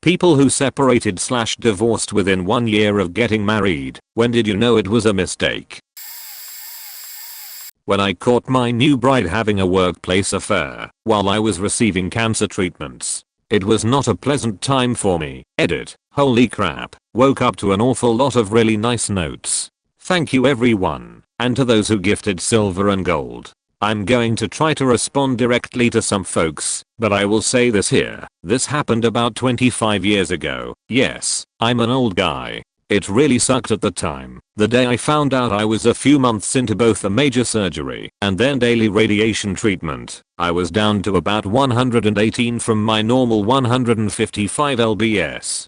People who separated/divorced within 1 year of getting married. When did you know it was a mistake? When I caught my new bride having a workplace affair while I was receiving cancer treatments. It was not a pleasant time for me. Edit. Holy crap. Woke up to an awful lot of really nice notes. Thank you everyone, and to those who gifted silver and gold. I'm going to try to respond directly to some folks, but I will say this here. This happened about 25 years ago. Yes, I'm an old guy. It really sucked at the time. The day I found out I was a few months into both a major surgery and then daily radiation treatment. I was down to about 118 from my normal 155 lbs.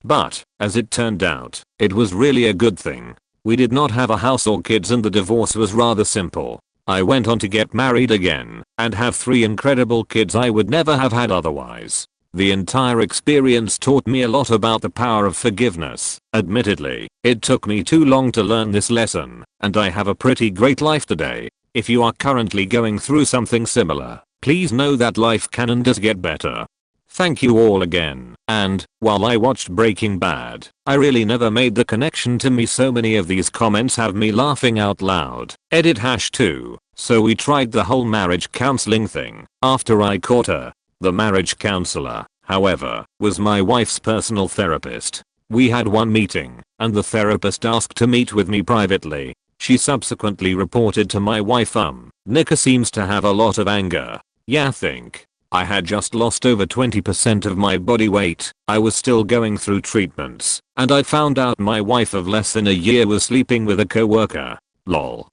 But, as it turned out, it was really a good thing. We did not have a house or kids and the divorce was rather simple. I went on to get married again and have 3 incredible kids I would never have had otherwise. The entire experience taught me a lot about the power of forgiveness. Admittedly, it took me too long to learn this lesson, and I have a pretty great life today. If you are currently going through something similar, please know that life can and does get better. Thank you all again. And, while I watched Breaking Bad, I really never made the connection to me. So many of these comments have me laughing out loud. Edit #2. So we tried the whole marriage counseling thing after I caught her. The marriage counselor, however, was my wife's personal therapist. We had one meeting, and the therapist asked to meet with me privately. She subsequently reported to my wife, Nika seems to have a lot of anger. Yeah, think. I had just lost over 20% of my body weight. I was still going through treatments, and I found out my wife of less than a year was sleeping with a coworker. Lol.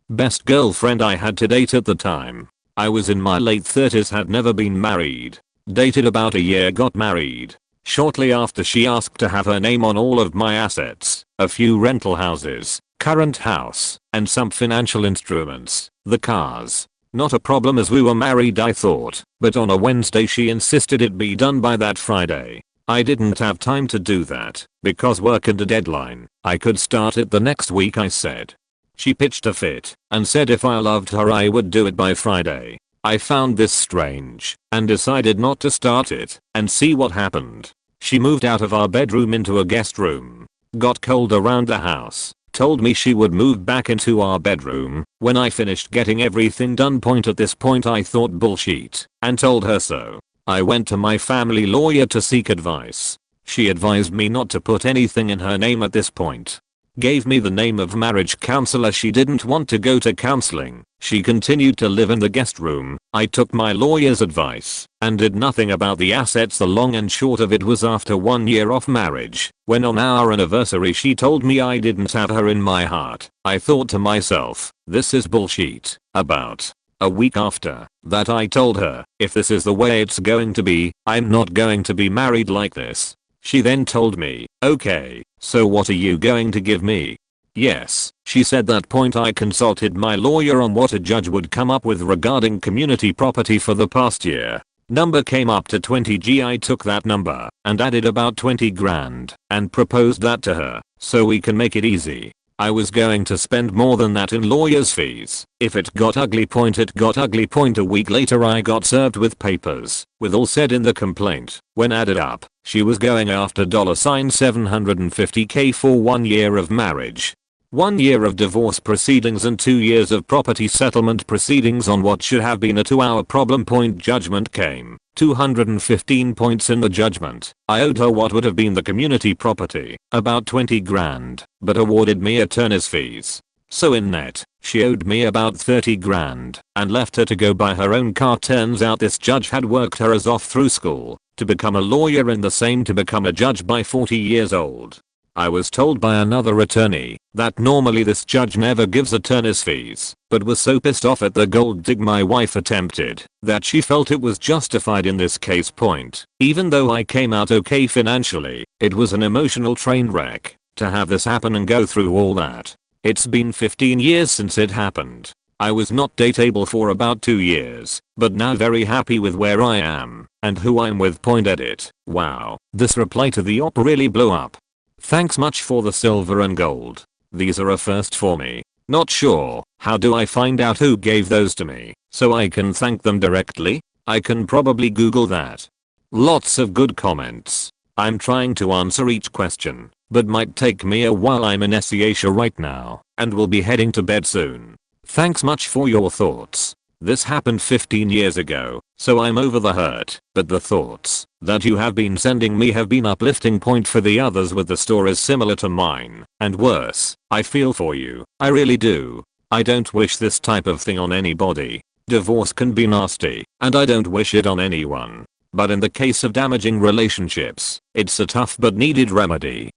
Best girlfriend I had to date at the time. I was in my late 30s, had never been married. Dated about a year, got married. Shortly after, she asked to have her name on all of my assets, a few rental houses, current house, and some financial instruments, the cars. Not a problem as we were married, I thought, but on a Wednesday she insisted it be done by that Friday. I didn't have time to do that, because work and a deadline. I could start it the next week, I said. She pitched a fit and said if I loved her I would do it by Friday. I found this strange and decided not to start it and see what happened. She moved out of our bedroom into a guest room, got cold around the house, told me she would move back into our bedroom when I finished getting everything done. At this point I thought bullshit and told her so. I went to my family lawyer to seek advice. She advised me not to put anything in her name at this point. Gave me the name of marriage counselor. She didn't want to go to counseling. She continued to live in the guest room. I took my lawyer's advice and did nothing about the assets. The long and short of it was, after 1 year of marriage, when on our anniversary she told me I didn't have her in my heart, I thought to myself, this is bullshit. About a week after that I told her, if this is the way it's going to be, I'm not going to be married like this. She then told me, okay, so what are you going to give me? Yes, she said. That point I consulted my lawyer on what a judge would come up with regarding community property for the past year. Number came up to 20G. I took that number and added about 20 grand and proposed that to her, so we can make it easy. I was going to spend more than that in lawyer's fees. If it got ugly, it got ugly. A week later I got served with papers with all said in the complaint. When added up, she was going after $750K for 1 year of marriage, 1 year of divorce proceedings, and 2 years of property settlement proceedings on what should have been a 2-hour problem. Judgment came. 215 points in the judgment. I owed her what would have been the community property, about 20 grand, but awarded me attorney's fees. So in net, she owed me about 30 grand and left her to go buy her own car. Turns out this judge had worked her ass off through school to become a lawyer and the same to become a judge by 40 years old. I was told by another attorney that normally this judge never gives attorney's fees, but was so pissed off at the gold dig my wife attempted that she felt it was justified in this case. Even though I came out okay financially, it was an emotional train wreck to have this happen and go through all that. It's been 15 years since it happened. I was not dateable for about 2 years, but now very happy with where I am and who I'm with. Edit. Wow, this reply to the op really blew up. Thanks much for the silver and gold. These are a first for me. Not sure, how do I find out who gave those to me so I can thank them directly? I can probably Google that. Lots of good comments. I'm trying to answer each question, but might take me a while. I'm in Asia right now and will be heading to bed soon. Thanks much for your thoughts. This happened 15 years ago, so I'm over the hurt, but the thoughts that you have been sending me have been uplifting. Point for the others with the stories similar to mine, and worse. I feel for you, I really do. I don't wish this type of thing on anybody. Divorce can be nasty, and I don't wish it on anyone. But in the case of damaging relationships, it's a tough but needed remedy.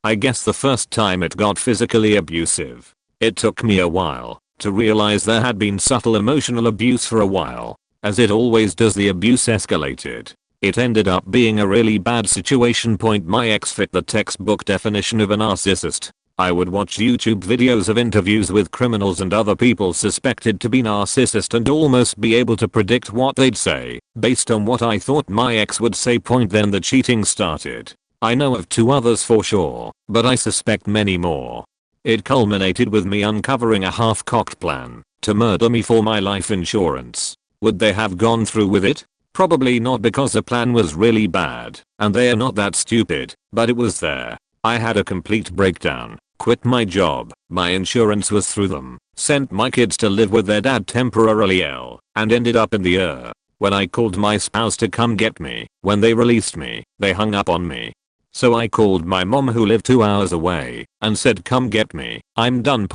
I guess the first time it got physically abusive, it took me a while to realize there had been subtle emotional abuse for a while. As it always does, the abuse escalated. It ended up being a really bad situation. My ex fit the textbook definition of a narcissist. I would watch YouTube videos of interviews with criminals and other people suspected to be narcissist and almost be able to predict what they'd say based on what I thought my ex would say. Then the cheating started. I know of 2 others for sure, but I suspect many more. It culminated with me uncovering a half-cocked plan to murder me for my life insurance. Would they have gone through with it? Probably not, because the plan was really bad, and they are not that stupid, but it was there. I had a complete breakdown, quit my job, my insurance was through them, sent my kids to live with their dad temporarily ill, and ended up in the ER. When I called my spouse to come get me, when they released me, they hung up on me. So I called my mom, who lived 2 hours away, and said, come get me, I'm done.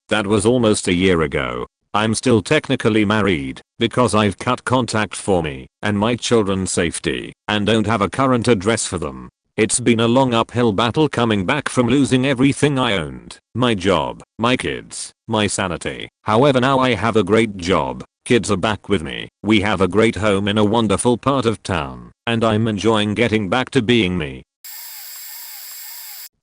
That was almost a year ago. I'm still technically married, because I've cut contact for me and my children's safety, and don't have a current address for them. It's been a long uphill battle coming back from losing everything I owned, my job, my kids, my sanity. However, now I have a great job, kids are back with me, we have a great home in a wonderful part of town, and I'm enjoying getting back to being me.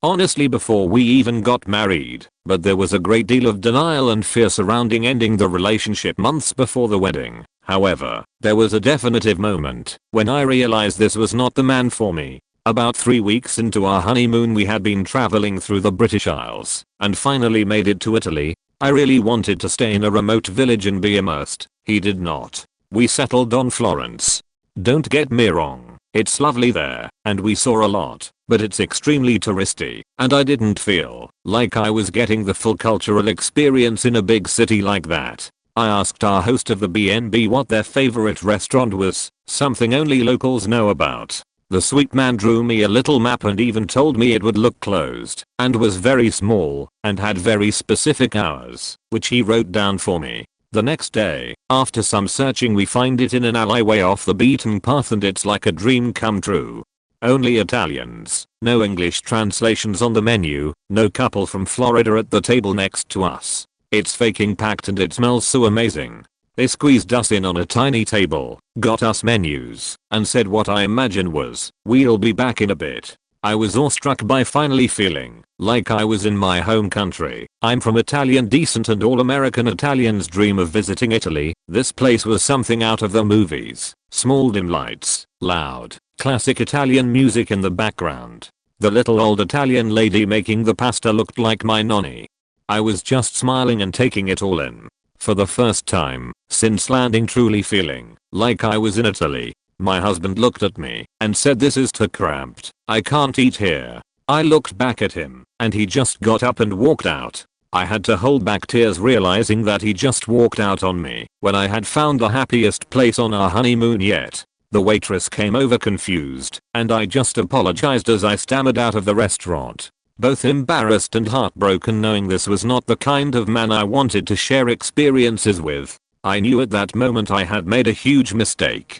Honestly, before we even got married, but there was a great deal of denial and fear surrounding ending the relationship months before the wedding. However, there was a definitive moment when I realized this was not the man for me. About 3 weeks into our honeymoon, we had been traveling through the British Isles and finally made it to Italy. I really wanted to stay in a remote village and be immersed. He did not. We settled on Florence. Don't get me wrong, it's lovely there, and we saw a lot, but it's extremely touristy, and I didn't feel like I was getting the full cultural experience in a big city like that. I asked our host of the B&B what their favorite restaurant was, something only locals know about. The sweet man drew me a little map and even told me it would look closed and was very small and had very specific hours, which he wrote down for me. The next day, after some searching, we find it in an alleyway off the beaten path, and it's like a dream come true. Only Italians, no English translations on the menu, no couple from Florida at the table next to us. It's faking packed and it smells so amazing. They squeezed us in on a tiny table, got us menus, and said what I imagined was, we'll be back in a bit. I was awestruck by finally feeling like I was in my home country. I'm from Italian descent and all American Italians dream of visiting Italy. This place was something out of the movies. Small dim lights, loud, classic Italian music in the background. The little old Italian lady making the pasta looked like my nonni. I was just smiling and taking it all in. For the first time since landing, truly feeling like I was in Italy. My husband looked at me and said, this is too cramped, I can't eat here. I looked back at him and he just got up and walked out. I had to hold back tears realizing that he just walked out on me when I had found the happiest place on our honeymoon yet. The waitress came over confused and I just apologized as I stammered out of the restaurant. Both embarrassed and heartbroken, knowing this was not the kind of man I wanted to share experiences with. I knew at that moment I had made a huge mistake.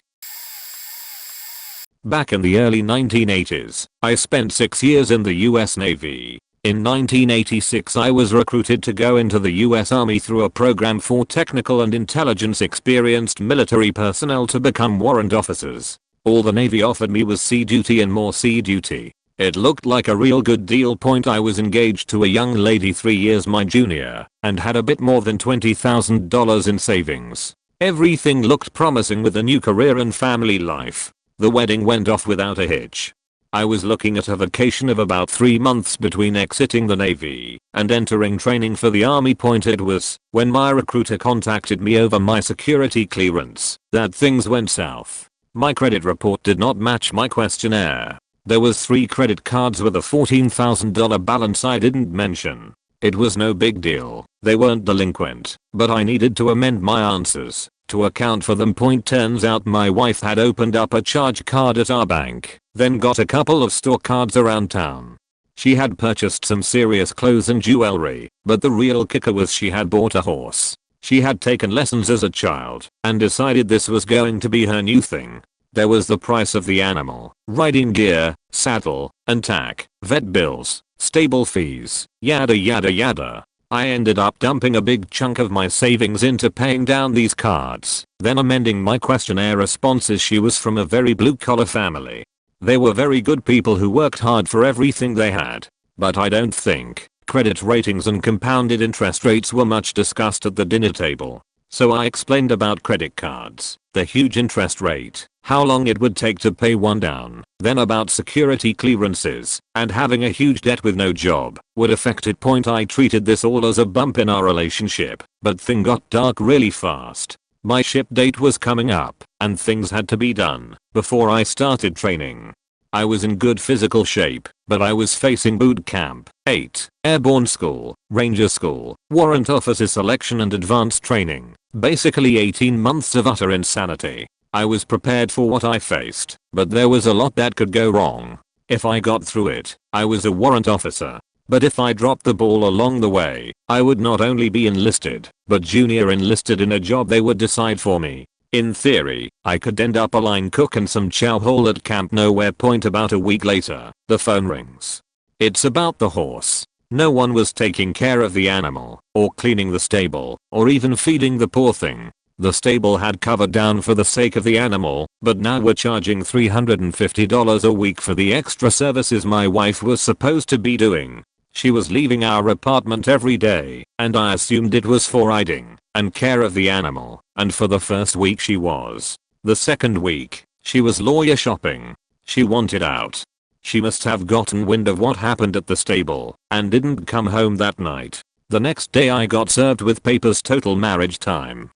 Back in the early 1980s, I spent 6 years in the US Navy. In 1986 I was recruited to go into the US Army through a program for technical and intelligence experienced military personnel to become warrant officers. All the Navy offered me was sea duty and more sea duty. It looked like a real good deal. I was engaged to a young lady 3 years my junior and had a bit more than $20,000 in savings. Everything looked promising with a new career and family life. The wedding went off without a hitch. I was looking at a vacation of about 3 months between exiting the Navy and entering training for the Army. It was when my recruiter contacted me over my security clearance that things went south. My credit report did not match my questionnaire. There was 3 credit cards with a $14,000 balance I didn't mention. It was no big deal, they weren't delinquent, but I needed to amend my answers to account for them. Turns out my wife had opened up a charge card at our bank, then got a couple of store cards around town. She had purchased some serious clothes and jewelry, but the real kicker was she had bought a horse. She had taken lessons as a child and decided this was going to be her new thing. There was the price of the animal, riding gear, saddle, and tack, vet bills, stable fees, yada yada yada. I ended up dumping a big chunk of my savings into paying down these cards, then amending my questionnaire responses. She was from a very blue-collar family. They were very good people who worked hard for everything they had. But I don't think credit ratings and compounded interest rates were much discussed at the dinner table. So I explained about credit cards, the huge interest rate, how long it would take to pay one down, then about security clearances, and having a huge debt with no job would affect it. I treated this all as a bump in our relationship, but thing got dark really fast. My ship date was coming up, and things had to be done before I started training. I was in good physical shape, but I was facing boot camp, 8, airborne school, ranger school, warrant officer selection and advanced training. Basically 18 months of utter insanity. I was prepared for what I faced, but there was a lot that could go wrong. If I got through it, I was a warrant officer. But if I dropped the ball along the way, I would not only be enlisted, but junior enlisted in a job they would decide for me. In theory, I could end up a line cook and some chow hole at Camp Nowhere. About a week later, the phone rings. It's about the horse. No one was taking care of the animal, or cleaning the stable, or even feeding the poor thing. The stable had covered down for the sake of the animal, but now we're charging $350 a week for the extra services my wife was supposed to be doing. She was leaving our apartment every day, and I assumed it was for riding and care of the animal, and for the first week she was. The second week, she was lawyer shopping. She wanted out. She must have gotten wind of what happened at the stable and didn't come home that night. The next day I got served with papers. Total marriage time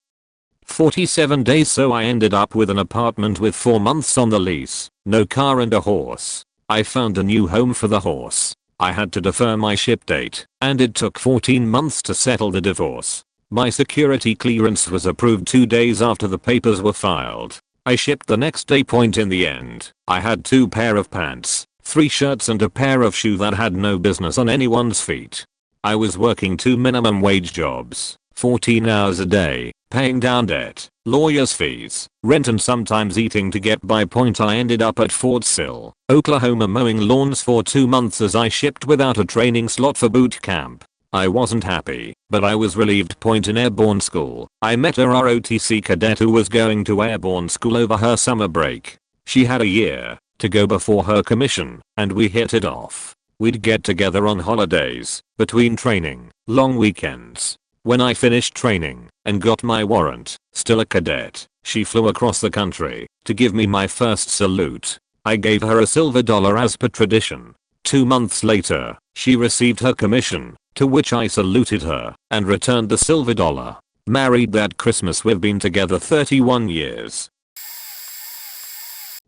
47 days, so I ended up with an apartment with 4 months on the lease, no car and a horse. I found a new home for the horse. I had to defer my ship date, and it took 14 months to settle the divorce. My security clearance was approved 2 days after the papers were filed. I shipped the next day. In the end, I had 2 pair of pants, 3 shirts and a pair of shoes that had no business on anyone's feet. I was working 2 minimum wage jobs, 14 hours a day, paying down debt, lawyers' fees, rent and sometimes eating to get by. I ended up at Fort Sill, Oklahoma mowing lawns for 2 months as I shipped without a training slot for boot camp. I wasn't happy, but I was relieved. In airborne school, I met a ROTC cadet who was going to airborne school over her summer break. She had a year to go before her commission, and we hit it off. We'd get together on holidays, between training, long weekends. When I finished training and got my warrant, still a cadet, she flew across the country to give me my first salute. I gave her a silver dollar as per tradition. 2 months later, she received her commission, to which I saluted her and returned the silver dollar. Married that Christmas. We've been together 31 years.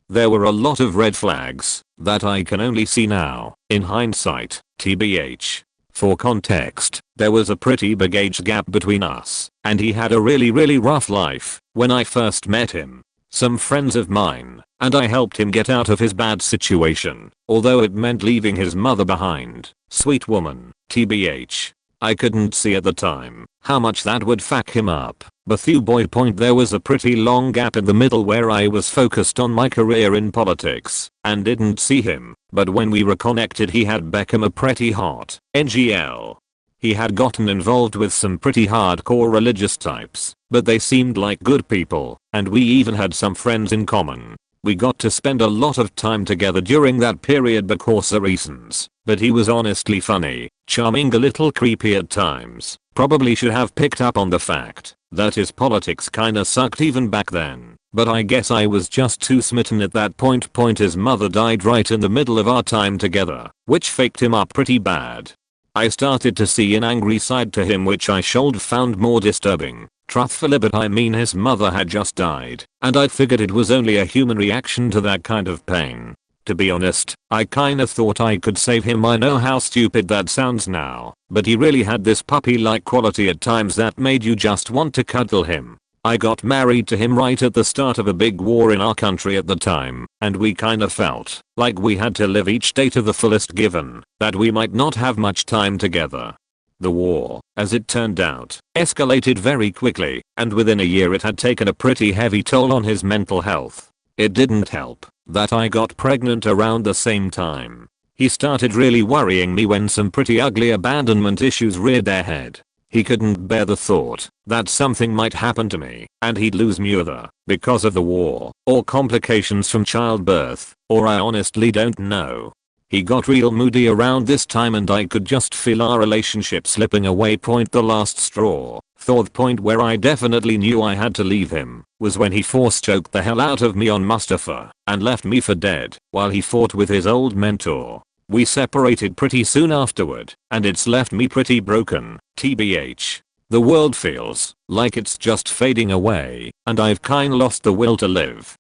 There were a lot of red flags that I can only see now, in hindsight, tbh. For context, there was a pretty big age gap between us, and he had a really rough life when I first met him. Some friends of mine and I helped him get out of his bad situation, although it meant leaving his mother behind. Sweet woman, tbh. I couldn't see at the time how much that would fuck him up. Boy. There was a pretty long gap in the middle where I was focused on my career in politics and didn't see him, but when we reconnected he had become a pretty hot NGL. He had gotten involved with some pretty hardcore religious types, but they seemed like good people, and we even had some friends in common. We got to spend a lot of time together during that period because of reasons, but he was honestly funny, charming, a little creepy at times. Probably should have picked up on the fact that his politics kinda sucked even back then, but I guess I was just too smitten at that point. His mother died right in the middle of our time together, which faked him up pretty bad. I started to see an angry side to him which I found more disturbing. Truthfully, but I mean his mother had just died, and I figured it was only a human reaction to that kind of pain. To be honest, I kinda thought I could save him. I know how stupid that sounds now, but he really had this puppy-like quality at times that made you just want to cuddle him. I got married to him right at the start of a big war in our country at the time, and we kinda felt like we had to live each day to the fullest given that we might not have much time together. The war, as it turned out, escalated very quickly, and within a year it had taken a pretty heavy toll on his mental health. It didn't help that I got pregnant around the same time. He started really worrying me when some pretty ugly abandonment issues reared their head. He couldn't bear the thought that something might happen to me and he'd lose me either because of the war or complications from childbirth, or I honestly don't know. He got real moody around this time and I could just feel our relationship slipping away. The last straw, the point where I definitely knew I had to leave him, was when he force choked the hell out of me on Mustafa and left me for dead while he fought with his old mentor. We separated pretty soon afterward, and it's left me pretty broken, tbh. The world feels like it's just fading away, and I've kinda lost the will to live.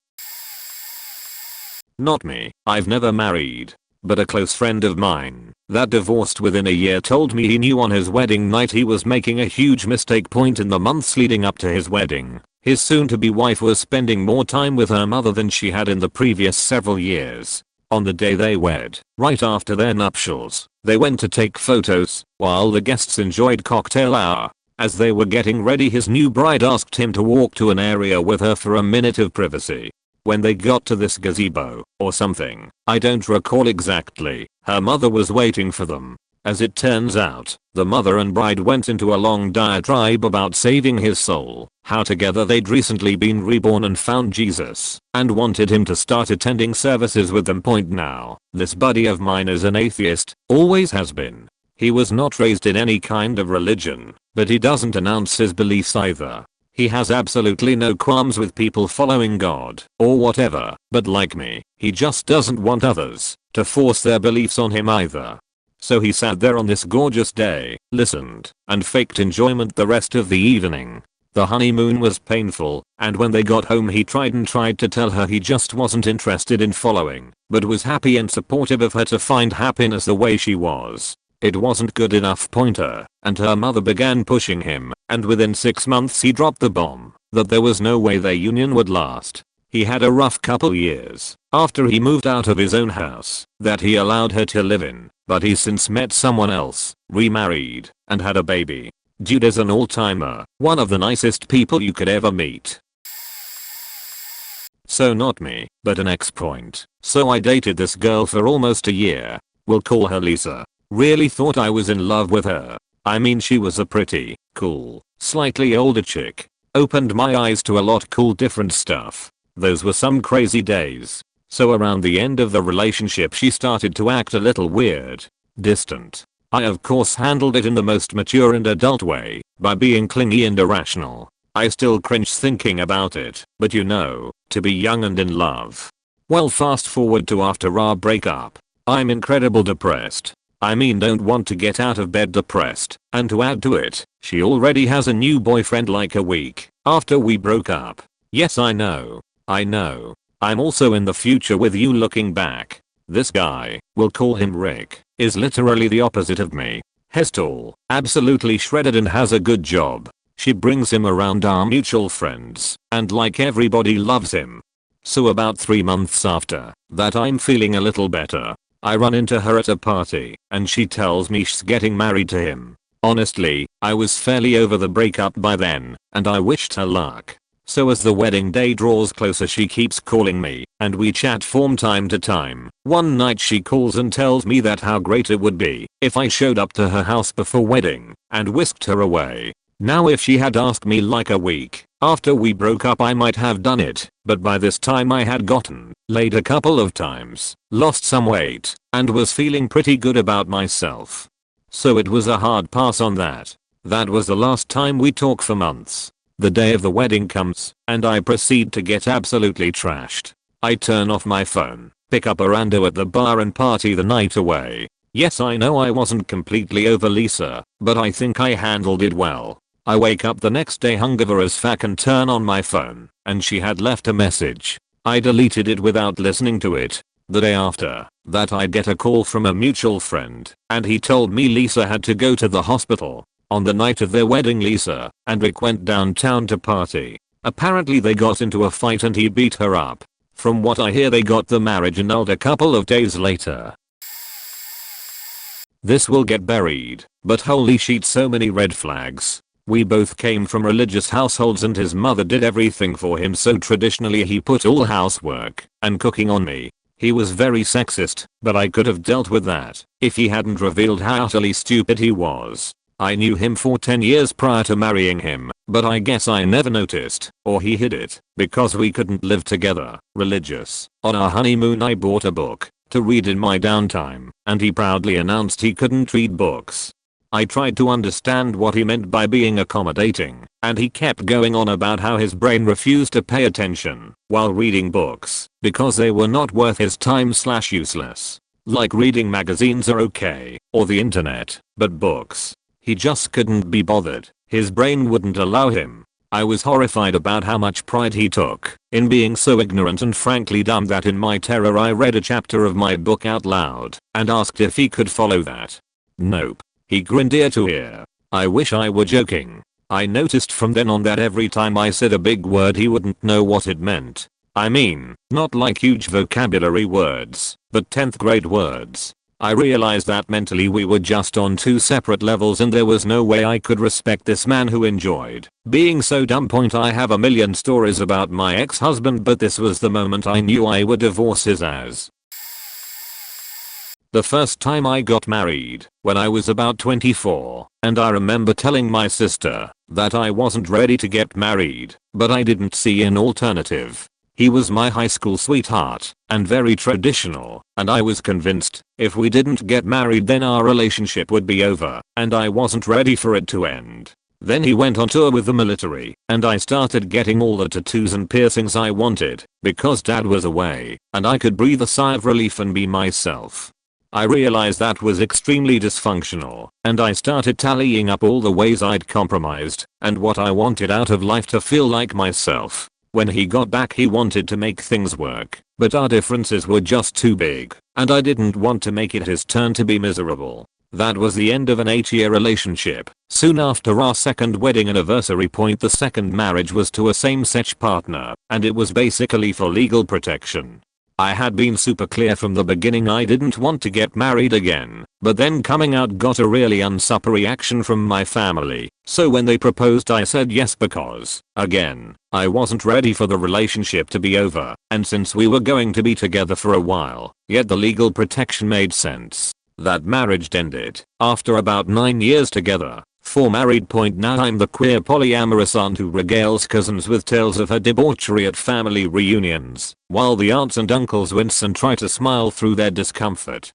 Not me, I've never married. But a close friend of mine that divorced within a year told me he knew on his wedding night he was making a huge mistake. In the months leading up to his wedding, his soon-to-be wife was spending more time with her mother than she had in the previous several years. On the day they wed, right after their nuptials, they went to take photos while the guests enjoyed cocktail hour. As they were getting ready, his new bride asked him to walk to an area with her for a minute of privacy. When they got to this gazebo, or something, I don't recall exactly, her mother was waiting for them. As it turns out, the mother and bride went into a long diatribe about saving his soul, how together they'd recently been reborn and found Jesus, and wanted him to start attending services with them. Now, this buddy of mine is an atheist, always has been. He was not raised in any kind of religion, but he doesn't announce his beliefs either. He has absolutely no qualms with people following God or whatever, but like me, he just doesn't want others to force their beliefs on him either. So he sat there on this gorgeous day, listened, and faked enjoyment the rest of the evening. The honeymoon was painful, and when they got home he tried to tell her he just wasn't interested in following, but was happy and supportive of her to find happiness the way she was. It wasn't good enough. And her mother began pushing him, and within 6 months he dropped the bomb that there was no way their union would last. He had a rough couple years after he moved out of his own house that he allowed her to live in, but he's since met someone else, remarried, and had a baby. Dude is an all-timer, one of the nicest people you could ever meet. So not me, but an ex. So I dated this girl for almost a year. We'll call her Lisa. Really thought I was in love with her. I mean, she was a pretty cool, slightly older chick. Opened my eyes to a lot cool different stuff. Those were some crazy days. So around the end of the relationship she started to act a little weird, distant. I of course handled it in the most mature and adult way, by being clingy and irrational. I still cringe thinking about it, but you know, to be young and in love. Well, fast forward to after our breakup. I'm incredibly depressed. I mean, don't want to get out of bed depressed, and to add to it, she already has a new boyfriend like a week after we broke up. Yes, I know. I'm also in the future with you looking back. This guy, we'll call him Rick, is literally the opposite of me. He's tall, absolutely shredded and has a good job. She brings him around our mutual friends, and like everybody loves him. So about 3 months after that I'm feeling a little better. I run into her at a party, and she tells me she's getting married to him. Honestly, I was fairly over the breakup by then, and I wished her luck. So as the wedding day draws closer she keeps calling me, and we chat from time to time. One night she calls and tells me that how great it would be if I showed up to her house before wedding, and whisked her away. Now if she had asked me like a week after we broke up I might have done it, but by this time I had gotten laid a couple of times, lost some weight, and was feeling pretty good about myself. So it was a hard pass on that. That was the last time we talk for months. The day of the wedding comes, and I proceed to get absolutely trashed. I turn off my phone, pick up a rando at the bar and party the night away. Yes, I know I wasn't completely over Lisa, but I think I handled it well. I wake up the next day hungover as fuck and turn on my phone, and she had left a message. I deleted it without listening to it. The day after that I get a call from a mutual friend, and he told me Lisa had to go to the hospital. On the night of their wedding, Lisa and Rick went downtown to party. Apparently they got into a fight and he beat her up. From what I hear, they got the marriage annulled a couple of days later. This will get buried, but holy shit, so many red flags. We both came from religious households and his mother did everything for him, so traditionally he put all housework and cooking on me. He was very sexist, but I could have dealt with that if he hadn't revealed how utterly stupid he was. I knew him for 10 years prior to marrying him, but I guess I never noticed, or he hid it, because we couldn't live together. Religious. On our honeymoon I bought a book to read in my downtime, and he proudly announced he couldn't read books. I tried to understand what he meant by being accommodating, and he kept going on about how his brain refused to pay attention while reading books because they were not worth his time/useless. Like reading magazines are okay, or the internet, but books. He just couldn't be bothered. His brain wouldn't allow him. I was horrified about how much pride he took in being so ignorant and frankly dumb that in my terror I read a chapter of my book out loud and asked if he could follow that. Nope. He grinned ear to ear. I wish I were joking. I noticed from then on that every time I said a big word he wouldn't know what it meant. I mean, not like huge vocabulary words, but 10th grade words. I realized that mentally we were just on two separate levels and there was no way I could respect this man who enjoyed being so dumb. I have a million stories about my ex-husband, but this was the moment I knew I would divorce his ass. The first time I got married, when I was about 24, and I remember telling my sister that I wasn't ready to get married, but I didn't see an alternative. He was my high school sweetheart, and very traditional, and I was convinced if we didn't get married then our relationship would be over, and I wasn't ready for it to end. Then he went on tour with the military, and I started getting all the tattoos and piercings I wanted, because dad was away, and I could breathe a sigh of relief and be myself. I realized that was extremely dysfunctional, and I started tallying up all the ways I'd compromised, and what I wanted out of life to feel like myself. When he got back he wanted to make things work, but our differences were just too big, and I didn't want to make it his turn to be miserable. That was the end of an 8-year relationship. Soon after our second wedding anniversary, the second marriage was to a same-sex partner, and it was basically for legal protection. I had been super clear from the beginning I didn't want to get married again, but then coming out got a really unsuper reaction from my family, so when they proposed I said yes because, again, I wasn't ready for the relationship to be over, and since we were going to be together for a while, yet the legal protection made sense. That marriage ended after about 9 years together. 4 married. Now I'm the queer polyamorous aunt who regales cousins with tales of her debauchery at family reunions, while the aunts and uncles wince and try to smile through their discomfort.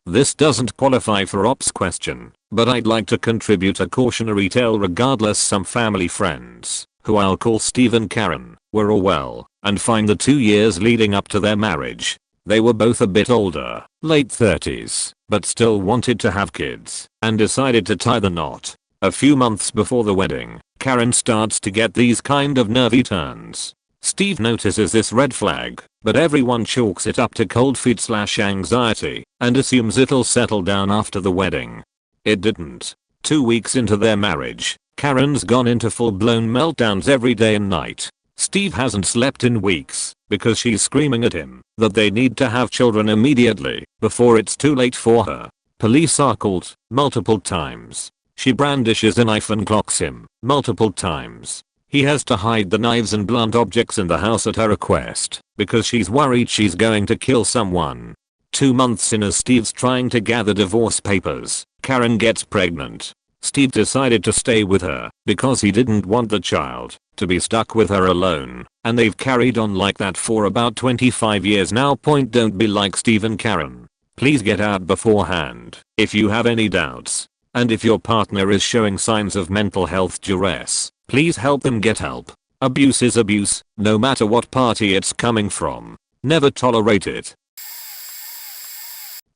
This doesn't qualify for ops question, but I'd like to contribute a cautionary tale regardless. Some family friends, who I'll call Steve and Karen, were all well and fine the 2 years leading up to their marriage. They were both a bit older, late 30s, but still wanted to have kids, and decided to tie the knot. A few months before the wedding, Karen starts to get these kind of nervy turns. Steve notices this red flag, but everyone chalks it up to cold feet/anxiety, and assumes it'll settle down after the wedding. It didn't. 2 weeks into their marriage, Karen's gone into full-blown meltdowns every day and night. Steve hasn't slept in weeks because she's screaming at him that they need to have children immediately before it's too late for her. Police are called multiple times. She brandishes a knife and clocks him multiple times. He has to hide the knives and blunt objects in the house at her request because she's worried she's going to kill someone. 2 months in as Steve's trying to gather divorce papers, Karen gets pregnant. Steve decided to stay with her because he didn't want the child to be stuck with her alone, and they've carried on like that for about 25 years now. Don't be like Steve and Karen. Please get out beforehand if you have any doubts. And if your partner is showing signs of mental health duress, please help them get help. Abuse is abuse, no matter what party it's coming from. Never tolerate it.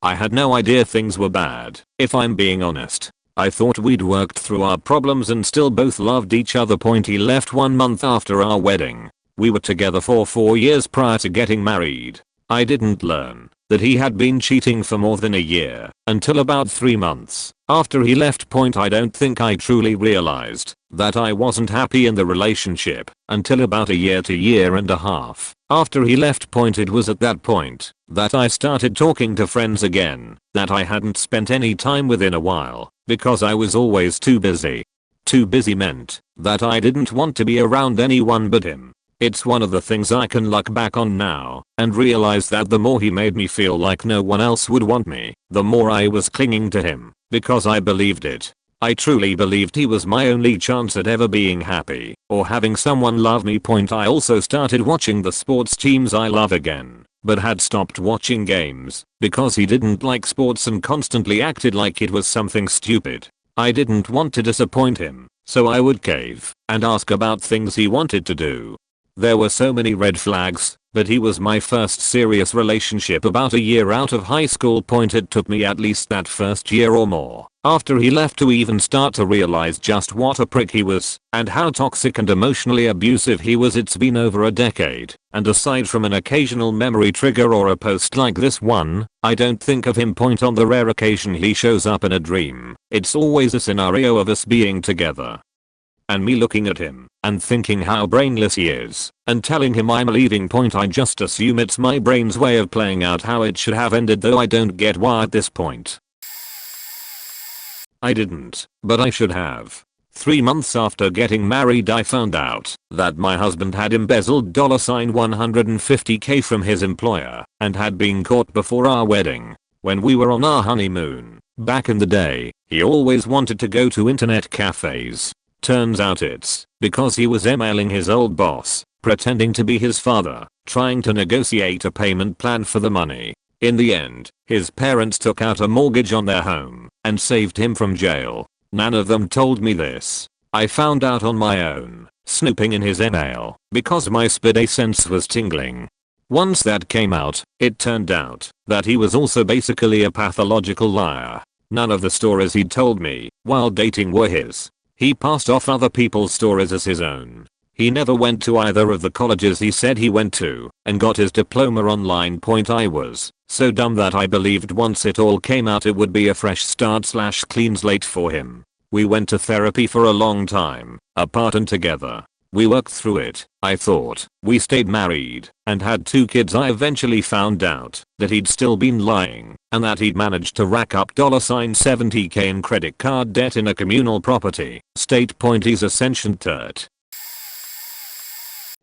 I had no idea things were bad, if I'm being honest. I thought we'd worked through our problems and still both loved each other. He left 1 month after our wedding. We were together for 4 years prior to getting married. I didn't learn that he had been cheating for more than a year until about 3 months after he left. I don't think I truly realized that I wasn't happy in the relationship until about a year to year and a half after he left. It was at that point that I started talking to friends again that I hadn't spent any time with in a while because I was always too busy. Too busy meant that I didn't want to be around anyone but him. It's one of the things I can look back on now and realize that the more he made me feel like no one else would want me, the more I was clinging to him because I believed it. I truly believed he was my only chance at ever being happy or having someone love me. I also started watching the sports teams I love again, but had stopped watching games because he didn't like sports and constantly acted like it was something stupid. I didn't want to disappoint him, so I would cave and ask about things he wanted to do. There were so many red flags, but he was my first serious relationship about a year out of high school. It took me at least that first year or more after he left to even start to realize just what a prick he was and how toxic and emotionally abusive he was. It's been over a decade, and aside from an occasional memory trigger or a post like this one, I don't think of him. On the rare occasion he shows up in a dream, it's always a scenario of us being together and me looking at him and thinking how brainless he is and telling him I'm leaving. I just assume it's my brain's way of playing out how it should have ended, though I don't get why at this point I didn't, but I should have. 3 months after getting married I found out that my husband had embezzled $150k from his employer and had been caught before our wedding. When we were on our honeymoon, back in the day, he always wanted to go to internet cafes. Turns out it's because he was emailing his old boss, pretending to be his father, trying to negotiate a payment plan for the money. In the end, his parents took out a mortgage on their home and saved him from jail. None of them told me this. I found out on my own, snooping in his email, because my spidey sense was tingling. Once that came out, it turned out that he was also basically a pathological liar. None of the stories he'd told me while dating were his. He passed off other people's stories as his own. He never went to either of the colleges he said he went to and got his diploma online. I was so dumb that I believed once it all came out it would be a fresh start / clean slate for him. We went to therapy for a long time, apart and together. We worked through it, I thought. We stayed married and had 2 kids. I eventually found out that he'd still been lying and that he'd managed to rack up $70k in credit card debt in a communal property state. He's a sentient turd.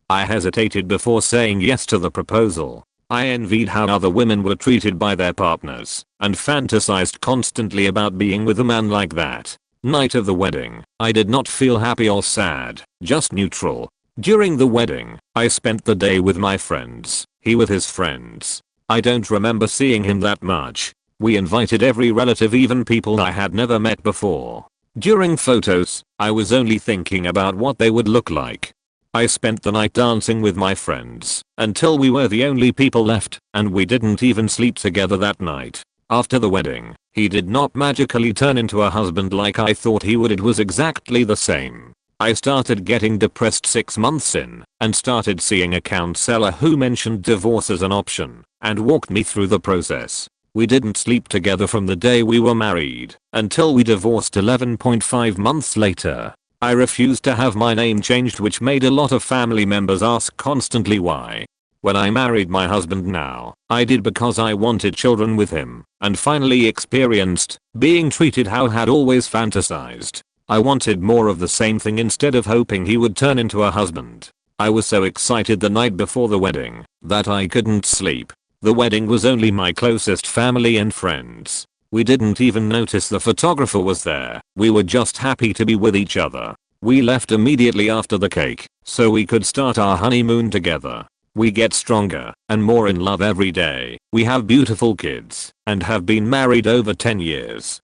I hesitated before saying yes to the proposal. I envied how other women were treated by their partners and fantasized constantly about being with a man like that. Night of the wedding, I did not feel happy or sad, just neutral. During the wedding, I spent the day with my friends, he with his friends. I don't remember seeing him that much. We invited every relative, even people I had never met before. During photos, I was only thinking about what they would look like. I spent the night dancing with my friends until we were the only people left, and we didn't even sleep together that night. After the wedding, he did not magically turn into a husband like I thought he would. It was exactly the same. I started getting depressed 6 months in and started seeing a counselor who mentioned divorce as an option and walked me through the process. We didn't sleep together from the day we were married until we divorced 11.5 months later. I refused to have my name changed, which made a lot of family members ask constantly why. When I married my husband now, I did because I wanted children with him and finally experienced being treated how I had always fantasized. I wanted more of the same thing instead of hoping he would turn into a husband. I was so excited the night before the wedding that I couldn't sleep. The wedding was only my closest family and friends. We didn't even notice the photographer was there. We were just happy to be with each other. We left immediately after the cake so we could start our honeymoon together. We get stronger and more in love every day. We have beautiful kids and have been married over 10 years.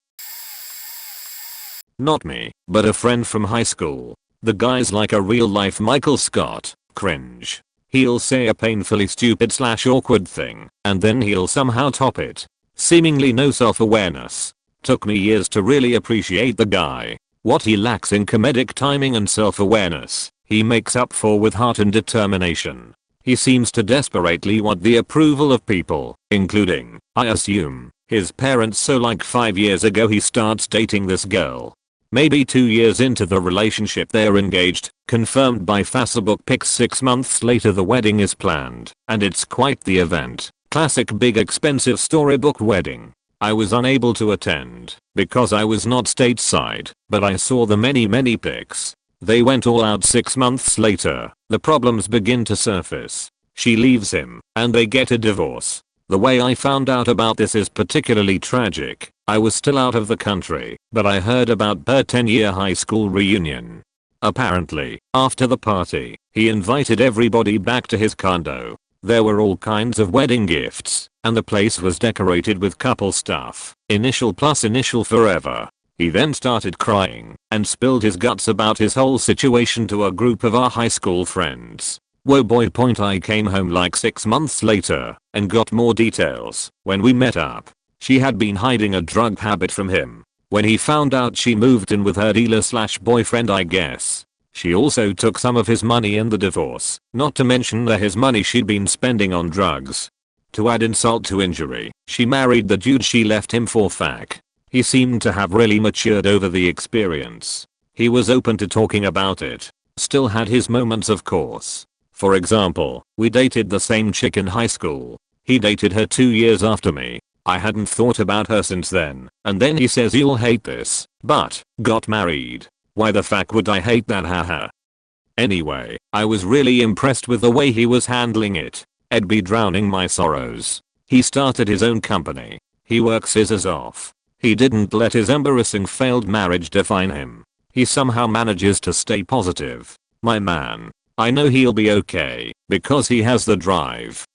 Not me, but a friend from high school. The guy's like a real life Michael Scott. Cringe. He'll say a painfully stupid / awkward thing and then he'll somehow top it. Seemingly no self-awareness. Took me years to really appreciate the guy. What he lacks in comedic timing and self-awareness, he makes up for with heart and determination. He seems to desperately want the approval of people, including, I assume, his parents. So like 5 years ago he starts dating this girl. Maybe 2 years into the relationship they're engaged, confirmed by Facebook pics. 6 months later the wedding is planned, and it's quite the event. Classic big expensive storybook wedding. I was unable to attend because I was not stateside, but I saw the many pics. They went all out. 6 months later, the problems begin to surface. She leaves him, and they get a divorce. The way I found out about this is particularly tragic. I was still out of the country, but I heard about her 10-year high school reunion. Apparently, after the party, he invited everybody back to his condo. There were all kinds of wedding gifts, and the place was decorated with couple stuff, initial plus initial forever. He then started crying and spilled his guts about his whole situation to a group of our high school friends. Whoa boy. I came home like 6 months later and got more details. When we met up, she had been hiding a drug habit from him. When he found out, she moved in with her dealer/boyfriend, I guess. She also took some of his money in the divorce, not to mention his money she'd been spending on drugs. To add insult to injury, she married the dude she left him for. He seemed to have really matured over the experience. He was open to talking about it. Still had his moments, of course. For example, we dated the same chick in high school. He dated her 2 years after me. I hadn't thought about her since then, and then he says, "You'll hate this, but got married." Why the fuck would I hate that, haha. Anyway, I was really impressed with the way he was handling it. I'd be drowning my sorrows. He started his own company. He works his ass off. He didn't let his embarrassing failed marriage define him. He somehow manages to stay positive. My man. I know he'll be okay, because he has the drive.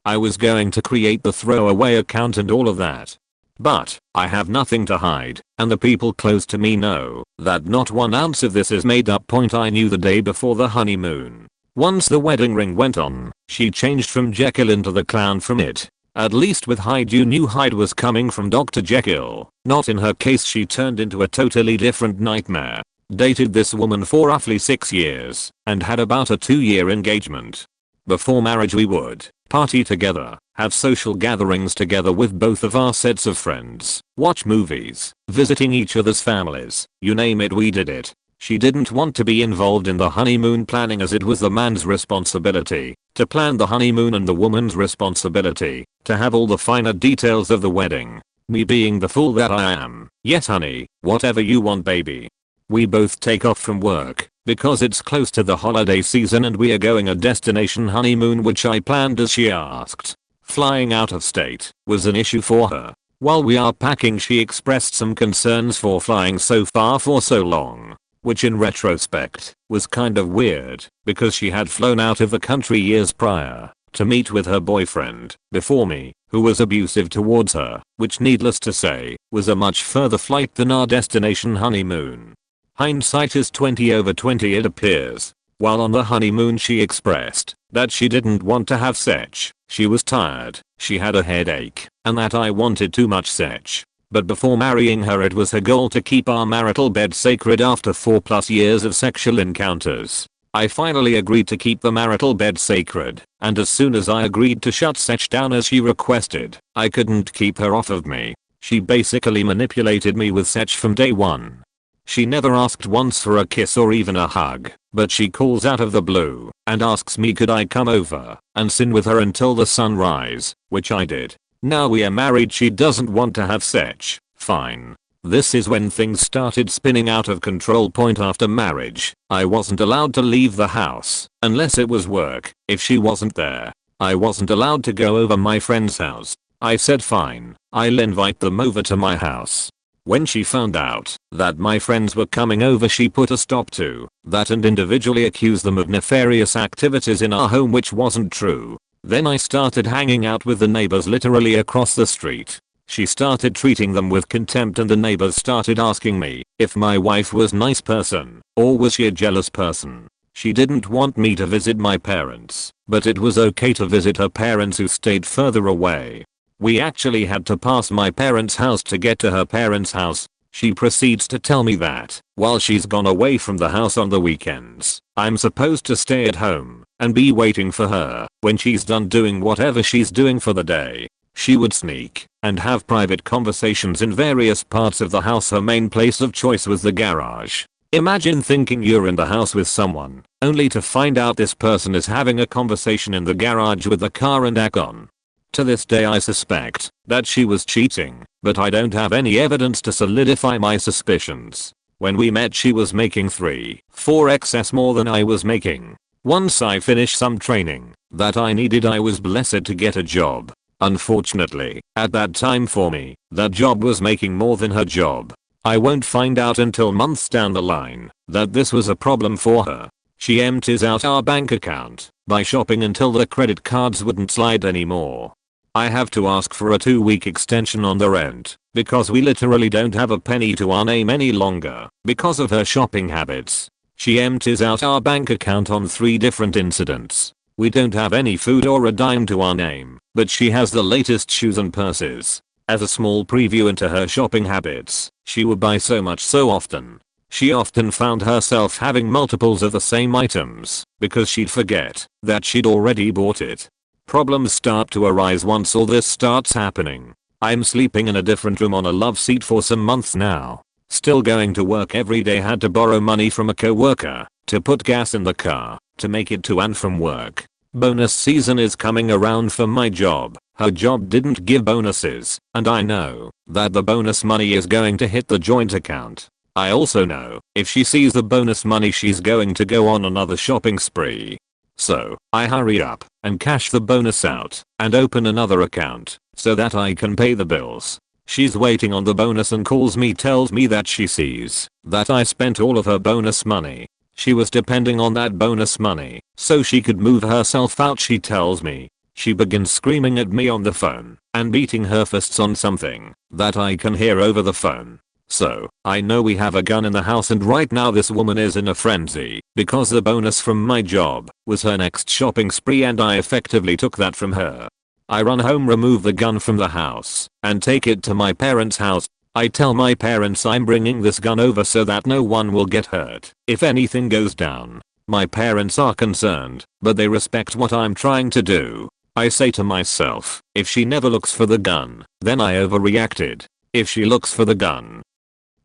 I was going to create the throwaway account and all of that. But, I have nothing to hide, and the people close to me know that not 1 ounce of this is made up. I knew the day before the honeymoon. Once the wedding ring went on, she changed from Jekyll into the clown from It. At least with Hyde you knew Hyde was coming from Dr. Jekyll. Not in her case. She turned into a totally different nightmare. Dated this woman for roughly 6 years, and had about a 2-year engagement. Before marriage we would party together, have social gatherings together with both of our sets of friends, watch movies, visiting each other's families, you name it, we did it. She didn't want to be involved in the honeymoon planning, as it was the man's responsibility to plan the honeymoon and the woman's responsibility to have all the finer details of the wedding. Me being the fool that I am, "Yes honey, whatever you want baby." We both take off from work because it's close to the holiday season and we are going a destination honeymoon, which I planned as she asked. Flying out of state was an issue for her. While we are packing, she expressed some concerns for flying so far for so long, which in retrospect was kind of weird because she had flown out of the country years prior to meet with her boyfriend before me, who was abusive towards her, which needless to say was a much further flight than our destination honeymoon. Hindsight is 20/20, it appears. While on the honeymoon she expressed that she didn't want to have sex, she was tired, she had a headache, and that I wanted too much sex. But before marrying her it was her goal to keep our marital bed sacred. After 4+ years of sexual encounters, I finally agreed to keep the marital bed sacred, and as soon as I agreed to shut sex down as she requested, I couldn't keep her off of me. She basically manipulated me with sex from day one. She never asked once for a kiss or even a hug, but she calls out of the blue and asks me could I come over and sin with her until the sunrise, which I did. Now we are married, she doesn't want to have sex. Fine. This is when things started spinning out of control. After marriage, I wasn't allowed to leave the house unless it was work. If she wasn't there, I wasn't allowed to go over my friend's house. I said fine, I'll invite them over to my house. When she found out that my friends were coming over, she put a stop to that and individually accused them of nefarious activities in our home, which wasn't true. Then I started hanging out with the neighbors literally across the street. She started treating them with contempt and the neighbors started asking me if my wife was a nice person or was she a jealous person. She didn't want me to visit my parents, but it was okay to visit her parents who stayed further away. We actually had to pass my parents' house to get to her parents' house. She proceeds to tell me that, while she's gone away from the house on the weekends, I'm supposed to stay at home and be waiting for her when she's done doing whatever she's doing for the day. She would sneak and have private conversations in various parts of the house. Her main place of choice was the garage. Imagine thinking you're in the house with someone, only to find out this person is having a conversation in the garage with the car and aircon. To this day I suspect that she was cheating, but I don't have any evidence to solidify my suspicions. When we met she was making 3-4x more than I was making. Once I finished some training that I needed, I was blessed to get a job. Unfortunately, at that time for me, that job was making more than her job. I won't find out until months down the line that this was a problem for her. She empties out our bank account by shopping until the credit cards wouldn't slide anymore. I have to ask for a 2-week extension on the rent because we literally don't have a penny to our name any longer because of her shopping habits. She empties out our bank account on 3 different incidents. We don't have any food or a dime to our name, but she has the latest shoes and purses. As a small preview into her shopping habits, she would buy so much so often. She often found herself having multiples of the same items because she'd forget that she'd already bought it. Problems start to arise once all this starts happening. I'm sleeping in a different room on a love seat for some months now. Still going to work every day, had to borrow money from a coworker to put gas in the car to make it to and from work. Bonus season is coming around for my job. Her job didn't give bonuses, and I know that the bonus money is going to hit the joint account. I also know if she sees the bonus money she's going to go on another shopping spree. So I hurry up and cash the bonus out and open another account so that I can pay the bills. She's waiting on the bonus and calls me, tells me that she sees that I spent all of her bonus money. She was depending on that bonus money so she could move herself out, she tells me. She begins screaming at me on the phone and beating her fists on something that I can hear over the phone. So I know we have a gun in the house, and right now this woman is in a frenzy because the bonus from my job was her next shopping spree and I effectively took that from her. I run home, remove the gun from the house and take it to my parents' house. I tell my parents I'm bringing this gun over so that no one will get hurt if anything goes down. My parents are concerned, but they respect what I'm trying to do. I say to myself, if she never looks for the gun, then I overreacted. If she looks for the gun.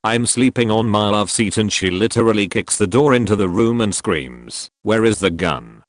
I'm sleeping on my love seat and she literally kicks the door into the room and screams, "Where is the gun?"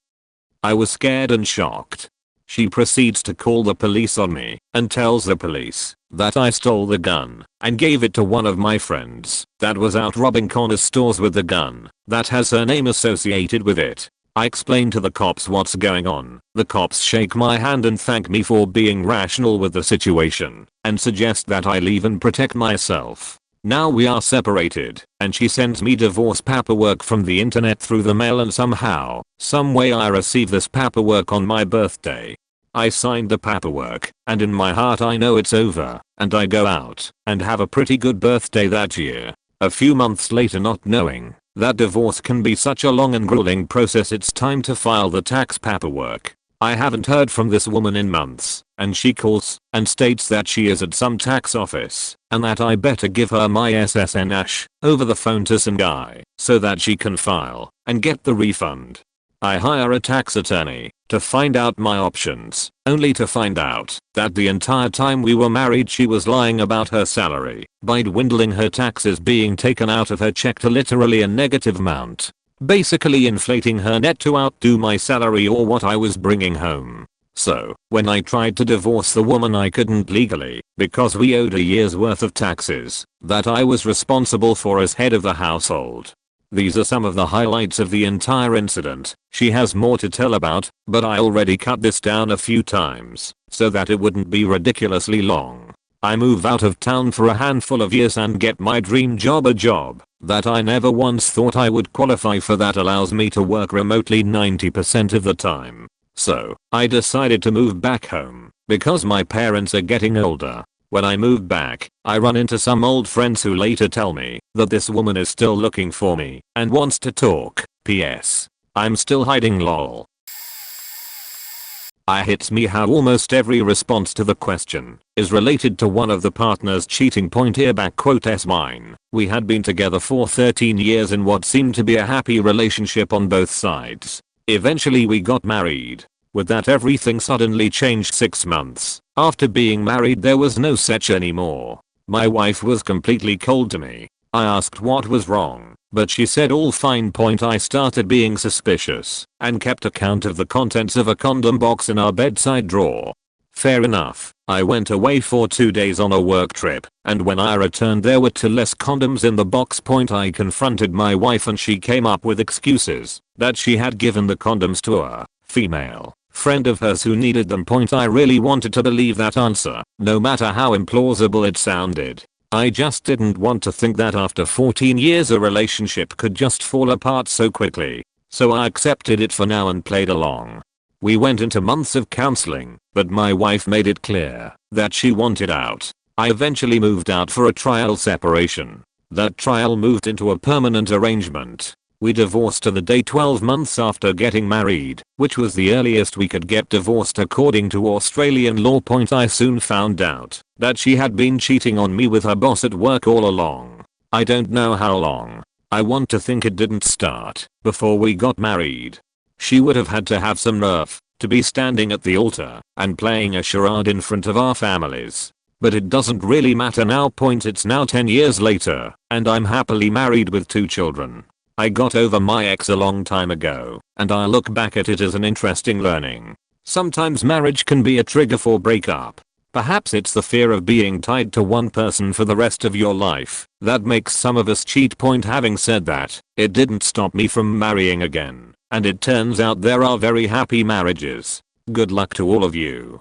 I was scared and shocked. She proceeds to call the police on me and tells the police that I stole the gun and gave it to one of my friends that was out robbing corner stores with the gun that has her name associated with it. I explain to the cops what's going on. The cops shake my hand and thank me for being rational with the situation and suggest that I leave and protect myself. Now we are separated and she sends me divorce paperwork from the internet through the mail, and somehow, some way I receive this paperwork on my birthday. I signed the paperwork and in my heart I know it's over, and I go out and have a pretty good birthday that year. A few months later, not knowing that divorce can be such a long and grueling process, it's time to file the tax paperwork. I haven't heard from this woman in months, and she calls and states that she is at some tax office and that I better give her my SSN over the phone to some guy so that she can file and get the refund. I hire a tax attorney to find out my options, only to find out that the entire time we were married she was lying about her salary by dwindling her taxes being taken out of her check to literally a negative amount. Basically inflating her net to outdo my salary or what I was bringing home. So, when I tried to divorce the woman I couldn't legally because we owed a year's worth of taxes that I was responsible for as head of the household. These are some of the highlights of the entire incident. She has more to tell about, but I already cut this down a few times so that it wouldn't be ridiculously long. I move out of town for a handful of years and get my dream job, a job that I never once thought I would qualify for, that allows me to work remotely 90% of the time. So, I decided to move back home because my parents are getting older. When I move back, I run into some old friends who later tell me that this woman is still looking for me and wants to talk. PS. I'm still hiding, lol. Hits me how almost every response to the question is related to one of the partners cheating. Point here back quote s mine. We had been together for 13 years in what seemed to be a happy relationship on both sides. Eventually we got married. With that everything suddenly changed 6 months. After being married there was no sex anymore. My wife was completely cold to me. I asked what was wrong, but she said all fine. I started being suspicious and kept account of the contents of a condom box in our bedside drawer. Fair enough, I went away for 2 days on a work trip, and when I returned there were 2 less condoms in the box. I confronted my wife and she came up with excuses that she had given the condoms to a female friend of hers who needed them. I really wanted to believe that answer, no matter how implausible it sounded. I just didn't want to think that after 14 years a relationship could just fall apart so quickly. So I accepted it for now and played along. We went into months of counseling, but my wife made it clear that she wanted out. I eventually moved out for a trial separation. That trial moved into a permanent arrangement. We divorced to the day 12 months after getting married, which was the earliest we could get divorced according to Australian law. I soon found out that she had been cheating on me with her boss at work all along. I don't know how long. I want to think it didn't start before we got married. She would have had to have some nerve to be standing at the altar and playing a charade in front of our families. But it doesn't really matter now. It's now 10 years later, and I'm happily married with 2 children. I got over my ex a long time ago, and I look back at it as an interesting learning. Sometimes marriage can be a trigger for breakup. Perhaps it's the fear of being tied to one person for the rest of your life that makes some of us cheat. Having said that, it didn't stop me from marrying again, and it turns out there are very happy marriages. Good luck to all of you.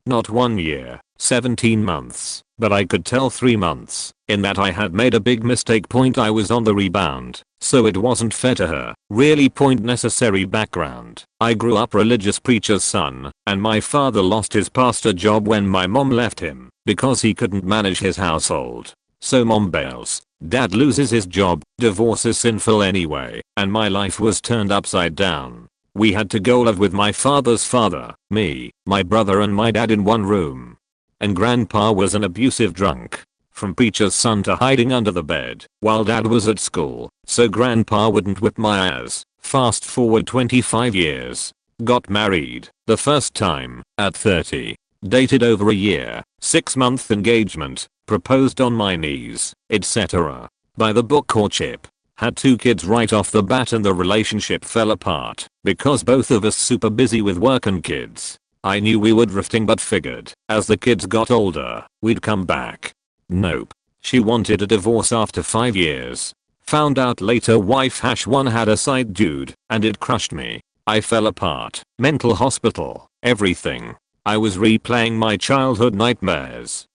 Not 1 year, 17 months, but I could tell 3 months, in that I had made a big mistake. I was on the rebound, so it wasn't fair to her. Really. Necessary background. I grew up religious preacher's son, and my father lost his pastor job when my mom left him, because he couldn't manage his household. So mom bails, dad loses his job, divorce is sinful anyway, and my life was turned upside down. We had to go live with my father's father, me, my brother and my dad in one room. And grandpa was an abusive drunk. From preacher's son to hiding under the bed while dad was at school, so grandpa wouldn't whip my ass. Fast forward 25 years. Got married, the first time, at 30. Dated over a year, 6-month engagement, proposed on my knees, etc. By the book courtship. Had 2 kids right off the bat and the relationship fell apart because both of us super busy with work and kids. I knew we were drifting but figured as the kids got older, we'd come back. Nope. She wanted a divorce after 5 years. Found out later wife-1 had a side dude and it crushed me. I fell apart. Mental hospital. Everything. I was replaying my childhood nightmares.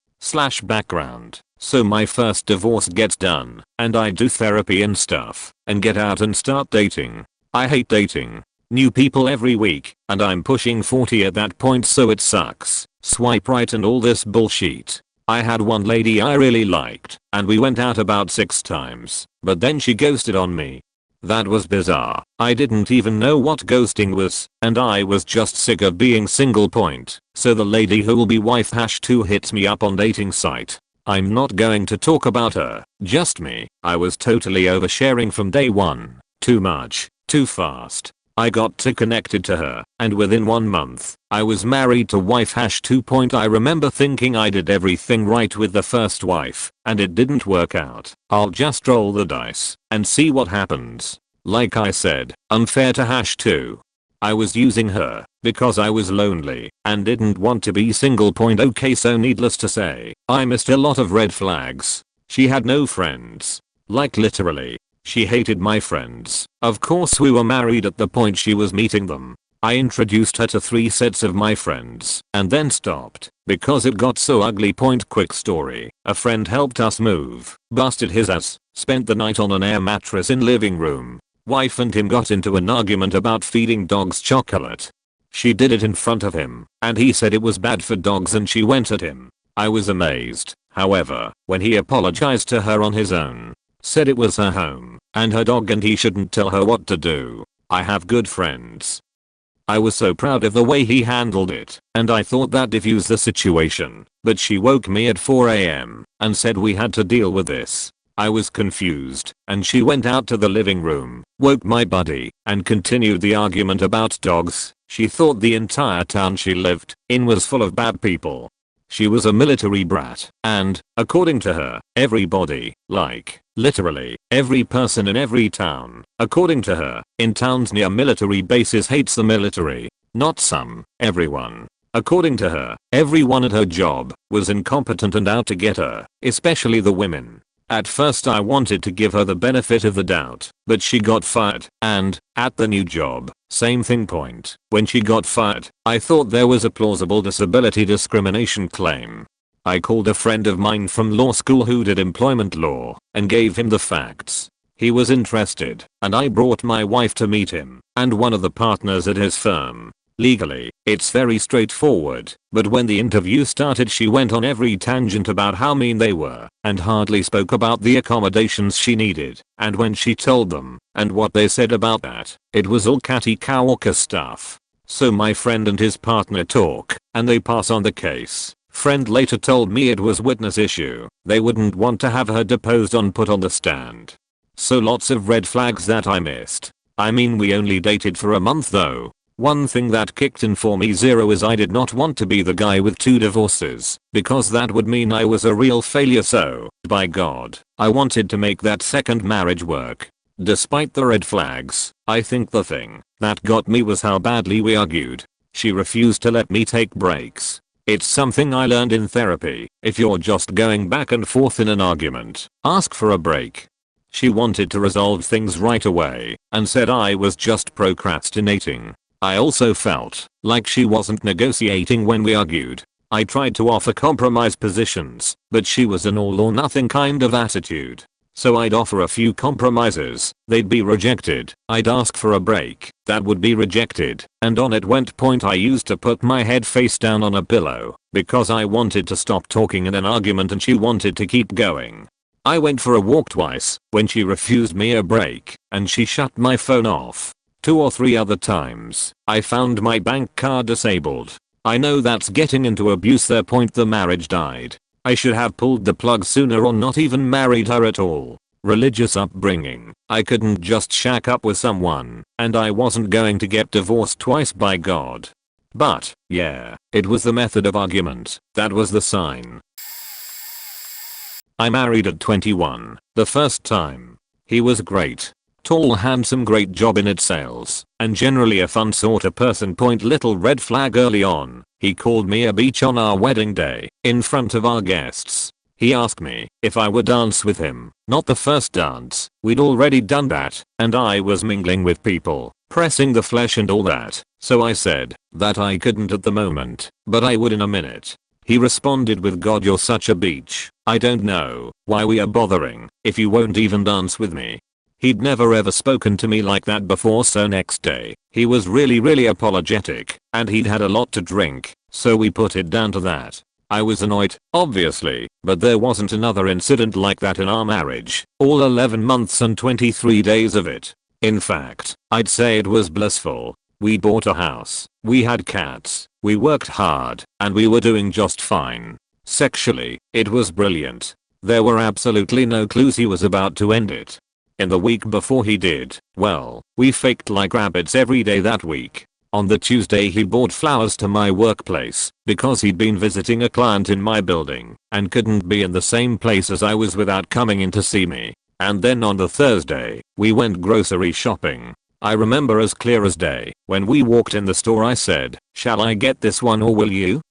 Background. So my first divorce gets done, and I do therapy and stuff, and get out and start dating. I hate dating. New people every week, and I'm pushing 40 at that point, so it sucks. Swipe right and all this bullshit. I had one lady I really liked, and we went out about 6 times, but then she ghosted on me. That was bizarre. I didn't even know what ghosting was, and I was just sick of being single. So the lady who will be wife-2 hits me up on dating site. I'm not going to talk about her, just me. I was totally oversharing from day one. Too much, too fast. I got too connected to her, and within 1 month, I was married to wife-2. I remember thinking I did everything right with the first wife, and it didn't work out. I'll just roll the dice and see what happens. Like I said, unfair to #2. I was using her because I was lonely and didn't want to be single. Okay, so needless to say, I missed a lot of red flags. She had no friends. Like literally. She hated my friends. Of course we were married at the point she was meeting them. I introduced her to 3 sets of my friends and then stopped because it got so ugly. Quick story. A friend helped us move, busted his ass, spent the night on an air mattress in living room. Wife and him got into an argument about feeding dogs chocolate. She did it in front of him, and he said it was bad for dogs and she went at him. I was amazed, however, when he apologized to her on his own. Said it was her home, and her dog and he shouldn't tell her what to do. I have good friends. I was so proud of the way he handled it, and I thought that diffused the situation, but she woke me at 4 AM and said we had to deal with this. I was confused, and she went out to the living room, woke my buddy, and continued the argument about dogs. She thought the entire town she lived in was full of bad people. She was a military brat, and, according to her, everybody, like, literally, every person in every town, according to her, in towns near military bases hates the military. Not some, everyone. According to her, everyone at her job was incompetent and out to get her, especially the women. At first I wanted to give her the benefit of the doubt, but she got fired, and, at the new job, same thing point. When she got fired, I thought there was a plausible disability discrimination claim. I called a friend of mine from law school who did employment law, and gave him the facts. He was interested, and I brought my wife to meet him, and one of the partners at his firm. Legally, it's very straightforward, but when the interview started she went on every tangent about how mean they were, and hardly spoke about the accommodations she needed, and when she told them, and what they said about that, it was all catty-cow-walker stuff. So my friend and his partner talk, and they pass on the case. Friend later told me it was witness issue, they wouldn't want to have her deposed or put on the stand. So lots of red flags that I missed. I mean we only dated for a month though. One thing that kicked in for me zero is I did not want to be the guy with 2 divorces, because that would mean I was a real failure, so, by God, I wanted to make that second marriage work. Despite the red flags, I think the thing that got me was how badly we argued. She refused to let me take breaks. It's something I learned in therapy. If you're just going back and forth in an argument, ask for a break. She wanted to resolve things right away and said I was just procrastinating. I also felt like she wasn't negotiating when we argued. I tried to offer compromise positions, but she was an all or nothing kind of attitude. So I'd offer a few compromises, they'd be rejected. I'd ask for a break, that would be rejected, and on it went. Point I used to put my head face down on a pillow because I wanted to stop talking in an argument and she wanted to keep going. I went for a walk twice when she refused me a break, and she shut my phone off. 2 or 3 other times, I found my bank card disabled. I know that's getting into abuse there. Point the marriage died. I should have pulled the plug sooner or not even married her at all. Religious upbringing. I couldn't just shack up with someone, and I wasn't going to get divorced twice, by God. But, yeah, it was the method of argument that was the sign. I married at 21, the first time. He was great. Tall, handsome, great job in its sales, and generally a fun sort of person. Point little red flag early on. He called me a beach on our wedding day, in front of our guests. He asked me if I would dance with him. Not the first dance, we'd already done that, and I was mingling with people, pressing the flesh and all that, so I said that I couldn't at the moment, but I would in a minute. He responded with, God, you're such a beach. I don't know why we are bothering if you won't even dance with me. He'd never ever spoken to me like that before, so next day, he was really apologetic, and he'd had a lot to drink, so we put it down to that. I was annoyed, obviously, but there wasn't another incident like that in our marriage, all 11 months and 23 days of it. In fact, I'd say it was blissful. We bought a house, we had cats, we worked hard, and we were doing just fine. Sexually, it was brilliant. There were absolutely no clues he was about to end it. In the week before he did, well, we faked like rabbits every day that week. On the Tuesday he brought flowers to my workplace because he'd been visiting a client in my building and couldn't be in the same place as I was without coming in to see me. And then on the Thursday, we went grocery shopping. I remember as clear as day, when we walked in the store I said, "Shall I get this one or will you?"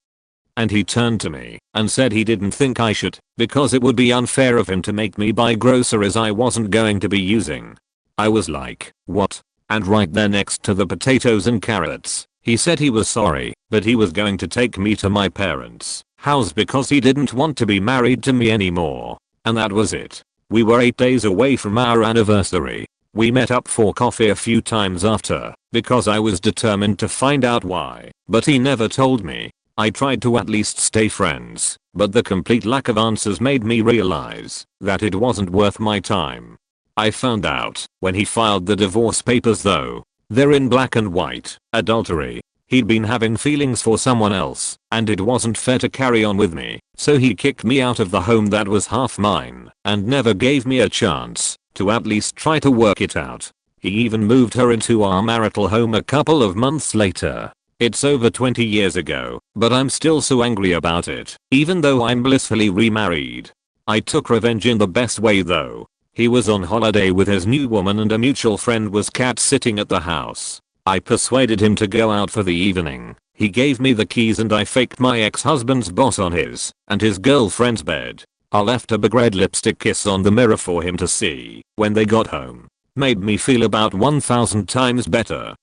And he turned to me and said he didn't think I should because it would be unfair of him to make me buy groceries I wasn't going to be using. I was like, what? And right there next to the potatoes and carrots, he said he was sorry, but he was going to take me to my parents' house because he didn't want to be married to me anymore. And that was it. We were 8 days away from our anniversary. We met up for coffee a few times after because I was determined to find out why, but he never told me. I tried to at least stay friends, but the complete lack of answers made me realize that it wasn't worth my time. I found out when he filed the divorce papers though. They're in black and white. Adultery. He'd been having feelings for someone else, and it wasn't fair to carry on with me, so he kicked me out of the home that was half mine, and never gave me a chance to at least try to work it out. He even moved her into our marital home a couple of months later. It's over 20 years ago, but I'm still so angry about it, even though I'm blissfully remarried. I took revenge in the best way though. He was on holiday with his new woman and a mutual friend was cat sitting at the house. I persuaded him to go out for the evening. He gave me the keys and I faked my ex-husband's boss on his and his girlfriend's bed. I left a big red lipstick kiss on the mirror for him to see when they got home. Made me feel about 1000 times better.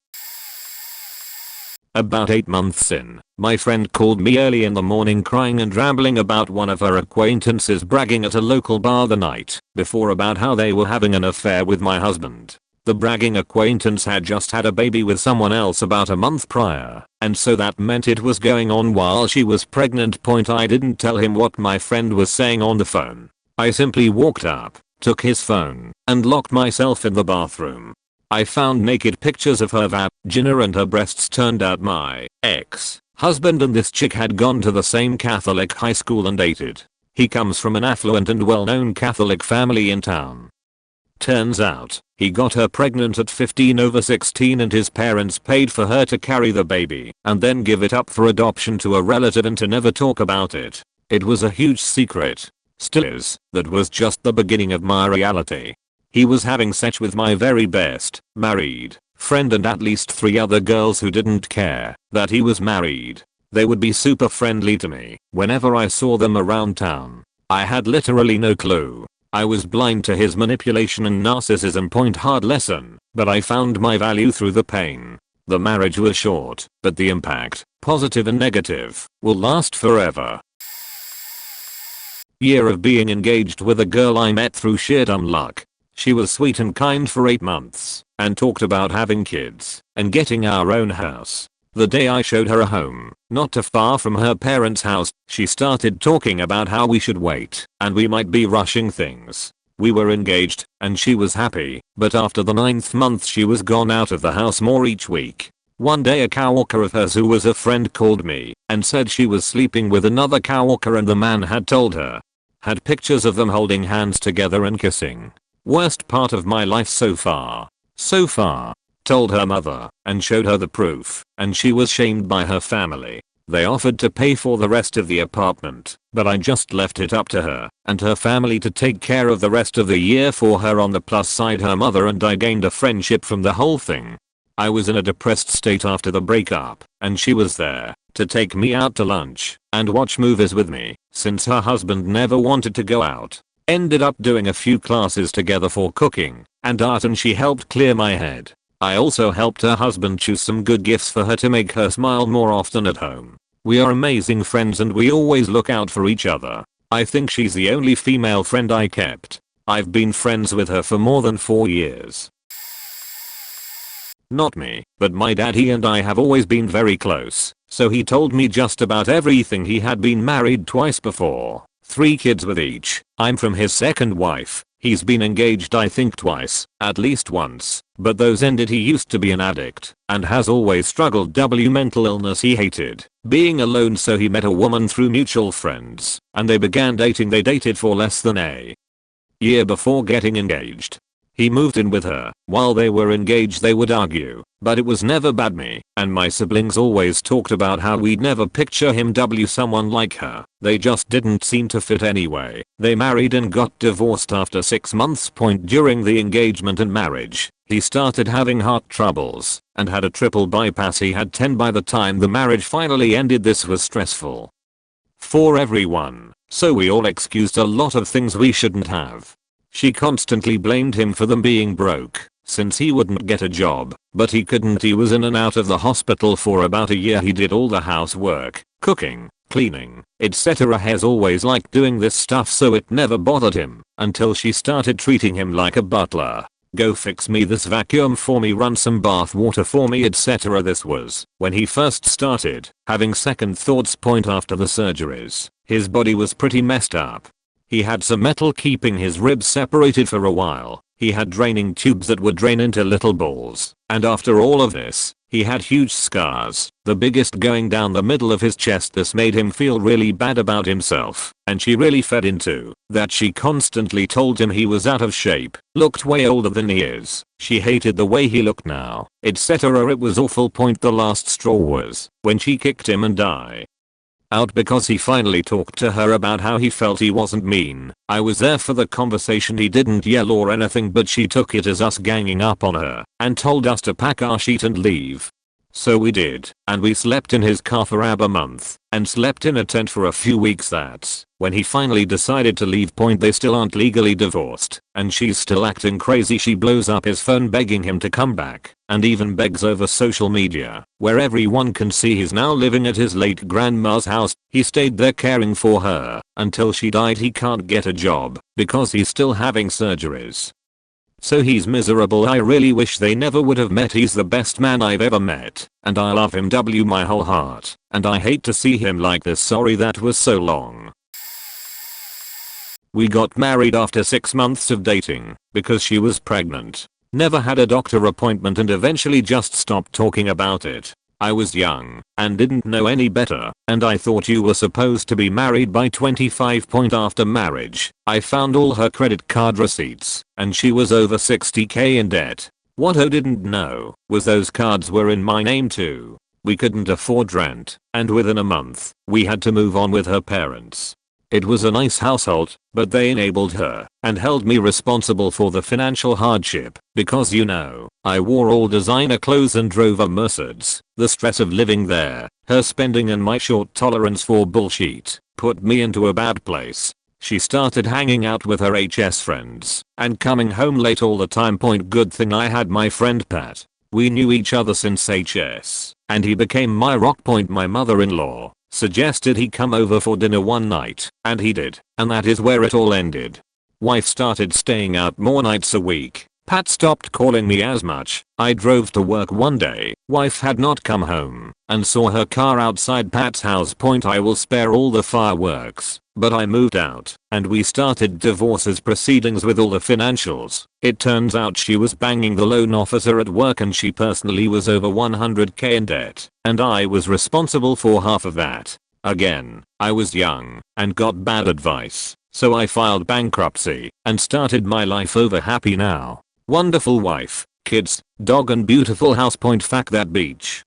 About 8 months in, my friend called me early in the morning crying and rambling about one of her acquaintances bragging at a local bar the night before about how they were having an affair with my husband. The bragging acquaintance had just had a baby with someone else about a month prior, and so that meant it was going on while she was pregnant. I didn't tell him what my friend was saying on the phone. I simply walked up, took his phone, and locked myself in the bathroom. I found naked pictures of her vagina and her breasts. Turned out my ex-husband and this chick had gone to the same Catholic high school and dated. He comes from an affluent and well-known Catholic family in town. Turns out, he got her pregnant at 15 over 16 and his parents paid for her to carry the baby and then give it up for adoption to a relative and to never talk about it. It was a huge secret. Still is. That was just the beginning of my reality. He was having sex with my very best married friend and at least 3 other girls who didn't care that he was married. They would be super friendly to me whenever I saw them around town. I had literally no clue. I was blind to his manipulation and narcissism. Hard lesson, but I found my value through the pain. The marriage was short, but the impact, positive and negative, will last forever. Year of being engaged with a girl I met through sheer dumb luck. She was sweet and kind for 8 months, and talked about having kids, and getting our own house. The day I showed her a home, not too far from her parents' house, she started talking about how we should wait, and we might be rushing things. We were engaged, and she was happy, but after the 9th month she was gone out of the house more each week. One day a coworker of hers who was a friend called me, and said she was sleeping with another coworker and the man had told her. Had pictures of them holding hands together and kissing. Worst part of my life so far. So far. Told her mother, and showed her the proof, and she was shamed by her family. They offered to pay for the rest of the apartment, but I just left it up to her and her family to take care of the rest of the year for her. On the plus side, her mother and I gained a friendship from the whole thing. I was in a depressed state after the breakup, and she was there to take me out to lunch and watch movies with me, since her husband never wanted to go out. Ended up doing a few classes together for cooking and art, and she helped clear my head. I also helped her husband choose some good gifts for her to make her smile more often at home. We are amazing friends and we always look out for each other. I think she's the only female friend I kept. I've been friends with her for more than 4 years. Not me, but my dad. He and I have always been very close, so he told me just about everything. He had been married twice before, 3 kids with each. I'm from his second wife. He's been engaged I think twice, at least once, but those ended. He used to be an addict and has always struggled. Mental illness. He hated being alone, so he met a woman through mutual friends and they began dating. They dated for less than a year before getting engaged. He moved in with her. While they were engaged they would argue, but it was never bad. Me and my siblings always talked about how we'd never picture him someone like her. They just didn't seem to fit anyway. They married and got divorced after 6 months. During the engagement and marriage, he started having heart troubles and had a triple bypass. He had 10 by the time the marriage finally ended. This was stressful for everyone, so we all excused a lot of things we shouldn't have. She constantly blamed him for them being broke, since he wouldn't get a job, but he couldn't. He was in and out of the hospital for about a year. He did all the housework, cooking, cleaning, etc. Has always liked doing this stuff, so it never bothered him until she started treating him like a butler. Go fix me this vacuum for me, run some bath water for me, etc. This was when he first started having second thoughts. After the surgeries, his body was pretty messed up. He had some metal keeping his ribs separated for a while, He had draining tubes that would drain into little balls, and after all of this, he had huge scars, the biggest going down the middle of his chest. This made him feel really bad about himself, and she really fed into that. She constantly told him he was out of shape, looked way older than he is. She hated the way he looked now, etc. It was awful. The last straw was when she kicked him and I out because he finally talked to her about how he felt. He wasn't mean. I was there for the conversation. He didn't yell or anything, but she took it as us ganging up on her and told us to pack our shit and leave. So we did, and we slept in his car for about a month and slept in a tent for a few weeks. That's when he finally decided to leave. They still aren't legally divorced, and she's still acting crazy. She blows up his phone begging him to come back, and even begs over social media, where everyone can see he's now living at his late grandma's house. He stayed there caring for her until she died. He can't get a job because he's still having surgeries. So he's miserable. I really wish they never would have met. He's the best man I've ever met, and I love him my whole heart, and I hate to see him like this. Sorry that was so long. We got married after 6 months of dating because she was pregnant. Never had a doctor appointment and eventually just stopped talking about it. I was young and didn't know any better, and I thought you were supposed to be married by 25. After marriage, I found all her credit card receipts and she was over 60k in debt. What I didn't know was those cards were in my name too. We couldn't afford rent, and within a month, we had to move on with her parents. It was a nice household, but they enabled her and held me responsible for the financial hardship because I wore all designer clothes and drove a Mercedes. The stress of living there, her spending and my short tolerance for bullshit put me into a bad place. She started hanging out with her HS friends and coming home late all the time. Good thing I had my friend Pat. We knew each other since HS, and he became my rock. My mother-in-law suggested he come over for dinner one night, and he did, and that is where it all ended. Wife started staying out more nights a week. Pat stopped calling me as much. I drove to work one day. Wife had not come home and saw her car outside Pat's house. I will spare all the fireworks, but I moved out and we started divorces proceedings with all the financials. It turns out she was banging the loan officer at work and she personally was over 100k in debt, and I was responsible for half of that. Again, I was young and got bad advice, so I filed bankruptcy and started my life over. Happy now. Wonderful wife, kids, dog and beautiful house. Fact that beach.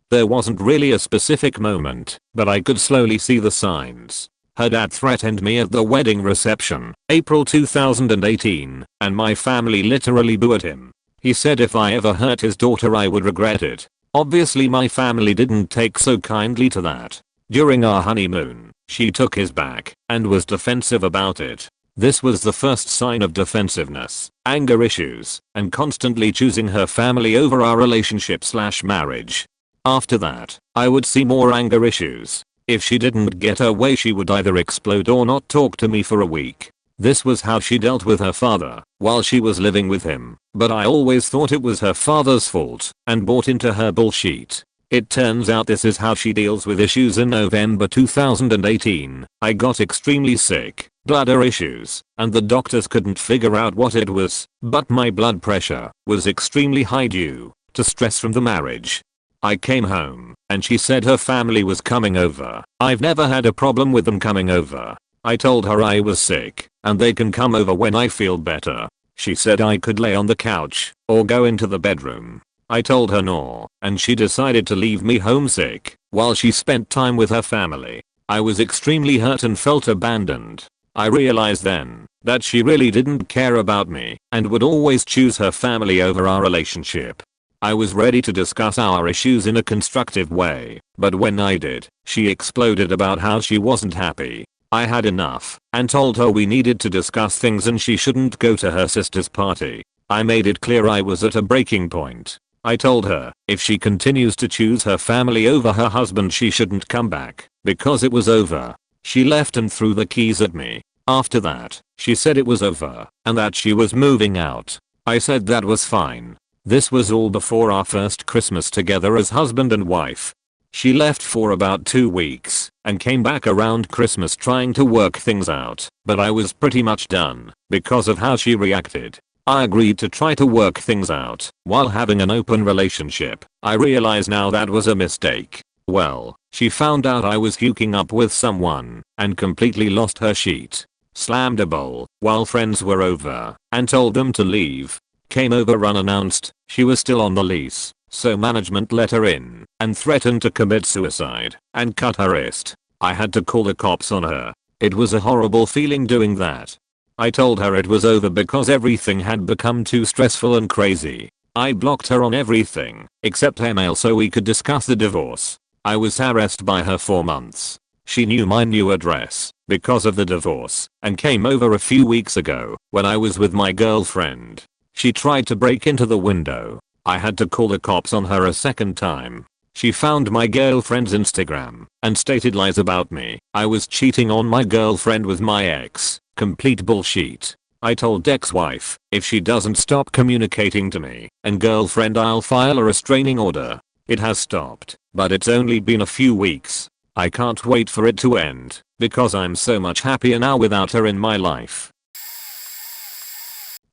There wasn't really a specific moment, but I could slowly see the signs. Her dad threatened me at the wedding reception, April 2018, and my family literally booed him. He said if I ever hurt his daughter I would regret it. Obviously my family didn't take so kindly to that. During our honeymoon, she took his back and was defensive about it. This was the first sign of defensiveness, anger issues, and constantly choosing her family over our relationship/marriage. After that, I would see more anger issues. If she didn't get her way she would either explode or not talk to me for a week. This was how she dealt with her father while she was living with him, but I always thought it was her father's fault and bought into her bullshit. It turns out this is how she deals with issues. In November 2018, I got extremely sick, bladder issues, and the doctors couldn't figure out what it was, but my blood pressure was extremely high due to stress from the marriage. I came home, and she said her family was coming over. I've never had a problem with them coming over. I told her I was sick, and they can come over when I feel better. She said I could lay on the couch, or go into the bedroom. I told her no, and she decided to leave me homesick while she spent time with her family. I was extremely hurt and felt abandoned. I realized then that she really didn't care about me and would always choose her family over our relationship. I was ready to discuss our issues in a constructive way, but when I did, she exploded about how she wasn't happy. I had enough and told her we needed to discuss things and she shouldn't go to her sister's party. I made it clear I was at a breaking point. I told her if she continues to choose her family over her husband she shouldn't come back because it was over. She left and threw the keys at me. After that, she said it was over and that she was moving out. I said that was fine. This was all before our first Christmas together as husband and wife. She left for about 2 weeks and came back around Christmas trying to work things out, but I was pretty much done because of how she reacted. I agreed to try to work things out while having an open relationship. I realize now that was a mistake. Well, she found out I was hooking up with someone and completely lost her shit. Slammed a bowl while friends were over and told them to leave. Came over unannounced. She was still on the lease, so management let her in and threatened to commit suicide and cut her wrist. I had to call the cops on her. It was a horrible feeling doing that. I told her it was over because everything had become too stressful and crazy. I blocked her on everything except her mail so we could discuss the divorce. I was harassed by her for months. She knew my new address because of the divorce and came over a few weeks ago when I was with my girlfriend. She tried to break into the window. I had to call the cops on her a second time. She found my girlfriend's Instagram and stated lies about me. I was cheating on my girlfriend with my ex. Complete bullshit. I told ex-wife, if she doesn't stop communicating to me and girlfriend, I'll file a restraining order. It has stopped, but it's only been a few weeks. I can't wait for it to end because I'm so much happier now without her in my life.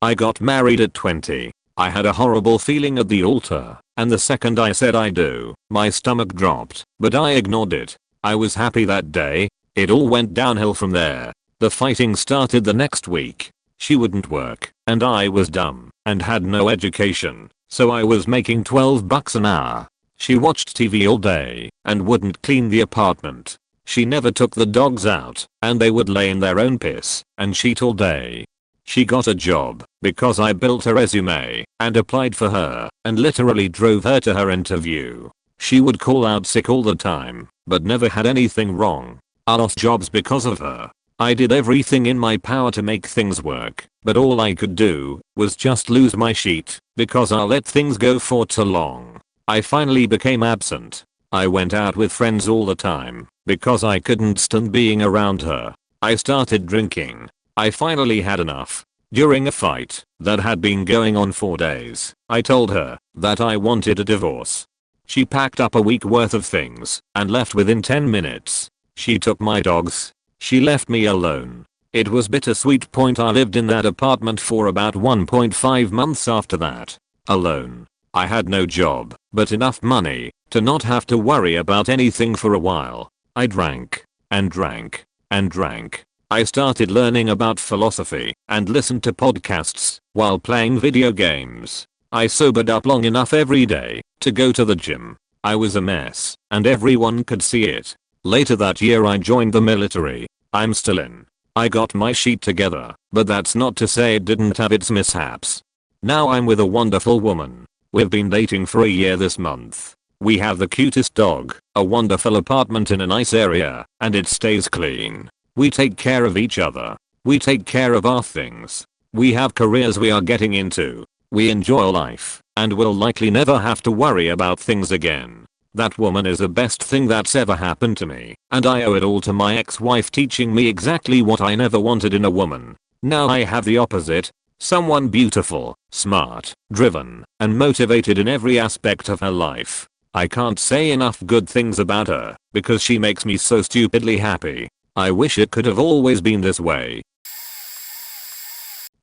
I got married at 20. I had a horrible feeling at the altar, and the second I said I do, my stomach dropped, but I ignored it. I was happy that day. It all went downhill from there. The fighting started the next week. She wouldn't work, and I was dumb and had no education, so I was making $12 an hour. She watched TV all day and wouldn't clean the apartment. She never took the dogs out, and they would lay in their own piss and shit all day. She got a job because I built her resume and applied for her and literally drove her to her interview. She would call out sick all the time, but never had anything wrong. I lost jobs because of her. I did everything in my power to make things work, but all I could do was just lose my shit because I let things go for too long. I finally became absent. I went out with friends all the time because I couldn't stand being around her. I started drinking. I finally had enough. During a fight that had been going on for days, I told her that I wanted a divorce. She packed up a week worth of things and left within 10 minutes. She took my dogs. She left me alone. It was bittersweet. I lived in that apartment for about 1.5 months after that. Alone. I had no job, but enough money to not have to worry about anything for a while. I drank and drank and drank. I started learning about philosophy and listened to podcasts while playing video games. I sobered up long enough every day to go to the gym. I was a mess, and everyone could see it. Later that year I joined the military. I'm still in. I got my shit together, but that's not to say it didn't have its mishaps. Now I'm with a wonderful woman. We've been dating for a year this month. We have the cutest dog, a wonderful apartment in a nice area, and it stays clean. We take care of each other. We take care of our things. We have careers we are getting into. We enjoy life, and will likely never have to worry about things again. That woman is the best thing that's ever happened to me, and I owe it all to my ex-wife teaching me exactly what I never wanted in a woman. Now I have the opposite. Someone beautiful, smart, driven, and motivated in every aspect of her life. I can't say enough good things about her because she makes me so stupidly happy. I wish it could have always been this way.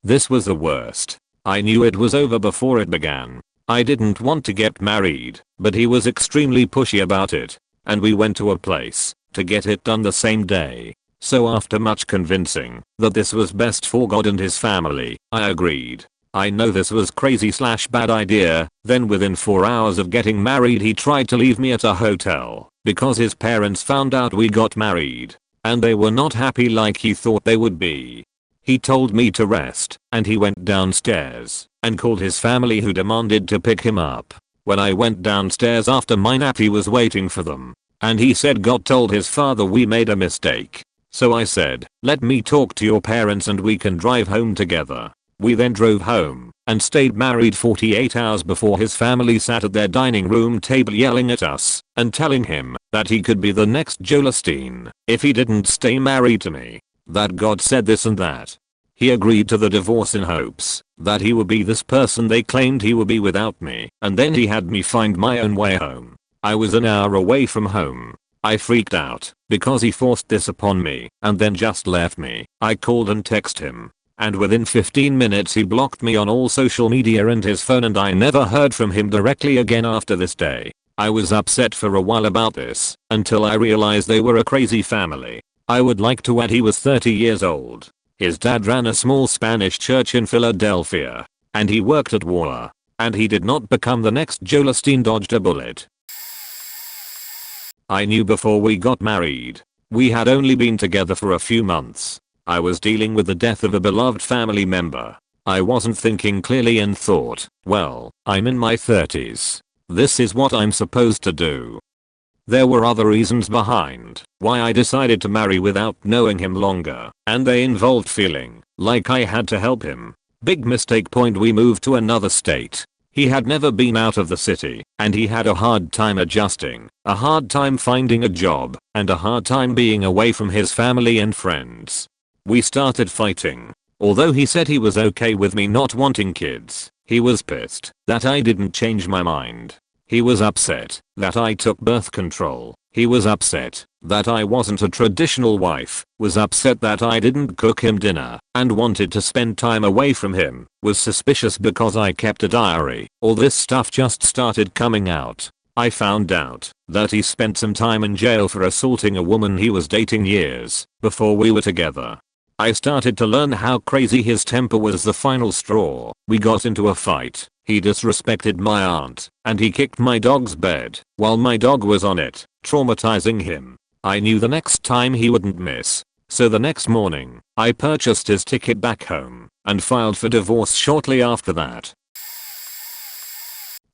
This was the worst. I knew it was over before it began. I didn't want to get married, but he was extremely pushy about it, and we went to a place to get it done the same day. So after much convincing that this was best for God and his family, I agreed. I know this was crazy/bad idea. Then within 4 hours of getting married he tried to leave me at a hotel because his parents found out we got married, and they were not happy like he thought they would be. He told me to rest, and he went downstairs and called his family who demanded to pick him up. When I went downstairs after my nap he was waiting for them, and he said God told his father we made a mistake. So I said, let me talk to your parents and we can drive home together. We then drove home and stayed married 48 hours before his family sat at their dining room table yelling at us and telling him that he could be the next Joel Osteen if he didn't stay married to me, that God said this and that. He agreed to the divorce in hopes that he would be this person they claimed he would be without me, and then he had me find my own way home. I was an hour away from home. I freaked out because he forced this upon me and then just left me. I called and texted him, and within 15 minutes he blocked me on all social media and his phone, and I never heard from him directly again after this day. I was upset for a while about this until I realized they were a crazy family. I would like to add he was 30 years old. His dad ran a small Spanish church in Philadelphia, and he worked at war. And he did not become the next Joel Osteen dodged a bullet. I knew before we got married. We had only been together for a few months. I was dealing with the death of a beloved family member. I wasn't thinking clearly and thought, well, I'm in my 30s. This is what I'm supposed to do. There were other reasons behind why I decided to marry without knowing him longer, and they involved feeling like I had to help him. Big mistake. We moved to another state. He had never been out of the city, and he had a hard time adjusting, a hard time finding a job, and a hard time being away from his family and friends. We started fighting. Although he said he was okay with me not wanting kids, he was pissed that I didn't change my mind. He was upset that I took birth control. He was upset that I wasn't a traditional wife, was upset that I didn't cook him dinner, and wanted to spend time away from him, was suspicious because I kept a diary. All this stuff just started coming out. I found out that he spent some time in jail for assaulting a woman he was dating years before we were together. I started to learn how crazy his temper was. The final straw. We got into a fight. He disrespected my aunt, and he kicked my dog's bed while my dog was on it, traumatizing him. I knew the next time he wouldn't miss. So the next morning, I purchased his ticket back home and filed for divorce shortly after that.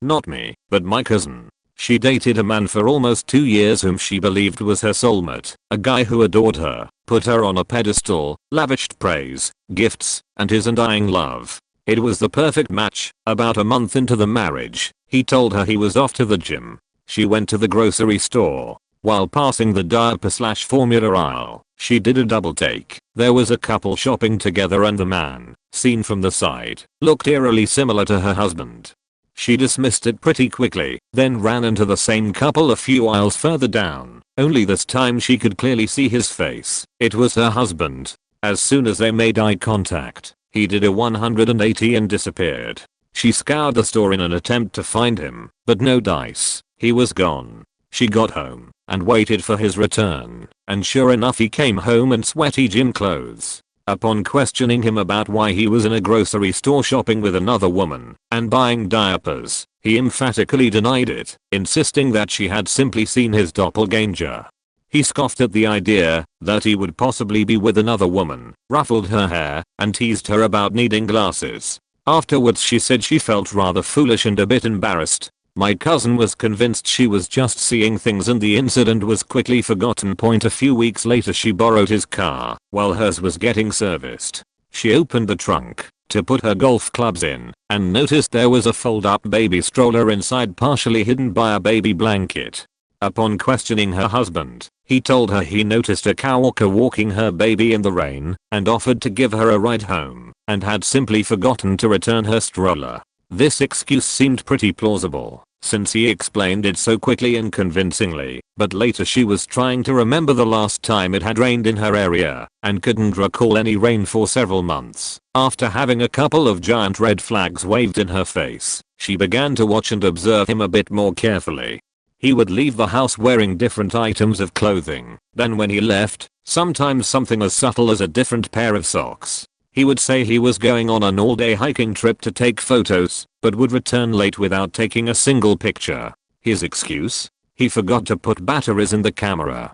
Not me, but my cousin. She dated a man for almost 2 years whom she believed was her soulmate, a guy who adored her, put her on a pedestal, lavished praise, gifts, and his undying love. It was the perfect match. About a month into the marriage, he told her he was off to the gym. She went to the grocery store. While passing the diaper/formula aisle, she did a double take. There was a couple shopping together and the man, seen from the side, looked eerily similar to her husband. She dismissed it pretty quickly, then ran into the same couple a few aisles further down, only this time she could clearly see his face. It was her husband. As soon as they made eye contact, he did a 180 and disappeared. She scoured the store in an attempt to find him, but no dice. He was gone. She got home and waited for his return, and sure enough he came home in sweaty gym clothes. Upon questioning him about why he was in a grocery store shopping with another woman and buying diapers, he emphatically denied it, insisting that she had simply seen his doppelganger. He scoffed at the idea that he would possibly be with another woman, ruffled her hair, and teased her about needing glasses. Afterwards she said she felt rather foolish and a bit embarrassed. My cousin was convinced she was just seeing things and the incident was quickly forgotten. A few weeks later she borrowed his car while hers was getting serviced. She opened the trunk to put her golf clubs in and noticed there was a fold-up baby stroller inside, partially hidden by a baby blanket. Upon questioning her husband, he told her he noticed a coworker walking her baby in the rain and offered to give her a ride home and had simply forgotten to return her stroller. This excuse seemed pretty plausible, since he explained it so quickly and convincingly, but later she was trying to remember the last time it had rained in her area and couldn't recall any rain for several months. After having a couple of giant red flags waved in her face, she began to watch and observe him a bit more carefully. He would leave the house wearing different items of clothing. Then when he left, sometimes something as subtle as a different pair of socks. He would say he was going on an all-day hiking trip to take photos, but would return late without taking a single picture. His excuse? He forgot to put batteries in the camera.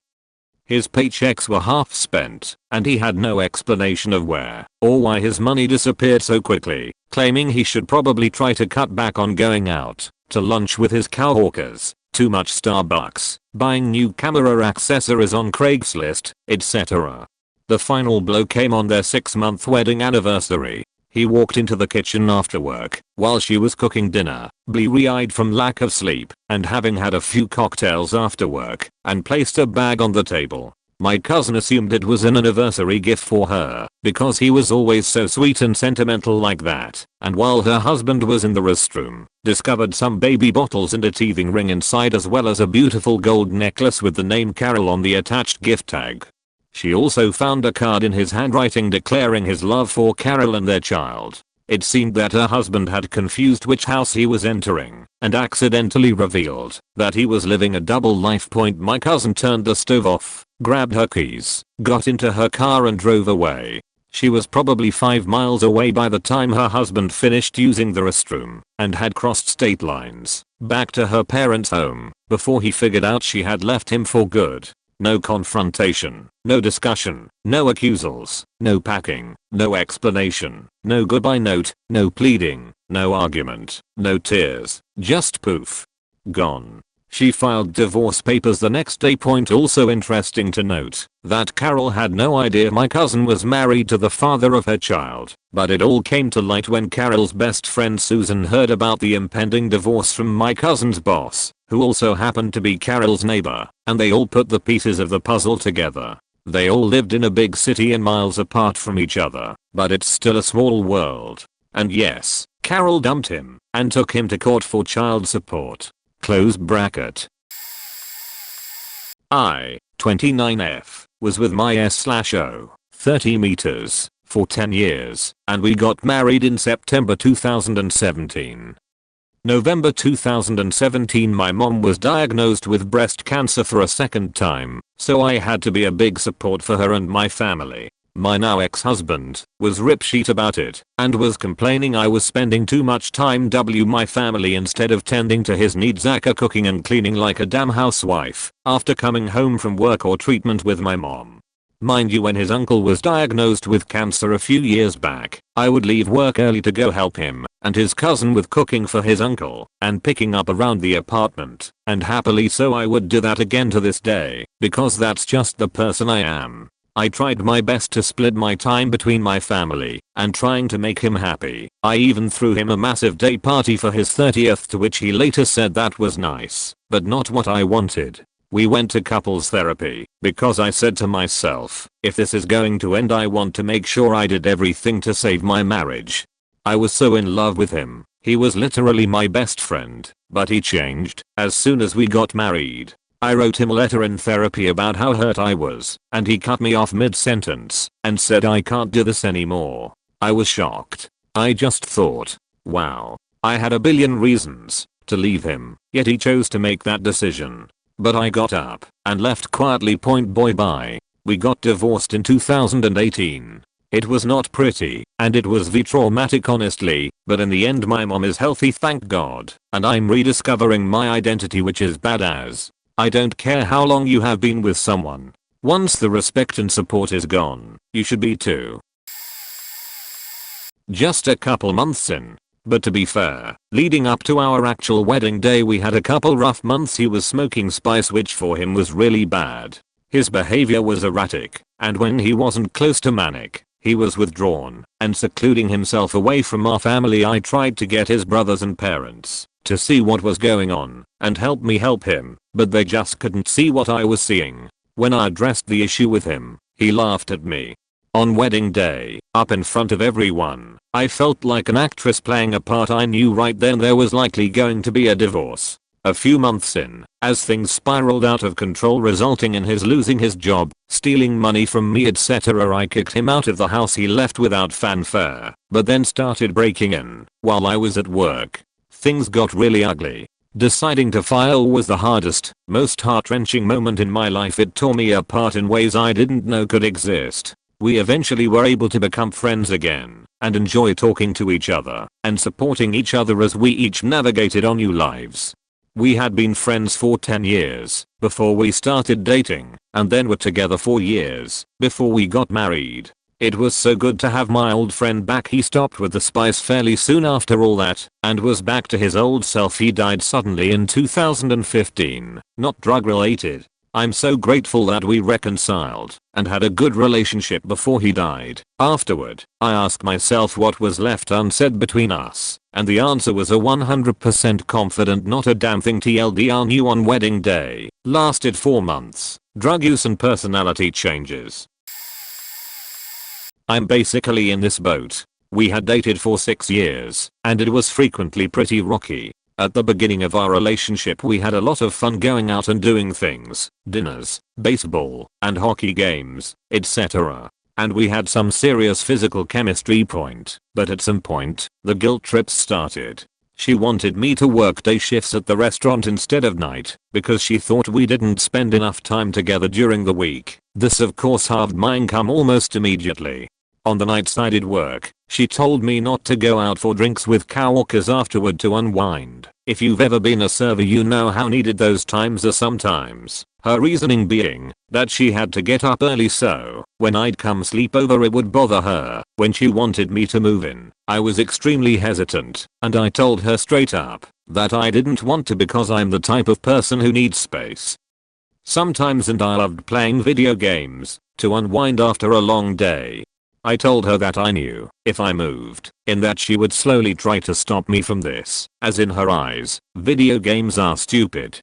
His paychecks were half spent, and he had no explanation of where or why his money disappeared so quickly, claiming he should probably try to cut back on going out to lunch with his coworkers, too much Starbucks, buying new camera accessories on Craigslist, etc. The final blow came on their 6-month wedding anniversary. He walked into the kitchen after work while she was cooking dinner, bleary-eyed from lack of sleep and having had a few cocktails after work, and placed a bag on the table. My cousin assumed it was an anniversary gift for her because he was always so sweet and sentimental like that, and while her husband was in the restroom, discovered some baby bottles and a teething ring inside as well as a beautiful gold necklace with the name Carol on the attached gift tag. She also found a card in his handwriting declaring his love for Carol and their child. It seemed that her husband had confused which house he was entering and accidentally revealed that he was living a double life. My cousin turned the stove off, grabbed her keys, got into her car and drove away. She was probably 5 miles away by the time her husband finished using the restroom and had crossed state lines back to her parents' home before he figured out she had left him for good. No confrontation, no discussion, no accusals, no packing, no explanation, no goodbye note, no pleading, no argument, no tears, just poof. Gone. She filed divorce papers the next day. Also interesting to note that Carol had no idea my cousin was married to the father of her child, but it all came to light when Carol's best friend Susan heard about the impending divorce from my cousin's boss, who also happened to be Carol's neighbor, and they all put the pieces of the puzzle together. They all lived in a big city and miles apart from each other, but it's still a small world. And yes, Carol dumped him and took him to court for child support. Close bracket. I, 29F, was with my S/O, 30 meters, for 10 years, and we got married in September 2017. November 2017 my mom was diagnosed with breast cancer for a second time, so I had to be a big support for her and my family. My now ex-husband was ripshit about it and was complaining I was spending too much time with my family instead of tending to his needs, aka cooking and cleaning like a damn housewife after coming home from work or treatment with my mom. Mind you, when his uncle was diagnosed with cancer a few years back, I would leave work early to go help him and his cousin with cooking for his uncle and picking up around the apartment, and happily so I would do that again to this day because that's just the person I am. I tried my best to split my time between my family and trying to make him happy. I even threw him a massive day party for his 30th, to which he later said that was nice, but not what I wanted. We went to couples therapy because I said to myself, if this is going to end, I want to make sure I did everything to save my marriage. I was so in love with him. He was literally my best friend, but he changed as soon as we got married. I wrote him a letter in therapy about how hurt I was, and he cut me off mid-sentence and said I can't do this anymore. I was shocked. I just thought, wow, I had a billion reasons to leave him, yet he chose to make that decision. But I got up and left quietly. Boy bye. We got divorced in 2018. It was not pretty, and it was traumatic honestly, but in the end my mom is healthy, thank God, and I'm rediscovering my identity, which is badass. I don't care how long you have been with someone. Once the respect and support is gone, you should be too. Just a couple months in. But to be fair, leading up to our actual wedding day we had a couple rough months. He was smoking spice, which for him was really bad. His behavior was erratic, and when he wasn't close to manic, he was withdrawn and secluding himself away from our family. I tried to get his brothers and parents to see what was going on and help me help him, but they just couldn't see what I was seeing. When I addressed the issue with him, he laughed at me. On wedding day, up in front of everyone, I felt like an actress playing a part. I knew right then there was likely going to be a divorce. A few months in, as things spiraled out of control resulting in his losing his job, stealing money from me, etc., I kicked him out of the house. He left without fanfare, but then started breaking in while I was at work. Things got really ugly. Deciding to file was the hardest, most heart-wrenching moment in my life. It tore me apart in ways I didn't know could exist. We eventually were able to become friends again and enjoy talking to each other and supporting each other as we each navigated our new lives. We had been friends for 10 years before we started dating, and then were together for years before we got married. It was so good to have my old friend back. He stopped with the spice fairly soon after all that and was back to his old self. He died suddenly in 2015, not drug related. I'm so grateful that we reconciled and had a good relationship before he died. Afterward, I asked myself what was left unsaid between us, and the answer was a 100% confident not a damn thing. TLDR, new on wedding day, lasted 4 months. drug use and personality changes. I'm basically in this boat. We had dated for 6 years, and it was frequently pretty rocky. At the beginning of our relationship we had a lot of fun going out and doing things, dinners, baseball, and hockey games, etc. And we had some serious physical chemistry but at some point, the guilt trips started. She wanted me to work day shifts at the restaurant instead of night, because she thought we didn't spend enough time together during the week. This of course halved my income almost immediately. On the nights I did work, she told me not to go out for drinks with coworkers afterward to unwind. If you've ever been a server you know how needed those times are sometimes. Her reasoning being that she had to get up early, so when I'd come sleep over it would bother her. When she wanted me to move in, I was extremely hesitant, and I told her straight up that I didn't want to because I'm the type of person who needs space sometimes, and I loved playing video games to unwind after a long day. I told her that I knew if I moved in that she would slowly try to stop me from this, as in her eyes, video games are stupid.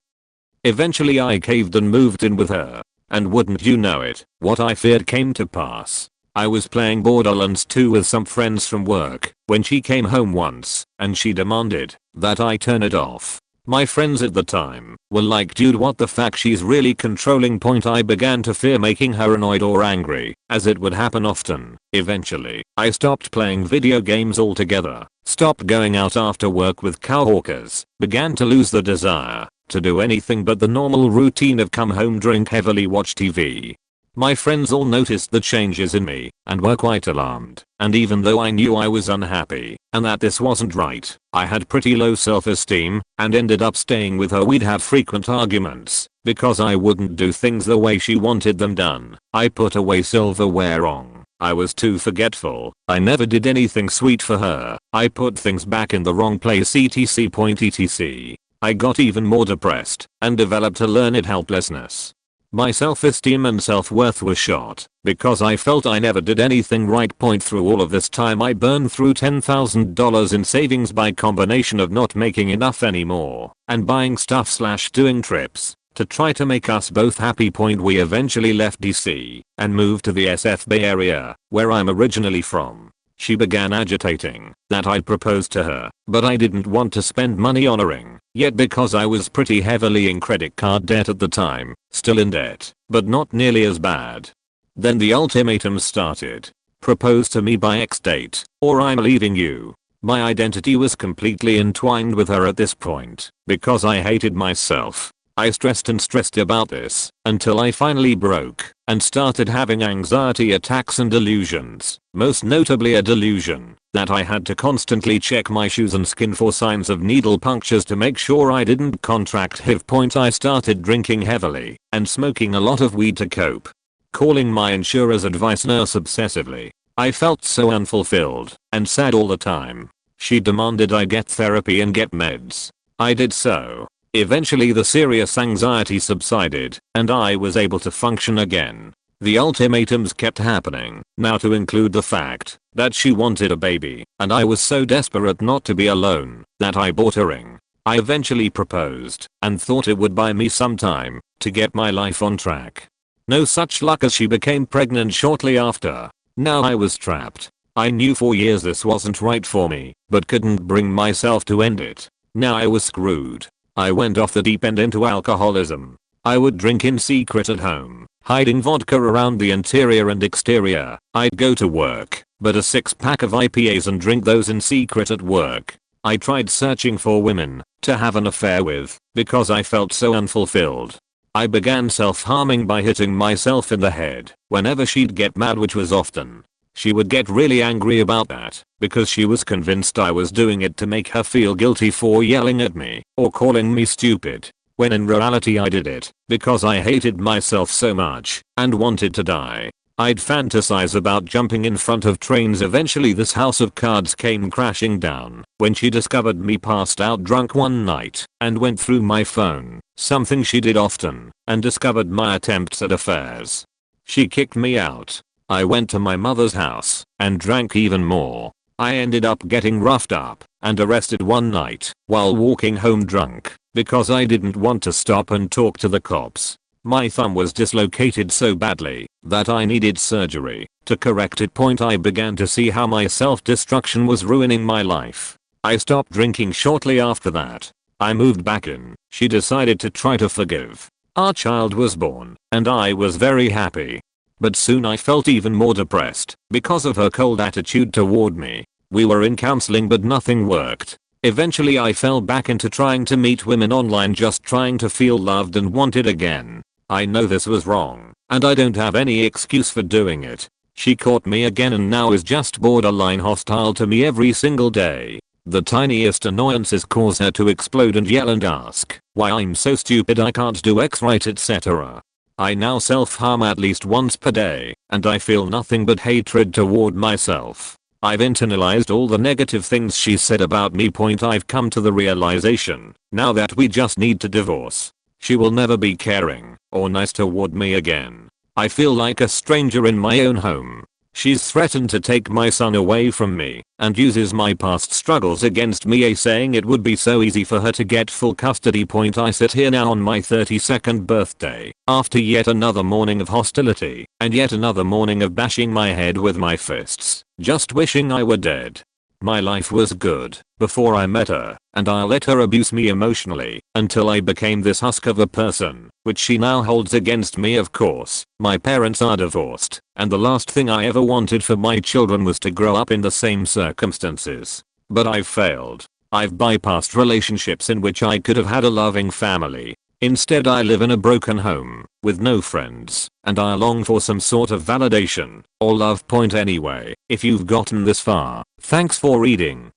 Eventually I caved and moved in with her. And wouldn't you know it, what I feared came to pass. I was playing Borderlands 2 with some friends from work when she came home once, and she demanded that I turn it off. My friends at the time were like, dude, what the fuck, she's really controlling. I began to fear making her annoyed or angry, as it would happen often. Eventually, I stopped playing video games altogether, stopped going out after work with coworkers, began to lose the desire to do anything but the normal routine of come home, drink heavily, watch TV. My friends all noticed the changes in me and were quite alarmed, and even though I knew I was unhappy and that this wasn't right, I had pretty low self-esteem and ended up staying with her. We'd have frequent arguments because I wouldn't do things the way she wanted them done. I put away silverware wrong. I was too forgetful. I never did anything sweet for her. I put things back in the wrong place, etc. I got even more depressed and developed a learned helplessness. My self-esteem and self-worth were shot because I felt I never did anything right. Through all of this time I burned through $10,000 in savings by combination of not making enough anymore and buying stuff / doing trips to try to make us both happy. We eventually left DC and moved to the SF Bay Area, where I'm originally from. She began agitating that I'd proposed to her, but I didn't want to spend money on a ring, yet because I was pretty heavily in credit card debt at the time, still in debt, but not nearly as bad. Then the ultimatums started. Propose to me by X date, or I'm leaving you. My identity was completely entwined with her at this point, because I hated myself. I stressed about this until I finally broke and started having anxiety attacks and delusions, most notably a delusion that I had to constantly check my shoes and skin for signs of needle punctures to make sure I didn't contract HIV. I started drinking heavily and smoking a lot of weed to cope, calling my insurer's advice nurse obsessively. I felt so unfulfilled and sad all the time. She demanded I get therapy and get meds. I did so. Eventually the serious anxiety subsided and I was able to function again. The ultimatums kept happening, now to include the fact that she wanted a baby, and I was so desperate not to be alone that I bought a ring. I eventually proposed and thought it would buy me some time to get my life on track. No such luck, as she became pregnant shortly after. Now I was trapped. I knew for years this wasn't right for me, but couldn't bring myself to end it. Now I was screwed. I went off the deep end into alcoholism. I would drink in secret at home, hiding vodka around the interior and exterior. I'd go to work, but a 6-pack of IPAs and drink those in secret at work. I tried searching for women to have an affair with because I felt so unfulfilled. I began self-harming by hitting myself in the head whenever she'd get mad, which was often. She would get really angry about that because she was convinced I was doing it to make her feel guilty for yelling at me or calling me stupid, when in reality I did it because I hated myself so much and wanted to die. I'd fantasize about jumping in front of trains. Eventually this house of cards came crashing down when she discovered me passed out drunk one night and went through my phone, something she did often, and discovered my attempts at affairs. She kicked me out. I went to my mother's house and drank even more. I ended up getting roughed up and arrested one night while walking home drunk because I didn't want to stop and talk to the cops. My thumb was dislocated so badly that I needed surgery. To correct it, I began to see how my self-destruction was ruining my life. I stopped drinking shortly after that. I moved back in. She decided to try to forgive. Our child was born, and I was very happy. But soon I felt even more depressed because of her cold attitude toward me. We were in counseling but nothing worked. Eventually I fell back into trying to meet women online, just trying to feel loved and wanted again. I know this was wrong, and I don't have any excuse for doing it. She caught me again and now is just borderline hostile to me every single day. The tiniest annoyances cause her to explode and yell and ask why I'm so stupid I can't do X right, etc. I now self-harm at least once per day, and I feel nothing but hatred toward myself. I've internalized all the negative things she said about me. I've come to the realization now that we just need to divorce. She will never be caring or nice toward me again. I feel like a stranger in my own home. She's threatened to take my son away from me and uses my past struggles against me, saying it would be so easy for her to get full custody. I sit here now on my 32nd birthday after yet another morning of hostility and yet another morning of bashing my head with my fists, just wishing I were dead. My life was good before I met her, and I let her abuse me emotionally until I became this husk of a person, which she now holds against me. Of course, my parents are divorced, and the last thing I ever wanted for my children was to grow up in the same circumstances. But I've failed. I've bypassed relationships in which I could have had a loving family. Instead I live in a broken home with no friends, and I long for some sort of validation or love. Anyway, if you've gotten this far, thanks for reading.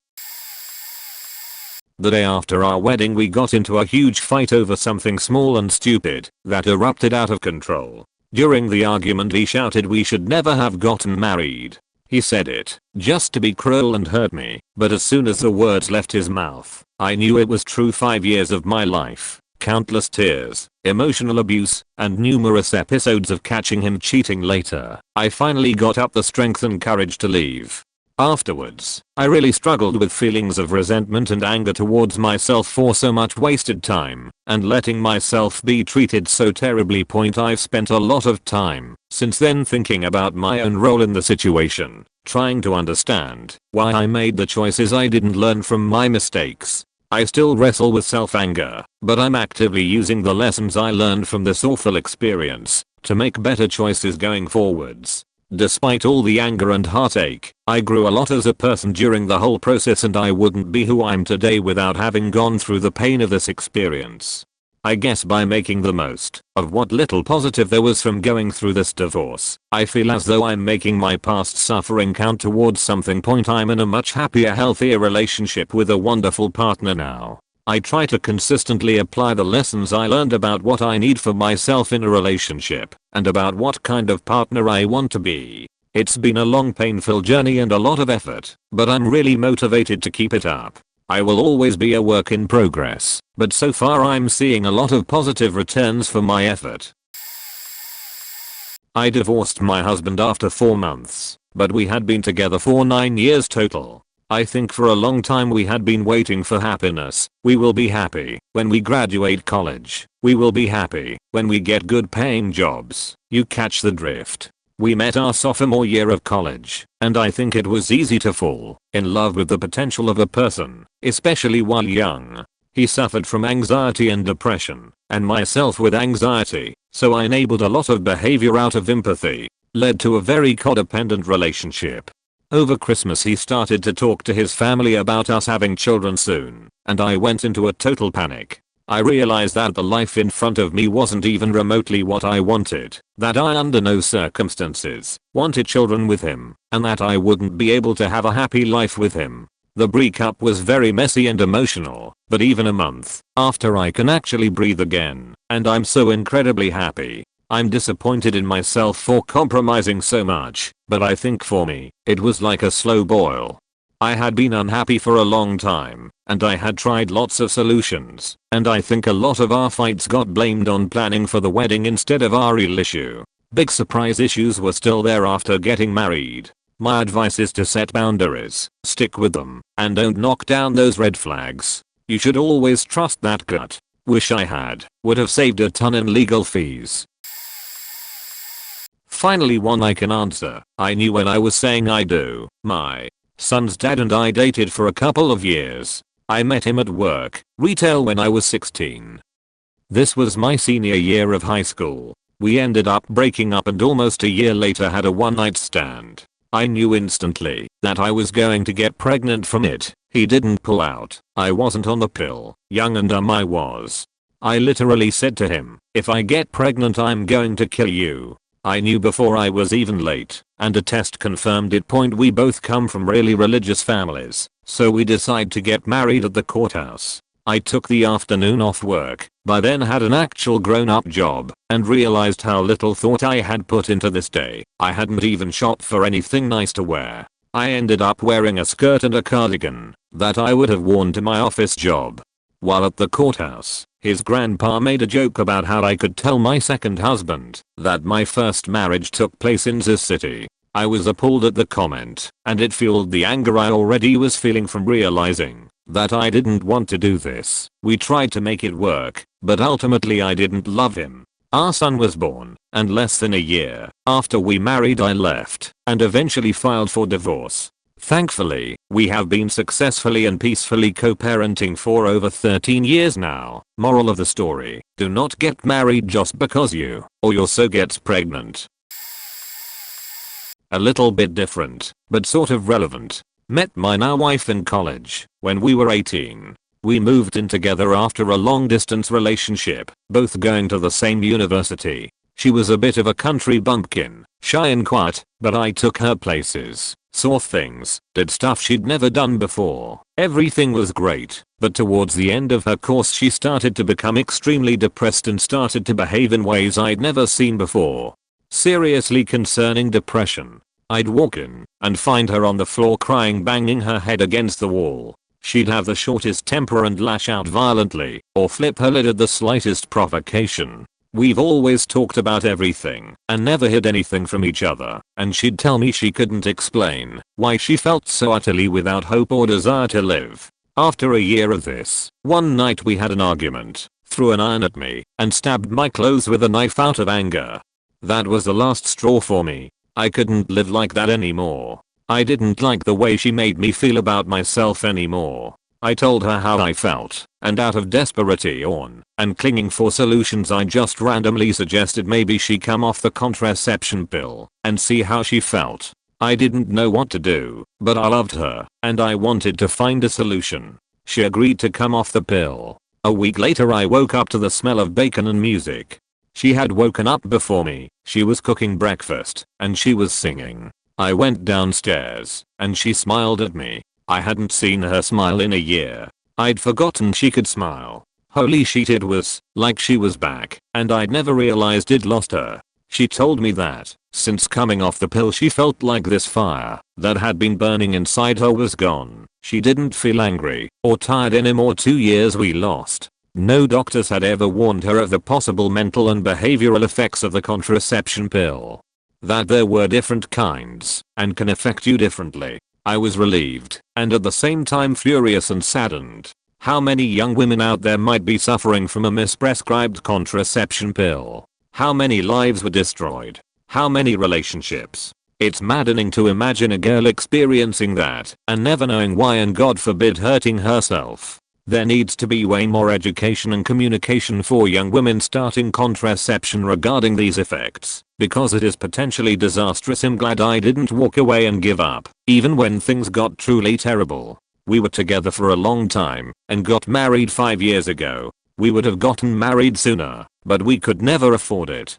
The day after our wedding we got into a huge fight over something small and stupid that erupted out of control. During the argument he shouted we should never have gotten married. He said it just to be cruel and hurt me, but as soon as the words left his mouth, I knew it was true. 5 years of my life, countless tears, emotional abuse, and numerous episodes of catching him cheating later, I finally got up the strength and courage to leave. Afterwards, I really struggled with feelings of resentment and anger towards myself for so much wasted time and letting myself be treated so terribly. I've spent a lot of time since then thinking about my own role in the situation, trying to understand why I made the choices I didn't, learn from my mistakes. I still wrestle with self-anger, but I'm actively using the lessons I learned from this awful experience to make better choices going forwards. Despite all the anger and heartache, I grew a lot as a person during the whole process, and I wouldn't be who I'm today without having gone through the pain of this experience. I guess by making the most of what little positive there was from going through this divorce, I feel as though I'm making my past suffering count towards something. I'm in a much happier, healthier relationship with a wonderful partner now. I try to consistently apply the lessons I learned about what I need for myself in a relationship and about what kind of partner I want to be. It's been a long, painful journey and a lot of effort, but I'm really motivated to keep it up. I will always be a work in progress, but so far I'm seeing a lot of positive returns for my effort. I divorced my husband after 4 months, but we had been together for 9 years total. I think for a long time we had been waiting for happiness. We will be happy when we graduate college. We will be happy when we get good paying jobs. You catch the drift. We met our sophomore year of college, and I think it was easy to fall in love with the potential of a person, especially while young. He suffered from anxiety and depression, and myself with anxiety, so I enabled a lot of behavior out of empathy. Led to a very codependent relationship. Over Christmas he started to talk to his family about us having children soon, and I went into a total panic. I realized that the life in front of me wasn't even remotely what I wanted, that I under no circumstances wanted children with him, and that I wouldn't be able to have a happy life with him. The breakup was very messy and emotional, but even a month after I can actually breathe again, and I'm so incredibly happy. I'm disappointed in myself for compromising so much, but I think for me, it was like a slow boil. I had been unhappy for a long time, and I had tried lots of solutions, and I think a lot of our fights got blamed on planning for the wedding instead of our real issue. Big surprise issues were still there after getting married. My advice is to set boundaries, stick with them, and don't knock down those red flags. You should always trust that gut. Wish I had. Would have saved a ton in legal fees. Finally one I can answer. I knew when I was saying I do. My son's dad and I dated for a couple of years. I met him at work, retail when I was 16. This was my senior year of high school. We ended up breaking up and almost a year later had a one night stand. I knew instantly that I was going to get pregnant from it. He didn't pull out. I wasn't on the pill. Young and dumb I was. I literally said to him, if I get pregnant I'm going to kill you. I knew before I was even late, and a test confirmed it. We both come from really religious families, so we decided to get married at the courthouse. I took the afternoon off work, by then had an actual grown-up job, and realized how little thought I had put into this day. I hadn't even shopped for anything nice to wear. I ended up wearing a skirt and a cardigan that I would have worn to my office job. While at the courthouse, his grandpa made a joke about how I could tell my second husband that my first marriage took place in this city. I was appalled at the comment, and it fueled the anger I already was feeling from realizing that I didn't want to do this. We tried to make it work, but ultimately I didn't love him. Our son was born, and less than a year after we married I left and eventually filed for divorce. Thankfully, we have been successfully and peacefully co-parenting for over 13 years now. Moral of the story: do not get married just because you or your so gets pregnant. A little bit different, but sort of relevant. Met my now wife in college when we were 18. We moved in together after a long distance relationship, both going to the same university. She was a bit of a country bumpkin, shy and quiet, but I took her places, saw things, did stuff she'd never done before. Everything was great, but towards the end of her course she started to become extremely depressed and started to behave in ways I'd never seen before. Seriously concerning depression. I'd walk in and find her on the floor crying, banging her head against the wall. She'd have the shortest temper and lash out violently, or flip her lid at the slightest provocation. We've always talked about everything and never hid anything from each other, and she'd tell me she couldn't explain why she felt so utterly without hope or desire to live. After a year of this, one night we had an argument, threw an iron at me, and stabbed my clothes with a knife out of anger. That was the last straw for me. I couldn't live like that anymore. I didn't like the way she made me feel about myself anymore. I told her how I felt, and out of desperation and clinging for solutions I just randomly suggested maybe she come off the contraception pill and see how she felt. I didn't know what to do, but I loved her, and I wanted to find a solution. She agreed to come off the pill. A week later I woke up to the smell of bacon and music. She had woken up before me, she was cooking breakfast, and she was singing. I went downstairs, and she smiled at me. I hadn't seen her smile in a year. I'd forgotten she could smile. Holy shit, it was like she was back, and I'd never realized I'd lost her. She told me that, since coming off the pill she felt like this fire that had been burning inside her was gone. She didn't feel angry or tired anymore. 2 years we lost. No doctors had ever warned her of the possible mental and behavioral effects of the contraception pill. That there were different kinds and can affect you differently. I was relieved and at the same time furious and saddened. How many young women out there might be suffering from a misprescribed contraception pill? How many lives were destroyed? How many relationships? It's maddening to imagine a girl experiencing that and never knowing why, and God forbid hurting herself. There needs to be way more education and communication for young women starting contraception regarding these effects, because it is potentially disastrous. I'm glad I didn't walk away and give up, even when things got truly terrible. We were together for a long time and got married 5 years ago. We would have gotten married sooner, but we could never afford it.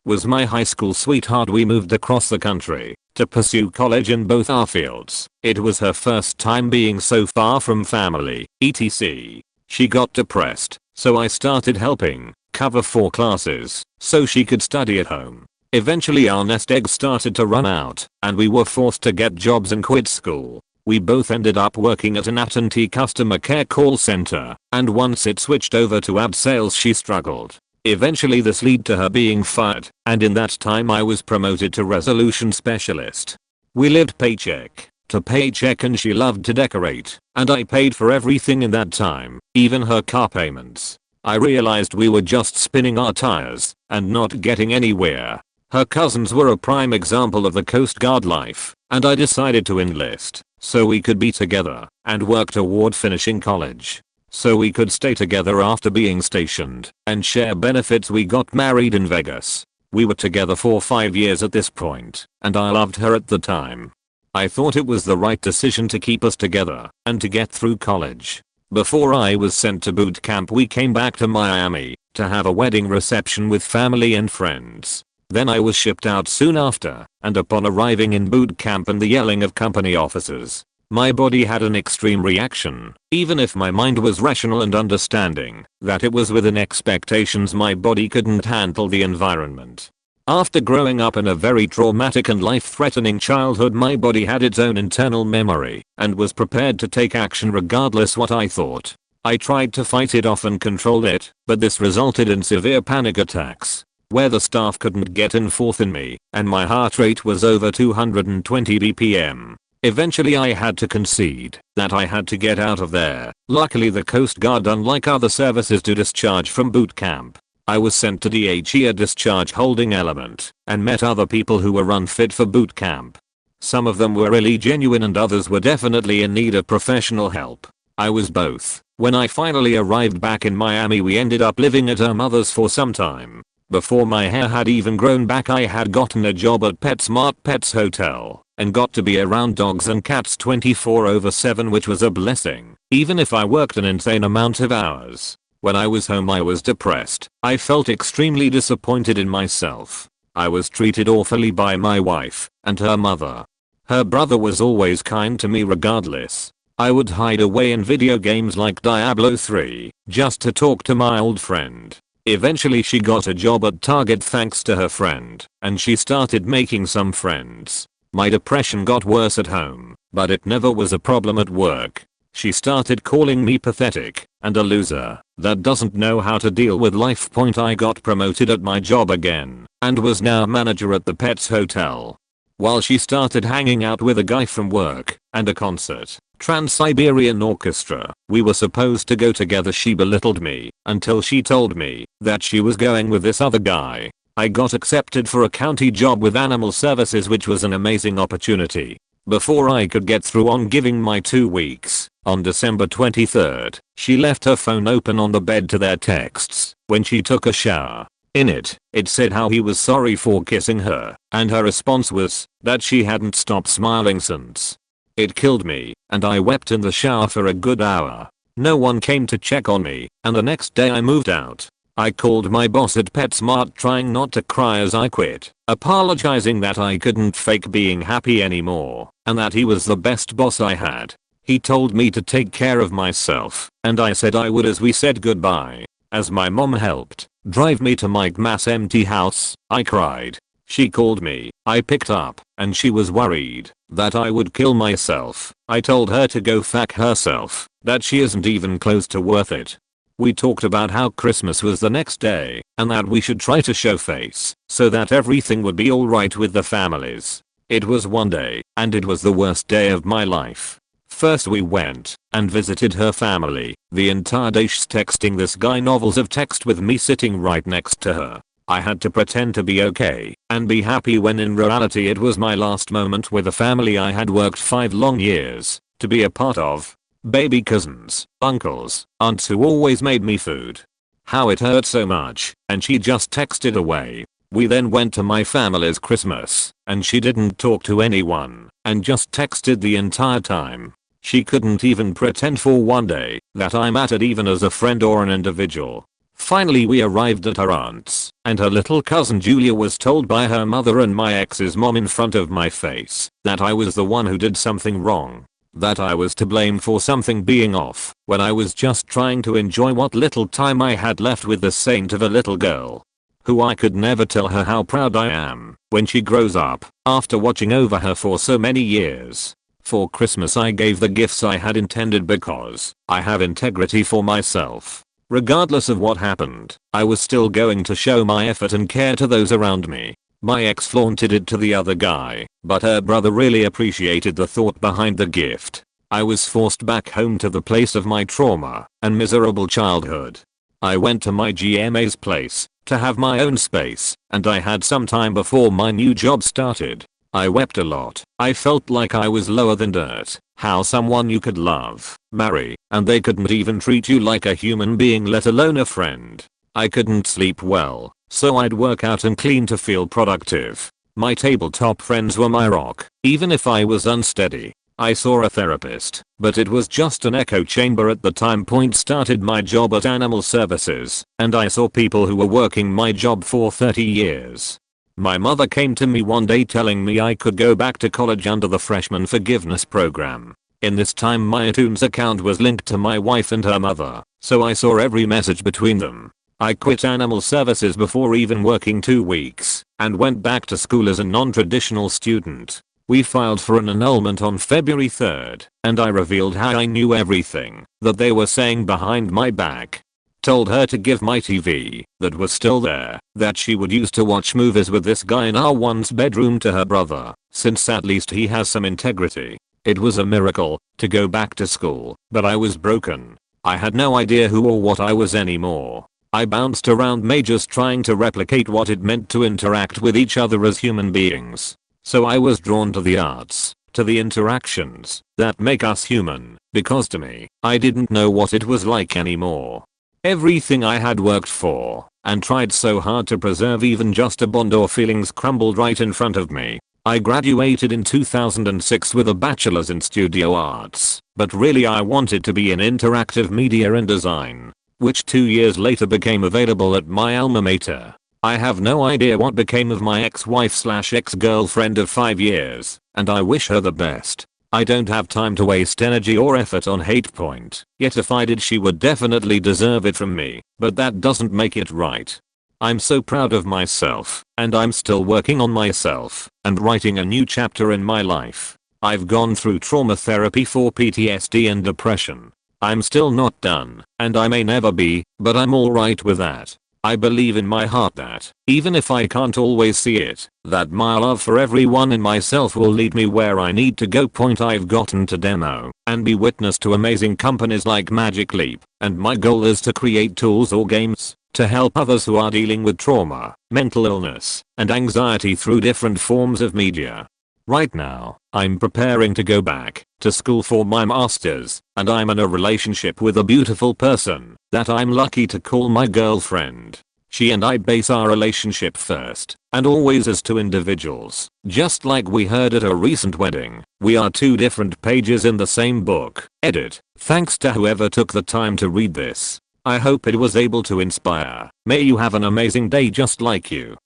Was my high school sweetheart. We moved across the country to pursue college in both our fields. It was her first time being so far from family, etc. She got depressed, so I started helping cover 4 classes so she could study at home. Eventually our nest egg started to run out, and we were forced to get jobs and quit school. We both ended up working at an AT&T customer care call center, and once it switched over to ad sales she struggled. Eventually this led to her being fired, and in that time I was promoted to resolution specialist. We lived paycheck to paycheck, and she loved to decorate, and I paid for everything in that time, even her car payments. I realized we were just spinning our tires and not getting anywhere. Her cousins were a prime example of the Coast Guard life, and I decided to enlist so we could be together and work toward finishing college. So we could stay together after being stationed and share benefits. We got married in Vegas. We were together for 5 years at this point, and I loved her at the time. I thought it was the right decision to keep us together and to get through college. Before I was sent to boot camp, we came back to Miami to have a wedding reception with family and friends. Then I was shipped out soon after, and upon arriving in boot camp and the yelling of company officers, my body had an extreme reaction. Even if my mind was rational and understanding that it was within expectations, my body couldn't handle the environment. After growing up in a very traumatic and life-threatening childhood, my body had its own internal memory and was prepared to take action regardless what I thought. I tried to fight it off and control it, but this resulted in severe panic attacks, where the staff couldn't get in forth in me, and my heart rate was over 220 BPM. Eventually I had to concede that I had to get out of there. Luckily the Coast Guard, unlike other services, to discharge from boot camp, I was sent to DHE, a discharge holding element, and met other people who were unfit for boot camp. Some of them were really genuine and others were definitely in need of professional help. I was both. When I finally arrived back in Miami, we ended up living at her mother's for some time. Before my hair had even grown back, I had gotten a job at PetSmart Pets Hotel and got to be around dogs and cats 24/7, which was a blessing, even if I worked an insane amount of hours. When I was home I was depressed. I felt extremely disappointed in myself. I was treated awfully by my wife and her mother. Her brother was always kind to me regardless. I would hide away in video games like Diablo 3 just to talk to my old friend. Eventually she got a job at Target thanks to her friend, and she started making some friends. My depression got worse at home, but it never was a problem at work. She started calling me pathetic and a loser that doesn't know how to deal with life. I got promoted at my job again and was now manager at the Pets Hotel. While she started hanging out with a guy from work and a concert, Trans-Siberian Orchestra, we were supposed to go together. She belittled me until she told me that she was going with this other guy. I got accepted for a county job with Animal Services, which was an amazing opportunity. Before I could get through on giving my 2 weeks, on December 23rd, she left her phone open on the bed to their texts when she took a shower. In it said how he was sorry for kissing her, and her response was that she hadn't stopped smiling since. It killed me, and I wept in the shower for a good hour. No one came to check on me, and the next day I moved out. I called my boss at PetSmart trying not to cry as I quit, apologizing that I couldn't fake being happy anymore, and that he was the best boss I had. He told me to take care of myself, and I said I would as we said goodbye. As my mom helped drive me to my mass empty house, I cried. She called me, I picked up, and she was worried that I would kill myself. I told her to go fuck herself, that she isn't even close to worth it. We talked about how Christmas was the next day, and that we should try to show face so that everything would be alright with the families. It was one day, and it was the worst day of my life. First we went and visited her family. The entire day she's texting this guy novels of text with me sitting right next to her. I had to pretend to be okay and be happy when in reality it was my last moment with a family I had worked 5 long years to be a part of. Baby cousins, uncles, aunts who always made me food. How it hurt so much, and she just texted away. We then went to my family's Christmas, and she didn't talk to anyone and just texted the entire time. She couldn't even pretend for one day that I mattered even as a friend or an individual. Finally we arrived at her aunt's, and her little cousin Julia was told by her mother and my ex's mom in front of my face that I was the one who did something wrong. That I was to blame for something being off when I was just trying to enjoy what little time I had left with the saint of a little girl. Who I could never tell her how proud I am when she grows up after watching over her for so many years. For Christmas I gave the gifts I had intended because I have integrity for myself. Regardless of what happened, I was still going to show my effort and care to those around me. My ex flaunted it to the other guy but her brother really appreciated the thought behind the gift. I was forced back home to the place of my trauma and miserable childhood. I went to my GMA's place to have my own space, and I had some time before my new job started. I wept a lot. I felt like I was lower than dirt. How someone you could love, marry, and they couldn't even treat you like a human being, let alone a friend. I couldn't sleep well, so I'd work out and clean to feel productive. My tabletop friends were my rock, even if I was unsteady. I saw a therapist, but it was just an echo chamber at the time. Started my job at Animal Services, and I saw people who were working my job for 30 years. My mother came to me one day telling me I could go back to college under the freshman forgiveness program. In this time my iTunes account was linked to my wife and her mother, so I saw every message between them. I quit Animal Services before even working 2 weeks, and went back to school as a non-traditional student. We filed for an annulment on February 3rd, and I revealed how I knew everything that they were saying behind my back. Told her to give my TV, that was still there, that she would use to watch movies with this guy in our once bedroom, to her brother, since at least he has some integrity. It was a miracle to go back to school, but I was broken. I had no idea who or what I was anymore. I bounced around majors trying to replicate what it meant to interact with each other as human beings. So I was drawn to the arts, to the interactions that make us human, because to me, I didn't know what it was like anymore. Everything I had worked for and tried so hard to preserve, even just a bond or feelings, crumbled right in front of me. I graduated in 2006 with a bachelor's in studio arts, but really I wanted to be in interactive media and design, which 2 years later became available at my alma mater. I have no idea what became of my ex-wife/ex-girlfriend of 5 years, and I wish her the best. I don't have time to waste energy or effort on hate point, yet if I did she would definitely deserve it from me, but that doesn't make it right. I'm so proud of myself, and I'm still working on myself and writing a new chapter in my life. I've gone through trauma therapy for PTSD and depression. I'm still not done, and I may never be, but I'm alright with that. I believe in my heart that, even if I can't always see it, that my love for everyone and myself will lead me where I need to go. I've gotten to demo and be witness to amazing companies like Magic Leap, and my goal is to create tools or games to help others who are dealing with trauma, mental illness, and anxiety through different forms of media. Right now, I'm preparing to go back to school for my master's, and I'm in a relationship with a beautiful person that I'm lucky to call my girlfriend. She and I base our relationship first and always as two individuals. Just like we heard at a recent wedding, we are two different pages in the same book. Edit. Thanks to whoever took the time to read this. I hope it was able to inspire. May you have an amazing day just like you.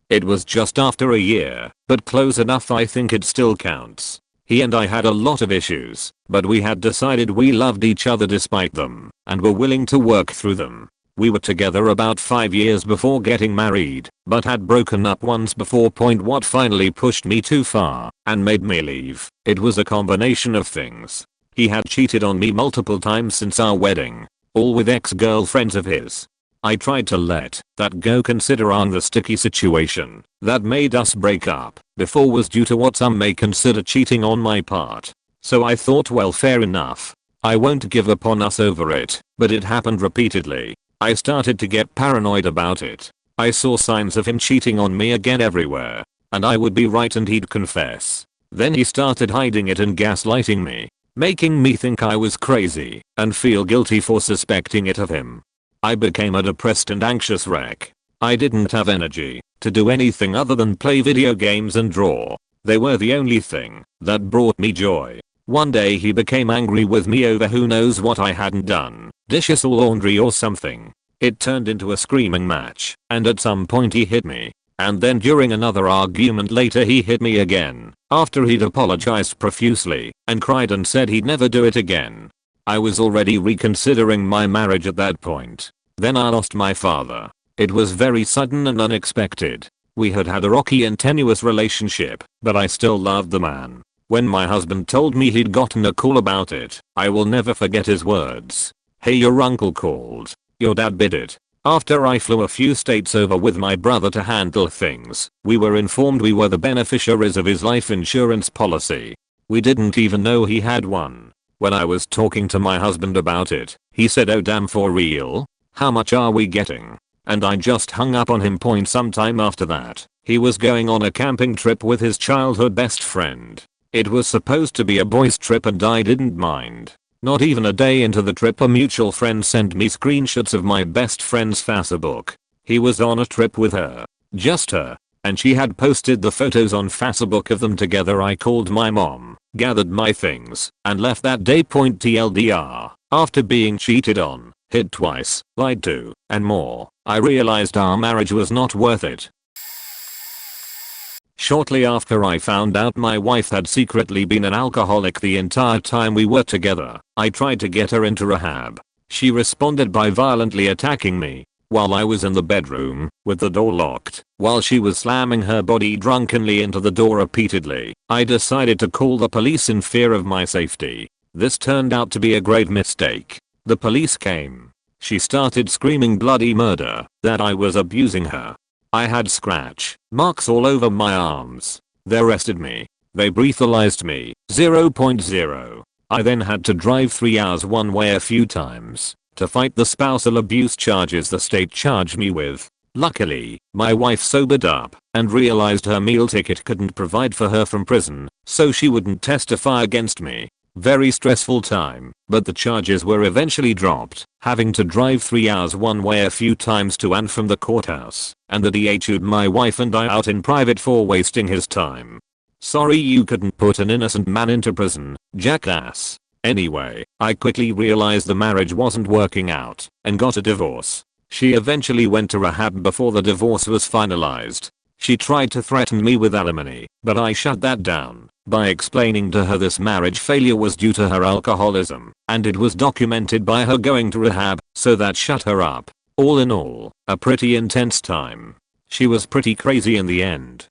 It was just after a year, but close enough I think it still counts. He and I had a lot of issues, but we had decided we loved each other despite them, and were willing to work through them. We were together about 5 years before getting married, but had broken up once before. What finally pushed me too far and made me leave, it was a combination of things. He had cheated on me multiple times since our wedding, all with ex-girlfriends of his. I tried to let that go, considering the sticky situation that made us break up before was due to what some may consider cheating on my part. So I thought, well, fair enough. I won't give up on us over it, but it happened repeatedly. I started to get paranoid about it. I saw signs of him cheating on me again everywhere, and I would be right and he'd confess. Then he started hiding it and gaslighting me, making me think I was crazy and feel guilty for suspecting it of him. I became a depressed and anxious wreck. I didn't have energy to do anything other than play video games and draw. They were the only thing that brought me joy. One day he became angry with me over who knows what I hadn't done, dishes or laundry or something. It turned into a screaming match, and at some point he hit me. And then during another argument later he hit me again, after he'd apologized profusely and cried and said he'd never do it again. I was already reconsidering my marriage at that point. Then I lost my father. It was very sudden and unexpected. We had had a rocky and tenuous relationship, but I still loved the man. When my husband told me he'd gotten a call about it, I will never forget his words. "Hey, your uncle called. Your dad bid it." After I flew a few states over with my brother to handle things, we were informed we were the beneficiaries of his life insurance policy. We didn't even know he had one. When I was talking to my husband about it, he said, "Oh damn, for real? How much are we getting?" And I just hung up on him. Sometime after that, he was going on a camping trip with his childhood best friend. It was supposed to be a boys trip and I didn't mind. Not even a day into the trip, a mutual friend sent me screenshots of my best friend's Facebook. He was on a trip with her. Just her. And she had posted the photos on Facebook of them together. I called my mom, gathered my things, and left that day. TLDR. After being cheated on, hit twice, lied to, and more, I realized our marriage was not worth it. Shortly after I found out my wife had secretly been an alcoholic the entire time we were together, I tried to get her into rehab. She responded by violently attacking me while I was in the bedroom with the door locked, while she was slamming her body drunkenly into the door repeatedly. I decided to call the police in fear of my safety. This turned out to be a grave mistake. The police came. She started screaming bloody murder, that I was abusing her. I had scratch marks all over my arms. They arrested me. They breathalyzed me. 0.0. I then had to drive 3 hours one way a few times to fight the spousal abuse charges the state charged me with. Luckily, my wife sobered up and realized her meal ticket couldn't provide for her from prison, so she wouldn't testify against me. Very stressful time, but the charges were eventually dropped, having to drive 3 hours one way a few times to and from the courthouse, and the DA chewed my wife and I out in private for wasting his time. Sorry you couldn't put an innocent man into prison, jackass. Anyway, I quickly realized the marriage wasn't working out, and got a divorce. She eventually went to rehab before the divorce was finalized. She tried to threaten me with alimony, but I shut that down by explaining to her this marriage failure was due to her alcoholism, and it was documented by her going to rehab, so that shut her up. All in all, a pretty intense time. She was pretty crazy in the end.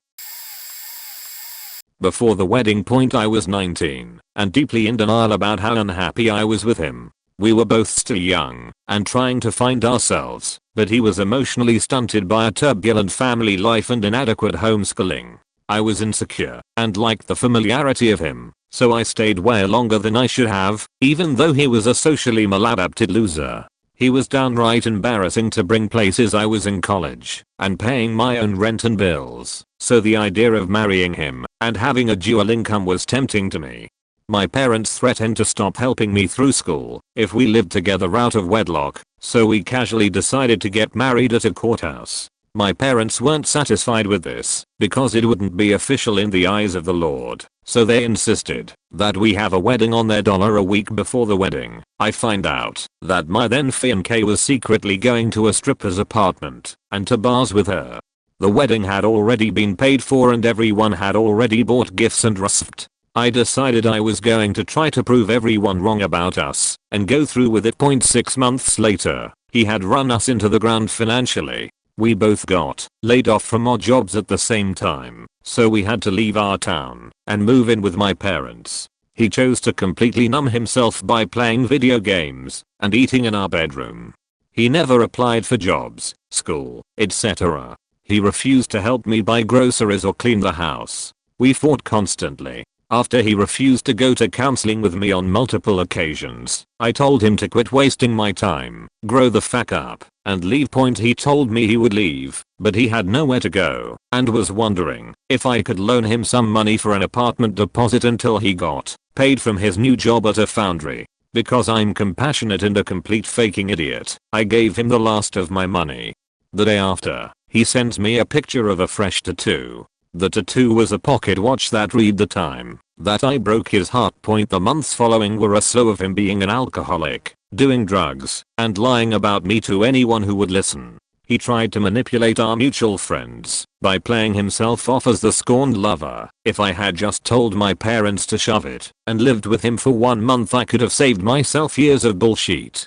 Before the wedding I was 19, and deeply in denial about how unhappy I was with him. We were both still young, and trying to find ourselves, but he was emotionally stunted by a turbulent family life and inadequate homeschooling. I was insecure, and liked the familiarity of him, so I stayed way longer than I should have, even though he was a socially maladapted loser. He was downright embarrassing to bring places. I was in college, and paying my own rent and bills, so the idea of marrying him, and having a dual income was tempting to me. My parents threatened to stop helping me through school if we lived together out of wedlock, so we casually decided to get married at a courthouse. My parents weren't satisfied with this, because it wouldn't be official in the eyes of the Lord, so they insisted that we have a wedding on their dollar a week before the wedding. I find out that my then fiancée was secretly going to a stripper's apartment and to bars with her. The wedding had already been paid for and everyone had already bought gifts and received. I decided I was going to try to prove everyone wrong about us and go through with it. 6 months later, he had run us into the ground financially. We both got laid off from our jobs at the same time, so we had to leave our town and move in with my parents. He chose to completely numb himself by playing video games and eating in our bedroom. He never applied for jobs, school, etc. He refused to help me buy groceries or clean the house. We fought constantly. After he refused to go to counseling with me on multiple occasions, I told him to quit wasting my time, grow the fuck up, and leave. He told me he would leave, but he had nowhere to go, and was wondering if I could loan him some money for an apartment deposit until he got paid from his new job at a foundry. Because I'm compassionate and a complete faking idiot, I gave him the last of my money. The day after, he sent me a picture of a fresh tattoo. The tattoo was a pocket watch that read the time that I broke his heart. The months following were a slow of him being an alcoholic, doing drugs, and lying about me to anyone who would listen. He tried to manipulate our mutual friends by playing himself off as the scorned lover. If I had just told my parents to shove it and lived with him for 1 month, I could have saved myself years of bullshit.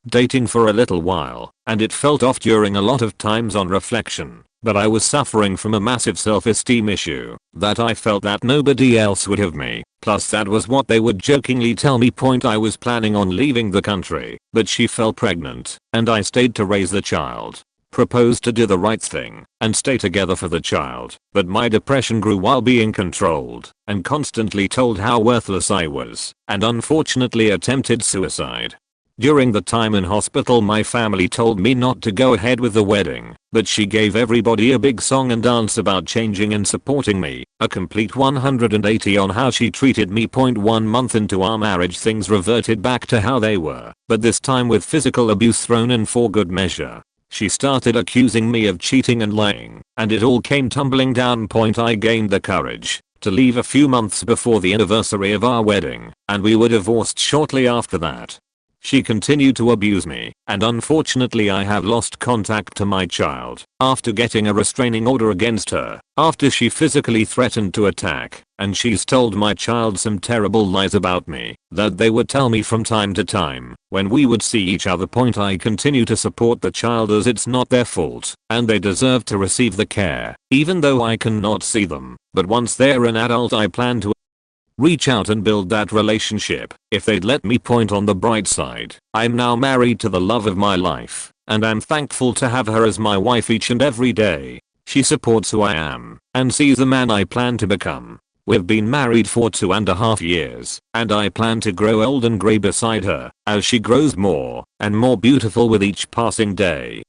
Dating for a little while, and it felt off during a lot of times. On reflection, but I was suffering from a massive self-esteem issue that I felt that nobody else would have me. Plus that was what they would jokingly tell me. I was planning on leaving the country, but she fell pregnant, and I stayed to raise the child. Proposed to do the right thing and stay together for the child, but my depression grew while being controlled and constantly told how worthless I was, and unfortunately attempted suicide. During the time in hospital, my family told me not to go ahead with the wedding, but she gave everybody a big song and dance about changing and supporting me, a complete 180 on how she treated me. 1 month into our marriage, things reverted back to how they were, but this time with physical abuse thrown in for good measure. She started accusing me of cheating and lying, and it all came tumbling down. I gained the courage to leave a few months before the anniversary of our wedding, and we were divorced shortly after that. She continued to abuse me, and unfortunately I have lost contact to my child after getting a restraining order against her, after she physically threatened to attack, and she's told my child some terrible lies about me that they would tell me from time to time when we would see each other. I continue to support the child as it's not their fault, and they deserve to receive the care, even though I cannot see them, but once they're an adult I plan to reach out and build that relationship if they'd let me. On the bright side, I'm now married to the love of my life, and I'm thankful to have her as my wife each and every day. She supports who I am and sees the man I plan to become. We've been married for 2.5 years, and I plan to grow old and grey beside her as she grows more and more beautiful with each passing day.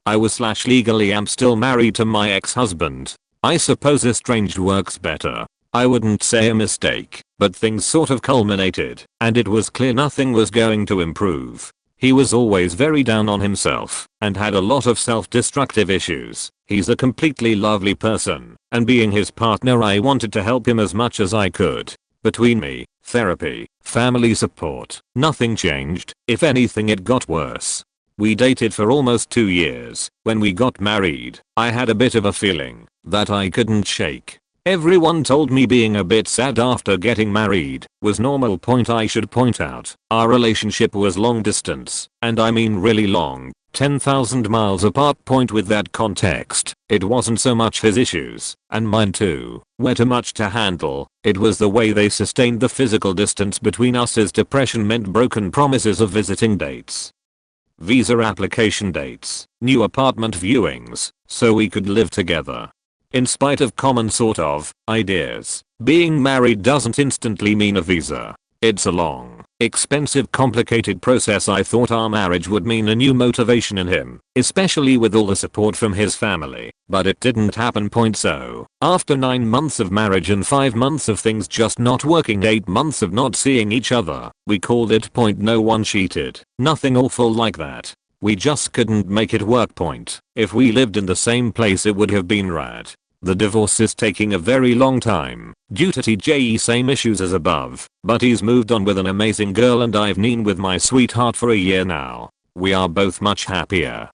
I was legally am still married to my ex-husband. I suppose estranged works better. I wouldn't say a mistake, but things sort of culminated, and it was clear nothing was going to improve. He was always very down on himself and had a lot of self-destructive issues. He's a completely lovely person, and being his partner I wanted to help him as much as I could. Between me, therapy, family support, nothing changed. If anything, it got worse. We dated for almost 2 years. When we got married, I had a bit of a feeling that I couldn't shake. Everyone told me being a bit sad after getting married was normal. I should point out, our relationship was long distance, and I mean really long, 10,000 miles apart. With that context, it wasn't so much his issues, and mine too, were too much to handle. It was the way they sustained the physical distance between us. His depression meant broken promises of visiting dates, visa application dates, new apartment viewings, so we could live together. In spite of common sort of ideas, being married doesn't instantly mean a visa. It's a long, expensive, complicated process. I thought our marriage would mean a new motivation in him, especially with all the support from his family, but it didn't happen. So, after 9 months of marriage and 5 months of things just not working, 8 months of not seeing each other, we called it. No one cheated, nothing awful like that. We just couldn't make it work. If we lived in the same place it would have been rad. The divorce is taking a very long time due to TJE same issues as above, but he's moved on with an amazing girl and I've been with my sweetheart for a year now. We are both much happier.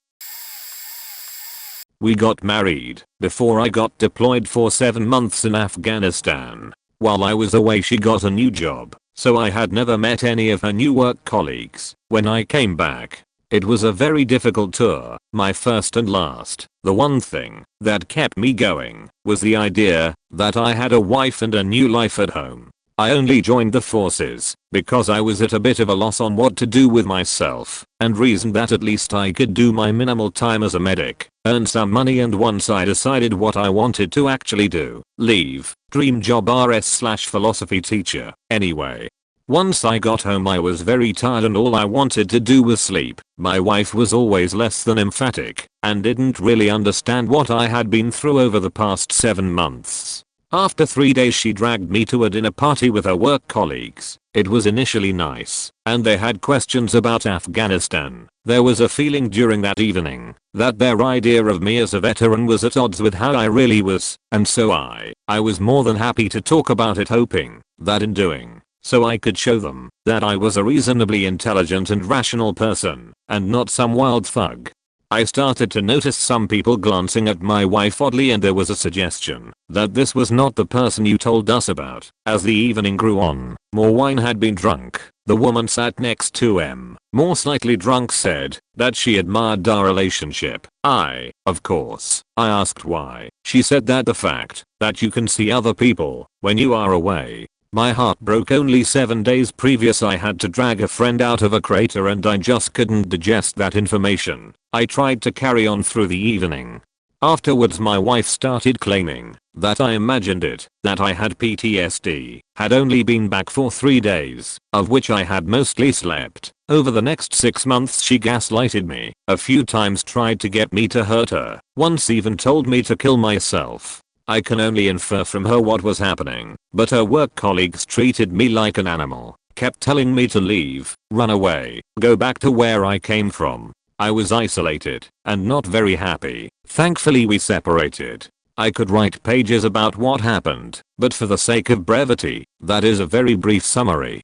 We got married before I got deployed for 7 months in Afghanistan. While I was away she got a new job, so I had never met any of her new work colleagues. When I came back, it was a very difficult tour, my first and last. The one thing that kept me going was the idea that I had a wife and a new life at home. I only joined the forces because I was at a bit of a loss on what to do with myself, and reasoned that at least I could do my minimal time as a medic, earn some money, and once I decided what I wanted to actually do, leave, dream job RS/philosophy teacher. Anyway, once I got home I was very tired and all I wanted to do was sleep. My wife was always less than emphatic and didn't really understand what I had been through over the past 7 months. After 3 days she dragged me to a dinner party with her work colleagues. It was initially nice, and they had questions about Afghanistan. There was a feeling during that evening that their idea of me as a veteran was at odds with how I really was, and so I was more than happy to talk about it, hoping that in doing so I could show them that I was a reasonably intelligent and rational person, and not some wild thug. I started to notice some people glancing at my wife oddly, and there was a suggestion that this was not the person you told us about. As the evening grew on, more wine had been drunk. The woman sat next to M, more slightly drunk, said that she admired our relationship. Of course, I asked why. She said that the fact that you can see other people when you are away. My heart broke. Only 7 days previous I had to drag a friend out of a crater and I just couldn't digest that information. I tried to carry on through the evening. Afterwards my wife started claiming that I imagined it, that I had PTSD, had only been back for 3 days, of which I had mostly slept. Over the next 6 months she gaslighted me, a few times tried to get me to hurt her, once even told me to kill myself. I can only infer from her what was happening, but her work colleagues treated me like an animal, kept telling me to leave, run away, go back to where I came from. I was isolated and not very happy. Thankfully we separated. I could write pages about what happened, but for the sake of brevity, that is a very brief summary.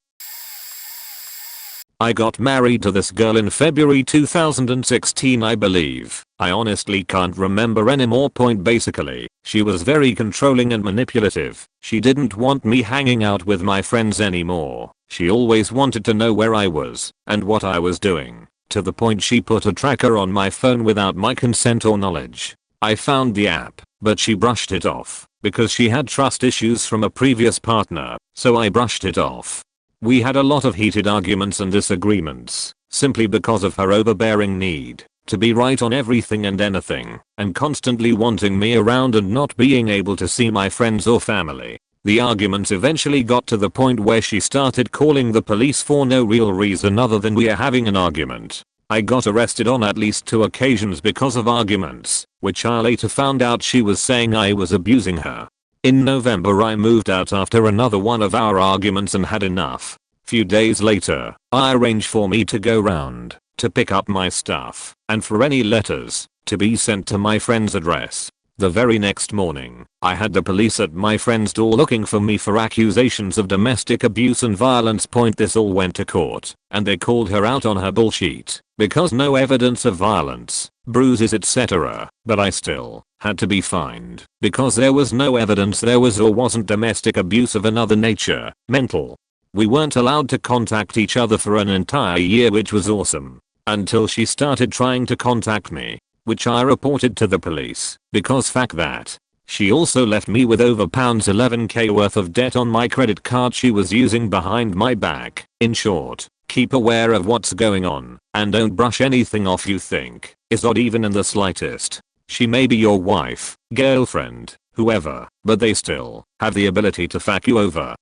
I got married to this girl in February 2016, I believe. I honestly can't remember anymore. Basically, she was very controlling and manipulative. She didn't want me hanging out with my friends anymore. She always wanted to know where I was and what I was doing, to the point she put a tracker on my phone without my consent or knowledge. I found the app, but she brushed it off because she had trust issues from a previous partner, so I brushed it off. We had a lot of heated arguments and disagreements, simply because of her overbearing need to be right on everything and anything, and constantly wanting me around and not being able to see my friends or family. The arguments eventually got to the point where she started calling the police for no real reason other than we are having an argument. I got arrested on at least 2 occasions because of arguments, which I later found out she was saying I was abusing her. In November I moved out after another one of our arguments and had enough. Few days later, I arranged for me to go round to pick up my stuff and for any letters to be sent to my friend's address. The very next morning, I had the police at my friend's door looking for me for accusations of domestic abuse and violence. This all went to court, and they called her out on her bullshit, because no evidence of violence, bruises etc. But I still had to be fined, because there was no evidence there was or wasn't domestic abuse of another nature, mental. We weren't allowed to contact each other for an entire year, which was awesome, until she started trying to contact me, which I reported to the police, because fact that she also left me with over £11k worth of debt on my credit card she was using behind my back. In short, keep aware of what's going on, and don't brush anything off you think is odd even in the slightest. She may be your wife, girlfriend, whoever, but they still have the ability to fuck you over.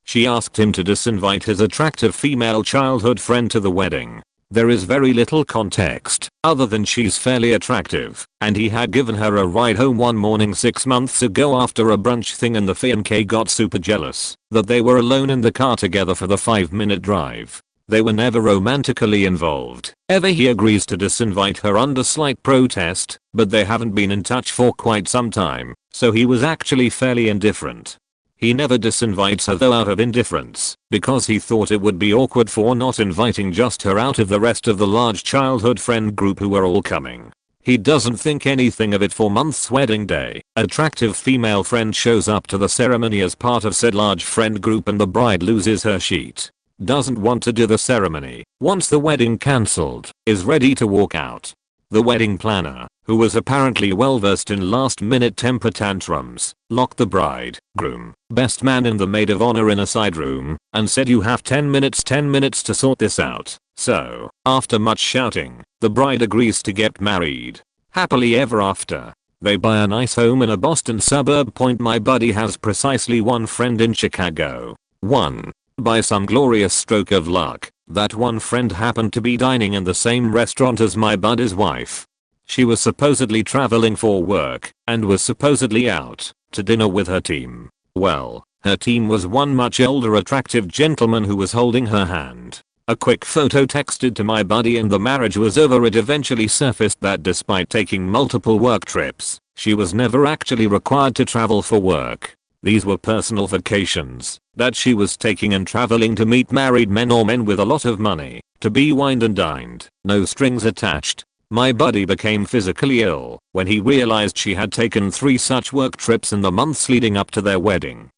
She asked him to disinvite his attractive female childhood friend to the wedding. There is very little context, other than she's fairly attractive, and he had given her a ride home one morning 6 months ago after a brunch thing, and the fiancé got super jealous that they were alone in the car together for the 5-minute drive. They were never romantically involved. He agrees to disinvite her under slight protest, but they haven't been in touch for quite some time, so he was actually fairly indifferent. He never disinvites her though out of indifference, because he thought it would be awkward for not inviting just her out of the rest of the large childhood friend group who were all coming. He doesn't think anything of it. For month's wedding day, attractive female friend shows up to the ceremony as part of said large friend group and the bride loses her shit. Doesn't want to do the ceremony, wants the wedding cancelled, is ready to walk out. The wedding planner, who was apparently well versed in last minute temper tantrums, locked the bride, groom, best man and the maid of honor in a side room, and said you have 10 minutes to sort this out. So, after much shouting, the bride agrees to get married. Happily ever after. They buy a nice home in a Boston suburb. My buddy has precisely one friend in Chicago. By some glorious stroke of luck, that one friend happened to be dining in the same restaurant as my buddy's wife. She was supposedly traveling for work, and was supposedly out to dinner with her team. Well, her team was one much older attractive gentleman who was holding her hand. A quick photo texted to my buddy and the marriage was over. It eventually surfaced that despite taking multiple work trips, she was never actually required to travel for work. These were personal vacations that she was taking and traveling to meet married men or men with a lot of money, to be wined and dined, no strings attached. My buddy became physically ill when he realized she had taken 3 such work trips in the months leading up to their wedding.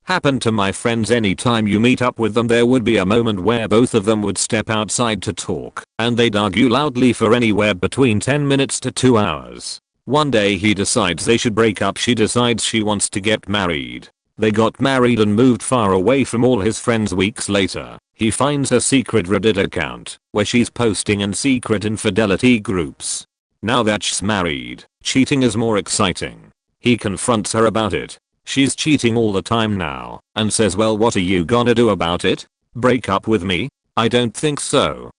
Happened to my friends. Anytime you meet up with them, there would be a moment where both of them would step outside to talk, and they'd argue loudly for anywhere between 10 minutes to 2 hours. One day he decides they should break up. She decides she wants to get married. They got married and moved far away from all his friends. Weeks later, he finds her secret Reddit account where she's posting in secret infidelity groups. Now that she's married, cheating is more exciting. He confronts her about it. She's cheating all the time now and says, well, what are you gonna do about it? Break up with me? I don't think so.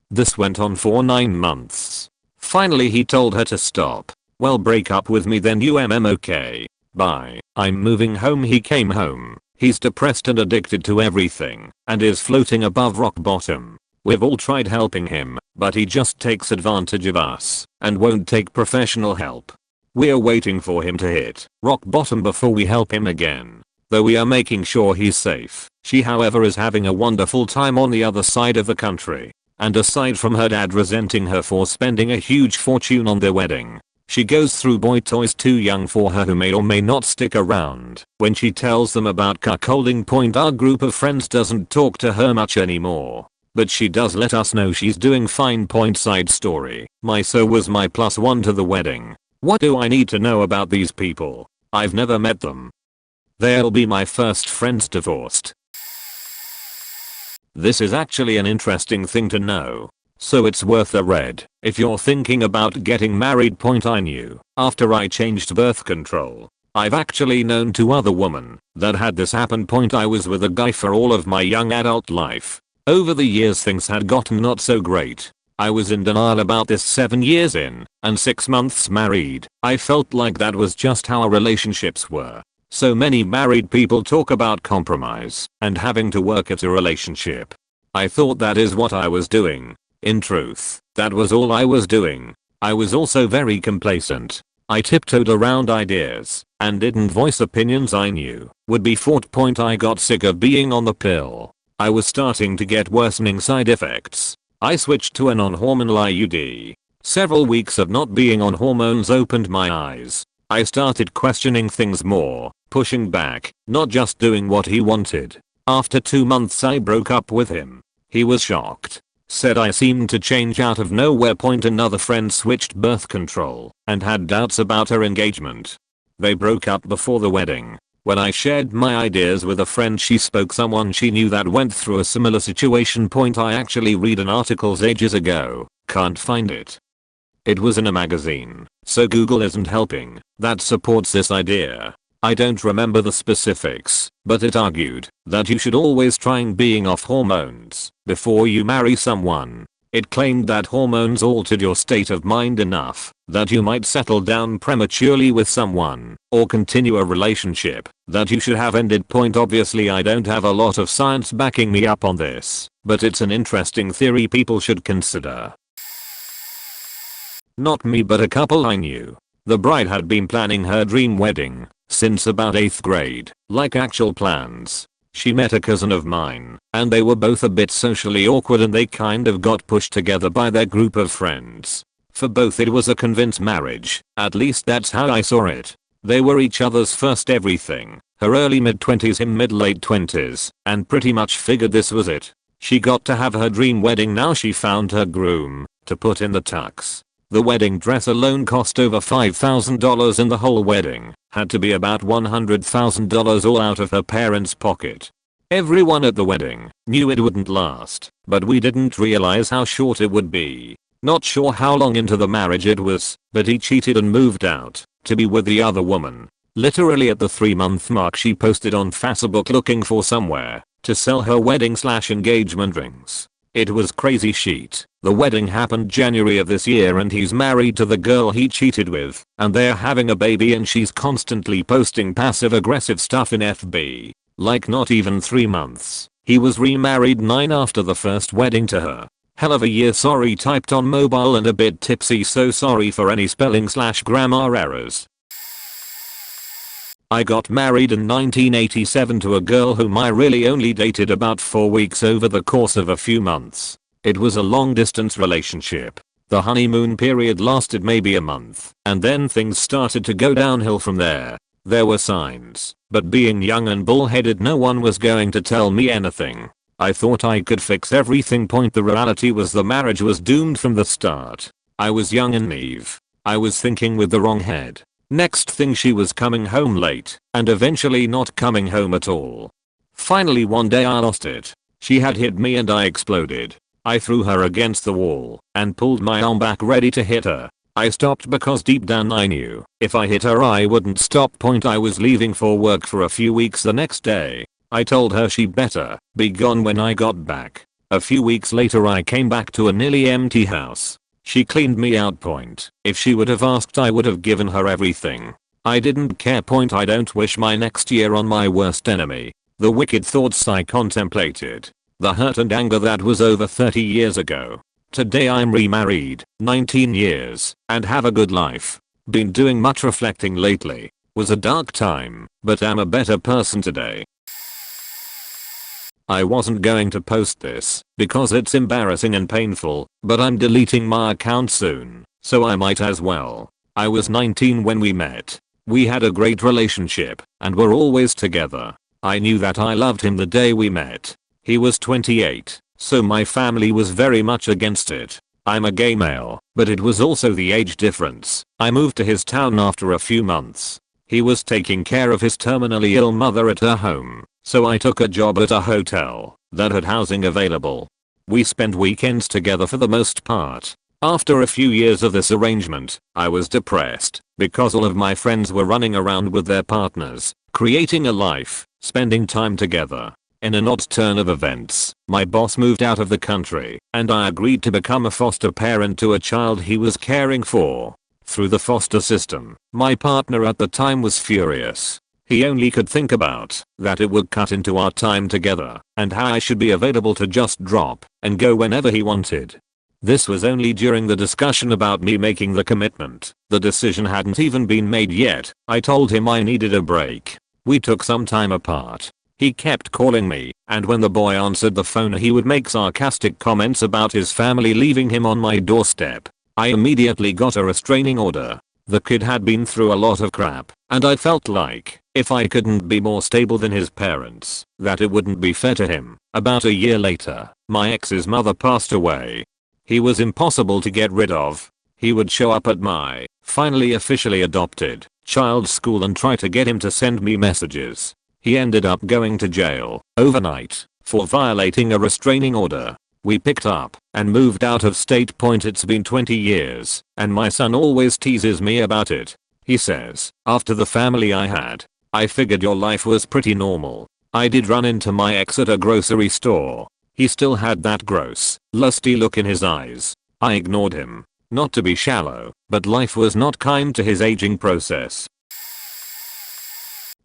This went on for 9 months. Finally he told her to stop. Well, break up with me then, okay. Bye. I'm moving home. He came home. He's depressed and addicted to everything and is floating above rock bottom. We've all tried helping him, but he just takes advantage of us and won't take professional help. We're waiting for him to hit rock bottom before we help him again, though we are making sure he's safe. She, however, is having a wonderful time on the other side of the country, and aside from her dad resenting her for spending a huge fortune on their wedding, she goes through boy toys too young for her who may or may not stick around. When she tells them about cuckolding, our group of friends doesn't talk to her much anymore, but she does let us know she's doing fine. Side story: so was my +1 to the wedding. What do I need to know about these people? I've never met them. They'll be my first friends divorced. This is actually an interesting thing to know, so it's worth a read if you're thinking about getting married. I knew after I changed birth control. I've actually known 2 other women that had this happen. I was with a guy for all of my young adult life. Over the years things had gotten not so great. I was in denial about this 7 years in, and 6 months married. I felt like that was just how our relationships were. So many married people talk about compromise and having to work at a relationship. I thought that is what I was doing. In truth, that was all I was doing. I was also very complacent. I tiptoed around ideas and didn't voice opinions I knew would be fought. I got sick of being on the pill. I was starting to get worsening side effects. I switched to a non-hormonal IUD. Several weeks of not being on hormones opened my eyes. I started questioning things more, pushing back, not just doing what he wanted. After 2 months I broke up with him. He was shocked. Said I seemed to change out of nowhere. Another friend switched birth control and had doubts about her engagement. They broke up before the wedding. When I shared my ideas with a friend, she spoke someone she knew that went through a similar situation. I actually read an article ages ago, can't find it. It was in a magazine, so Google isn't helping, that supports this idea. I don't remember the specifics, but it argued that you should always try being off hormones before you marry someone. It claimed that hormones altered your state of mind enough that you might settle down prematurely with someone or continue a relationship that you should have ended. Obviously I don't have a lot of science backing me up on this, but it's an interesting theory people should consider. Not me, but a couple I knew. The bride had been planning her dream wedding since about 8th grade, like actual plans. She met a cousin of mine, and they were both a bit socially awkward, and they kind of got pushed together by their group of friends. For both it was a convinced marriage, at least that's how I saw it. They were each other's first everything, her early mid-20s, him mid-late 20s, and pretty much figured this was it. She got to have her dream wedding. Now she found her groom to put in the tux. The wedding dress alone cost over $5,000, and the whole wedding had to be about $100,000 all out of her parents' pocket. Everyone at the wedding knew it wouldn't last, but we didn't realize how short it would be. Not sure how long into the marriage it was, but he cheated and moved out to be with the other woman. Literally at the 3-month mark, she posted on Facebook looking for somewhere to sell her wedding/engagement rings. It was crazy shit. The wedding happened January of this year, and he's married to the girl he cheated with, and they're having a baby, and she's constantly posting passive aggressive stuff in FB. Like not even 3 months. He was remarried 9 after the first wedding to her. Hell of a year. Sorry, typed on mobile and a bit tipsy, so sorry for any spelling/grammar errors. I got married in 1987 to a girl whom I really only dated about 4 weeks over the course of a few months. It was a long distance relationship. The honeymoon period lasted maybe a month, and then things started to go downhill from there. There were signs, but being young and bullheaded, no one was going to tell me anything. I thought I could fix everything. The reality was the marriage was doomed from the start. I was young and naive. I was thinking with the wrong head. Next thing, she was coming home late, and eventually not coming home at all. Finally one day I lost it. She had hit me and I exploded. I threw her against the wall and pulled my arm back ready to hit her. I stopped because deep down I knew if I hit her I wouldn't stop. I was leaving for work for a few weeks the next day. I told her she better be gone when I got back. A few weeks later I came back to a nearly empty house. She cleaned me out. If she would have asked I would have given her everything. I didn't care. I don't wish my next year on my worst enemy. The wicked thoughts I contemplated. The hurt and anger that was over 30 years ago. Today I'm remarried, 19 years, and have a good life. Been doing much reflecting lately. Was a dark time, but am a better person today. I wasn't going to post this because it's embarrassing and painful, but I'm deleting my account soon, so I might as well. I was 19 when we met. We had a great relationship and were always together. I knew that I loved him the day we met. He was 28, so my family was very much against it. I'm a gay male, but it was also the age difference. I moved to his town after a few months. He was taking care of his terminally ill mother at her home, so I took a job at a hotel that had housing available. We spent weekends together for the most part. After a few years of this arrangement, I was depressed because all of my friends were running around with their partners, creating a life, spending time together. In an odd turn of events, my boss moved out of the country, and I agreed to become a foster parent to a child he was caring for. Through the foster system, my partner at the time was furious. He only could think about that it would cut into our time together, and how I should be available to just drop and go whenever he wanted. This was only during the discussion about me making the commitment. The decision hadn't even been made yet. I told him I needed a break. We took some time apart. He kept calling me, and when the boy answered the phone he would make sarcastic comments about his family leaving him on my doorstep. I immediately got a restraining order. The kid had been through a lot of crap, and I felt like, if I couldn't be more stable than his parents, that it wouldn't be fair to him. About a year later, my ex's mother passed away. He was impossible to get rid of. He would show up at my, finally officially adopted, child's school and try to get him to send me messages. He ended up going to jail, overnight, for violating a restraining order. We picked up and moved out of state. It's been 20 years, and my son always teases me about it. He says, after the family I had, I figured your life was pretty normal. I did run into my ex at a grocery store. He still had that gross, lusty look in his eyes. I ignored him. Not to be shallow, but life was not kind to his aging process.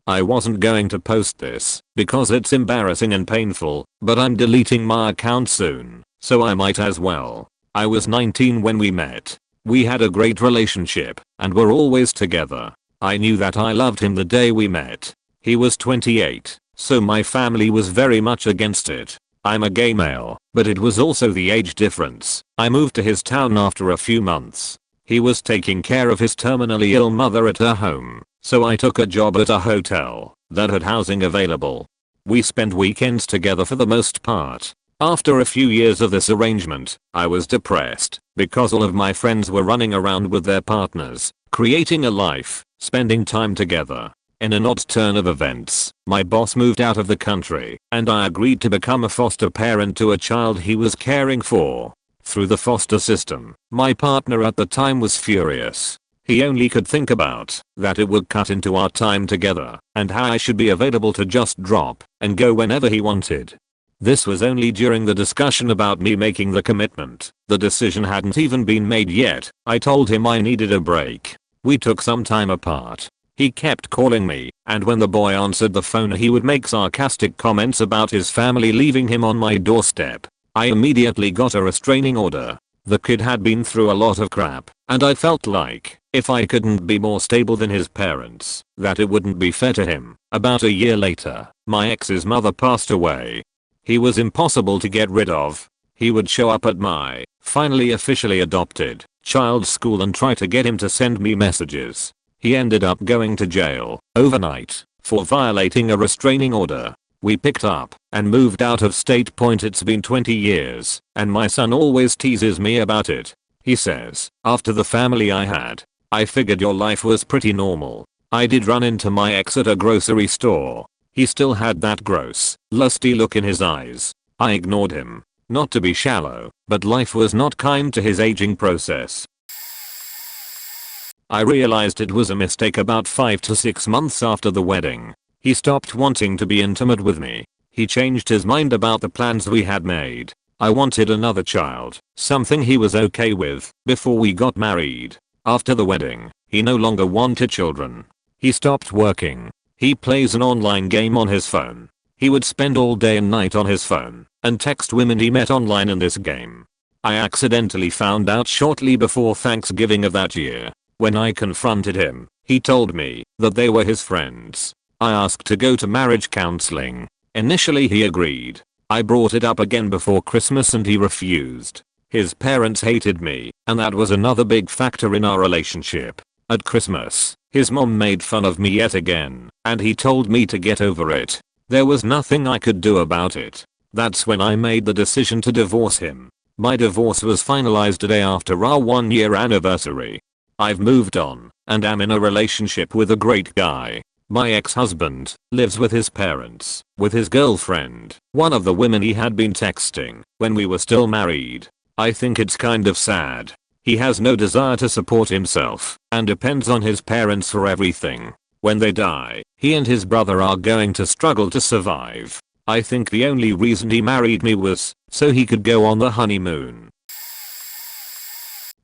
I wasn't going to post this because it's embarrassing and painful, but I'm deleting my account soon, so I might as well. I was 19 when we met. We had a great relationship and were always together. I knew that I loved him the day we met. He was 28, so my family was very much against it. I'm a gay male, but it was also the age difference. I moved to his town after a few months. He was taking care of his terminally ill mother at her home, so I took a job at a hotel that had housing available. We spent weekends together for the most part. After a few years of this arrangement, I was depressed because all of my friends were running around with their partners, creating a life, spending time together. In an odd turn of events, my boss moved out of the country, and I agreed to become a foster parent to a child he was caring for. Through the foster system, my partner at the time was furious. He only could think about that it would cut into our time together, and how I should be available to just drop and go whenever he wanted. This was only during the discussion about me making the commitment. The decision hadn't even been made yet. I told him I needed a break. We took some time apart. He kept calling me, and when the boy answered the phone he would make sarcastic comments about his family leaving him on my doorstep. I immediately got a restraining order. The kid had been through a lot of crap, and I felt like, if I couldn't be more stable than his parents, that it wouldn't be fair to him. About a year later, my ex's mother passed away. He was impossible to get rid of. He would show up at my, finally officially adopted, child's school and try to get him to send me messages. He ended up going to jail, overnight, for violating a restraining order. We picked up and moved out of state. It's been 20 years, and my son always teases me about it. He says, after the family I had, I figured your life was pretty normal. I did run into my ex at a grocery store. He still had that gross, lusty look in his eyes. I ignored him. Not to be shallow, but life was not kind to his aging process. I realized it was a mistake about 5 to 6 months after the wedding. He stopped wanting to be intimate with me. He changed his mind about the plans we had made. I wanted another child, something he was okay with, before we got married. After the wedding, he no longer wanted children. He stopped working. He plays an online game on his phone. He would spend all day and night on his phone and text women he met online in this game. I accidentally found out shortly before Thanksgiving of that year. When I confronted him, he told me that they were his friends. I asked to go to marriage counseling. Initially he agreed. I brought it up again before Christmas and he refused. His parents hated me, and that was another big factor in our relationship. At Christmas, his mom made fun of me yet again, and he told me to get over it. There was nothing I could do about it. That's when I made the decision to divorce him. My divorce was finalized a day after our 1-year anniversary. I've moved on, and am in a relationship with a great guy. My ex-husband lives with his parents, with his girlfriend, one of the women he had been texting when we were still married. I think it's kind of sad. He has no desire to support himself and depends on his parents for everything. When they die, he and his brother are going to struggle to survive. I think the only reason he married me was so he could go on the honeymoon.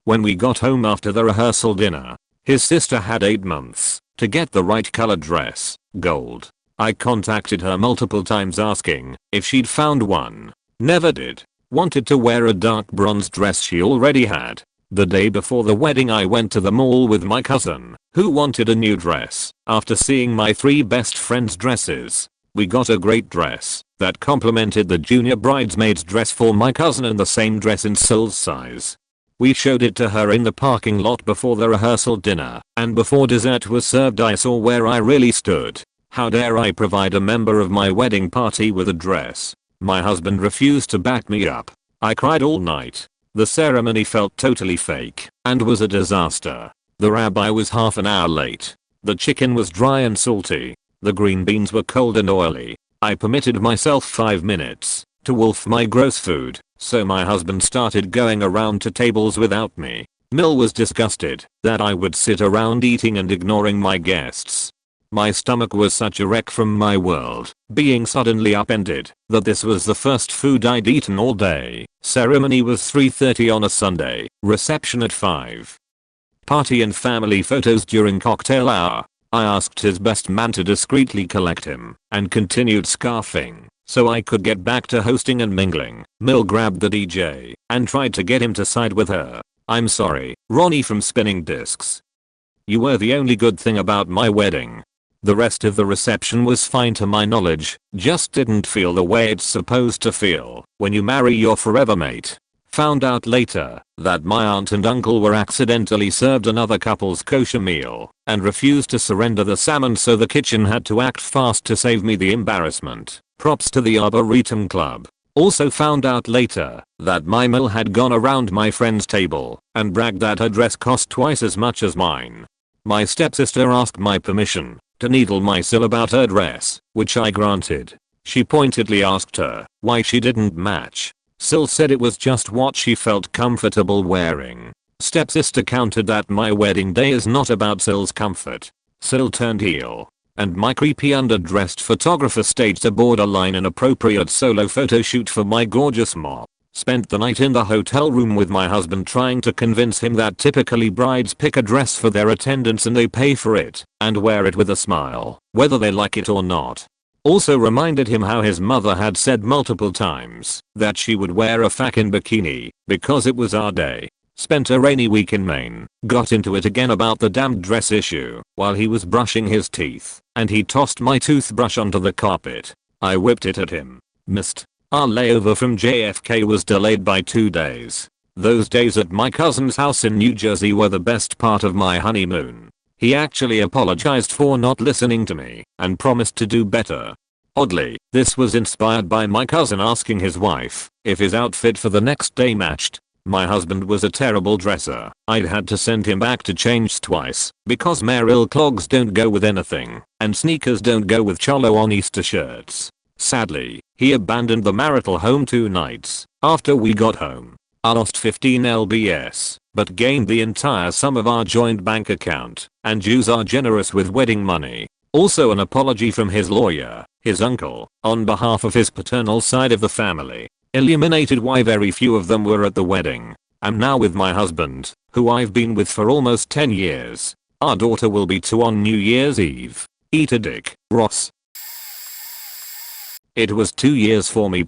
When we got home after the rehearsal dinner, his sister had 8 months to get the right color dress, gold. I contacted her multiple times asking if she'd found one. Never did. Wanted to wear a dark bronze dress she already had. The day before the wedding I went to the mall with my cousin, who wanted a new dress. After seeing my 3 best friends' dresses, we got a great dress that complemented the junior bridesmaid's dress for my cousin and the same dress in Sil's size. We showed it to her in the parking lot before the rehearsal dinner, and before dessert was served I saw where I really stood. How dare I provide a member of my wedding party with a dress? My husband refused to back me up. I cried all night. The ceremony felt totally fake and was a disaster. The rabbi was half an hour late. The chicken was dry and salty. The green beans were cold and oily. I permitted myself 5 minutes to wolf my gross food, so my husband started going around to tables without me. Mill was disgusted that I would sit around eating and ignoring my guests. My stomach was such a wreck from my world being suddenly upended that this was the first food I'd eaten all day. Ceremony was 3:30 on a Sunday, reception at 5. Party and family photos during cocktail hour. I asked his best man to discreetly collect him and continued scarfing so I could get back to hosting and mingling. Mill grabbed the DJ and tried to get him to side with her. I'm sorry, Ronnie from Spinning Discs. You were the only good thing about my wedding. The rest of the reception was fine to my knowledge, just didn't feel the way it's supposed to feel when you marry your forever mate. Found out later that my aunt and uncle were accidentally served another couple's kosher meal and refused to surrender the salmon, so the kitchen had to act fast to save me the embarrassment. Props to the Arboretum Club. Also found out later that my Mill had gone around my friend's table and bragged that her dress cost twice as much as mine. My stepsister asked my permission to needle my Sil about her dress, which I granted. She pointedly asked her why she didn't match. Sil said it was just what she felt comfortable wearing. Stepsister countered that my wedding day is not about Sil's comfort. Sil turned heel, and my creepy underdressed photographer staged a borderline inappropriate solo photo shoot for my gorgeous mom. Spent the night in the hotel room with my husband trying to convince him that typically brides pick a dress for their attendants and they pay for it and wear it with a smile, whether they like it or not. Also reminded him how his mother had said multiple times that she would wear a fucking bikini because it was our day. Spent a rainy week in Maine, got into it again about the damned dress issue while he was brushing his teeth, and he tossed my toothbrush onto the carpet. I whipped it at him. Missed. Our layover from JFK was delayed by 2 days. Those days at my cousin's house in New Jersey were the best part of my honeymoon. He actually apologized for not listening to me and promised to do better. Oddly, this was inspired by my cousin asking his wife if his outfit for the next day matched. My husband was a terrible dresser. I'd had to send him back to change twice because Merrill clogs don't go with anything and sneakers don't go with cholo on Easter shirts. Sadly, he abandoned the marital home 2 nights after we got home. I lost 15 lbs, but gained the entire sum of our joint bank account, and Jews are generous with wedding money. Also an apology from his lawyer, his uncle, on behalf of his paternal side of the family. Illuminated why very few of them were at the wedding. I'm now with my husband, who I've been with for almost 10 years. Our daughter will be 2 on New Year's Eve. Eat a dick, Ross. It was 2 years for me.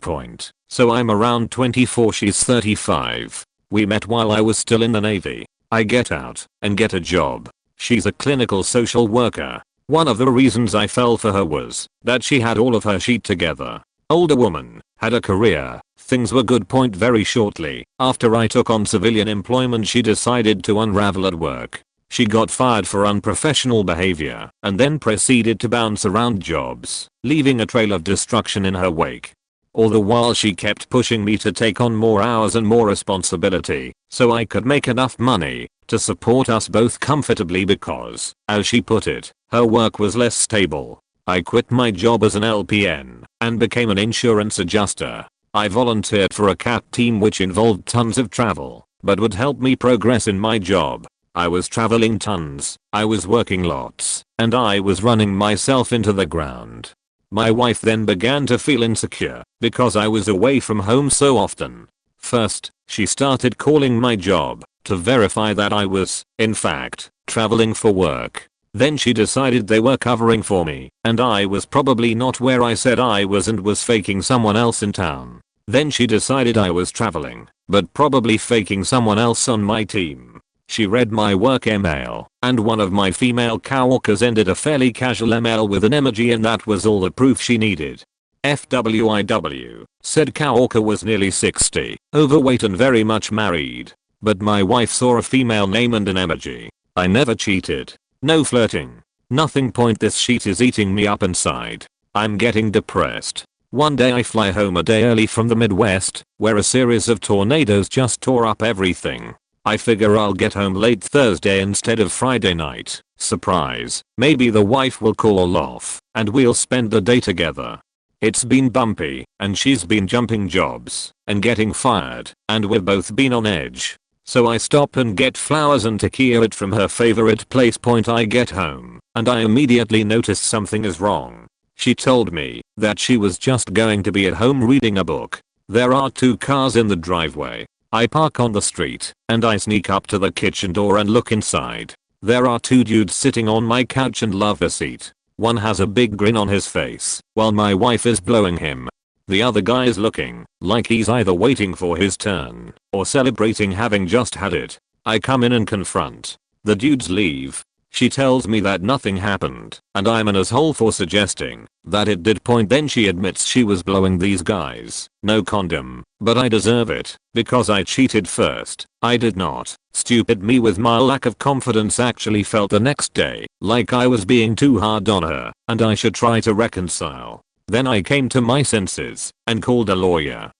So I'm around 24, she's 35. We met while I was still in the Navy. I get out and get a job. She's a clinical social worker. One of the reasons I fell for her was that she had all of her shit together. Older woman, had a career, things were good. Very shortly after I took on civilian employment, she decided to unravel at work. She got fired for unprofessional behavior and then proceeded to bounce around jobs, leaving a trail of destruction in her wake. All the while she kept pushing me to take on more hours and more responsibility so I could make enough money to support us both comfortably because, as she put it, her work was less stable. I quit my job as an LPN and became an insurance adjuster. I volunteered for a CAT team which involved tons of travel, but would help me progress in my job. I was traveling tons, I was working lots, and I was running myself into the ground. My wife then began to feel insecure because I was away from home so often. First, she started calling my job to verify that I was, in fact, traveling for work. Then she decided they were covering for me and I was probably not where I said I was and was faking someone else in town. Then she decided I was traveling, but probably faking someone else on my team. She read my work email, and one of my female coworkers ended a fairly casual email with an emoji, and that was all the proof she needed. FWIW, said coworker was nearly 60, overweight and very much married. But my wife saw a female name and an emoji. I never cheated. No flirting. Nothing. This sheet is eating me up inside. I'm getting depressed. One day I fly home a day early from the Midwest, where a series of tornadoes just tore up everything. I figure I'll get home late Thursday instead of Friday night. Surprise. Maybe the wife will call off, and we'll spend the day together. It's been bumpy, and she's been jumping jobs, and getting fired, and we've both been on edge. So I stop and get flowers and tequila from her favorite place. I get home, and I immediately noticed something is wrong. She told me that she was just going to be at home reading a book. There are 2 cars in the driveway. I park on the street, and I sneak up to the kitchen door and look inside. There are 2 dudes sitting on my couch and love a seat. One has a big grin on his face while my wife is blowing him. The other guy is looking like he's either waiting for his turn or celebrating having just had it. I come in and confront. The dudes leave. She tells me that nothing happened and I'm an asshole for suggesting that it did. Then she admits she was blowing these guys. No condom, but I deserve it because I cheated first. I did not. Stupid me with my lack of confidence actually felt the next day like I was being too hard on her and I should try to reconcile. Then I came to my senses and called a lawyer.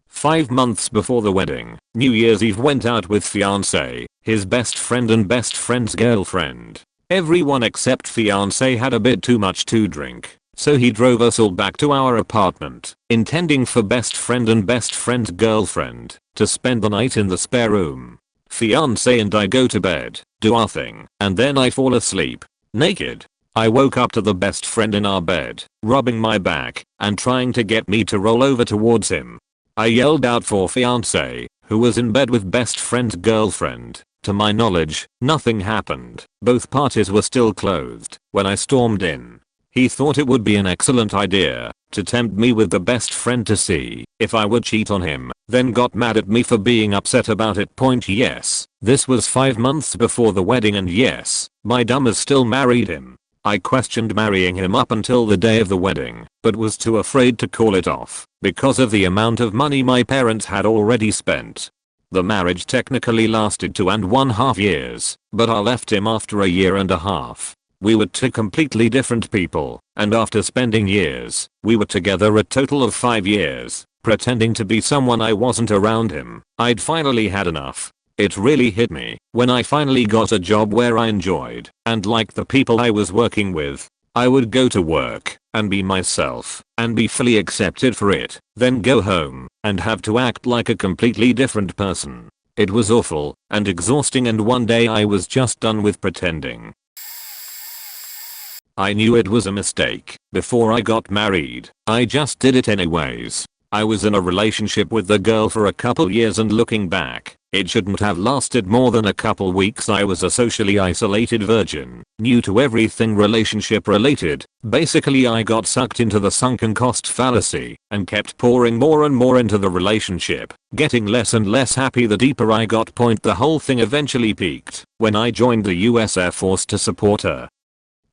5 months before the wedding, New Year's Eve, went out with fiancé, his best friend and best friend's girlfriend. Everyone except fiancé had a bit too much to drink, so he drove us all back to our apartment, intending for best friend and best friend's girlfriend to spend the night in the spare room. Fiancé and I go to bed, do our thing, and then I fall asleep. Naked. I woke up to the best friend in our bed, rubbing my back and trying to get me to roll over towards him. I yelled out for fiancé, who was in bed with best friend's girlfriend. To my knowledge, nothing happened. Both parties were still clothed when I stormed in. He thought it would be an excellent idea to tempt me with the best friend to see if I would cheat on him, then got mad at me for being upset about it. Yes, this was 5 months before the wedding, and yes, my dumbass still married him. I questioned marrying him up until the day of the wedding, but was too afraid to call it off because of the amount of money my parents had already spent. The marriage technically lasted 2.5 years, but I left him after 1.5 years. We were two completely different people, and after spending years, we were together a total of 5 years, pretending to be someone I wasn't around him. I'd finally had enough. It really hit me when I finally got a job where I enjoyed and liked the people I was working with. I would go to work and be myself and be fully accepted for it, then go home and have to act like a completely different person. It was awful and exhausting, and one day I was just done with pretending. I knew it was a mistake before I got married. I just did it anyways. I was in a relationship with the girl for a couple years, and looking back, it shouldn't have lasted more than a couple weeks. I was a socially isolated virgin, new to everything relationship related. Basically, I got sucked into the sunken cost fallacy and kept pouring more and more into the relationship, getting less and less happy the deeper I got. The whole thing eventually peaked when I joined the US Air Force to support her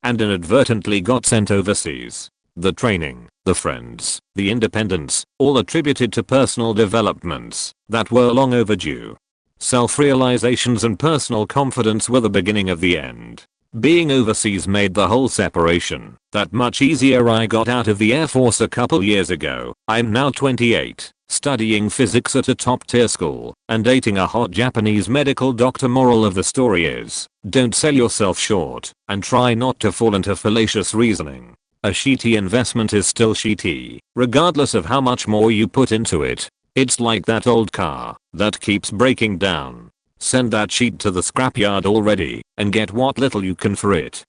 and inadvertently got sent overseas. The training, the friends, the independence, all attributed to personal developments that were long overdue. Self-realizations and personal confidence were the beginning of the end. Being overseas made the whole separation that much easier. I got out of the Air Force a couple years ago. I'm now 28, studying physics at a top-tier school, and dating a hot Japanese medical doctor. Moral of the story is, don't sell yourself short, and try not to fall into fallacious reasoning. A shitty investment is still shitty, regardless of how much more you put into it. It's like that old car that keeps breaking down. Send that shit to the scrapyard already and get what little you can for it.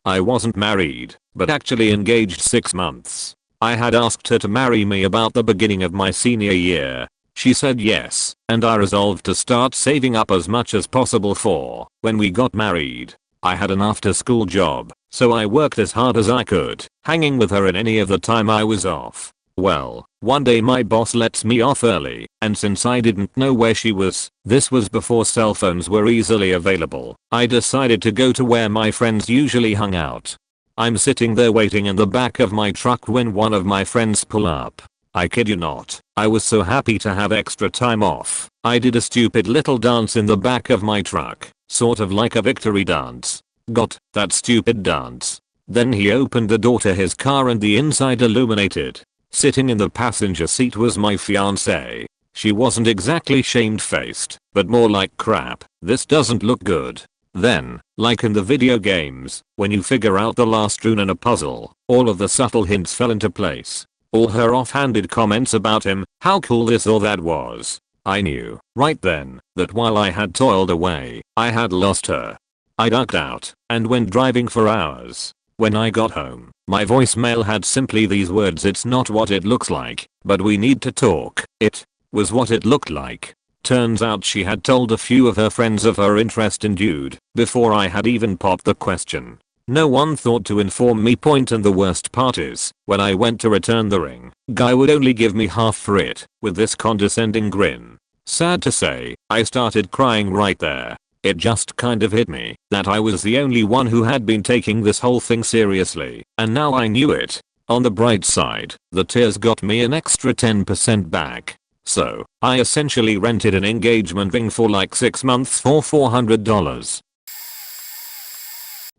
I wasn't married, but actually engaged 6 months. I had asked her to marry me about the beginning of my senior year. She said yes, and I resolved to start saving up as much as possible for when we got married. I had an after-school job, so I worked as hard as I could, hanging with her in any of the time I was off. Well, one day my boss lets me off early, and since I didn't know where she was, this was before cell phones were easily available, I decided to go to where my friends usually hung out. I'm sitting there waiting in the back of my truck when one of my friends pull up. I kid you not, I was so happy to have extra time off. I did a stupid little dance in the back of my truck, sort of like a victory dance. Got that stupid dance. Then he opened the door to his car and the inside illuminated. Sitting in the passenger seat was my fiancée. She wasn't exactly shamefaced, but more like crap. This doesn't look good. Then, like in the video games, when you figure out the last rune in a puzzle, all of the subtle hints fell into place. All her offhanded comments about him, how cool this or that was. I knew, right then, that while I had toiled away, I had lost her. I ducked out and went driving for hours. When I got home, my voicemail had simply these words: "It's not what it looks like, but we need to talk." It was what it looked like. Turns out she had told a few of her friends of her interest in dude before I had even popped the question. No one thought to inform me. And the worst part is, when I went to return the ring, guy would only give me half for it, with this condescending grin. Sad to say, I started crying right there. It just kind of hit me that I was the only one who had been taking this whole thing seriously, and now I knew it. On the bright side, the tears got me an extra 10% back. So, I essentially rented an engagement ring for like 6 months for $400.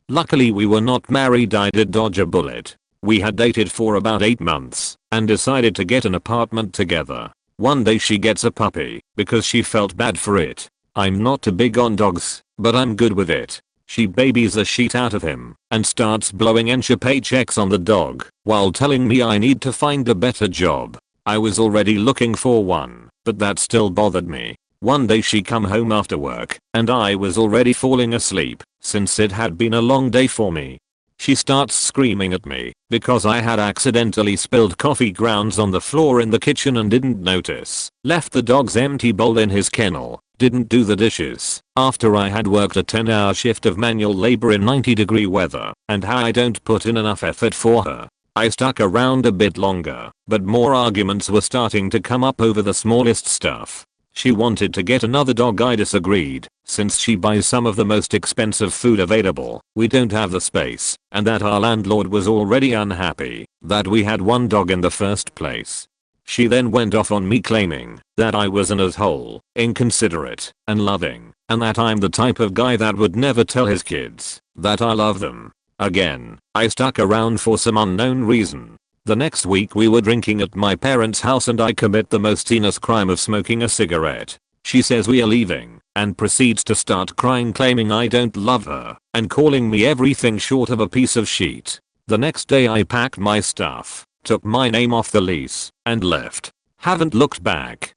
Luckily we were not married. I did dodge a bullet. We had dated for about 8 months and decided to get an apartment together. One day she gets a puppy because she felt bad for it. I'm not too big on dogs, but I'm good with it. She babies the shit out of him and starts blowing extra paychecks on the dog while telling me I need to find a better job. I was already looking for one, but that still bothered me. One day she come home after work and I was already falling asleep since it had been a long day for me. She starts screaming at me because I had accidentally spilled coffee grounds on the floor in the kitchen and didn't notice. Left the dog's empty bowl in his kennel. didn't do the dishes after I had worked a 10-hour shift of manual labor in 90-degree weather, and how I don't put in enough effort for her. I stuck around a bit longer, but more arguments were starting to come up over the smallest stuff. She wanted to get another dog. I disagreed, since she buys some of the most expensive food available. We don't have the space, and that our landlord was already unhappy that we had one dog in the first place. She then went off on me claiming that I was an asshole, inconsiderate, and loving, and that I'm the type of guy that would never tell his kids that I love them. Again, I stuck around for some unknown reason. The next week we were drinking at my parents' house and I commit the most heinous crime of smoking a cigarette. She says we are leaving and proceeds to start crying, claiming I don't love her and calling me everything short of a piece of shit. The next day I packed my stuff, took my name off the lease, and left. Haven't looked back.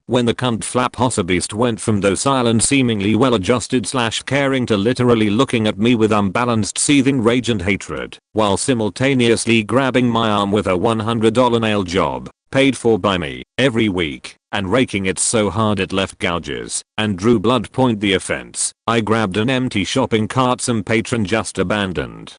When the cunt flap hosserbeast went from docile and seemingly well-adjusted / caring to literally looking at me with unbalanced seething rage and hatred, while simultaneously grabbing my arm with a $100 nail job, paid for by me, every week, and raking it so hard it left gouges, and drew blood. The offense, I grabbed an empty shopping cart some patron just abandoned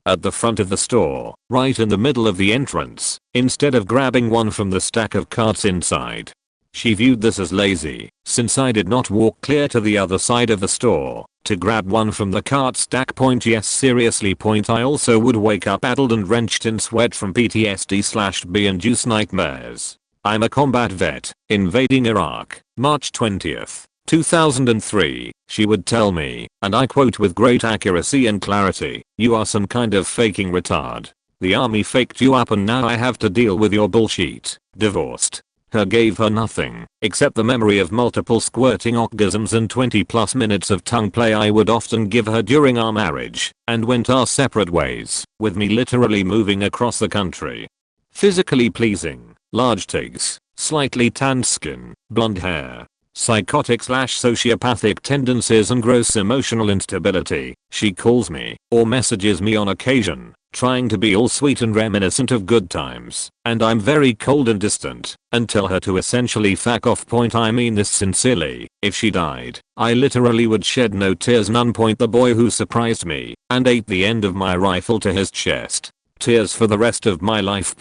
at the front of the store, right in the middle of the entrance, instead of grabbing one from the stack of carts inside. She viewed this as lazy, since I did not walk clear to the other side of the store to grab one from the cart stack. Yes, seriously. I also would wake up addled and wrenched in sweat from PTSD / bee-induced nightmares. I'm a combat vet, invading Iraq, March 20th, 2003, she would tell me, and I quote with great accuracy and clarity, "You are some kind of faking retard. The army faked you up and now I have to deal with your bullshit." Divorced. Her gave her nothing except the memory of multiple squirting orgasms and 20+ minutes of tongue play I would often give her during our marriage, and went our separate ways, with me literally moving across the country. Physically pleasing, large tigs, slightly tanned skin, blonde hair, psychotic / sociopathic tendencies and gross emotional instability. She calls me or messages me on occasion, trying to be all sweet and reminiscent of good times, and I'm very cold and distant, and tell her to essentially fuck off. I mean this sincerely. If she died, I literally would shed no tears. None. The boy who surprised me and ate the end of my rifle to his chest. Tears for the rest of my life.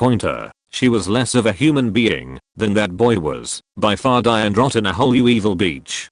She was less of a human being than that boy was, by far. Die and rot in a hole, you evil beach.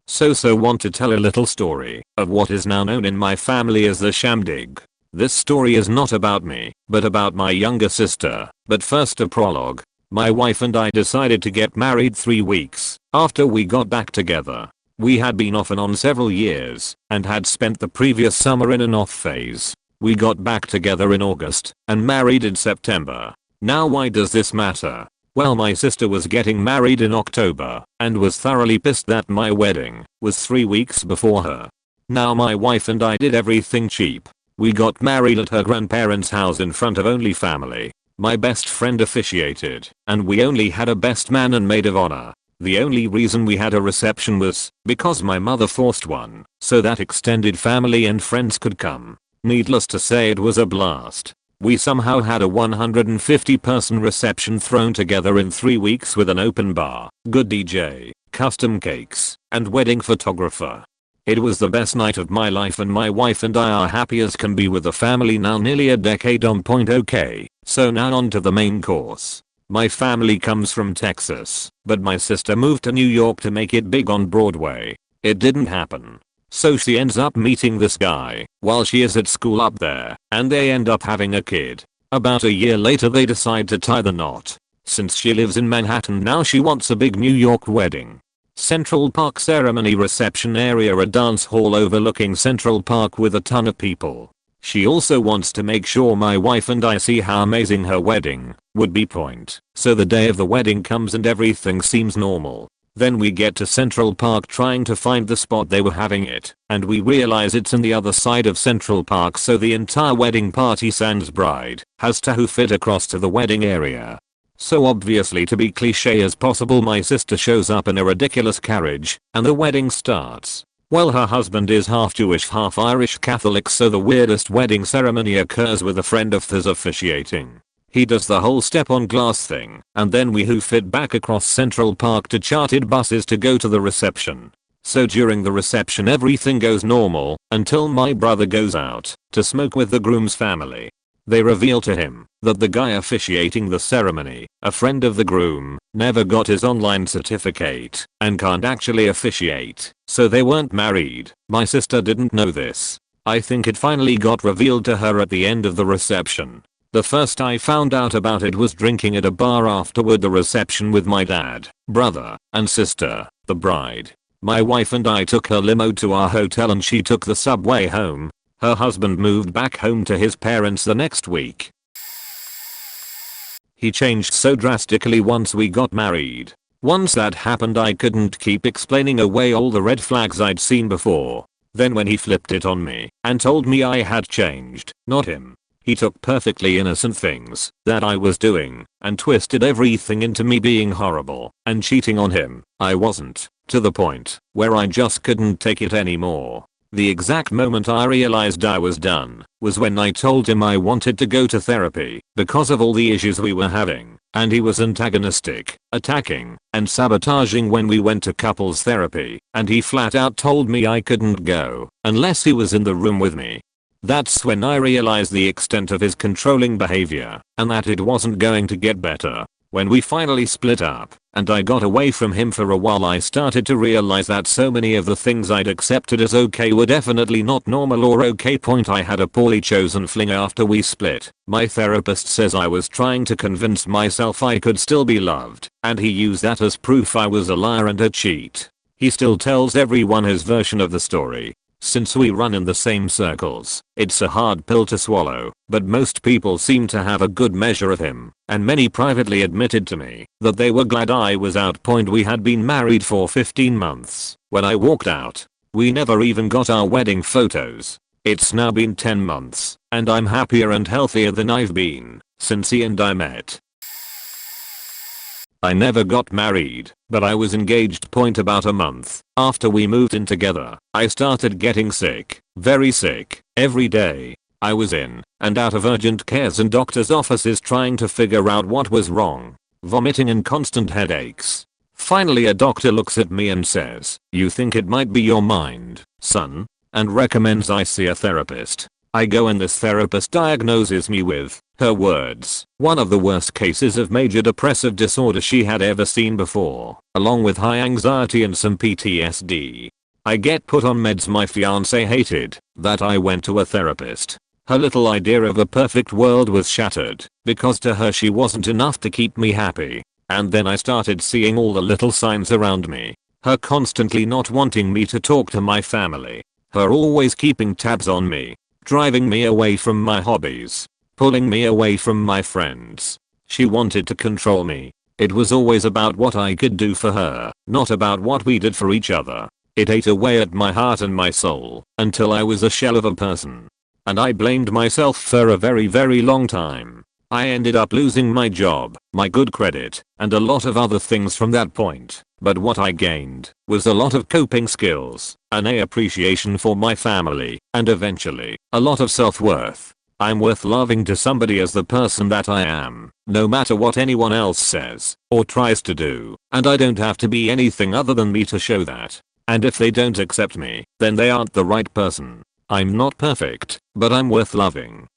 So want to tell a little story of what is now known in my family as the shamdig. This story is not about me, but about my younger sister. But first, a prologue. My wife and I decided to get married 3 weeks after we got back together. We had been off and on several years and had spent the previous summer in an off phase. We got back together in August and married in September. Now, why does this matter? Well, my sister was getting married in October and was thoroughly pissed that my wedding was 3 weeks before her. Now, my wife and I did everything cheap. We got married at her grandparents' house in front of only family. My best friend officiated, and we only had a best man and maid of honor. The only reason we had a reception was because my mother forced one, so that extended family and friends could come. Needless to say, it was a blast. We somehow had a 150-person reception thrown together in 3 weeks with an open bar, good DJ, custom cakes, and wedding photographer. It was the best night of my life, and my wife and I are happy as can be with the family now nearly a decade on. Okay, so now on to the main course. My family comes from Texas, but my sister moved to New York to make it big on Broadway. It didn't happen. So she ends up meeting this guy while she is at school up there, and they end up having a kid. About a year later they decide to tie the knot. Since she lives in Manhattan now, she wants a big New York wedding. Central Park ceremony reception area, a dance hall overlooking Central Park with a ton of people. She also wants to make sure my wife and I see how amazing her wedding would be. So the day of the wedding comes and everything seems normal. Then we get to Central Park trying to find the spot they were having it, and we realize it's on the other side of Central Park, so the entire wedding party sans bride has to fit across to the wedding area. So obviously, to be cliche as possible, my sister shows up in a ridiculous carriage and the wedding starts. Well, her husband is half Jewish, half Irish Catholic, so the weirdest wedding ceremony occurs with a friend of hers officiating. He does the whole step on glass thing, and then we hoof it back across Central Park to chartered buses to go to the reception. So during the reception everything goes normal, until my brother goes out to smoke with the groom's family. They reveal to him that the guy officiating the ceremony, a friend of the groom, never got his online certificate and can't actually officiate, so they weren't married. My sister didn't know this. I think it finally got revealed to her at the end of the reception. The first I found out about it was drinking at a bar afterward the reception with my dad, brother, and sister, the bride. My wife and I took her limo to our hotel and she took the subway home. Her husband moved back home to his parents the next week. He changed so drastically once we got married. Once that happened I couldn't keep explaining away all the red flags I'd seen before. Then when he flipped it on me and told me I had changed, not him, he took perfectly innocent things that I was doing and twisted everything into me being horrible and cheating on him. I wasn't, to the point where I just couldn't take it anymore. The exact moment I realized I was done was when I told him I wanted to go to therapy because of all the issues we were having, and he was antagonistic, attacking, and sabotaging when we went to couples therapy, and he flat out told me I couldn't go unless he was in the room with me. That's when I realized the extent of his controlling behavior and that it wasn't going to get better. When we finally split up and I got away from him for a while I started to realize that so many of the things I'd accepted as okay were definitely not normal or okay. I had a poorly chosen fling after we split. My therapist says I was trying to convince myself I could still be loved, and he used that as proof I was a liar and a cheat. He still tells everyone his version of the story. Since we run in the same circles, it's a hard pill to swallow, but most people seem to have a good measure of him, and many privately admitted to me that they were glad I was out. We had been married for 15 months when I walked out. We never even got our wedding photos. It's now been 10 months, and I'm happier and healthier than I've been since he and I met. I never got married, but I was engaged. About a month after we moved in together, I started getting sick, very sick, every day. I was in and out of urgent cares and doctors' offices trying to figure out what was wrong. Vomiting and constant headaches. Finally a doctor looks at me and says, "You think it might be your mind, son?" and recommends I see a therapist. I go and this therapist diagnoses me with, her words, one of the worst cases of major depressive disorder she had ever seen before, along with high anxiety and some PTSD. I get put on meds. My fiance hated that I went to a therapist. Her little idea of a perfect world was shattered because to her she wasn't enough to keep me happy. And then I started seeing all the little signs around me. Her constantly not wanting me to talk to my family. Her always keeping tabs on me. Driving me away from my hobbies. Pulling me away from my friends. She wanted to control me. It was always about what I could do for her, not about what we did for each other. It ate away at my heart and my soul until I was a shell of a person. And I blamed myself for a very long time. I ended up losing my job, my good credit, and a lot of other things from that point. But what I gained was a lot of coping skills, an appreciation for my family, and eventually, a lot of self-worth. I'm worth loving to somebody as the person that I am, no matter what anyone else says or tries to do, and I don't have to be anything other than me to show that. And if they don't accept me, then they aren't the right person. I'm not perfect, but I'm worth loving.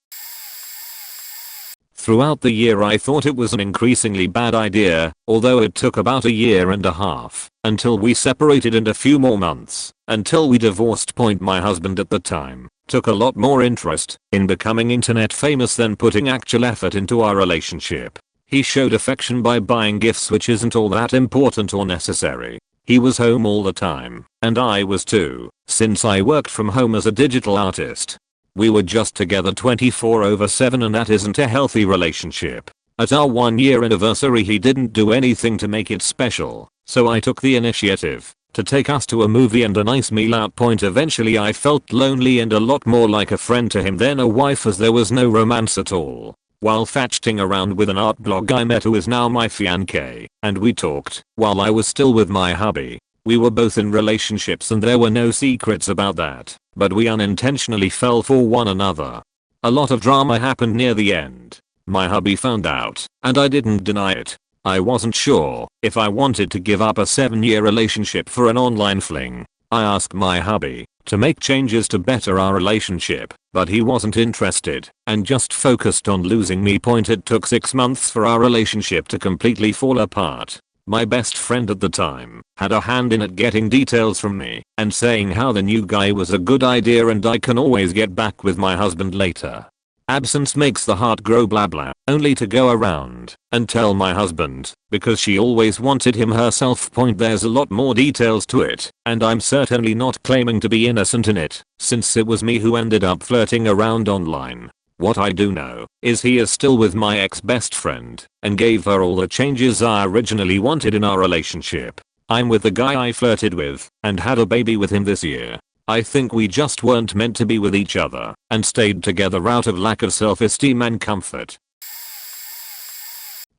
Throughout the year I thought it was an increasingly bad idea, although it took about a year and a half until we separated and a few more months until we divorced. My husband at the time took a lot more interest in becoming internet famous than putting actual effort into our relationship. He showed affection by buying gifts, which isn't all that important or necessary. He was home all the time, and I was too, since I worked from home as a digital artist. We were just together 24/7 and that isn't a healthy relationship. At our 1-year anniversary he didn't do anything to make it special, so I took the initiative to take us to a movie and a nice meal out. Eventually I felt lonely and a lot more like a friend to him than a wife, as there was no romance at all. While fatching around with an art blog I met who is now my fiancé, and we talked while I was still with my hubby. We were both in relationships and there were no secrets about that, but we unintentionally fell for one another. A lot of drama happened near the end. My hubby found out, and I didn't deny it. I wasn't sure if I wanted to give up a 7-year relationship for an online fling. I asked my hubby to make changes to better our relationship, but he wasn't interested and just focused on losing me. It took 6 months for our relationship to completely fall apart. My best friend at the time had a hand in it, getting details from me and saying how the new guy was a good idea and I can always get back with my husband later. Absence makes the heart grow, blah blah, only to go around and tell my husband because she always wanted him herself. There's a lot more details to it, and I'm certainly not claiming to be innocent in it, since it was me who ended up flirting around online. What I do know is he is still with my ex-best friend and gave her all the changes I originally wanted in our relationship. I'm with the guy I flirted with and had a baby with him this year. I think we just weren't meant to be with each other and stayed together out of lack of self-esteem and comfort.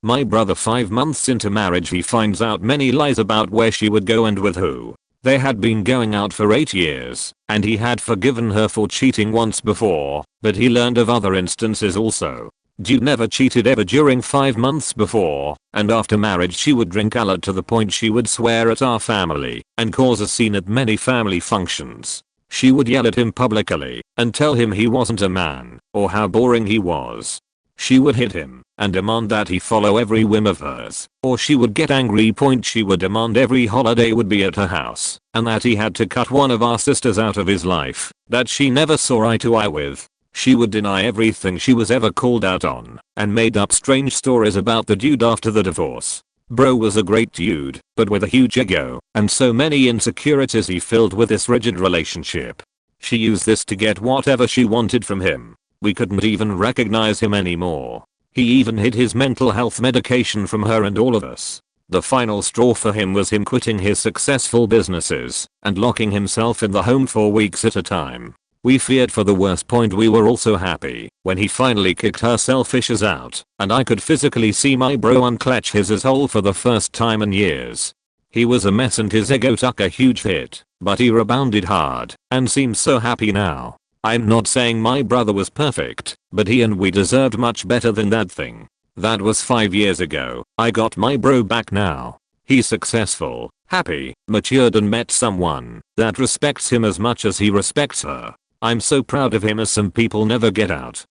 My brother, 5 months into marriage, he finds out many lies about where she would go and with who. They had been going out for 8 years, and he had forgiven her for cheating once before, but he learned of other instances also. Dude never cheated ever during 5 months before, and after marriage she would drink a lot to the point she would swear at our family and cause a scene at many family functions. She would yell at him publicly and tell him he wasn't a man or how boring he was. She would hit him and demand that he follow every whim of hers, or she would get angry. She would demand every holiday would be at her house and that he had to cut one of our sisters out of his life that she never saw eye to eye with. She would deny everything she was ever called out on and made up strange stories about the dude after the divorce. Bro was a great dude, but with a huge ego and so many insecurities he filled with this rigid relationship. She used this to get whatever she wanted from him. We couldn't even recognize him anymore. He even hid his mental health medication from her and all of us. The final straw for him was him quitting his successful businesses and locking himself in the home for weeks at a time. We feared for the worst. We were also happy when he finally kicked her selfishes out and I could physically see my bro unclench his asshole for the first time in years. He was a mess and his ego took a huge hit, but he rebounded hard and seems so happy now. I'm not saying my brother was perfect, but he and we deserved much better than that thing. That was 5 years ago. I got my bro back now. He's successful, happy, matured and met someone that respects him as much as he respects her. I'm so proud of him, as some people never get out.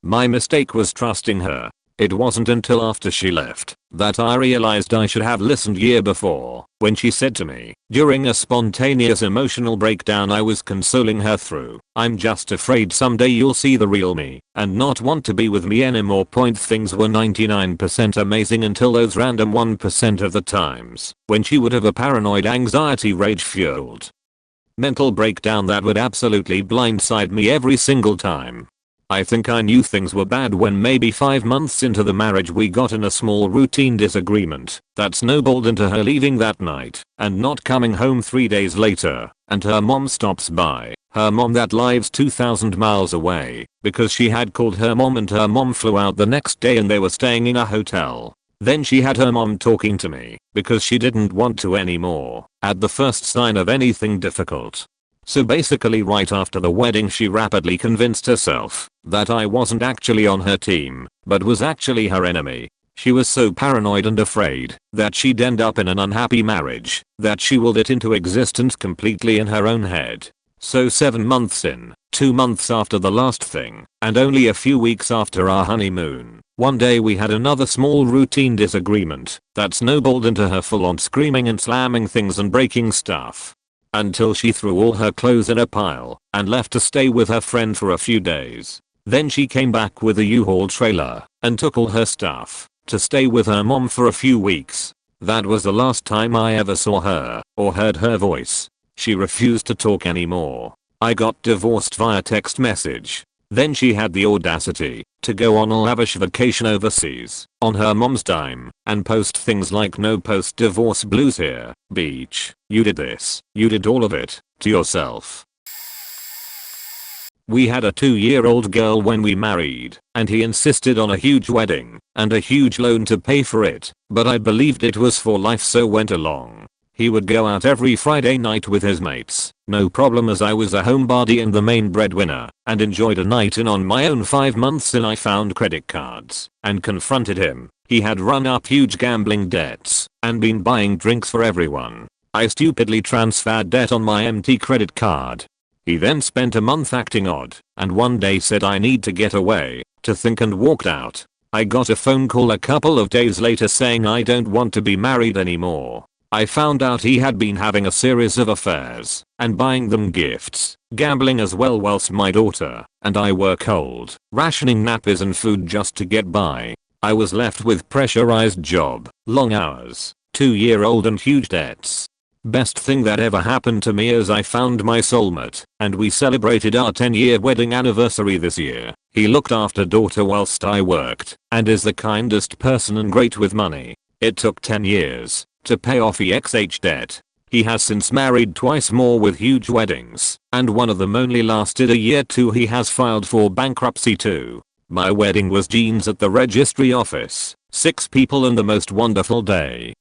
My mistake was trusting her. It wasn't until after she left that I realized I should have listened year before, when she said to me, during a spontaneous emotional breakdown I was consoling her through, "I'm just afraid someday you'll see the real me and not want to be with me anymore." Things were 99% amazing until those random 1% of the times when she would have a paranoid anxiety rage fueled mental breakdown that would absolutely blindside me every single time. I think I knew things were bad when maybe 5 months into the marriage we got in a small routine disagreement that snowballed into her leaving that night and not coming home 3 days later, and her mom stops by, her mom that lives 2,000 miles away, because she had called her mom and her mom flew out the next day and they were staying in a hotel. Then she had her mom talking to me because she didn't want to anymore at the first sign of anything difficult. So basically right after the wedding she rapidly convinced herself that I wasn't actually on her team, but was actually her enemy. She was so paranoid and afraid that she'd end up in an unhappy marriage that she willed it into existence completely in her own head. So 7 months in, 2 months after the last thing, and only a few weeks after our honeymoon, one day we had another small routine disagreement that snowballed into her full-on screaming and slamming things and breaking stuff. Until she threw all her clothes in a pile and left to stay with her friend for a few days. Then she came back with a U-Haul trailer and took all her stuff to stay with her mom for a few weeks. That was the last time I ever saw her or heard her voice. She refused to talk anymore. I got divorced via text message. Then she had the audacity to go on a lavish vacation overseas on her mom's dime and post things like "no post divorce blues here, beach. You did this, you did all of it, to yourself." We had a 2-year-old girl when we married, and he insisted on a huge wedding and a huge loan to pay for it, but I believed it was for life so went along. He would go out every Friday night with his mates, no problem as I was a homebody and the main breadwinner, and enjoyed a night in on my own 5 months in. I found credit cards and confronted him. He had run up huge gambling debts and been buying drinks for everyone. I stupidly transferred debt on my empty credit card. He then spent a month acting odd and one day said I need to get away, to think, and walked out. I got a phone call a couple of days later saying I don't want to be married anymore. I found out he had been having a series of affairs and buying them gifts, gambling as well, whilst my daughter and I were cold, rationing nappies and food just to get by. I was left with pressurized job, long hours, 2-year-old and huge debts. Best thing that ever happened to me is I found my soulmate and we celebrated our 10-year wedding anniversary this year. He looked after daughter whilst I worked and is the kindest person and great with money. It took 10 years to pay off EXH debt. He has since married twice more with huge weddings, and one of them only lasted a year too. He has filed for bankruptcy too. My wedding was jeans at the registry office, 6 people and the most wonderful day.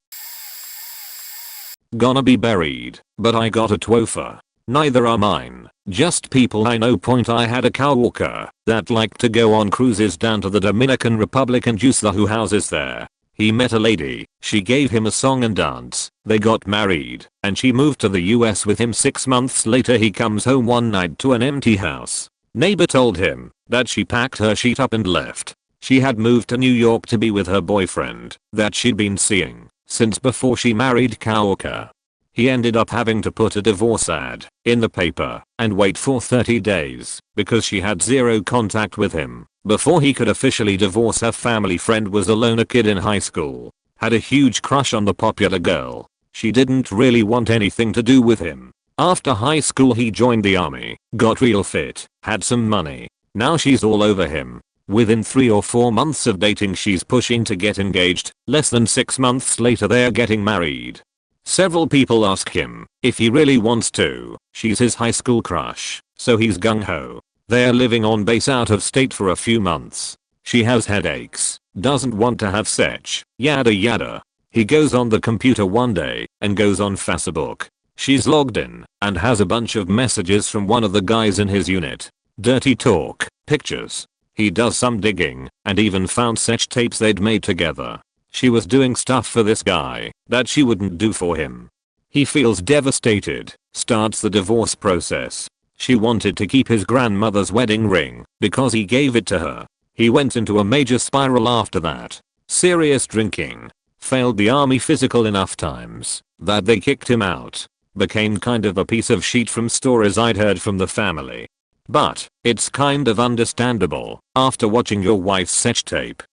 Gonna be buried, but I got a twofer. Neither are mine, just people I know. I had a coworker that liked to go on cruises down to the Dominican Republic and juice the houses there. He met a lady, she gave him a song and dance, they got married, and she moved to the US with him. 6 months later he comes home one night to an empty house. Neighbor told him that she packed her sheet up and left. She had moved to New York to be with her boyfriend that she'd been seeing since before she married coworker. He ended up having to put a divorce ad in the paper and wait for 30 days because she had zero contact with him before he could officially divorce. Her family friend was alone, a kid in high school, had a huge crush on the popular girl. She didn't really want anything to do with him. After high school he joined the army, got real fit, had some money. Now she's all over him. Within 3 or 4 months of dating she's pushing to get engaged. Less than 6 months later they're getting married. Several people ask him if he really wants to. She's his high school crush, so he's gung-ho. They're living on base out of state for a few months. She has headaches, doesn't want to have sex, yada yada. He goes on the computer one day and goes on Facebook. She's logged in and has a bunch of messages from one of the guys in his unit. Dirty talk, pictures. He does some digging and even found sex tapes they'd made together. She was doing stuff for this guy that she wouldn't do for him. He feels devastated, starts the divorce process. She wanted to keep his grandmother's wedding ring because he gave it to her. He went into a major spiral after that. Serious drinking. Failed the army physical enough times that they kicked him out. Became kind of a piece of shit from stories I'd heard from the family. But it's kind of understandable after watching your wife's sex tape.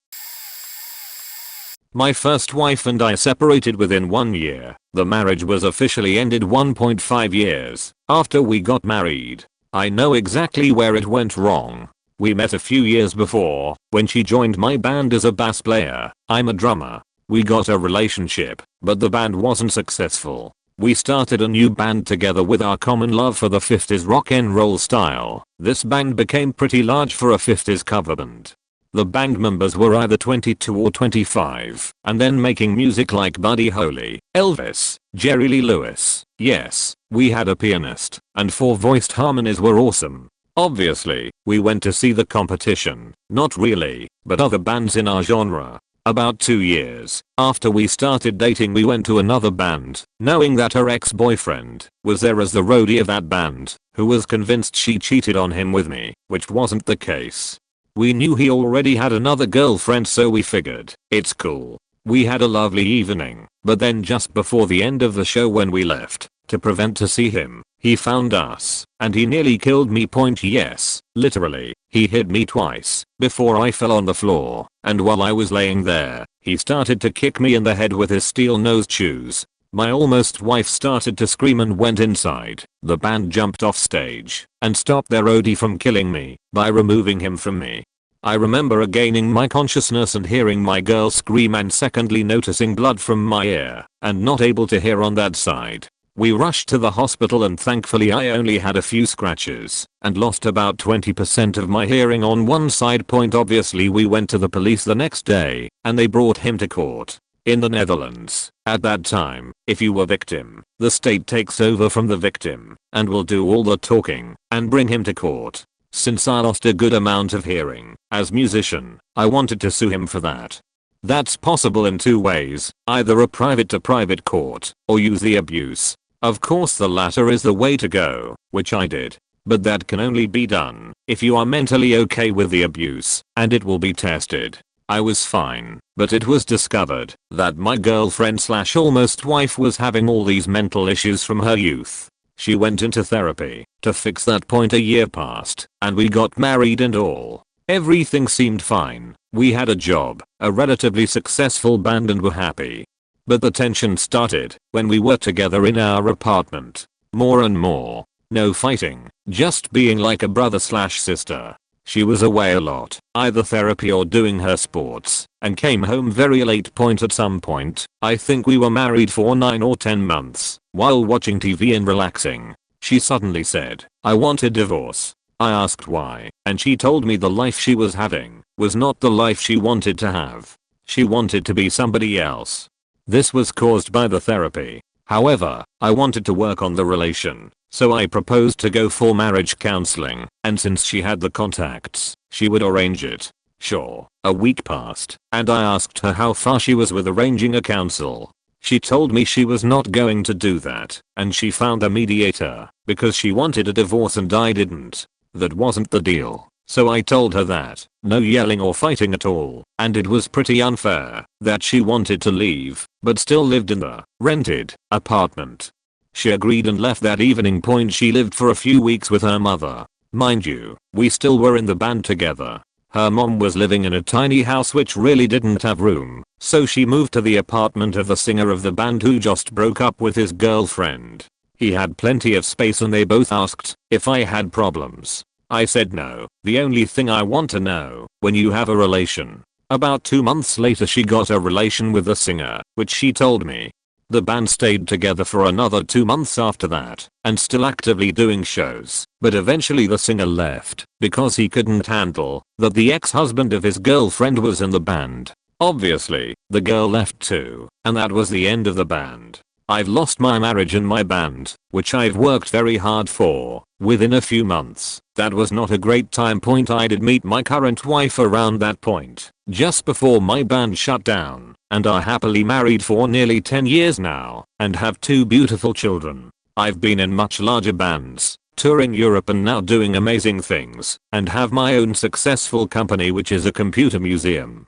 My first wife and I separated within 1 year. The marriage was officially ended 1.5 years after we got married. I know exactly where it went wrong. We met a few years before when she joined my band as a bass player. I'm a drummer. We got a relationship, but the band wasn't successful. We started a new band together with our common love for the 50s rock and roll style. This band became pretty large for a 50s cover band. The band members were either 22 or 25 and then making music like Buddy Holly, Elvis, Jerry Lee Lewis. Yes, we had a pianist and 4-voiced harmonies were awesome. Obviously, we went to see the competition. Not really, but other bands in our genre. About 2 years after we started dating we went to another band, knowing that her ex-boyfriend was there as the roadie of that band, who was convinced she cheated on him with me, which wasn't the case. We knew he already had another girlfriend so we figured, it's cool. We had a lovely evening, but then just before the end of the show when we left to prevent to see him, he found us, and he nearly killed me. Yes, literally, he hit me twice before I fell on the floor, and while I was laying there, he started to kick me in the head with his steel-nosed shoes. My almost wife started to scream and went inside. The band jumped off stage and stopped their roadie from killing me by removing him from me. I remember regaining my consciousness and hearing my girl scream and secondly noticing blood from my ear and not able to hear on that side. We rushed to the hospital and thankfully I only had a few scratches and lost about 20% of my hearing on one side. Obviously we went to the police the next day and they brought him to court. in the Netherlands. At that time, if you were victim, the state takes over from the victim and will do all the talking and bring him to court. Since I lost a good amount of hearing as musician, I wanted to sue him for that. That's possible in two ways, either a private to private court or use the abuse. Of course the latter is the way to go, which I did. But that can only be done if you are mentally okay with the abuse and it will be tested. I was fine, but it was discovered that my girlfriend slash almost wife was having all these mental issues from her youth. She went into therapy to fix that point. A year passed and we got married and all. Everything seemed fine. We had a job, a relatively successful band and were happy. But the tension started when we were together in our apartment. More and more. No fighting, just being like a brother slash sister. She was away a lot, either therapy or doing her sports, and came home very late. At some point, I think we were married for 9 or 10 months, while watching TV and relaxing, she suddenly said, "I want a divorce." I asked why, and she told me the life she was having was not the life she wanted to have. She wanted to be somebody else. This was caused by the therapy. However, I wanted to work on the relation, so I proposed to go for marriage counseling, and since she had the contacts, she would arrange it. Sure, a week passed, and I asked her how far she was with arranging a counsel. She told me she was not going to do that, and she found a mediator, because she wanted a divorce and I didn't. That wasn't the deal. So I told her that, no yelling or fighting at all, and it was pretty unfair that she wanted to leave, but still lived in the rented apartment. She agreed and left that evening. She lived for a few weeks with her mother. Mind you, we still were in the band together. Her mom was living in a tiny house which really didn't have room, so she moved to the apartment of the singer of the band who just broke up with his girlfriend. He had plenty of space and they both asked if I had problems. I said no, the only thing I want to know when you have a relation. About 2 months later she got a relation with the singer, which she told me. The band stayed together for another 2 months after that, and still actively doing shows, but eventually the singer left because he couldn't handle that the ex-husband of his girlfriend was in the band. Obviously, the girl left too, and that was the end of the band. I've lost my marriage and my band, which I've worked very hard for, within a few months. That was not a great time. I did meet my current wife around that point, just before my band shut down, and are happily married for nearly 10 years now, and have 2 beautiful children. I've been in much larger bands, touring Europe and now doing amazing things, and have my own successful company which is a computer museum.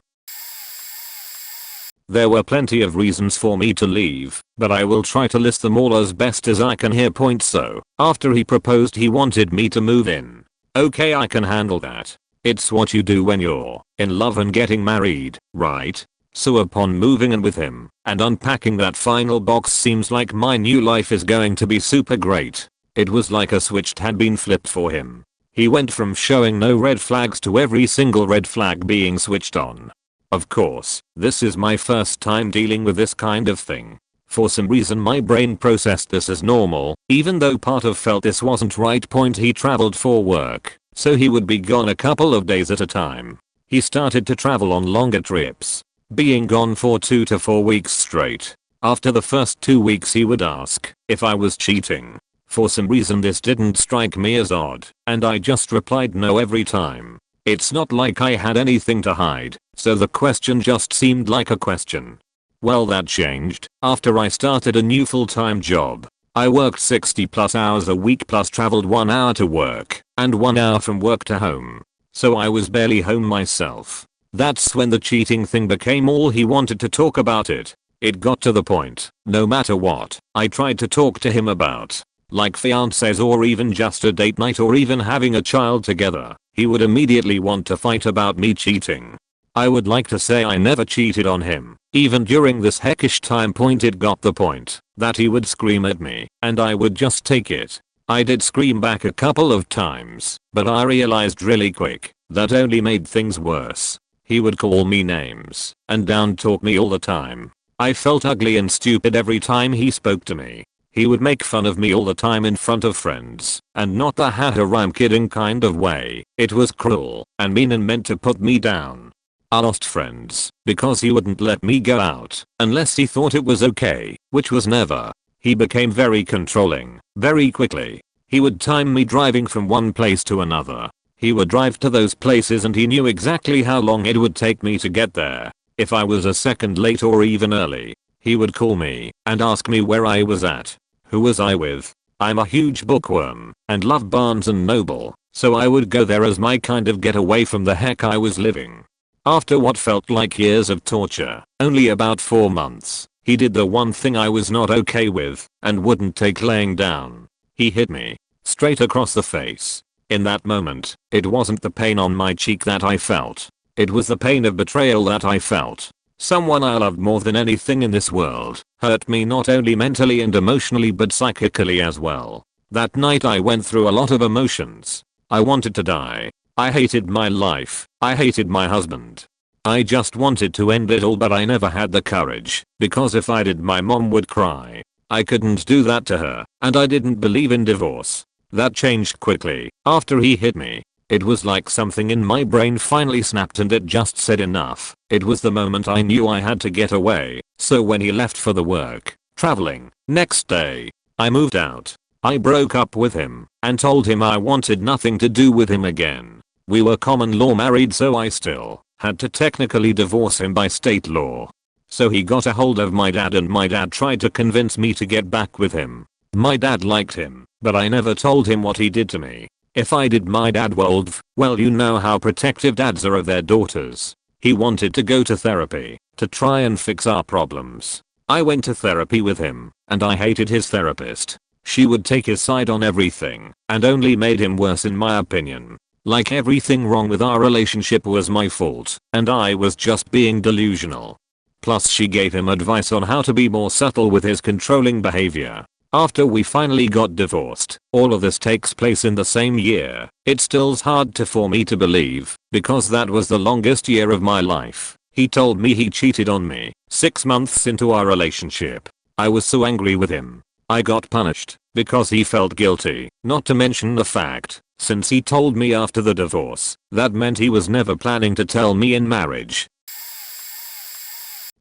There were plenty of reasons for me to leave, but I will try to list them all as best as I can here. So, after he proposed he wanted me to move in. Okay, I can handle that. It's what you do when you're in love and getting married, right? So upon moving in with him and unpacking that final box, seems like my new life is going to be super great. It was like a switch had been flipped for him. He went from showing no red flags to every single red flag being switched on. Of course, this is my first time dealing with this kind of thing. For some reason my brain processed this as normal, even though part of felt this wasn't right. He traveled for work, so he would be gone a couple of days at a time. He started to travel on longer trips, being gone for 2 to 4 weeks straight. After the first 2 weeks he would ask if I was cheating. For some reason this didn't strike me as odd, and I just replied no every time. It's not like I had anything to hide, so the question just seemed like a question. Well, that changed after I started a new full-time job. I worked 60+ hours a week plus traveled 1 hour to work and 1 hour from work to home. So I was barely home myself. That's when the cheating thing became all he wanted to talk about it. It got to the point, no matter what I tried to talk to him about, like fiancés or even just a date night or even having a child together, he would immediately want to fight about me cheating. I would like to say I never cheated on him, even during this heckish time. It got the point that he would scream at me and I would just take it. I did scream back a couple of times, but I realized really quick that only made things worse. He would call me names and down talk me all the time. I felt ugly and stupid every time he spoke to me. He would make fun of me all the time in front of friends, and not the haha I'm kidding kind of way. It was cruel and mean and meant to put me down. I lost friends because he wouldn't let me go out unless he thought it was okay, which was never. He became very controlling, very quickly. He would time me driving from one place to another. He would drive to those places and he knew exactly how long it would take me to get there. If I was a second late or even early, he would call me and ask me where I was at. Who was I with? I'm a huge bookworm and love Barnes and Noble, so I would go there as my kind of getaway from the heck I was living. After what felt like years of torture, only about 4 months, he did the one thing I was not okay with and wouldn't take laying down. He hit me straight across the face. In that moment, it wasn't the pain on my cheek that I felt. It was the pain of betrayal that I felt. Someone I loved more than anything in this world hurt me not only mentally and emotionally but psychically as well. That night I went through a lot of emotions. I wanted to die. I hated my life. I hated my husband. I just wanted to end it all, but I never had the courage, because if I did my mom would cry. I couldn't do that to her, and I didn't believe in divorce. That changed quickly after he hit me. It was like something in my brain finally snapped and it just said enough. It was the moment I knew I had to get away. So when he left for the work, traveling, next day, I moved out. I broke up with him and told him I wanted nothing to do with him again. We were common law married, so I still had to technically divorce him by state law. So he got a hold of my dad and my dad tried to convince me to get back with him. My dad liked him, but I never told him what he did to me. If I did, my dad would, well, you know how protective dads are of their daughters. He wanted to go to therapy to try and fix our problems. I went to therapy with him and I hated his therapist. She would take his side on everything and only made him worse in my opinion. Like everything wrong with our relationship was my fault and I was just being delusional. Plus she gave him advice on how to be more subtle with his controlling behavior. After we finally got divorced, all of this takes place in the same year. It's still hard for me to believe, because that was the longest year of my life. He told me he cheated on me 6 months into our relationship. I was so angry with him. I got punished because he felt guilty, not to mention the fact, since he told me after the divorce, that meant he was never planning to tell me in marriage.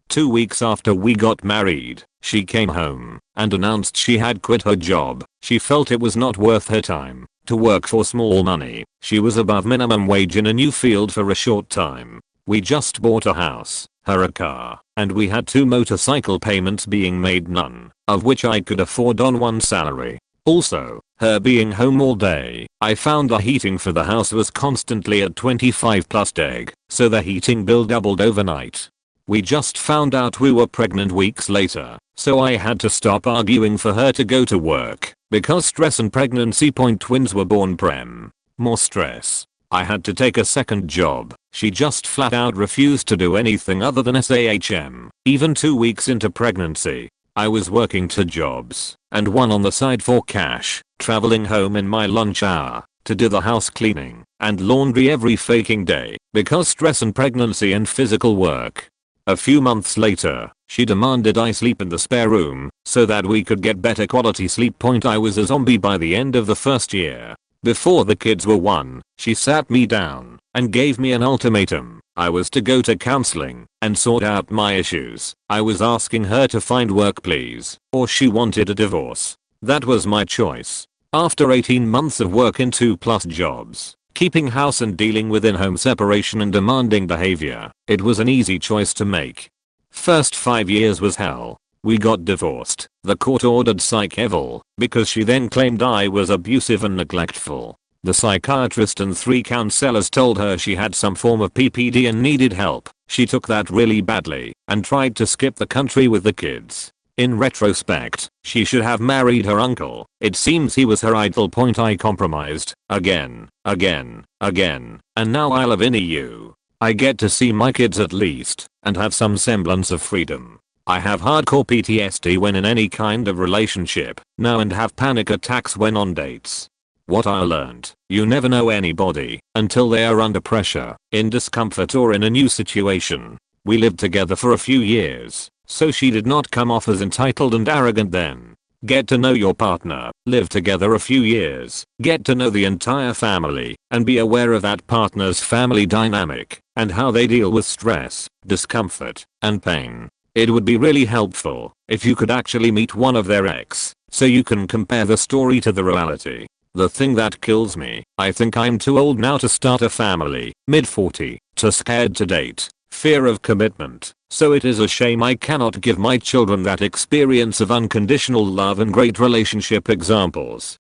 2 weeks after we got married, she came home and announced she had quit her job. She felt it was not worth her time to work for small money. She was above minimum wage in a new field for a short time. We just bought a house, her a car, and we had 2 motorcycle payments being made, none of which I could afford on one salary. Also, her being home all day, I found the heating for the house was constantly at 25+ deg, so the heating bill doubled overnight. We just found out we were pregnant weeks later, so I had to stop arguing for her to go to work, because stress and pregnancy. Twins were born prem. More stress. I had to take a second job. She just flat out refused to do anything other than SAHM. Even 2 weeks into pregnancy, I was working 2 jobs, and one on the side for cash, traveling home in my lunch hour to do the house cleaning and laundry every faking day, because stress and pregnancy and physical work. A few months later, she demanded I sleep in the spare room so that we could get better quality sleep. I was a zombie by the end of the first year. Before the kids were 1, she sat me down and gave me an ultimatum. I was to go to counseling and sort out my issues. I was asking her to find work please, or she wanted a divorce. That was my choice. After 18 months of work in 2+ jobs, keeping house and dealing with in-home separation and demanding behavior, it was an easy choice to make. First 5 years was hell. We got divorced. The court ordered psych eval because she then claimed I was abusive and neglectful. The psychiatrist and 3 counselors told her she had some form of PPD and needed help. She took that really badly and tried to skip the country with the kids. In retrospect, she should have married her uncle. It seems he was her idol. I compromised again, and now I live in EU. I get to see my kids at least and have some semblance of freedom. I have hardcore PTSD when in any kind of relationship now and have panic attacks when on dates. What I learned, you never know anybody until they are under pressure, in discomfort or in a new situation. We lived together for a few years, so she did not come off as entitled and arrogant then. Get to know your partner, live together a few years, get to know the entire family, and be aware of that partner's family dynamic, and how they deal with stress, discomfort, and pain. It would be really helpful if you could actually meet one of their ex, so you can compare the story to the reality. The thing that kills me, I think I'm too old now to start a family, mid-40, too scared to date, fear of commitment, so it is a shame I cannot give my children that experience of unconditional love and great relationship examples.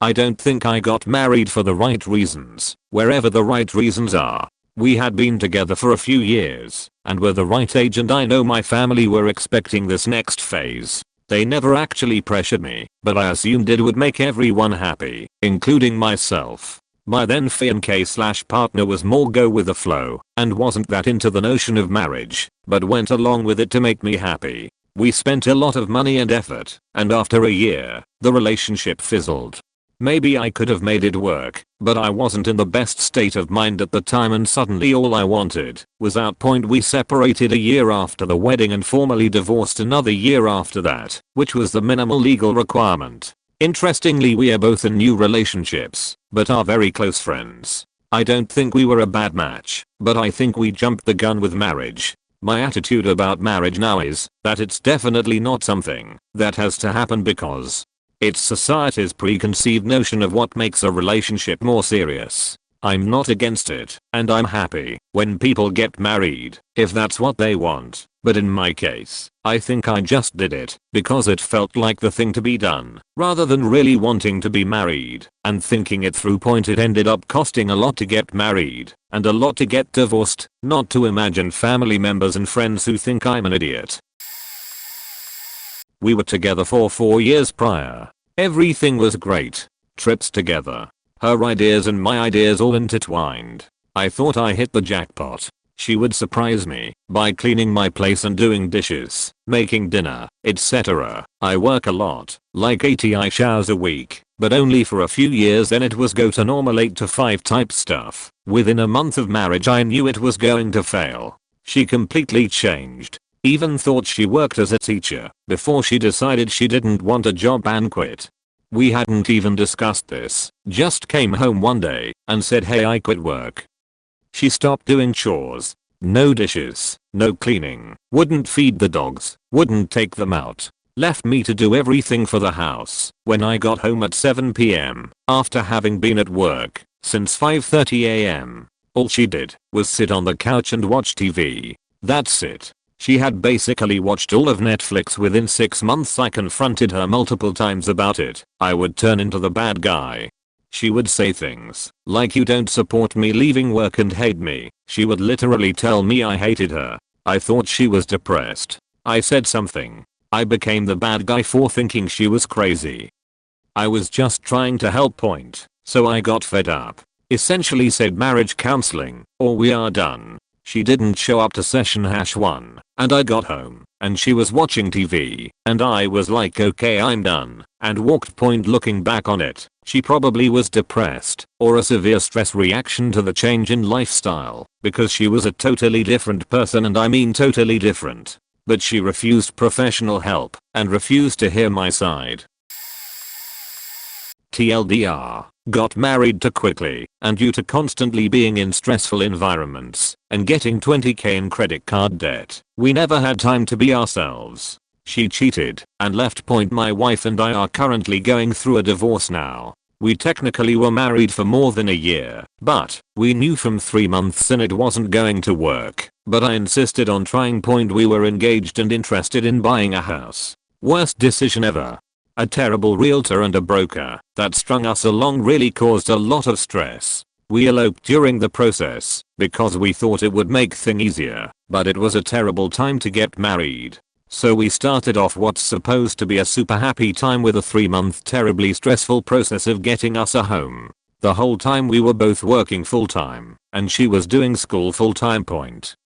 I don't think I got married for the right reasons, wherever the right reasons are. We had been together for a few years, and were the right age, and I know my family were expecting this next phase. They never actually pressured me, but I assumed it would make everyone happy, including myself. My then fiancé/partner was more go with the flow, and wasn't that into the notion of marriage, but went along with it to make me happy. We spent a lot of money and effort, and after a year, the relationship fizzled. Maybe I could have made it work, but I wasn't in the best state of mind at the time, and suddenly all I wanted was out. We separated a year after the wedding and formally divorced another year after that, which was the minimal legal requirement. Interestingly, we are both in new relationships, but are very close friends. I don't think we were a bad match, but I think we jumped the gun with marriage. My attitude about marriage now is that it's definitely not something that has to happen because it's society's preconceived notion of what makes a relationship more serious. I'm not against it, and I'm happy when people get married, if that's what they want, but in my case, I think I just did it because it felt like the thing to be done, rather than really wanting to be married and thinking it through. It ended up costing a lot to get married, and a lot to get divorced, not to imagine family members and friends who think I'm an idiot. We were together for 4 years prior. Everything was great. Trips together. Her ideas and my ideas all intertwined. I thought I hit the jackpot. She would surprise me by cleaning my place and doing dishes, making dinner, etc. I work a lot, like 80 hours a week, but only for a few years, then it was go to normal 8 to 5 type stuff. Within a month of marriage I knew it was going to fail. She completely changed. Even thought she worked as a teacher before she decided she didn't want a job and quit. We hadn't even discussed this, just came home one day and said, "Hey, I quit work." She stopped doing chores. No dishes, no cleaning, wouldn't feed the dogs, wouldn't take them out. Left me to do everything for the house. When I got home at 7 p.m. after having been at work since 5:30 a.m., all she did was sit on the couch and watch TV. That's it. She had basically watched all of Netflix within 6 months. I confronted her multiple times about it. I would turn into the bad guy. She would say things like, "You don't support me leaving work and hate me." She would literally tell me I hated her. I thought she was depressed. I said something. I became the bad guy for thinking she was crazy. I was just trying to help. So I got fed up. Essentially said marriage counseling, or we are done. She didn't show up to session #1, and I got home, and she was watching TV, and I was like, okay, I'm done, and walked. Looking back on it, she probably was depressed, or a severe stress reaction to the change in lifestyle, because she was a totally different person, and I mean totally different. But she refused professional help, and refused to hear my side. TLDR, got married too quickly, and due to constantly being in stressful environments, and getting 20k in credit card debt, we never had time to be ourselves. She cheated, and left. My wife and I are currently going through a divorce now. We technically were married for more than a year, but we knew from 3 months in it wasn't going to work, but I insisted on trying. We were engaged and interested in buying a house. Worst decision ever. A terrible realtor and a broker that strung us along really caused a lot of stress. We eloped during the process because we thought it would make things easier, but it was a terrible time to get married. So we started off what's supposed to be a super happy time with a 3-month terribly stressful process of getting us a home. The whole time we were both working full time, and she was doing school full time.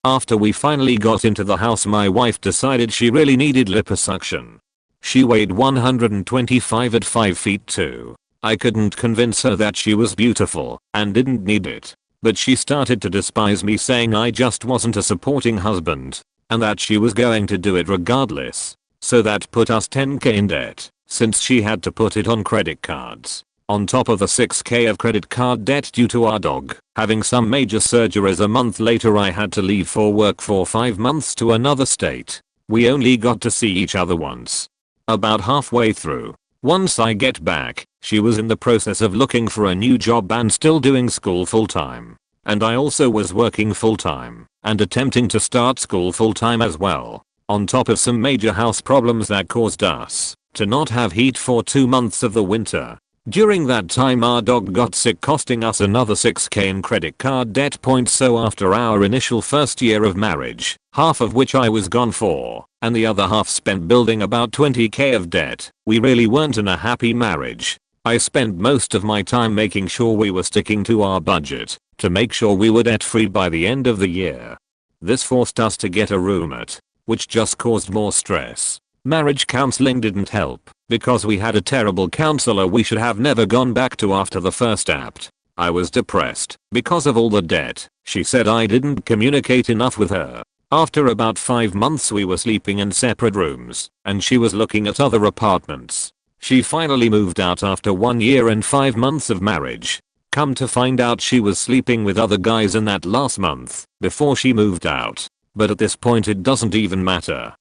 After we finally got into the house, my wife decided she really needed liposuction. She weighed 125 at 5 feet 2. I couldn't convince her that she was beautiful and didn't need it. But she started to despise me, saying I just wasn't a supporting husband, and that she was going to do it regardless. So that put us 10k in debt, since she had to put it on credit cards. On top of the 6k of credit card debt due to our dog having some major surgeries a month later, I had to leave for work for 5 months to another state. We only got to see each other once. About halfway through, once I get back, she was in the process of looking for a new job and still doing school full time. And I also was working full time and attempting to start school full time as well. On top of some major house problems that caused us to not have heat for 2 months of the winter. During that time our dog got sick, costing us another 6k in credit card debt points. So after our initial first year of marriage, half of which I was gone for, and the other half spent building about 20k of debt, we really weren't in a happy marriage. I spent most of my time making sure we were sticking to our budget, to make sure we were debt free by the end of the year. This forced us to get a roommate, which just caused more stress. Marriage counseling didn't help, because we had a terrible counselor we should have never gone back to after the first apt. I was depressed because of all the debt. She said I didn't communicate enough with her. After about 5 months we were sleeping in separate rooms, and she was looking at other apartments. She finally moved out after 1 year and 5 months of marriage. Come to find out she was sleeping with other guys in that last month, before she moved out. But at this point it doesn't even matter.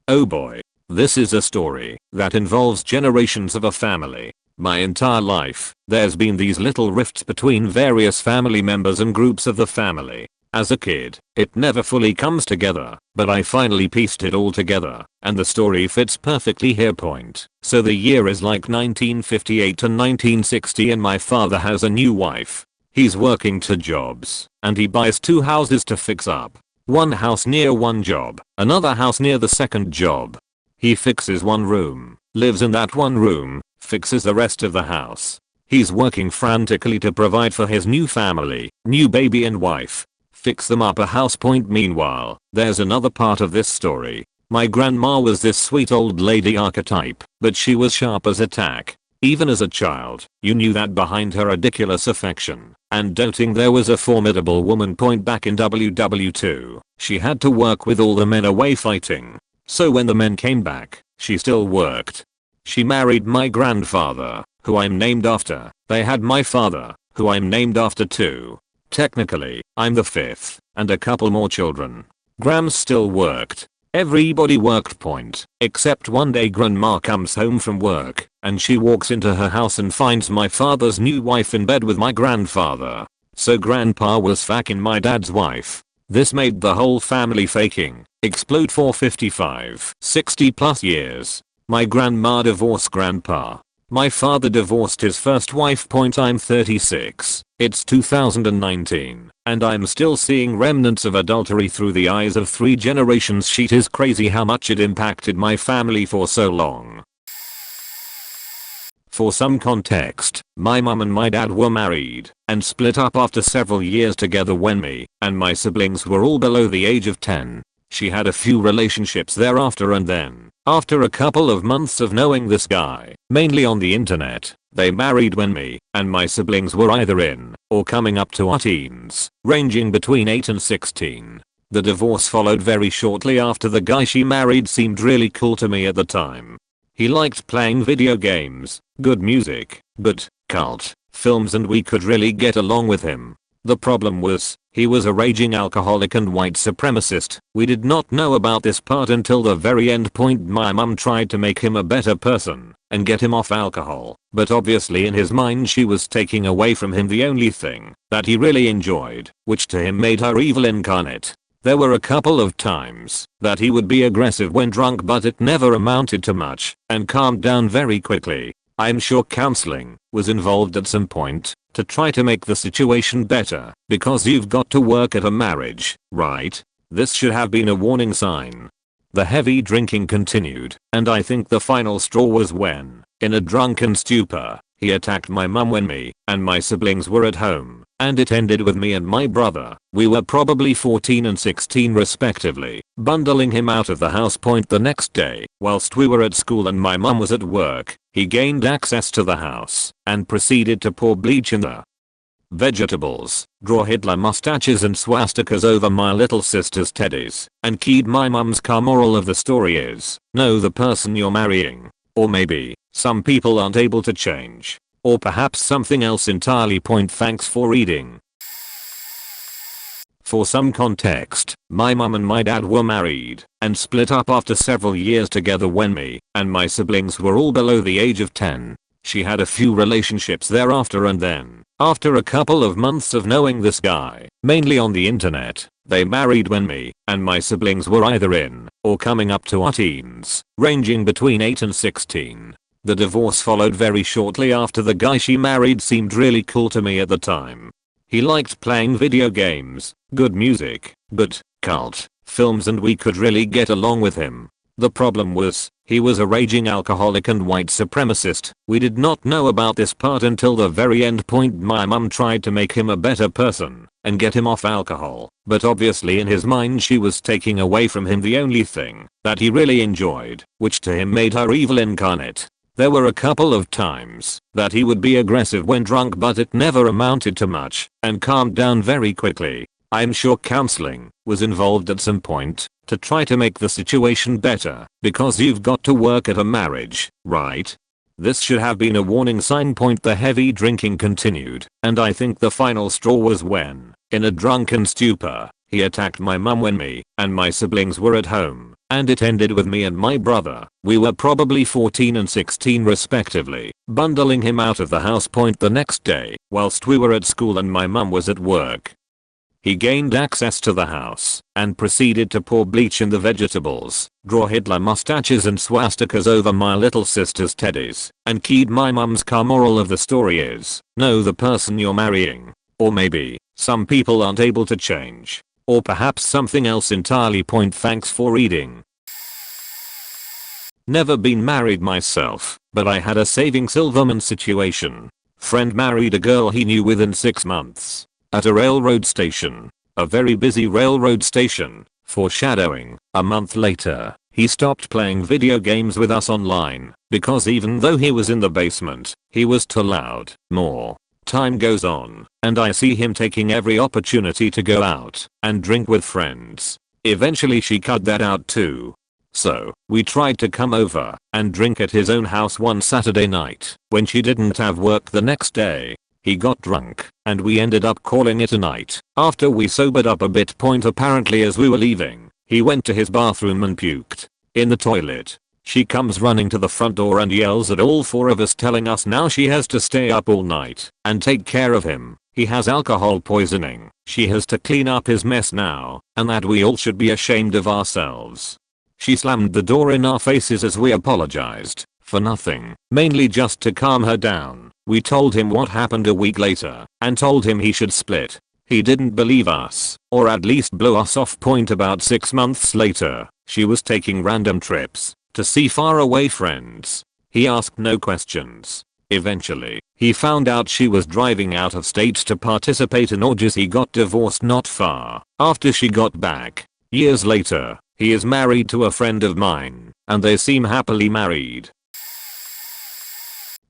Oh boy. This is a story that involves generations of a family. My entire life, there's been these little rifts between various family members and groups of the family. As a kid, it never fully comes together, but I finally pieced it all together, and the story fits perfectly here. So the year is like 1958 to 1960 and my father has a new wife. He's working 2 jobs, and he buys 2 houses to fix up. One house near one job, another house near the second job. He fixes one room, lives in that one room, fixes the rest of the house. He's working frantically to provide for his new family, new baby and wife. Fix them up a house. Meanwhile, there's another part of this story. My grandma was this sweet old lady archetype, but she was sharp as a tack. Even as a child, you knew that behind her ridiculous affection and doting there was a formidable woman. Back in WW2, she had to work with all the men away fighting. So when the men came back, she still worked. She married my grandfather, who I'm named after. They had my father, who I'm named after too. Technically, I'm the 5th, and a couple more children. Grams still worked. Everybody worked. Except one day grandma comes home from work, and she walks into her house and finds my father's new wife in bed with my grandfather. So grandpa was fucking my dad's wife. This made the whole family faking explode for 55, 60 plus years. My grandma divorced grandpa. My father divorced his first wife. I'm 36. It's 2019, and I'm still seeing remnants of adultery through the eyes of 3 generations. Shit is crazy how much it impacted my family for so long. For some context, my mum and my dad were married and split up after several years together when me and my siblings were all below the age of 10. She had a few relationships thereafter, and then, after a couple of months of knowing this guy, mainly on the internet, they married when me and my siblings were either in or coming up to our teens, ranging between 8 and 16. The divorce followed very shortly after. The guy she married seemed really cool to me at the time. He liked playing video games, good music, but cult films, and we could really get along with him. The problem was, he was a raging alcoholic and white supremacist. We did not know about this part until the very end. My mum tried to make him a better person and get him off alcohol, but obviously in his mind she was taking away from him the only thing that he really enjoyed, which to him made her evil incarnate. There were a couple of times that he would be aggressive when drunk, but it never amounted to much and calmed down very quickly. I'm sure counseling was involved at some point to try to make the situation better, because you've got to work at a marriage, right? This should have been a warning sign. The heavy drinking continued, and I think the final straw was when, in a drunken stupor, he attacked my mum when me and my siblings were at home, and it ended with me and my brother, we were probably 14 and 16 respectively, bundling him out of the house. The next day, whilst we were at school and my mum was at work, he gained access to the house and proceeded to pour bleach in the vegetables, draw Hitler mustaches and swastikas over my little sister's teddies, and keyed my mum's car. Moral of the story is, know the person you're marrying. Or maybe, Some people aren't able to change. Or perhaps something else entirely. Thanks for reading. For some context, my mum and my dad were married and split up after several years together when me and my siblings were all below the age of 10. She had a few relationships thereafter, and then, after a couple of months of knowing this guy, mainly on the internet, they married when me and my siblings were either in or coming up to our teens, ranging between 8 and 16. The divorce followed very shortly after. The guy she married seemed really cool to me at the time. He liked playing video games, good music, but cult films, and we could really get along with him. The problem was, he was a raging alcoholic and white supremacist. We did not know about this part until the very end. My mum tried to make him a better person and get him off alcohol, but obviously in his mind she was taking away from him the only thing that he really enjoyed, which to him made her evil incarnate. There were a couple of times that he would be aggressive when drunk, but it never amounted to much and calmed down very quickly. I'm sure counseling was involved at some point to try to make the situation better, because you've got to work at a marriage, right? This should have been a warning sign. The heavy drinking continued, and I think the final straw was when, in a drunken stupor, he attacked my mum when me and my siblings were at home, and it ended with me and my brother, we were probably 14 and 16 respectively, bundling him out of the house. The next day, whilst we were at school and my mum was at work, he gained access to the house and proceeded to pour bleach in the vegetables, draw Hitler mustaches and swastikas over my little sister's teddies, and keyed my mum's car. Moral of the story is, know the person you're marrying. Or maybe, some people aren't able to change. Or perhaps something else entirely. Thanks for reading. Never been married myself, but I had a saving Silverman situation. Friend married a girl he knew within 6 months. At a railroad station. A very busy railroad station. Foreshadowing. A month later, he stopped playing video games with us online, because even though he was in the basement, he was too loud. More time goes on, and I see him taking every opportunity to go out and drink with friends. Eventually she cut that out too. So, we tried to come over and drink at his own house one Saturday night when she didn't have work the next day. He got drunk, and we ended up calling it a night. After we sobered up a bit. Apparently as we were leaving, he went to his bathroom and puked in the toilet. She comes running to the front door and yells at all 4 of us, telling us now she has to stay up all night and take care of him. He has alcohol poisoning. She has to clean up his mess now, and that we all should be ashamed of ourselves. She slammed the door in our faces as we apologized for nothing, mainly just to calm her down. We told him what happened a week later and told him he should split. He didn't believe us, or at least blew us off. About 6 months later, she was taking random trips to see faraway friends. He asked no questions. Eventually, he found out she was driving out of state to participate in orgies. He got divorced not far after she got back. Years later, he is married to a friend of mine, and they seem happily married.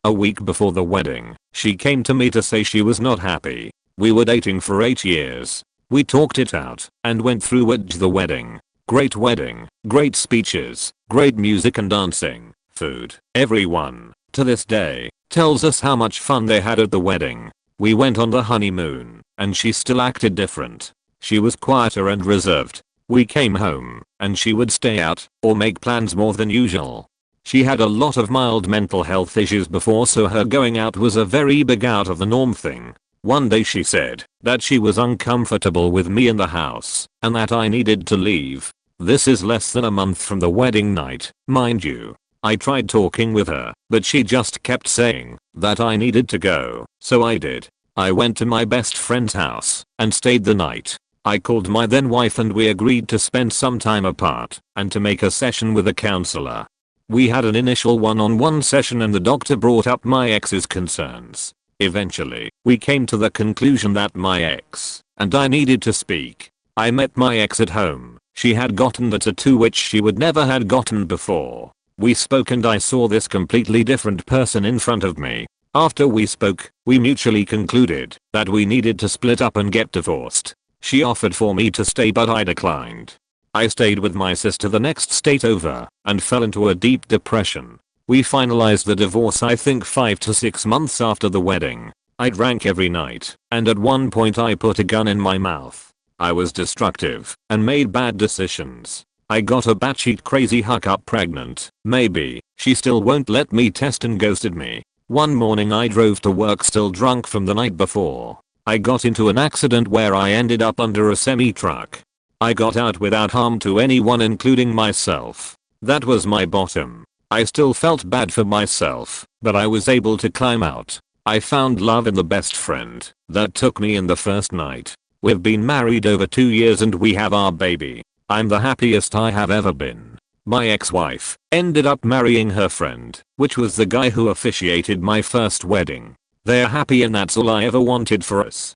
A week before the wedding, she came to me to say she was not happy. We were dating for 8 years. We talked it out and went through the wedding. Great wedding, great speeches, great music and dancing, food. Everyone, to this day, tells us how much fun they had at the wedding. We went on the honeymoon, and she still acted different. She was quieter and reserved. We came home, and she would stay out or make plans more than usual. She had a lot of mild mental health issues before, so her going out was a very big out of the norm thing. One day she said that she was uncomfortable with me in the house and that I needed to leave. This is less than a month from the wedding night, mind you. I tried talking with her, but she just kept saying that I needed to go, so I did. I went to my best friend's house and stayed the night. I called my then wife and we agreed to spend some time apart and to make a session with a counselor. We had an initial one-on-one session and the doctor brought up my ex's concerns. Eventually, we came to the conclusion that my ex and I needed to speak. I met my ex at home. She had gotten the tattoo which she would never had gotten before. We spoke and I saw this completely different person in front of me. After we spoke, we mutually concluded that we needed to split up and get divorced. She offered for me to stay but I declined. I stayed with my sister the next state over and fell into a deep depression. We finalized the divorce I think 5 to 6 months after the wedding. I drank every night, and at one point I put a gun in my mouth. I was destructive and made bad decisions. I got a batshit crazy hookup pregnant. Maybe she still won't let me test and ghosted me. One morning I drove to work still drunk from the night before. I got into an accident where I ended up under a semi-truck. I got out without harm to anyone including myself. That was my bottom. I still felt bad for myself, but I was able to climb out. I found love in the best friend that took me in the first night. We've been married over 2 years and we have our baby. I'm the happiest I have ever been. My ex-wife ended up marrying her friend, which was the guy who officiated my first wedding. They're happy and that's all I ever wanted for us.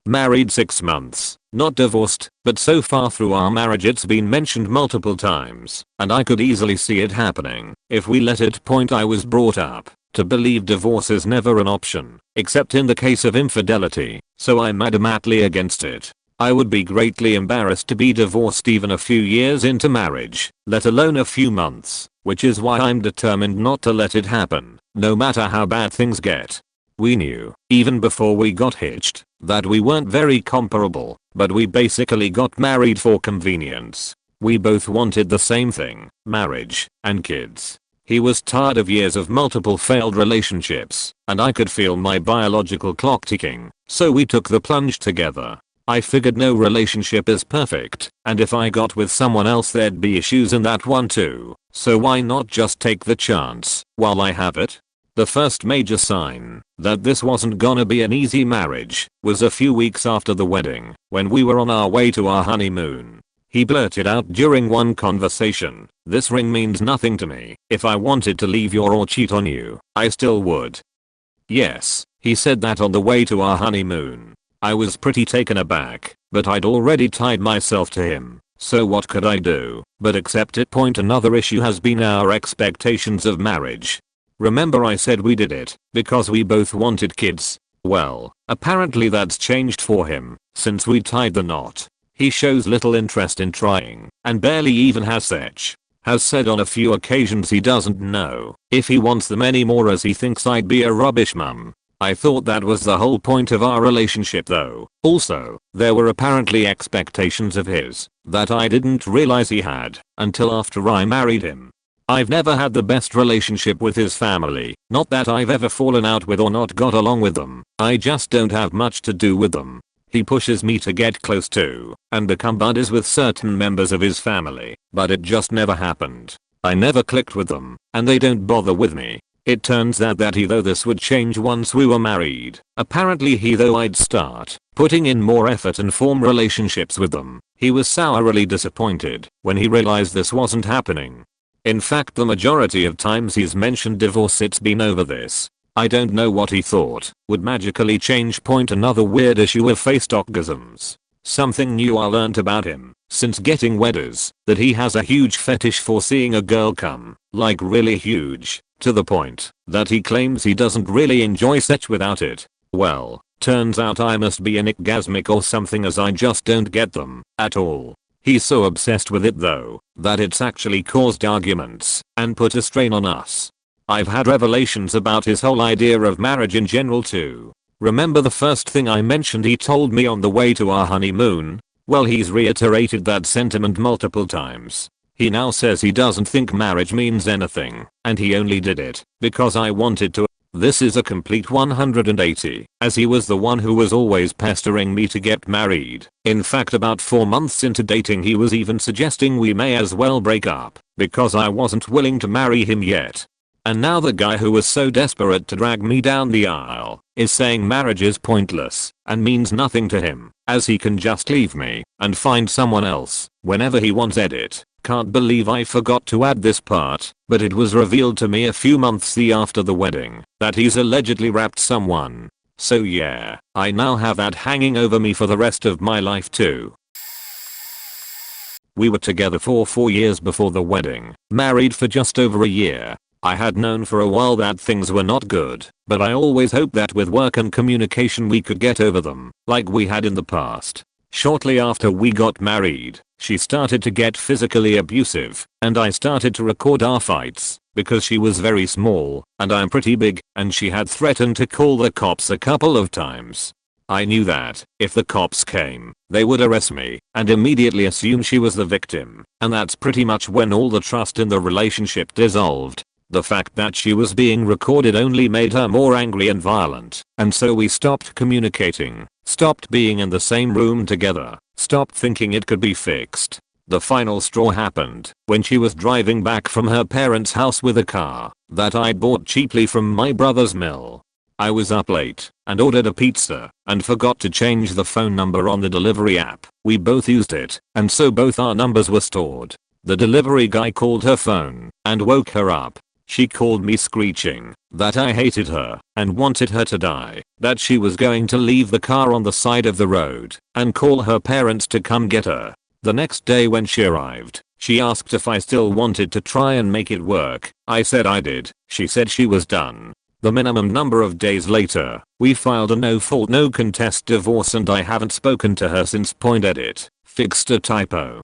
Married 6 months, not divorced, but so far through our marriage it's been mentioned multiple times, and I could easily see it happening if we let it. Point I was brought up to believe divorce is never an option, except in the case of infidelity, so I'm adamantly against it. I would be greatly embarrassed to be divorced even a few years into marriage, let alone a few months, which is why I'm determined not to let it happen, no matter how bad things get. We knew, even before we got hitched, that we weren't very comparable, but we basically got married for convenience. We both wanted the same thing, marriage and kids. He was tired of years of multiple failed relationships, and I could feel my biological clock ticking, so we took the plunge together. I figured no relationship is perfect, and if I got with someone else there'd be issues in that one too, so why not just take the chance while I have it? The first major sign that this wasn't gonna be an easy marriage was a few weeks after the wedding, when we were on our way to our honeymoon. He blurted out during one conversation, "This ring means nothing to me. If I wanted to leave you or cheat on you, I still would." Yes, he said that on the way to our honeymoon. I was pretty taken aback, but I'd already tied myself to him, so what could I do but accept it? Another issue has been our expectations of marriage. Remember I said we did it because we both wanted kids? Well, apparently that's changed for him since we tied the knot. He shows little interest in trying and barely even has sex. Has said on a few occasions he doesn't know if he wants them anymore as he thinks I'd be a rubbish mum. I thought that was the whole point of our relationship though. Also, there were apparently expectations of his that I didn't realize he had until after I married him. I've never had the best relationship with his family, not that I've ever fallen out with or not got along with them, I just don't have much to do with them. He pushes me to get close to and become buddies with certain members of his family, but it just never happened. I never clicked with them, and they don't bother with me. It turns out that he though this would change once we were married. Apparently he though I'd start putting in more effort and form relationships with them. He was sourly disappointed when he realized this wasn't happening. In fact the majority of times he's mentioned divorce it's been over this. I don't know what he thought would magically change. Another weird issue of face-orgasms. Something new I learned about him since getting wed is that he has a huge fetish for seeing a girl come, like really huge, to the point that he claims he doesn't really enjoy sex without it. Well, turns out I must be anorgasmic or something as I just don't get them at all. He's so obsessed with it though that it's actually caused arguments and put a strain on us. I've had revelations about his whole idea of marriage in general too. Remember the first thing I mentioned he told me on the way to our honeymoon? Well, he's reiterated that sentiment multiple times. He now says he doesn't think marriage means anything, and he only did it because I wanted to. This is a complete 180, as he was the one who was always pestering me to get married. In fact, about 4 months into dating he was even suggesting we may as well break up because I wasn't willing to marry him yet. And now the guy who was so desperate to drag me down the aisle is saying marriage is pointless and means nothing to him, as he can just leave me and find someone else whenever he wants. Edit. Can't believe I forgot to add this part, but it was revealed to me a few months after the wedding that he's allegedly raped someone. So yeah, I now have that hanging over me for the rest of my life too. We were together for 4 years before the wedding, married for just over a year. I had known for a while that things were not good, but I always hoped that with work and communication we could get over them, like we had in the past. Shortly after we got married, she started to get physically abusive, and I started to record our fights, because she was very small, and I'm pretty big, and she had threatened to call the cops a couple of times. I knew that, if the cops came, they would arrest me, and immediately assume she was the victim, and that's pretty much when all the trust in the relationship dissolved. The fact that she was being recorded only made her more angry and violent, and so we stopped communicating, stopped being in the same room together, stopped thinking it could be fixed. The final straw happened when she was driving back from her parents' house with a car that I'd bought cheaply from my brother's mill. I was up late and ordered a pizza and forgot to change the phone number on the delivery app. We both used it, and so both our numbers were stored. The delivery guy called her phone and woke her up. She called me screeching that I hated her and wanted her to die, that she was going to leave the car on the side of the road and call her parents to come get her. The next day when she arrived, she asked if I still wanted to try and make it work. I said I did. She said she was done. The minimum number of days later, we filed a no-fault no-contest divorce, and I haven't spoken to her since. Edit. Fixed a typo.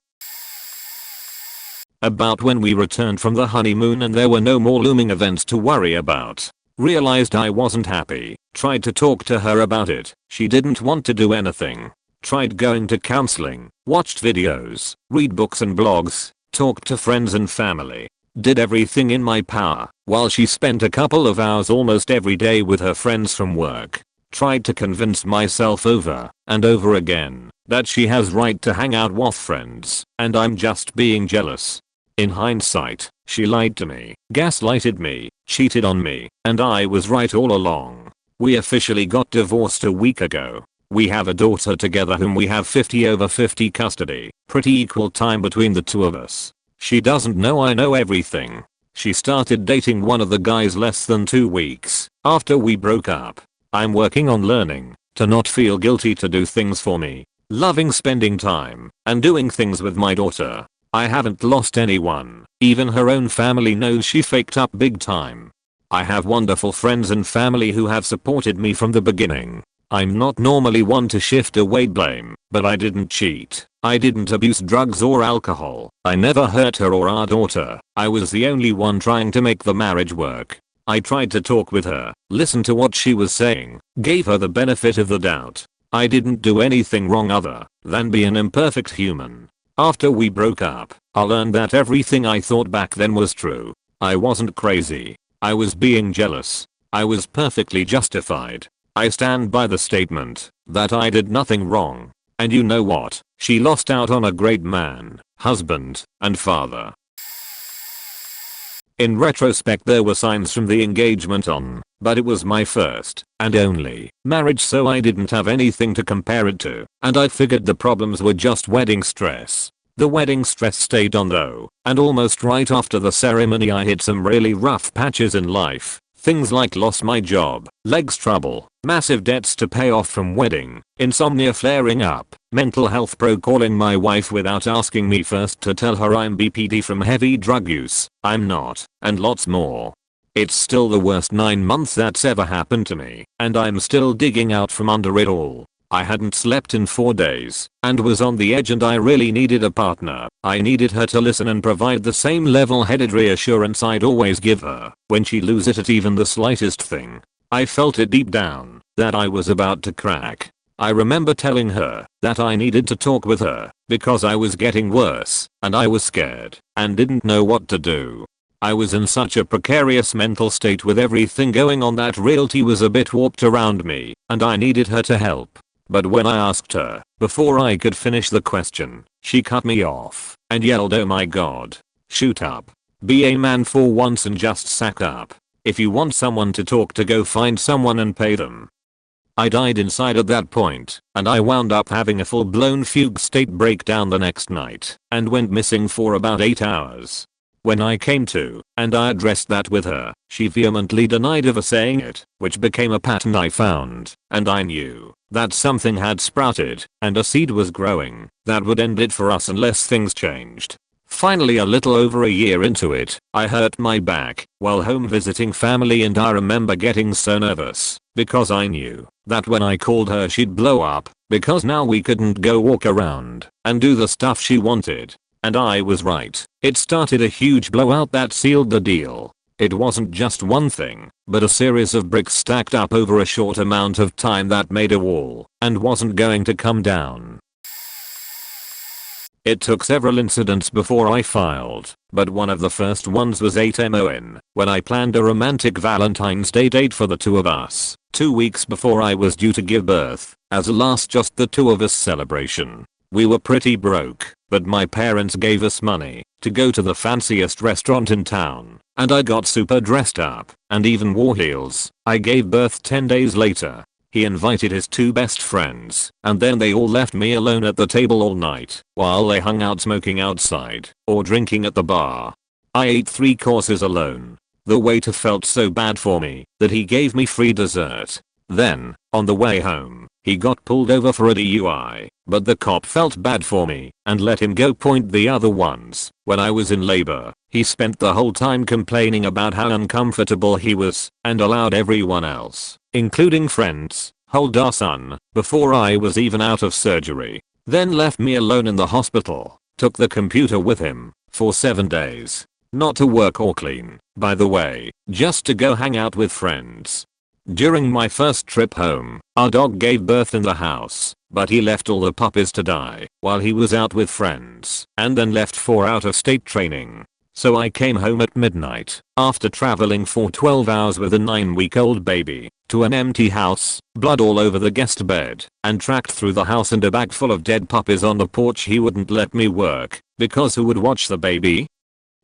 About when we returned from the honeymoon and there were no more looming events to worry about. Realized I wasn't happy. Tried to talk to her about it. She didn't want to do anything. Tried going to counseling. Watched videos. Read books and blogs. Talked to friends and family. Did everything in my power, while she spent a couple of hours almost every day with her friends from work. Tried to convince myself over and over again that she has right to hang out with friends and I'm just being jealous. In hindsight, she lied to me, gaslighted me, cheated on me, and I was right all along. We officially got divorced a week ago. We have a daughter together whom we have 50/50 custody, pretty equal time between the two of us. She doesn't know I know everything. She started dating one of the guys less than 2 weeks after we broke up. I'm working on learning to not feel guilty to do things for me, loving spending time and doing things with my daughter. I haven't lost anyone. Even her own family knows she faked up big time. I have wonderful friends and family who have supported me from the beginning. I'm not normally one to shift away blame, but I didn't cheat. I didn't abuse drugs or alcohol. I never hurt her or our daughter. I was the only one trying to make the marriage work. I tried to talk with her, listen to what she was saying, gave her the benefit of the doubt. I didn't do anything wrong other than be an imperfect human. After we broke up, I learned that everything I thought back then was true. I wasn't crazy. I was being jealous. I was perfectly justified. I stand by the statement that I did nothing wrong. And you know what? She lost out on a great man, husband, and father. In retrospect, there were signs from the engagement on, but it was my first and only marriage, so I didn't have anything to compare it to, and I figured the problems were just wedding stress. The wedding stress stayed on though, and almost right after the ceremony I hit some really rough patches in life. Things like lost my job, legs trouble, massive debts to pay off from wedding, insomnia flaring up, mental health calling my wife without asking me first to tell her I'm BPD from heavy drug use, I'm not, and lots more. It's still the worst 9 months that's ever happened to me, and I'm still digging out from under it all. I hadn't slept in 4 days and was on the edge, and I really needed a partner. I needed her to listen and provide the same level-headed reassurance I'd always give her when she'd lose it at even the slightest thing. I felt it deep down that I was about to crack. I remember telling her that I needed to talk with her because I was getting worse and I was scared and didn't know what to do. I was in such a precarious mental state with everything going on that reality was a bit warped around me, and I needed her to help. But when I asked her, before I could finish the question, she cut me off and yelled, "Oh my god. Shoot up. Be a man for once and just sack up. If you want someone to talk to, go find someone and pay them." I died inside at that point, and I wound up having a full-blown fugue state breakdown the next night and went missing for about 8 hours. When I came to, and I addressed that with her, she vehemently denied ever saying it, which became a pattern I found, and I knew that something had sprouted, and a seed was growing, that would end it for us unless things changed. Finally, a little over a year into it, I hurt my back while home visiting family, and I remember getting so nervous because I knew that when I called her she'd blow up, because now we couldn't go walk around and do the stuff she wanted. And I was right. It started a huge blowout that sealed the deal. It wasn't just one thing, but a series of bricks stacked up over a short amount of time that made a wall and wasn't going to come down. It took several incidents before I filed, but one of the first ones was 8MON, when I planned a romantic Valentine's Day date for the two of us, 2 weeks before I was due to give birth, as a last just the two of us celebration. We were pretty broke, but my parents gave us money to go to the fanciest restaurant in town, and I got super dressed up and even wore heels. I gave birth 10 days later. He invited his two best friends, and then they all left me alone at the table all night while they hung out smoking outside or drinking at the bar. I ate 3 courses alone. The waiter felt so bad for me that he gave me free dessert. Then, on the way home, he got pulled over for a DUI, but the cop felt bad for me and let him go. Point the other ones. When I was in labor, he spent the whole time complaining about how uncomfortable he was and allowed everyone else, including friends, hold our son before I was even out of surgery. Then left me alone in the hospital. Took the computer with him for 7 days. Not to work or clean, by the way, just to go hang out with friends. During my first trip home, our dog gave birth in the house, but he left all the puppies to die while he was out with friends and then left for out-of-state training. So I came home at midnight after traveling for 12 hours with a 9-week-old baby to an empty house, blood all over the guest bed, and tracked through the house and a bag full of dead puppies on the porch. He wouldn't let me work because who would watch the baby?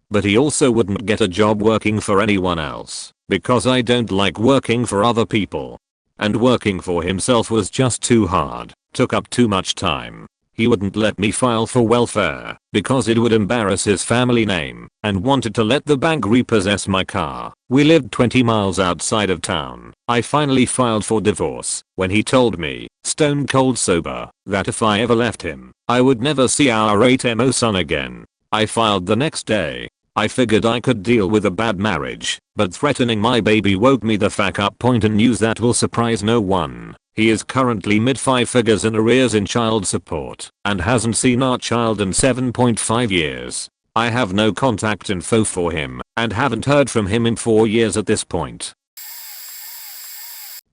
But he also wouldn't get a job working for anyone else because I don't like working for other people. And working for himself was just too hard, took up too much time. He wouldn't let me file for welfare because it would embarrass his family name, and wanted to let the bank repossess my car. We lived 20 miles outside of town. I finally filed for divorce when he told me, stone cold sober, that if I ever left him, I would never see our 8MO son again. I filed the next day. I figured I could deal with a bad marriage, but threatening my baby woke me the fuck up. Point in news that will surprise no one. He is currently mid-5 figures in arrears in child support and hasn't seen our child in 7.5 years. I have no contact info for him and haven't heard from him in 4 years at this point.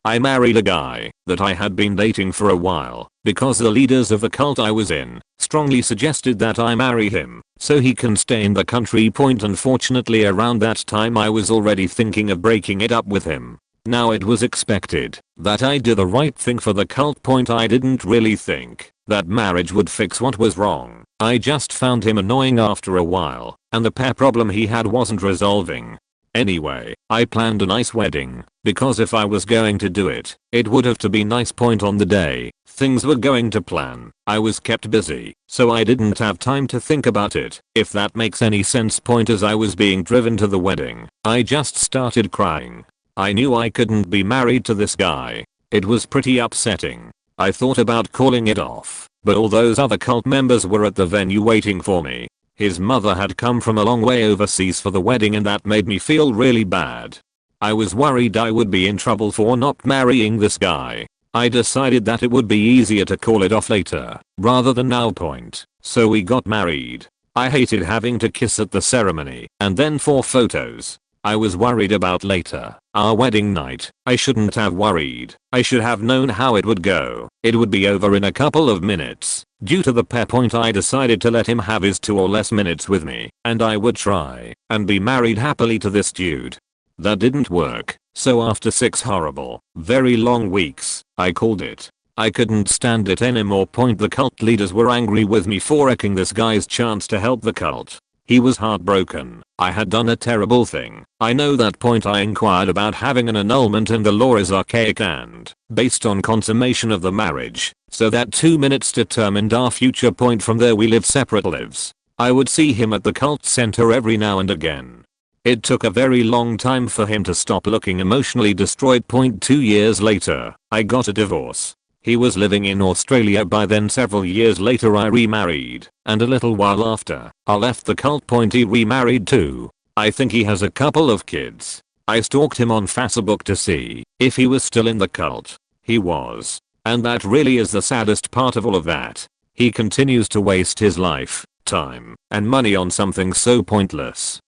I married a guy that I had been dating for a while because the leaders of the cult I was in strongly suggested that I marry him so he can stay in the country. Unfortunately, around that time I was already thinking of breaking it up with him. Now it was expected that I do the right thing for the cult. I didn't really think that marriage would fix what was wrong. I just found him annoying after a while, and the pair problem he had wasn't resolving. Anyway, I planned a nice wedding because if I was going to do it, it would have to be nice. On the day things were going to plan, I was kept busy, so I didn't have time to think about it, if that makes any sense. As I was being driven to the wedding, I just started crying. I knew I couldn't be married to this guy. It was pretty upsetting. I thought about calling it off, but all those other cult members were at the venue waiting for me. His mother had come from a long way overseas for the wedding, and that made me feel really bad. I was worried I would be in trouble for not marrying this guy. I decided that it would be easier to call it off later rather than now. So we got married. I hated having to kiss at the ceremony and then for photos. I was worried about later, our wedding night. I shouldn't have worried. I should have known how it would go. It would be over in a couple of minutes. Due to the pair. I decided to let him have his 2 or less minutes with me, and I would try and be married happily to this dude. That didn't work, so after 6 horrible, very long weeks, I called it. I couldn't stand it anymore. The cult leaders were angry with me for wrecking this guy's chance to help the cult. He was heartbroken. I had done a terrible thing. I know that. I inquired about having an annulment, and the law is archaic and based on consummation of the marriage, so that 2 minutes determined our future. From there we lived separate lives. I would see him at the cult center every now and again. It took a very long time for him to stop looking emotionally destroyed. 2 years later, I got a divorce. He was living in Australia by then. Several years later I remarried, and a little while after, I left the cult. He remarried too. I think he has a couple of kids. I stalked him on Facebook to see if he was still in the cult. He was. And that really is the saddest part of all of that. He continues to waste his life, time, and money on something so pointless.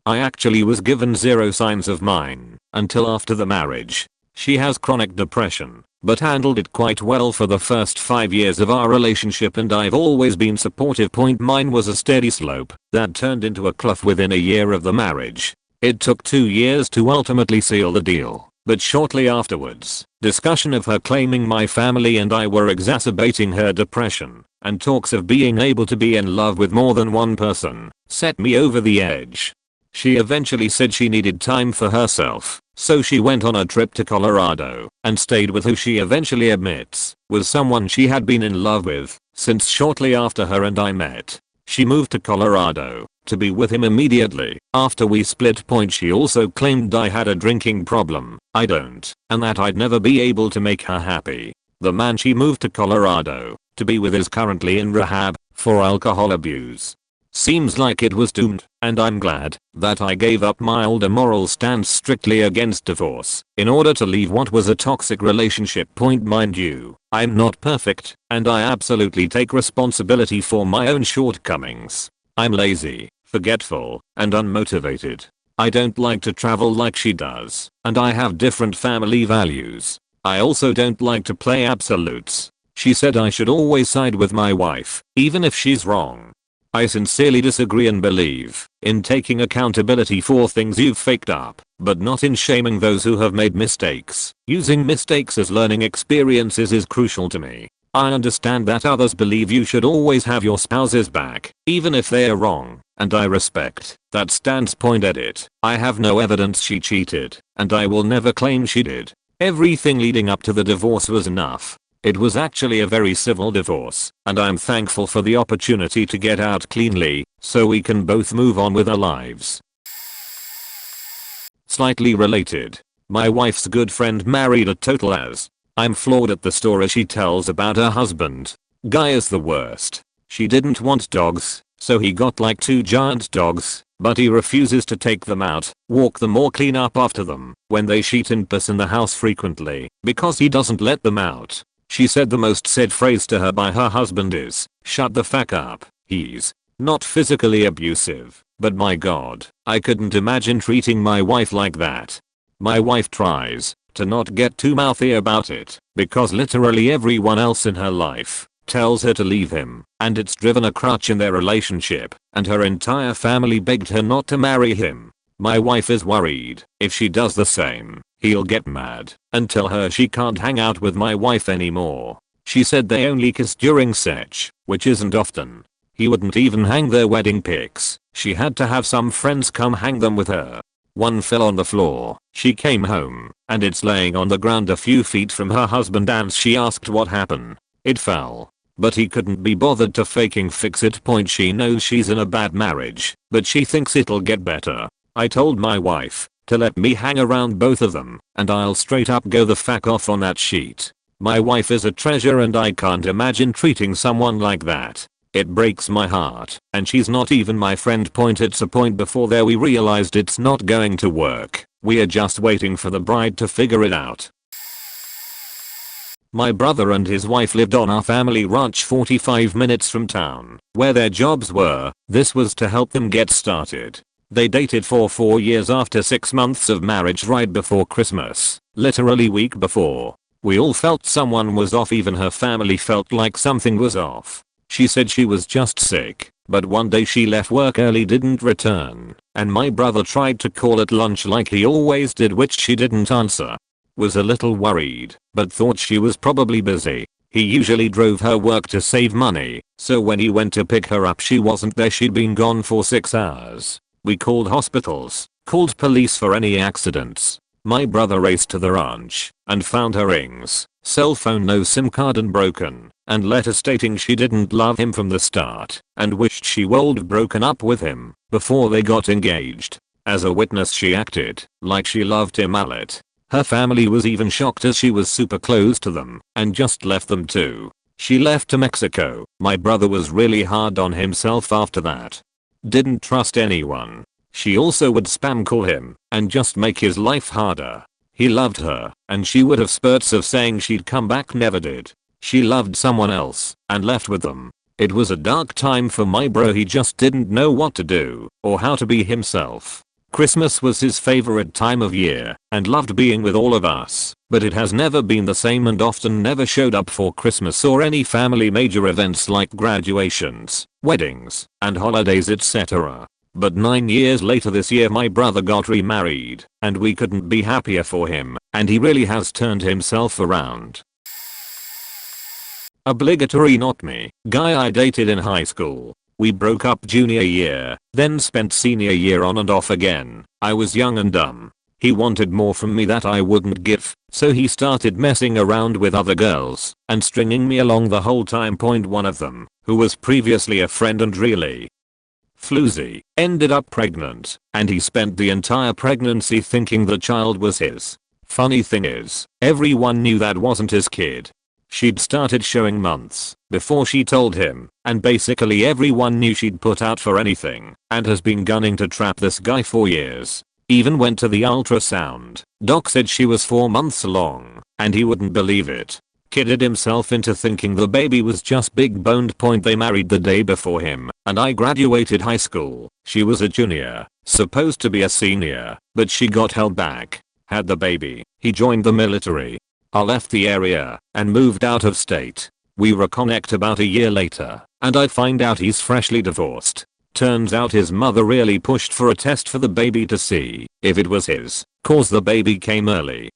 I actually was given zero signs of mine until after the marriage. She has chronic depression, but handled it quite well for the first 5 years of our relationship, and I've always been supportive. Mine was a steady slope that turned into a cliff within a year of the marriage. It took 2 years to ultimately seal the deal, but shortly afterwards, discussion of her claiming my family and I were exacerbating her depression, and talks of being able to be in love with more than one person, set me over the edge. She eventually said she needed time for herself, so she went on a trip to Colorado and stayed with who she eventually admits was someone she had been in love with since shortly after her and I met. She moved to Colorado to be with him immediately after we split. She also claimed I had a drinking problem. I don't, and that I'd never be able to make her happy. The man she moved to Colorado to be with is currently in rehab for alcohol abuse. Seems like it was doomed, and I'm glad that I gave up my older moral stance strictly against divorce in order to leave what was a toxic relationship. Mind you, I'm not perfect, and I absolutely take responsibility for my own shortcomings. I'm lazy, forgetful, and unmotivated. I don't like to travel like she does, and I have different family values. I also don't like to play absolutes. She said I should always side with my wife, even if she's wrong. I sincerely disagree and believe in taking accountability for things you've faked up, but not in shaming those who have made mistakes. Using mistakes as learning experiences is crucial to me. I understand that others believe you should always have your spouse's back, even if they are wrong, and I respect that stance. Edit. I have no evidence she cheated, and I will never claim she did. Everything leading up to the divorce was enough. It was actually a very civil divorce, and I'm thankful for the opportunity to get out cleanly, so we can both move on with our lives. Slightly related. My wife's good friend married a total ass. I'm floored at the story she tells about her husband. Guy is the worst. She didn't want dogs, so he got like 2 giant dogs, but he refuses to take them out, walk them or clean up after them when they shit and piss in the house frequently, because he doesn't let them out. She said the most said phrase to her by her husband is, "Shut the fuck up." He's not physically abusive, but my god, I couldn't imagine treating my wife like that. My wife tries to not get too mouthy about it, because literally everyone else in her life tells her to leave him, and it's driven a crutch in their relationship, and her entire family begged her not to marry him. My wife is worried if she does the same, he'll get mad and tell her she can't hang out with my wife anymore. She said they only kiss during sex, which isn't often. He wouldn't even hang their wedding pics. She had to have some friends come hang them with her. One fell on the floor. She came home, and it's laying on the ground a few feet from her husband, and she asked what happened. It fell. But he couldn't be bothered to faking fix it. She knows she's in a bad marriage, but she thinks it'll get better. I told my wife to let me hang around both of them, and I'll straight up go the fuck off on that sheet. My wife is a treasure, and I can't imagine treating someone like that. It breaks my heart, and she's not even my friend. It's a point before there we realized it's not going to work. We are just waiting for the bride to figure it out. My brother and his wife lived on our family ranch 45 minutes from town, where their jobs were. This was to help them get started. They dated for 4 years. After 6 months of marriage, right before Christmas, literally week before, we all felt someone was off. Even her family felt like something was off. She said she was just sick, but one day she left work early, didn't return, and my brother tried to call at lunch like he always did, which she didn't answer. Was a little worried, but thought she was probably busy. He usually drove her work to save money, so when he went to pick her up she wasn't there. She'd been gone for 6 hours. We called hospitals, called police for any accidents. My brother raced to the ranch and found her rings, cell phone, no SIM card, and broken, and letter stating she didn't love him from the start and wished she would broken up with him before they got engaged. As a witness, she acted like she loved him. Her family was even shocked as she was super close to them and just left them too. She left to Mexico. My brother was really hard on himself after that. Didn't trust anyone. She also would spam call him and just make his life harder. He loved her and she would have spurts of saying she'd come back, never did. She loved someone else and left with them. It was a dark time for my bro. He just didn't know what to do or how to be himself. Christmas was his favorite time of year and loved being with all of us, but it has never been the same and often never showed up for Christmas or any family major events like graduations, weddings, and holidays, etc. But 9 years later this year my brother got remarried and we couldn't be happier for him, and he really has turned himself around. Obligatory not me. Guy I dated in high school. We broke up junior year, then spent senior year on and off again. I was young and dumb. He wanted more from me that I wouldn't give, so he started messing around with other girls and stringing me along the whole time. One of them, who was previously a friend and really floozy, ended up pregnant, and he spent the entire pregnancy thinking the child was his. Funny thing is, everyone knew that wasn't his kid. She'd started showing months before she told him, and basically everyone knew she'd put out for anything and has been gunning to trap this guy for years. Even went to the ultrasound. Doc said she was 4 months along, and he wouldn't believe it. Kidded himself into thinking the baby was just big boned. They married the day before him, and I graduated high school. She was a junior, supposed to be a senior, but she got held back. Had the baby. He joined the military. I left the area and moved out of state. We reconnect about a year later, and I find out he's freshly divorced. Turns out his mother really pushed for a test for the baby to see if it was his, cause the baby came early.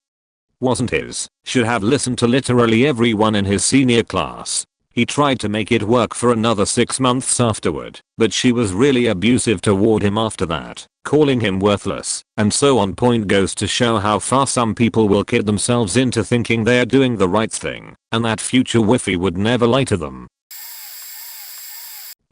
Wasn't his. Should have listened to literally everyone in his senior class. He tried to make it work for another 6 months afterward, but she was really abusive toward him after that, calling him worthless, and so on. Point goes to show how far some people will kid themselves into thinking they're doing the right thing, and that future wifey would never lie to them.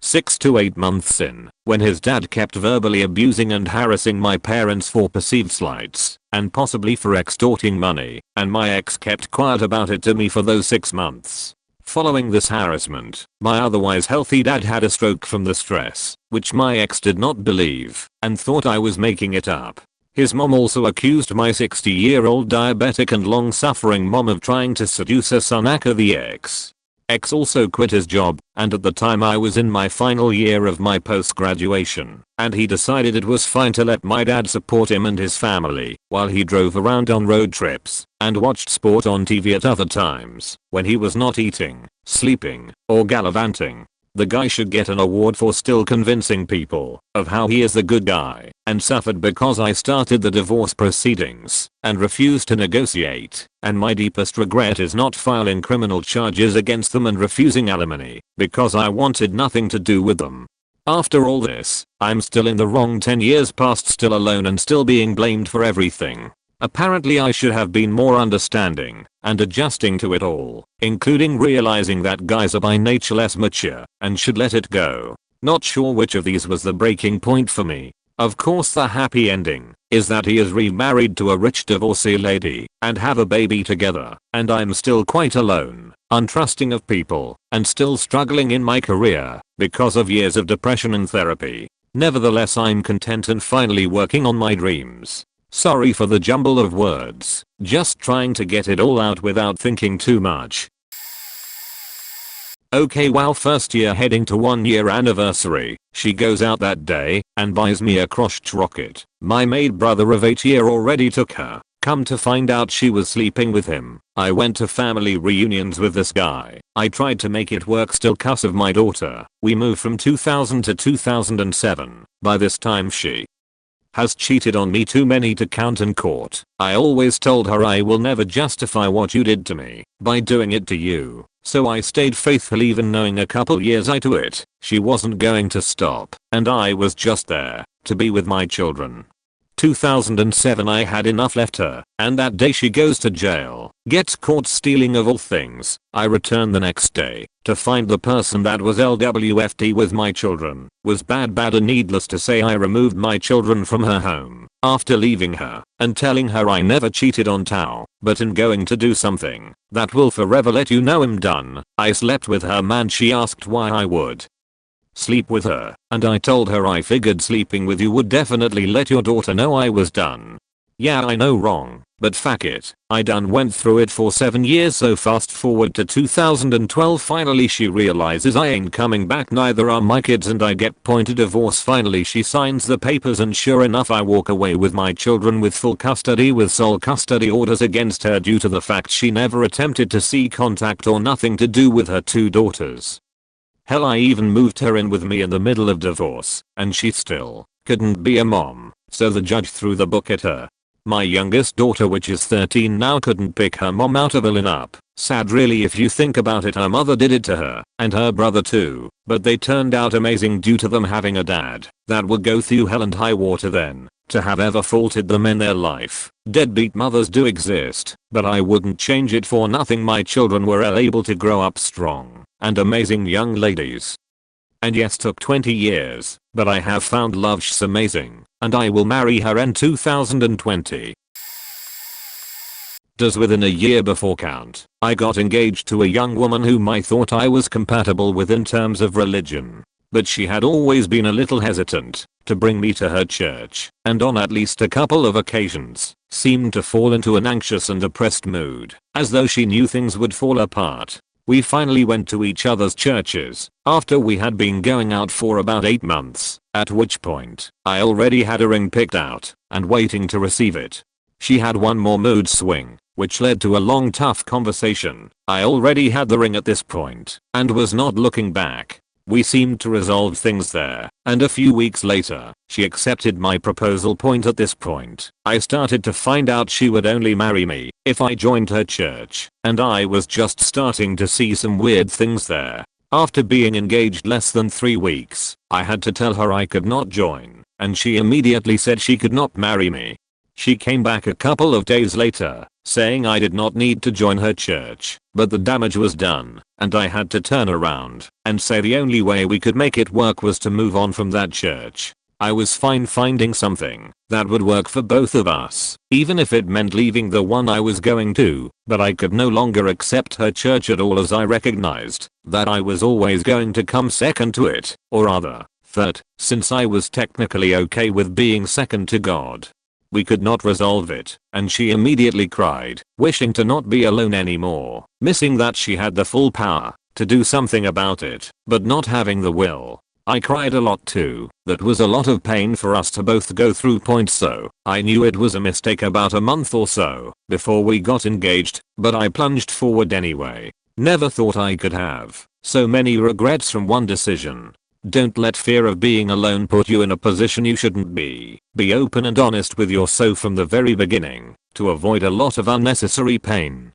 6 to 8 months in, when his dad kept verbally abusing and harassing my parents for perceived slights, and possibly for extorting money, and my ex kept quiet about it to me for those 6 months. Following this harassment, my otherwise healthy dad had a stroke from the stress, which my ex did not believe, and thought I was making it up. His mom also accused my 60-year-old diabetic and long-suffering mom of trying to seduce her son aka the ex. Ex also quit his job, and at the time I was in my final year of my post-graduation, and he decided it was fine to let my dad support him and his family while he drove around on road trips and watched sport on TV at other times when he was not eating, sleeping, or gallivanting. The guy should get an award for still convincing people of how he is the good guy, and suffered because I started the divorce proceedings and refused to negotiate, and my deepest regret is not filing criminal charges against them and refusing alimony because I wanted nothing to do with them. After all this, I'm still in the wrong. 10 years past, still alone and still being blamed for everything. Apparently I should have been more understanding and adjusting to it all, including realizing that guys are by nature less mature and should let it go. Not sure which of these was the breaking point for me. Of course the happy ending is that he is remarried to a rich divorcee lady and have a baby together, and I'm still quite alone, untrusting of people, and still struggling in my career because of years of depression and therapy. Nevertheless I'm content and finally working on my dreams. Sorry for the jumble of words, just trying to get it all out without thinking too much. Okay, wow, first year heading to 1 year anniversary. She goes out that day and buys me a crotched rocket. My maid brother of 8 year already took her. Come to find out she was sleeping with him. I went to family reunions with this guy. I tried to make it work, still cuss of my daughter. We moved from 2000 to 2007. By this time she has cheated on me, too many to count in court. I always told her I will never justify what you did to me by doing it to you. So I stayed faithful even knowing a couple years into it, she wasn't going to stop, and I was just there to be with my children. 2007 I had enough left her, and that day she goes to jail, gets caught stealing of all things. I return the next day to find the person that was LWFT with my children was bad and needless to say I removed my children from her home after leaving her and telling her I never cheated on Tao, but in going to do something that will forever let you know I'm done. I slept with her man. She asked why I would sleep with her, and I told her I figured sleeping with you would definitely let your daughter know I was done. Yeah, I know, wrong, but fuck it, I done went through it for 7 years. So fast forward to 2012, finally she realizes I ain't coming back, neither are my kids, and I get point of divorce. Finally she signs the papers, and sure enough I walk away with my children with full custody with sole custody orders against her due to the fact she never attempted to see contact or nothing to do with her 2 daughters. Hell, I even moved her in with me in the middle of divorce, and she still couldn't be a mom, so the judge threw the book at her. My youngest daughter, which is 13 now, couldn't pick her mom out of a lineup. Sad really if you think about it. Her mother did it to her, and her brother too, but they turned out amazing due to them having a dad that would go through hell and high water then to have ever faulted them in their life. Deadbeat mothers do exist, but I wouldn't change it for nothing. My children were able to grow up strong and amazing young ladies. And yes, took 20 years, but I have found love. She's amazing, and I will marry her in 2020. Does within a year before count, I got engaged to a young woman whom I thought I was compatible with in terms of religion, but she had always been a little hesitant to bring me to her church, and on at least a couple of occasions seemed to fall into an anxious and depressed mood, as though she knew things would fall apart. We finally went to each other's churches after we had been going out for about 8 months, at which point I already had a ring picked out and waiting to receive it. She had one more mood swing, which led to a long tough conversation. I already had the ring at this point and was not looking back. We seemed to resolve things there, and a few weeks later, she accepted my proposal. At this point, I started to find out she would only marry me if I joined her church, and I was just starting to see some weird things there. After being engaged less than 3 weeks, I had to tell her I could not join, and she immediately said she could not marry me. She came back a couple of days later, saying I did not need to join her church, but the damage was done, and I had to turn around and say the only way we could make it work was to move on from that church. I was fine finding something that would work for both of us, even if it meant leaving the one I was going to, but I could no longer accept her church at all, as I recognized that I was always going to come second to it, or rather, third, since I was technically okay with being second to God. We could not resolve it, and she immediately cried, wishing to not be alone anymore, missing that she had the full power to do something about it, but not having the will. I cried a lot too. That was a lot of pain for us to both go through. So I knew it was a mistake about a month or so before we got engaged, but I plunged forward anyway. Never thought I could have so many regrets from one decision. Don't let fear of being alone put you in a position you shouldn't be. Be open and honest with yourself from the very beginning to avoid a lot of unnecessary pain.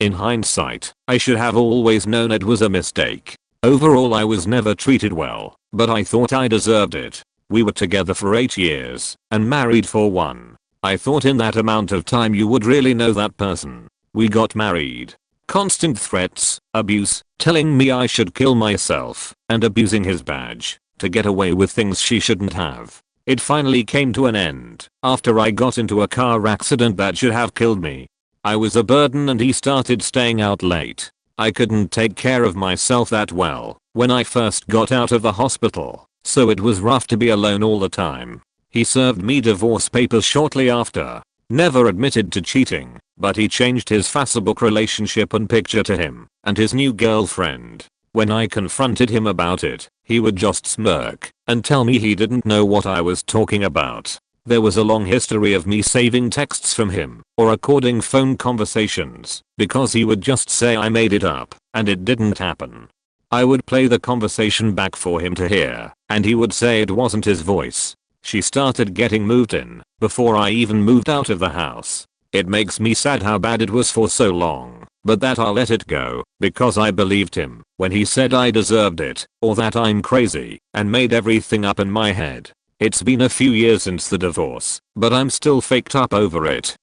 In hindsight, I should have always known it was a mistake. Overall, I was never treated well, but I thought I deserved it. We were together for 8 years and married for 1. I thought in that amount of time you would really know that person. We got married. Constant threats, abuse, telling me I should kill myself, and abusing his badge to get away with things she shouldn't have. It finally came to an end after I got into a car accident that should have killed me. I was a burden and he started staying out late. I couldn't take care of myself that well when I first got out of the hospital, so it was rough to be alone all the time. He served me divorce papers shortly after. Never admitted to cheating, but he changed his Facebook relationship and picture to him and his new girlfriend. When I confronted him about it, he would just smirk and tell me he didn't know what I was talking about. There was a long history of me saving texts from him or recording phone conversations because he would just say I made it up and it didn't happen. I would play the conversation back for him to hear, and he would say it wasn't his voice. She started getting moved in before I even moved out of the house. It makes me sad how bad it was for so long, but that I'll let it go because I believed him when he said I deserved it, or that I'm crazy and made everything up in my head. It's been a few years since the divorce, but I'm still faked up over it.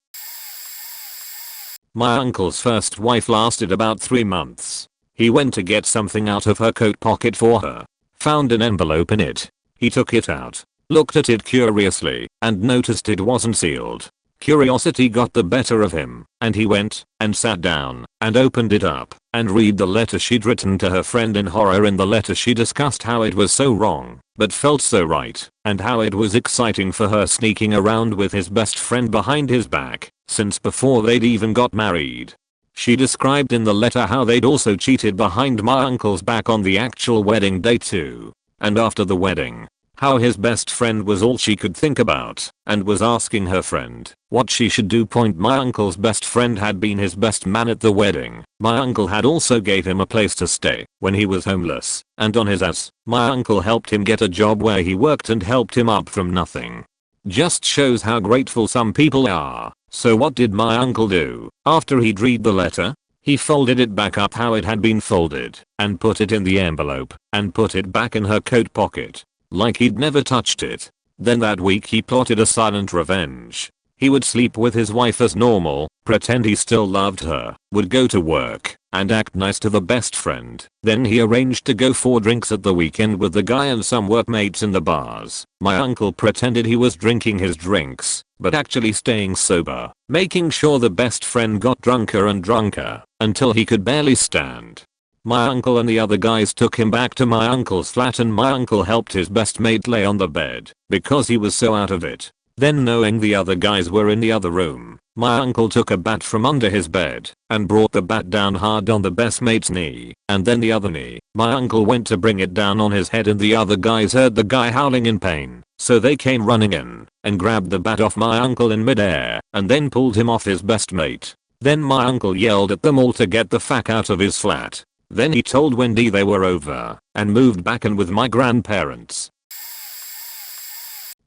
My uncle's first wife lasted about 3 months. He went to get something out of her coat pocket for her. Found an envelope in it. He took it out, looked at it curiously, and noticed it wasn't sealed. Curiosity got the better of him, and he went and sat down and opened it up and read the letter she'd written to her friend. In horror, in the letter she discussed how it was so wrong but felt so right, and how it was exciting for her sneaking around with his best friend behind his back since before they'd even got married. She described in the letter how they'd also cheated behind my uncle's back on the actual wedding day too, and after the wedding, how his best friend was all she could think about and was asking her friend what she should do. My uncle's best friend had been his best man at the wedding. My uncle had also gave him a place to stay when he was homeless and on his ass. My uncle helped him get a job where he worked and helped him up from nothing. Just shows how grateful some people are. So what did my uncle do after he'd read the letter? He folded it back up how it had been folded and put it in the envelope and put it back in her coat pocket, like he'd never touched it. Then that week he plotted a silent revenge. He would sleep with his wife as normal, pretend he still loved her, would go to work, and act nice to the best friend. Then he arranged to go for drinks at the weekend with the guy and some workmates in the bars. My uncle pretended he was drinking his drinks, but actually staying sober, making sure the best friend got drunker and drunker, until he could barely stand. My uncle and the other guys took him back to my uncle's flat, and my uncle helped his best mate lay on the bed because he was so out of it. Then, knowing the other guys were in the other room, my uncle took a bat from under his bed and brought the bat down hard on the best mate's knee and then the other knee. My uncle went to bring it down on his head, and the other guys heard the guy howling in pain, so they came running in and grabbed the bat off my uncle in midair and then pulled him off his best mate. Then my uncle yelled at them all to get the fuck out of his flat. Then he told Wendy they were over and moved back in with my grandparents.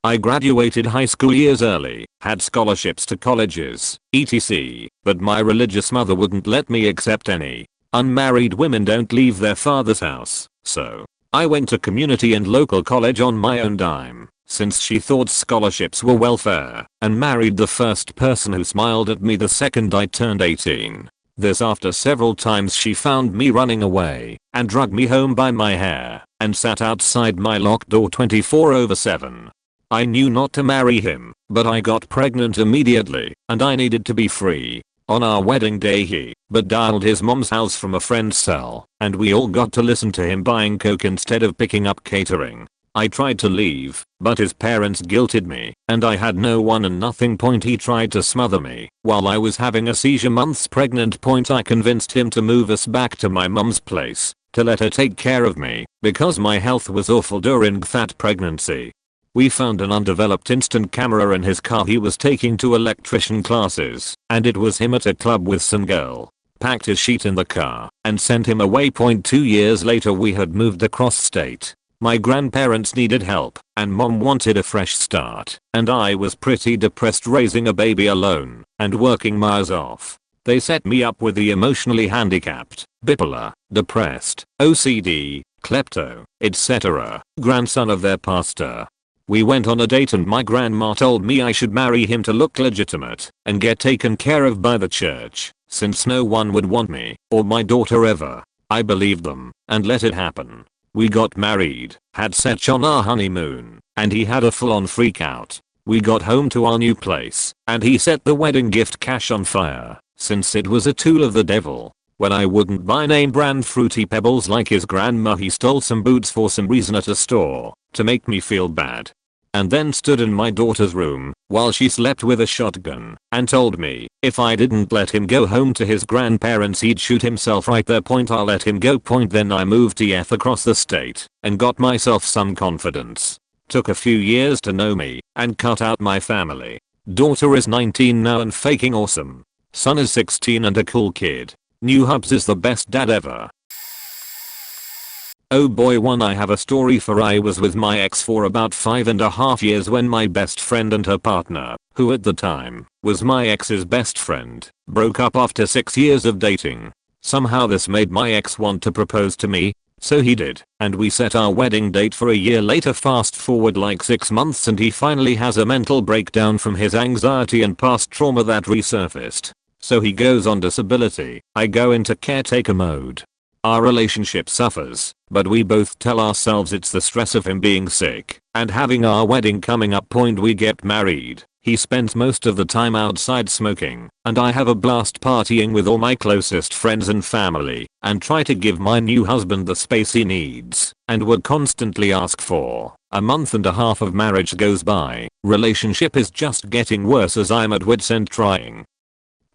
I graduated high school years early, had scholarships to colleges, etc., but my religious mother wouldn't let me accept any. Unmarried women don't leave their father's house, so I went to community and local college on my own dime, since she thought scholarships were welfare, and married the first person who smiled at me the second I turned 18. This after several times she found me running away and dragged me home by my hair and sat outside my locked door 24/7. I knew not to marry him, but I got pregnant immediately and I needed to be free. On our wedding day he dialed his mom's house from a friend's cell, and we all got to listen to him buying coke instead of picking up catering. I tried to leave, but his parents guilted me, and I had no one and nothing. He tried to smother me while I was having a seizure months pregnant. I convinced him to move us back to my mom's place to let her take care of me because my health was awful during that pregnancy. We found an undeveloped instant camera in his car he was taking to electrician classes, and it was him at a club with some girl. Packed his sheet in the car and sent him away. 2 years later we had moved across state. My grandparents needed help, and mom wanted a fresh start, and I was pretty depressed raising a baby alone and working my ass off. They set me up with the emotionally handicapped, bipolar, depressed, OCD, klepto, etc. grandson of their pastor. We went on a date and my grandma told me I should marry him to look legitimate and get taken care of by the church, since no one would want me or my daughter ever. I believed them and let it happen. We got married, had sex on our honeymoon, and he had a full-on freak out. We got home to our new place and he set the wedding gift cash on fire, since it was a tool of the devil. When I wouldn't buy name brand Fruity Pebbles like his grandma, he stole some boots for some reason at a store to make me feel bad. And then stood in my daughter's room while she slept with a shotgun and told me if I didn't let him go home to his grandparents he'd shoot himself right there. I let him go. Then I moved TF across the state and got myself some confidence. Took a few years to know me and cut out my family. Daughter is 19 now and faking awesome. Son is 16 and a cool kid. New Hubs is the best dad ever. Oh boy, I have a story for. I was with my ex for about 5.5 years when my best friend and her partner, who at the time was my ex's best friend, broke up after 6 years of dating. Somehow this made my ex want to propose to me. So he did, and we set our wedding date for a year later. Fast forward like 6 months and he finally has a mental breakdown from his anxiety and past trauma that resurfaced. So he goes on disability. I go into caretaker mode. Our relationship suffers, but we both tell ourselves it's the stress of him being sick and having our wedding coming up. We get married. He spends most of the time outside smoking, and I have a blast partying with all my closest friends and family, and try to give my new husband the space he needs and would constantly ask for. A month and a half of marriage goes by. Relationship is just getting worse as I'm at wit's end trying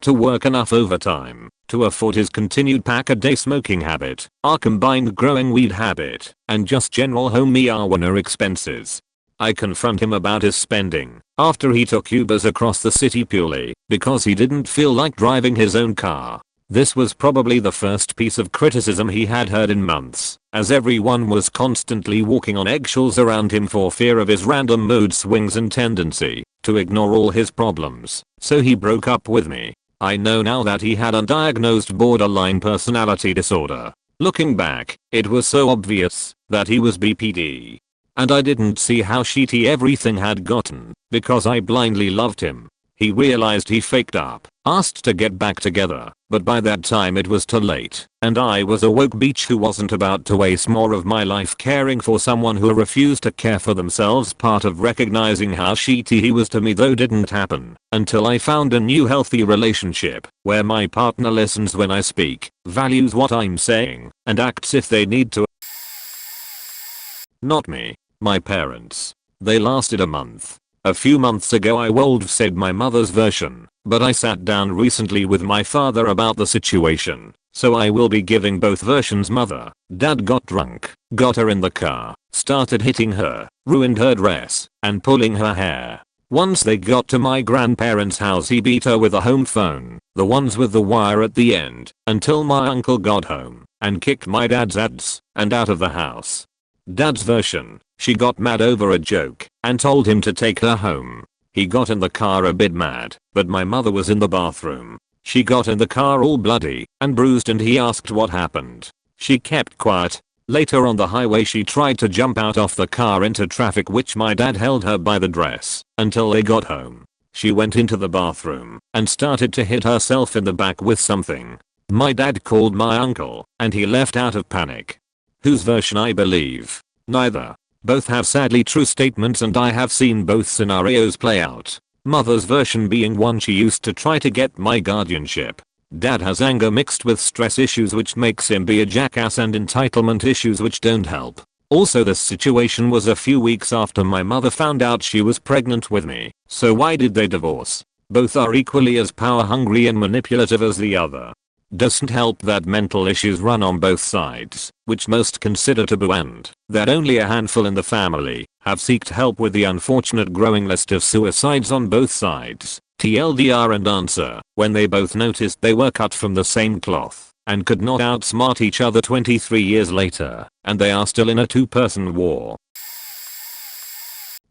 to work enough overtime to afford his continued pack-a-day smoking habit, our combined growing weed habit, and just general home marijuana expenses. I confront him about his spending after he took Ubers across the city purely because he didn't feel like driving his own car. This was probably the first piece of criticism he had heard in months, as everyone was constantly walking on eggshells around him for fear of his random mood swings and tendency to ignore all his problems. So he broke up with me. I know now that he had undiagnosed borderline personality disorder. Looking back, it was so obvious that he was BPD. And I didn't see how shitty everything had gotten because I blindly loved him. He realized he faked up, asked to get back together, but by that time it was too late, and I was a woke bitch who wasn't about to waste more of my life caring for someone who refused to care for themselves. Part of recognizing how shitty he was to me though didn't happen until I found a new healthy relationship where my partner listens when I speak, values what I'm saying, and acts if they need to. Not me. My parents. They lasted a month. A few months ago I would have said my mother's version, but I sat down recently with my father about the situation, so I will be giving both versions. Mother, dad got drunk, got her in the car, started hitting her, ruined her dress, and pulling her hair. Once they got to my grandparents' house he beat her with a home phone, the ones with the wire at the end, until my uncle got home, and kicked my dad's ass, and out of the house. Dad's version, she got mad over a joke and told him to take her home. He got in the car a bit mad, but my mother was in the bathroom. She got in the car all bloody and bruised and he asked what happened. She kept quiet. Later on the highway she tried to jump out of the car into traffic, which my dad held her by the dress until they got home. She went into the bathroom and started to hit herself in the back with something. My dad called my uncle and he left out of panic. Whose version I believe? Neither. Both have sadly true statements and I have seen both scenarios play out. Mother's version being one, she used to try to get my guardianship. Dad has anger mixed with stress issues which makes him be a jackass, and entitlement issues which don't help. Also, this situation was a few weeks after my mother found out she was pregnant with me. So why did they divorce? Both are equally as power hungry and manipulative as the other. Doesn't help that mental issues run on both sides, which most consider taboo, and that only a handful in the family have sought help with the unfortunate growing list of suicides on both sides. TLDR and answer, when they both noticed they were cut from the same cloth and could not outsmart each other 23 years later, and they are still in a two-person war.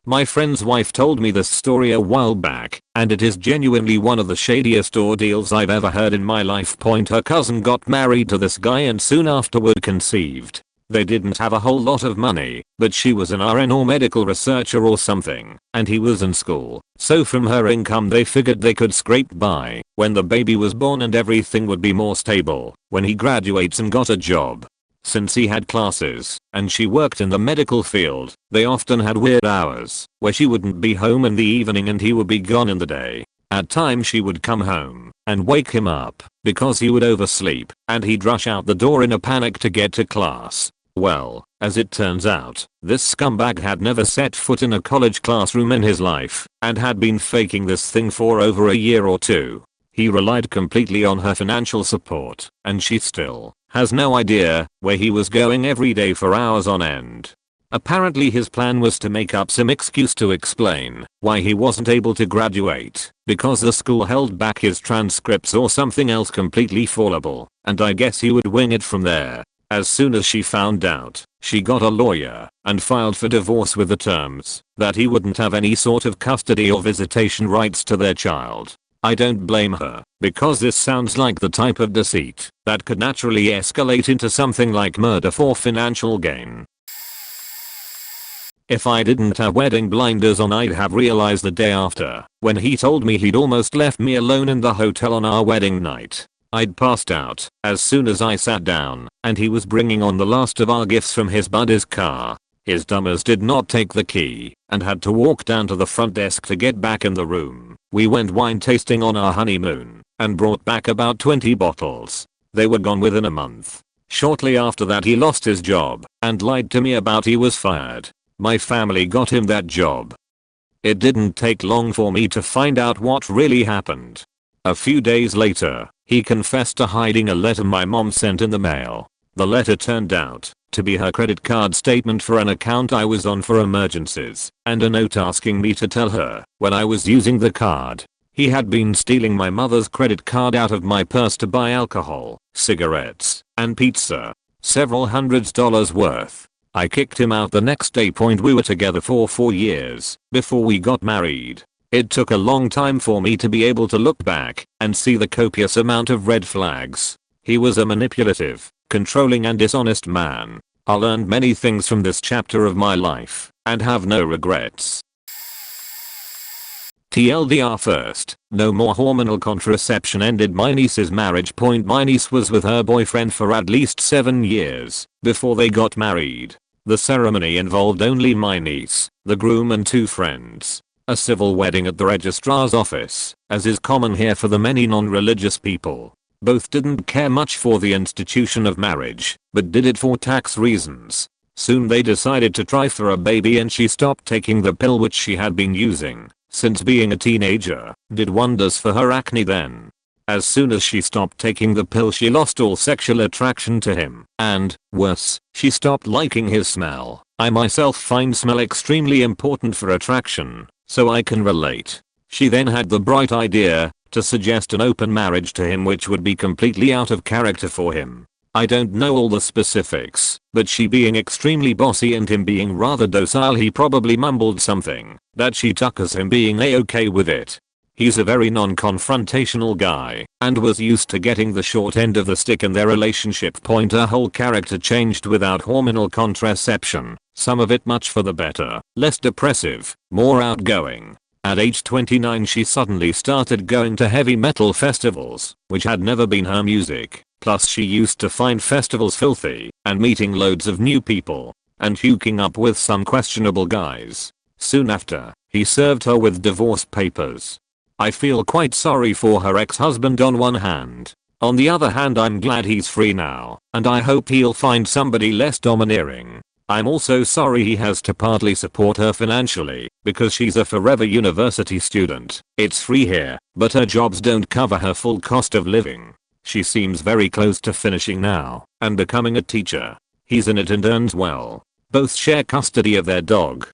My friend's wife told me this story a while back, and it is genuinely one of the shadiest ordeals I've ever heard in my life. Her cousin got married to this guy and soon afterward conceived. They didn't have a whole lot of money, but she was an RN or medical researcher or something, and he was in school, so from her income they figured they could scrape by when the baby was born and everything would be more stable when he graduates and got a job. Since he had classes and she worked in the medical field, they often had weird hours where she wouldn't be home in the evening and he would be gone in the day. At times she would come home and wake him up because he would oversleep and he'd rush out the door in a panic to get to class. Well, as it turns out, this scumbag had never set foot in a college classroom in his life and had been faking this thing for over a year or two. He relied completely on her financial support, and she still has no idea where he was going every day for hours on end. Apparently his plan was to make up some excuse to explain why he wasn't able to graduate, because the school held back his transcripts or something else completely fallible, and I guess he would wing it from there. As soon as she found out, she got a lawyer and filed for divorce with the terms that he wouldn't have any sort of custody or visitation rights to their child. I don't blame her, because this sounds like the type of deceit that could naturally escalate into something like murder for financial gain. If I didn't have wedding blinders on, I'd have realized the day after, when he told me he'd almost left me alone in the hotel on our wedding night. I'd passed out as soon as I sat down, and he was bringing on the last of our gifts from his buddy's car. His dumbass did not take the key and had to walk down to the front desk to get back in the room. We went wine tasting on our honeymoon and brought back about 20 bottles. They were gone within a month. Shortly after that, he lost his job and lied to me about he was fired. My family got him that job. It didn't take long for me to find out what really happened. A few days later, he confessed to hiding a letter my mom sent in the mail. The letter turned out to be her credit card statement for an account I was on for emergencies, and a note asking me to tell her when I was using the card. He had been stealing my mother's credit card out of my purse to buy alcohol, cigarettes, and pizza. Several $100s worth. I kicked him out the next day. We were together for 4 years before we got married. It took a long time for me to be able to look back and see the copious amount of red flags. He was a manipulative, controlling and dishonest man. I learned many things from this chapter of my life and have no regrets. TLDR first, no more hormonal contraception ended my niece's marriage. My niece was with her boyfriend for at least 7 years before they got married. The ceremony involved only my niece, the groom and 2 friends. A civil wedding at the registrar's office, as is common here for the many non-religious people. Both didn't care much for the institution of marriage, but did it for tax reasons. Soon they decided to try for a baby, and she stopped taking the pill which she had been using since being a teenager. Did wonders for her acne then. As soon as she stopped taking the pill, she lost all sexual attraction to him, and, worse, she stopped liking his smell. I myself find smell extremely important for attraction, so I can relate. She then had the bright idea to suggest an open marriage to him, which would be completely out of character for him. I don't know all the specifics, but she being extremely bossy and him being rather docile, he probably mumbled something that she took as him being a-okay with it. He's a very non-confrontational guy and was used to getting the short end of the stick in their relationship. Her whole character changed without hormonal contraception, some of it much for the better, less depressive, more outgoing. At age 29 she suddenly started going to heavy metal festivals, which had never been her music. Plus she used to find festivals filthy and meeting loads of new people and hooking up with some questionable guys. Soon after, he served her with divorce papers. I feel quite sorry for her ex-husband on one hand. On the other hand, I'm glad he's free now, and I hope he'll find somebody less domineering. I'm also sorry he has to partly support her financially, because she's a forever university student. It's free here, but her jobs don't cover her full cost of living. She seems very close to finishing now and becoming a teacher. He's in it and earns well. Both share custody of their dog.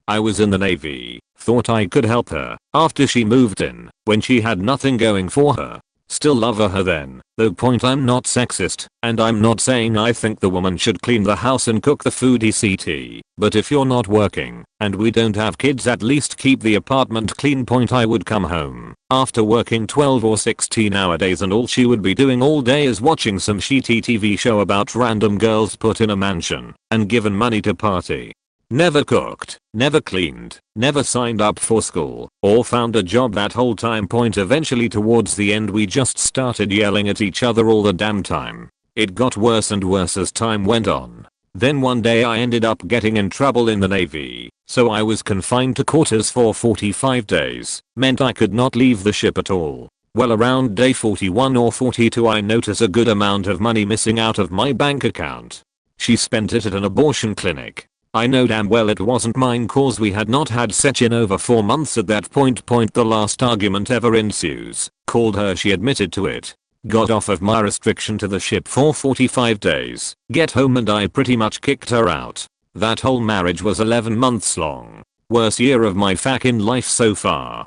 I was in the Navy, thought I could help her after she moved in when she had nothing going for her. Still love her then, though. I'm not sexist, and I'm not saying I think the woman should clean the house and cook the food ECT, but if you're not working and we don't have kids, at least keep the apartment clean. I would come home after working 12 or 16-hour days and all she would be doing all day is watching some shitty TV show about random girls put in a mansion and given money to party. Never cooked, never cleaned, never signed up for school, or found a job that whole time. Eventually towards the end we just started yelling at each other all the damn time. It got worse and worse as time went on. Then one day I ended up getting in trouble in the Navy, so I was confined to quarters for 45 days, meant I could not leave the ship at all. Well, around day 41 or 42 I notice a good amount of money missing out of my bank account. She spent it at an abortion clinic. I know damn well it wasn't mine, cause we had not had sex in over 4 months at that point. The last argument ever ensues. Called her, she admitted to it. Got off of my restriction to the ship for 45 days. Get home and I pretty much kicked her out. That whole marriage was 11 months long. Worst year of my fucking life so far.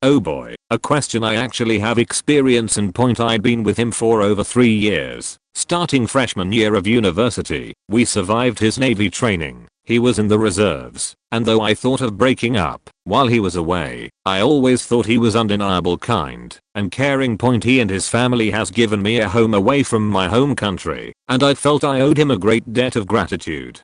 Oh boy, a question I actually have experience in. I'd been with him for over 3 years. Starting freshman year of university, we survived his Navy training, He was in the reserves, and though I thought of breaking up while he was away, I always thought he was undeniable kind and caring. He and his family has given me a home away from my home country, and I felt I owed him a great debt of gratitude.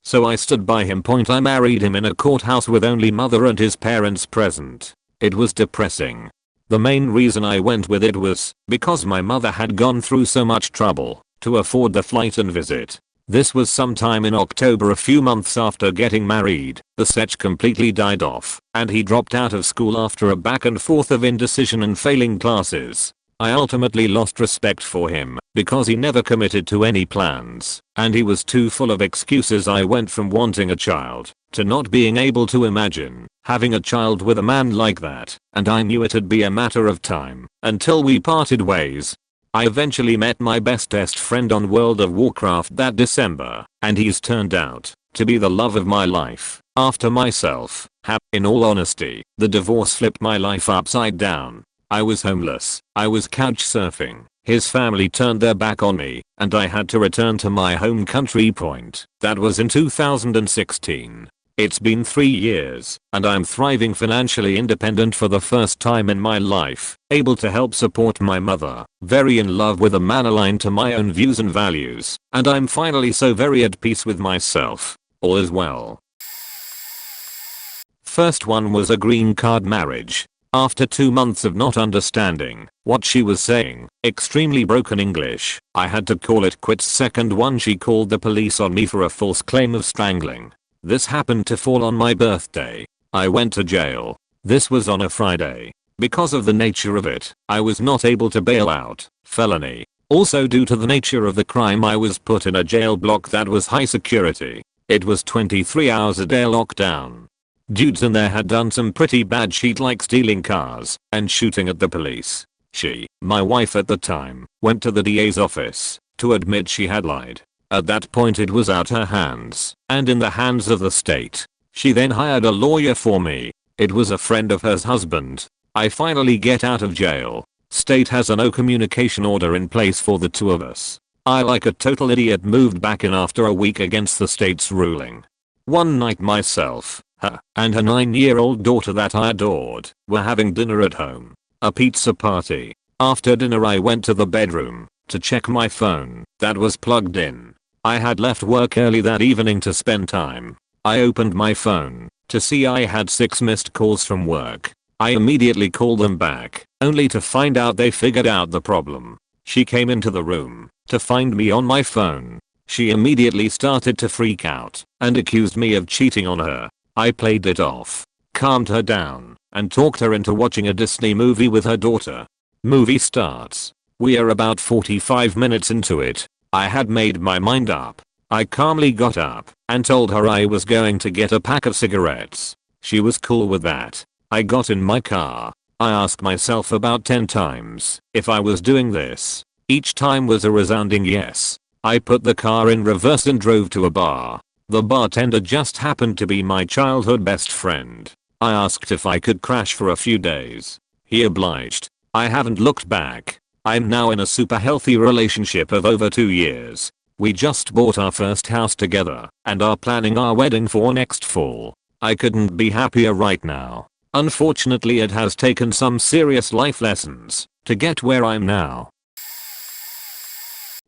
So I stood by him. I married him in a courthouse with only mother and his parents present. It was depressing. The main reason I went with it was because my mother had gone through so much trouble to afford the flight and visit. This was sometime in October, a few months after getting married. The Sech completely died off, and he dropped out of school after a back and forth of indecision and failing classes. I ultimately lost respect for him because he never committed to any plans, and he was too full of excuses. I went from wanting a child to not being able to imagine having a child with a man like that, and I knew it'd be a matter of time until we parted ways. I eventually met my bestest friend on World of Warcraft that December, and he's turned out to be the love of my life after myself. In all honesty, the divorce flipped my life upside down. I was homeless, I was couch surfing, his family turned their back on me, and I had to return to my home country. That was in 2016. It's been 3 years, and I'm thriving, financially independent for the first time in my life, able to help support my mother, very in love with a man aligned to my own views and values, and I'm finally so very at peace with myself. All is well. First one was a green card marriage. After 2 months of not understanding what she was saying, extremely broken English, I had to call it quits. Second one, she called the police on me for a false claim of strangling. This happened to fall on my birthday. I went to jail. This was on a Friday. Because of the nature of it, I was not able to bail out. Felony. Also, due to the nature of the crime, I was put in a jail block that was high security. It was 23 hours a day lockdown. Dudes in there had done some pretty bad shit, like stealing cars and shooting at the police. She, my wife at the time, went to the DA's office to admit she had lied. At that point it was out her hands and in the hands of the state. She then hired a lawyer for me. It was a friend of hers husband. I finally get out of jail. State has a no communication order in place for the two of us. I, like a total idiot, moved back in after a week against the state's ruling. One night myself, her, and her 9-year-old daughter that I adored were having dinner at home. A pizza party. After dinner I went to the bedroom to check my phone that was plugged in. I had left work early that evening to spend time. I opened my phone to see I had 6 missed calls from work. I immediately called them back, only to find out they figured out the problem. She came into the room to find me on my phone. She immediately started to freak out and accused me of cheating on her. I played it off, calmed her down, and talked her into watching a Disney movie with her daughter. Movie starts. We are about 45 minutes into it. I had made my mind up. I calmly got up and told her I was going to get a pack of cigarettes. She was cool with that. I got in my car. I asked myself about 10 times if I was doing this. Each time was a resounding yes. I put the car in reverse and drove to a bar. The bartender just happened to be my childhood best friend. I asked if I could crash for a few days. He obliged. I haven't looked back. I'm now in a super healthy relationship of over 2 years. We just bought our first house together and are planning our wedding for next fall. I couldn't be happier right now. Unfortunately, it has taken some serious life lessons to get where I'm now.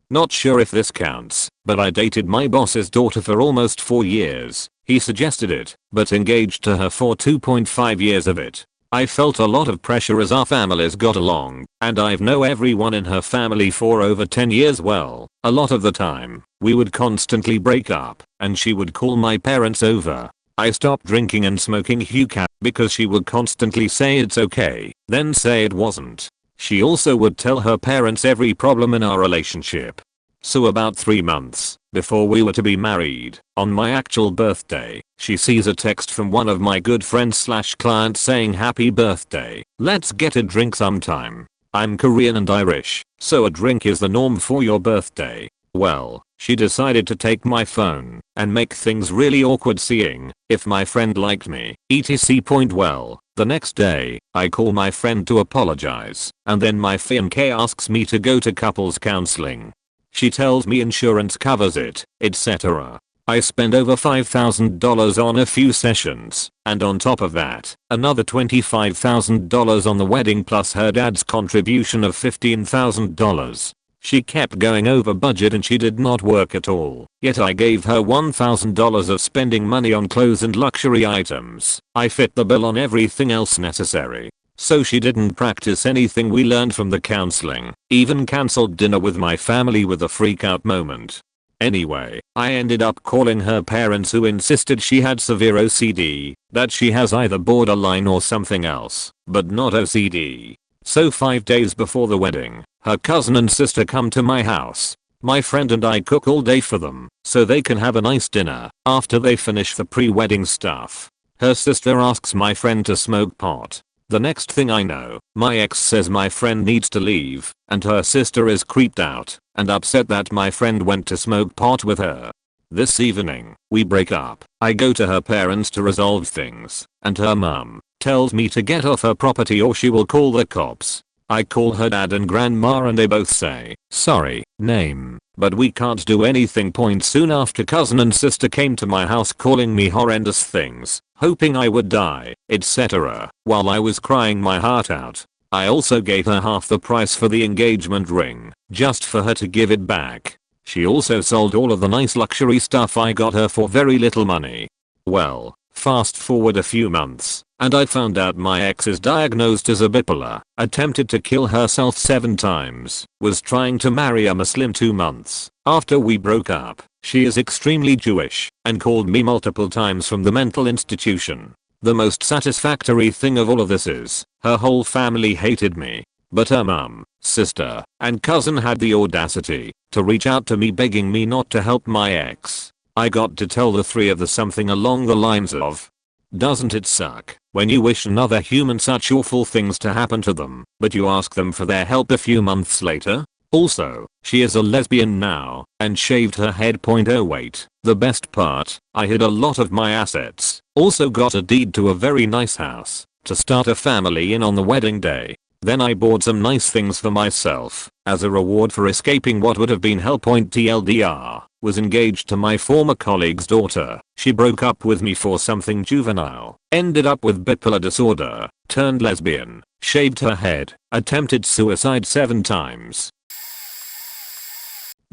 Not sure if this counts, but I dated my boss's daughter for almost 4 years. He suggested it, but engaged to her for 2.5 years of it. I felt a lot of pressure as our families got along, and I've known everyone in her family for over 10 years well. A lot of the time, we would constantly break up, and she would call my parents over. I stopped drinking and smoking hookah because she would constantly say it's okay, then say it wasn't. She also would tell her parents every problem in our relationship. So about 3 months before we were to be married, on my actual birthday, she sees a text from one of my good friends/clients saying happy birthday, let's get a drink sometime. I'm Korean and Irish, so a drink is the norm for your birthday. Well, she decided to take my phone and make things really awkward, seeing if my friend liked me, etc. Well, the next day, I call my friend to apologize, and then my fiancé asks me to go to couples counseling. She tells me insurance covers it, etc. I spent over $5,000 on a few sessions, and on top of that, another $25,000 on the wedding plus her dad's contribution of $15,000. She kept going over budget and she did not work at all, yet I gave her $1,000 of spending money on clothes and luxury items. I fit the bill on everything else necessary. So she didn't practice anything we learned from the counseling, even cancelled dinner with my family with a freak out moment. Anyway, I ended up calling her parents who insisted she had severe OCD, that she has either borderline or something else, but not OCD. So 5 days before the wedding, her cousin and sister come to my house. My friend and I cook all day for them, so they can have a nice dinner after they finish the pre-wedding stuff. Her sister asks my friend to smoke pot. The next thing I know, my ex says my friend needs to leave, and her sister is creeped out and upset that my friend went to smoke pot with her. This evening, we break up. I go to her parents to resolve things, and her mum tells me to get off her property or she will call the cops. I call her dad and grandma and they both say, sorry, name, but we can't do anything. Soon after, cousin and sister came to my house calling me horrendous things, hoping I would die, etc. while I was crying my heart out. I also gave her half the price for the engagement ring, just for her to give it back. She also sold all of the nice luxury stuff I got her for very little money. Well, fast forward a few months, and I found out my ex is diagnosed as a bipolar, attempted to kill herself 7 times, was trying to marry a Muslim 2 months after we broke up. She is extremely Jewish, and called me multiple times from the mental institution. The most satisfactory thing of all of this is, her whole family hated me. But her mum, sister, and cousin had the audacity to reach out to me begging me not to help my ex. I got to tell the 3 of them something along the lines of, doesn't it suck when you wish another human such awful things to happen to them, but you ask them for their help a few months later? Also, she is a lesbian now, and shaved her head. Oh wait, the best part, I hid a lot of my assets, also got a deed to a very nice house, to start a family in on the wedding day. Then I bought some nice things for myself, as a reward for escaping what would have been hell. TLDR, was engaged to my former colleague's daughter. She broke up with me for something juvenile, ended up with bipolar disorder, turned lesbian, shaved her head, attempted suicide 7 times.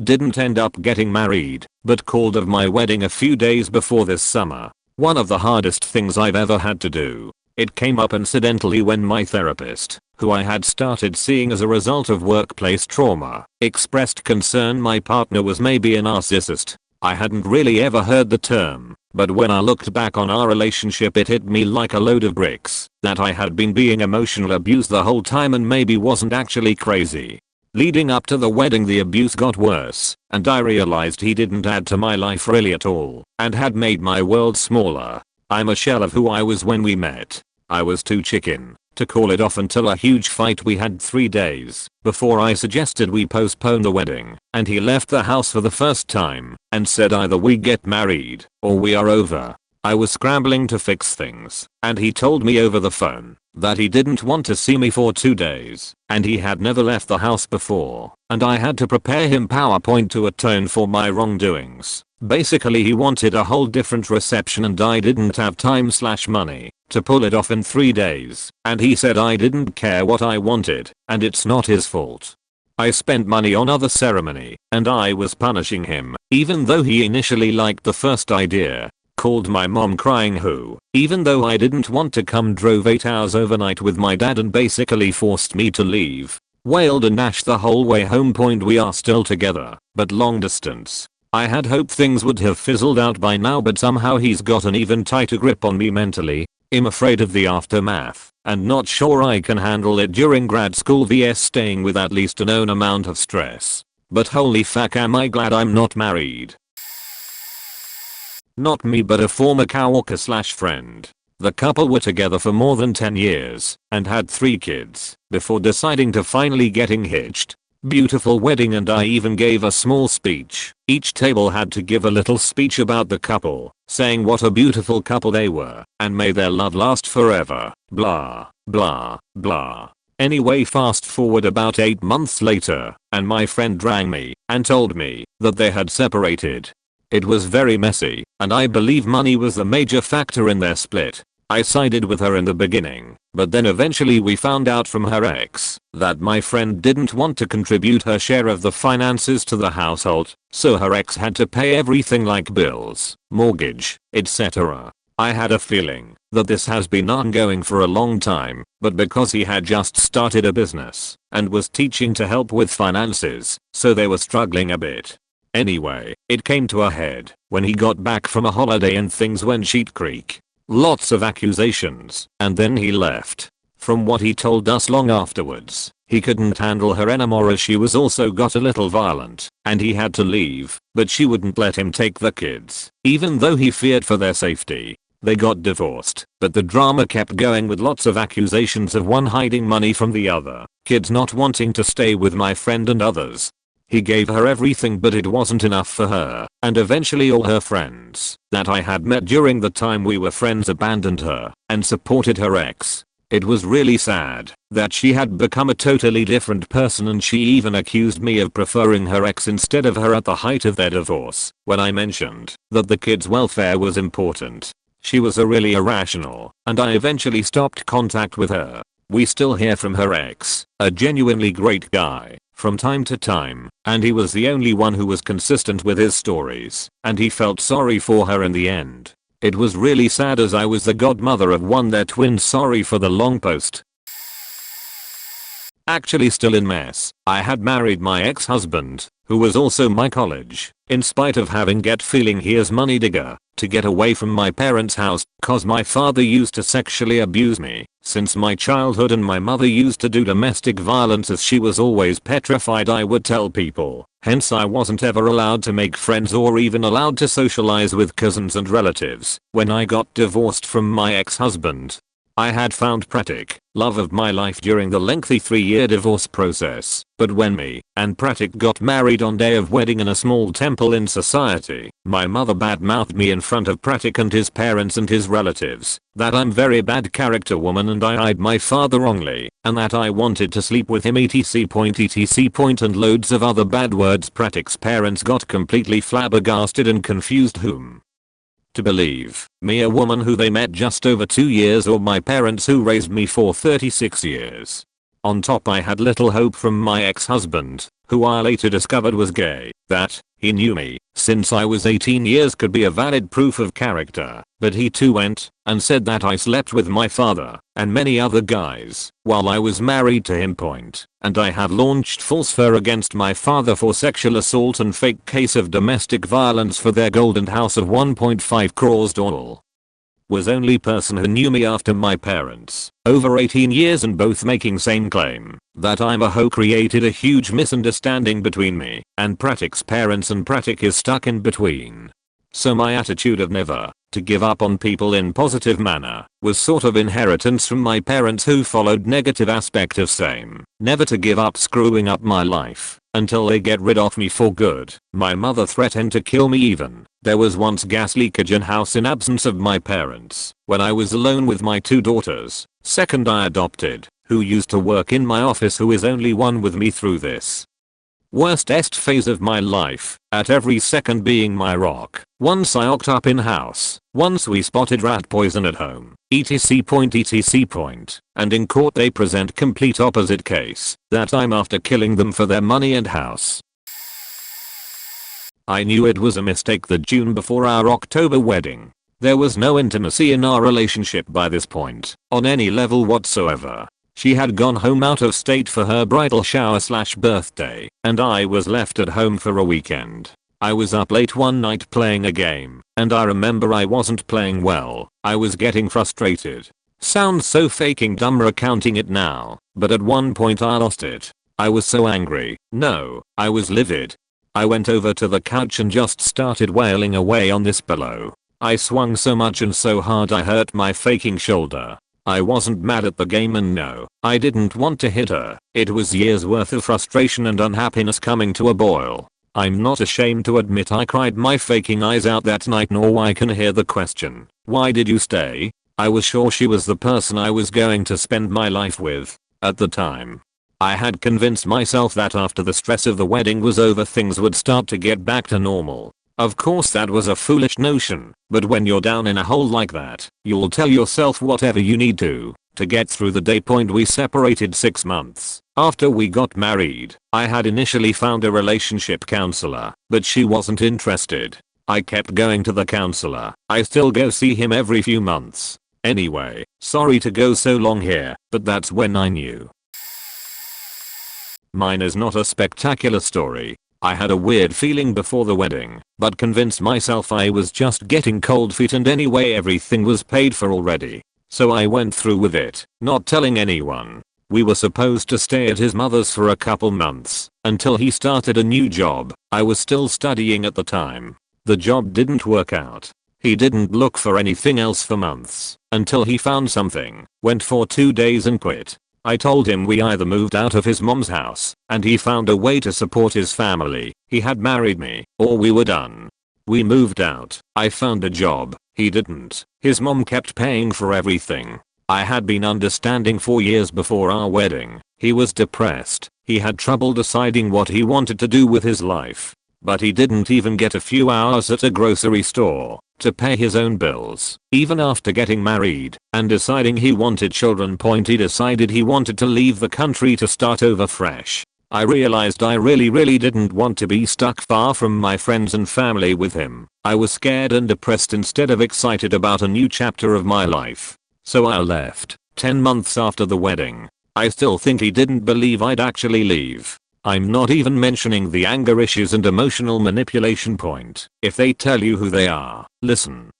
Didn't end up getting married, but called of my wedding a few days before this summer. One of the hardest things I've ever had to do. It came up incidentally when my therapist, who I had started seeing as a result of workplace trauma, expressed concern my partner was maybe a narcissist. I hadn't really ever heard the term, but when I looked back on our relationship it hit me like a load of bricks that I had been being emotional abused the whole time and maybe wasn't actually crazy. Leading up to the wedding the abuse got worse, and I realized he didn't add to my life really at all, and had made my world smaller. I'm a shell of who I was when we met. I was too chicken to call it off until a huge fight we had 3 days before I suggested we postpone the wedding, and he left the house for the first time and said either we get married or we are over. I was scrambling to fix things, and he told me over the phone that he didn't want to see me for 2 days, and he had never left the house before, and I had to prepare him PowerPoint to atone for my wrongdoings. Basically he wanted a whole different reception and I didn't have time/money to pull it off in 3 days, and he said I didn't care what I wanted, and it's not his fault. I spent money on other ceremony, and I was punishing him, even though he initially liked the first idea. Called my mom crying who, even though I didn't want to come, drove 8 hours overnight with my dad and basically forced me to leave. Wailed and gnashed the whole way home. We are still together, but long distance. I had hoped things would have fizzled out by now, but somehow he's got an even tighter grip on me mentally. I'm afraid of the aftermath, and not sure I can handle it during grad school vs staying with at least a known amount of stress. But holy fuck am I glad I'm not married. Not me, but a former coworker/friend. The couple were together for more than 10 years and had 3 kids before deciding to finally getting hitched. Beautiful wedding, and I even gave a small speech. Each table had to give a little speech about the couple, saying what a beautiful couple they were and may their love last forever. Blah, blah, blah. Anyway, fast forward about 8 months later, and my friend rang me and told me that they had separated. It was very messy, and I believe money was the major factor in their split. I sided with her in the beginning, but then eventually we found out from her ex that my friend didn't want to contribute her share of the finances to the household, so her ex had to pay everything like bills, mortgage, etc. I had a feeling that this has been ongoing for a long time, but because he had just started a business and was teaching to help with finances, so they were struggling a bit. Anyway, it came to a head when he got back from a holiday and things went sheet creek. Lots of accusations, and then he left. From what he told us long afterwards, he couldn't handle her anymore as she was also got a little violent, and he had to leave, but she wouldn't let him take the kids, even though he feared for their safety. They got divorced, but the drama kept going with lots of accusations of one hiding money from the other, kids not wanting to stay with my friend and others. He gave her everything but it wasn't enough for her, and eventually all her friends that I had met during the time we were friends abandoned her and supported her ex. It was really sad that she had become a totally different person, and she even accused me of preferring her ex instead of her at the height of their divorce. When I mentioned that the kids' welfare was important, she was really irrational, and I eventually stopped contact with her. We still hear from her ex, a genuinely great guy, from time to time, and he was the only one who was consistent with his stories, and he felt sorry for her in the end. It was really sad as I was the godmother of one their twins. Sorry for the long post. Actually still in mess. I had married my ex-husband, who was also my college, in spite of having get feeling he is money digger, to get away from my parents' house, cause my father used to sexually abuse me since my childhood, and my mother used to do domestic violence as she was always petrified I would tell people. Hence I wasn't ever allowed to make friends or even allowed to socialize with cousins and relatives. When I got divorced from my ex-husband, I had found Pratik, love of my life, during the lengthy 3-year divorce process, but when me and Pratik got married on day of wedding in a small temple in society, my mother badmouthed me in front of Pratik and his parents and his relatives, that I'm very bad character woman and I eyed my father wrongly, and that I wanted to sleep with him etc. and loads of other bad words. Pratik's parents got completely flabbergasted and confused whom to believe, me, a woman who they met just over 2 years, or my parents who raised me for 36 years. On top I had little hope from my ex-husband, who I later discovered was gay. That he knew me since I was 18 years could be a valid proof of character, but he too went and said that I slept with my father and many other guys while I was married to him. And I have launched false fur against my father for sexual assault and fake case of domestic violence for their golden house of 1.5 crores. All was only person who knew me after my parents, over 18 years, and both making same claim that I'm a hoe, created a huge misunderstanding between me and Pratik's parents, and Pratik is stuck in between. So my attitude of never to give up on people in positive manner was sort of inheritance from my parents, who followed negative aspect of same, never to give up screwing up my life until they get rid of me for good. My mother threatened to kill me even. There was once gas leakage in house in absence of my parents when I was alone with my 2 daughters, second I adopted, who used to work in my office, who is only one with me through this worstest phase of my life, at every second being my rock. Once I ocked up in house, once we spotted rat poison at home, etc. And in court they present complete opposite case, that I'm after killing them for their money and house. I knew it was a mistake the June before our October wedding. There was no intimacy in our relationship by this point, on any level whatsoever. She had gone home out of state for her bridal shower / birthday, and I was left at home for a weekend. I was up late one night playing a game, and I remember I wasn't playing well. I was getting frustrated. Sounds so faking dumb recounting it now, but at one point I lost it. I was so angry. No, I was livid. I went over to the couch and just started wailing away on this pillow. I swung so much and so hard I hurt my faking shoulder. I wasn't mad at the game, and no, I didn't want to hit her. It was years worth of frustration and unhappiness coming to a boil. I'm not ashamed to admit I cried my faking eyes out that night, nor I can hear the question, why did you stay? I was sure she was the person I was going to spend my life with. At the time, I had convinced myself that after the stress of the wedding was over things would start to get back to normal. Of course that was a foolish notion, but when you're down in a hole like that, you'll tell yourself whatever you need to get through the day. We separated 6 months after we got married. I had initially found a relationship counselor, but she wasn't interested. I kept going to the counselor. I still go see him every few months. Anyway, sorry to go so long here, but that's when I knew. Mine is not a spectacular story. I had a weird feeling before the wedding, but convinced myself I was just getting cold feet, and anyway everything was paid for already. So I went through with it, not telling anyone. We were supposed to stay at his mother's for a couple months, until he started a new job. I was still studying at the time. The job didn't work out. He didn't look for anything else for months, until he found something, went for 2 days and quit. I told him we either moved out of his mom's house, and he found a way to support his family, he had married me, or we were done. We moved out. I found a job. He didn't. His mom kept paying for everything. I had been understanding for years before our wedding. He was depressed. He had trouble deciding what he wanted to do with his life. But he didn't even get a few hours at a grocery store to pay his own bills. Even after getting married and deciding he wanted children. He decided he wanted to leave the country to start over fresh. I realized I really didn't want to be stuck far from my friends and family with him. I was scared and depressed instead of excited about a new chapter of my life. So I left. 10 months after the wedding. I still think he didn't believe I'd actually leave. I'm not even mentioning the anger issues and emotional manipulation point. If they tell you who they are, listen.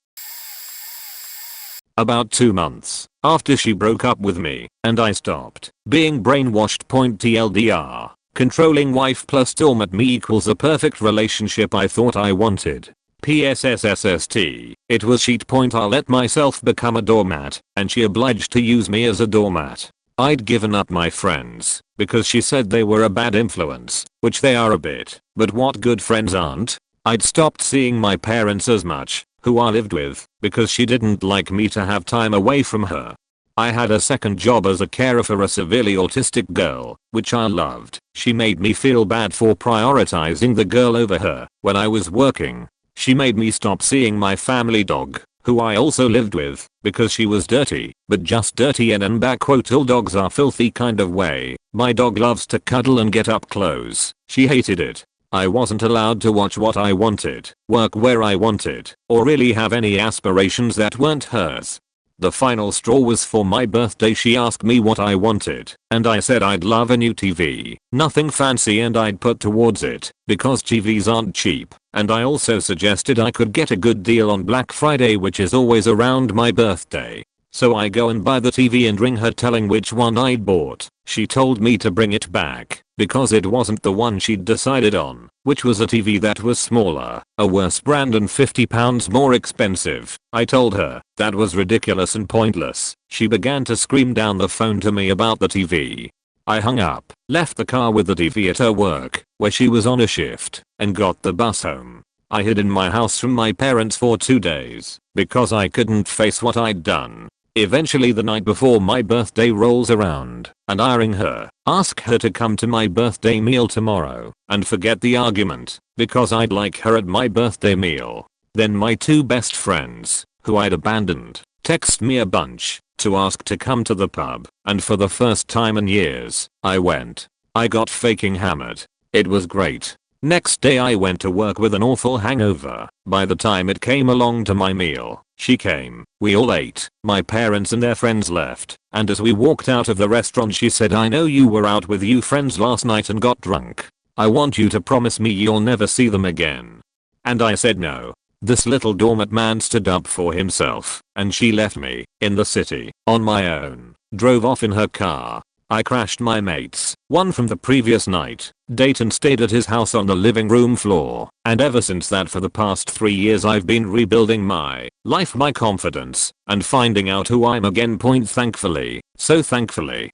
About 2 months after she broke up with me and I stopped being brainwashed. TLDR. Controlling wife plus doormat me equals a perfect relationship I thought I wanted. PSSSST. It was cheat. I let myself become a doormat and she obliged to use me as a doormat. I'd given up my friends because she said they were a bad influence, which they are a bit, but what good friends aren't? I'd stopped seeing my parents as much, who I lived with, because she didn't like me to have time away from her. I had a second job as a carer for a severely autistic girl, which I loved. She made me feel bad for prioritizing the girl over her when I was working. She made me stop seeing my family dog, who I also lived with, because she was dirty, but just dirty in an all dogs are filthy kind of way. My dog loves to cuddle and get up close. She hated it. I wasn't allowed to watch what I wanted, work where I wanted, or really have any aspirations that weren't hers. The final straw was for my birthday. She asked me what I wanted, and I said I'd love a new TV, nothing fancy, and I'd put towards it, because TVs aren't cheap, and I also suggested I could get a good deal on Black Friday, which is always around my birthday. So I go and buy the TV and ring her telling which one I'd bought. She told me to bring it back because it wasn't the one she'd decided on, which was a TV that was smaller, a worse brand and £50 more expensive. I told her that was ridiculous and pointless. She began to scream down the phone to me about the TV. I hung up, left the car with the TV at her work, where she was on a shift, and got the bus home. I hid in my house from my parents for 2 days because I couldn't face what I'd done. Eventually the night before my birthday rolls around, and I ring her, ask her to come to my birthday meal tomorrow, and forget the argument, because I'd like her at my birthday meal. Then my 2 best friends, who I'd abandoned, text me a bunch to ask to come to the pub, and for the first time in years, I went. I got fucking hammered. It was great. Next day I went to work with an awful hangover. By the time it came along to my meal, she came, we all ate, my parents and their friends left, and as we walked out of the restaurant she said, I know you were out with your friends last night and got drunk. I want you to promise me you'll never see them again. And I said no. This little doormat man stood up for himself, and she left me, in the city, on my own, drove off in her car. I crashed my mates, one from the previous night, date, and stayed at his house on the living room floor, and ever since that for the past 3 years I've been rebuilding my life, my confidence, and finding out who I'm again. Thankfully, so thankfully,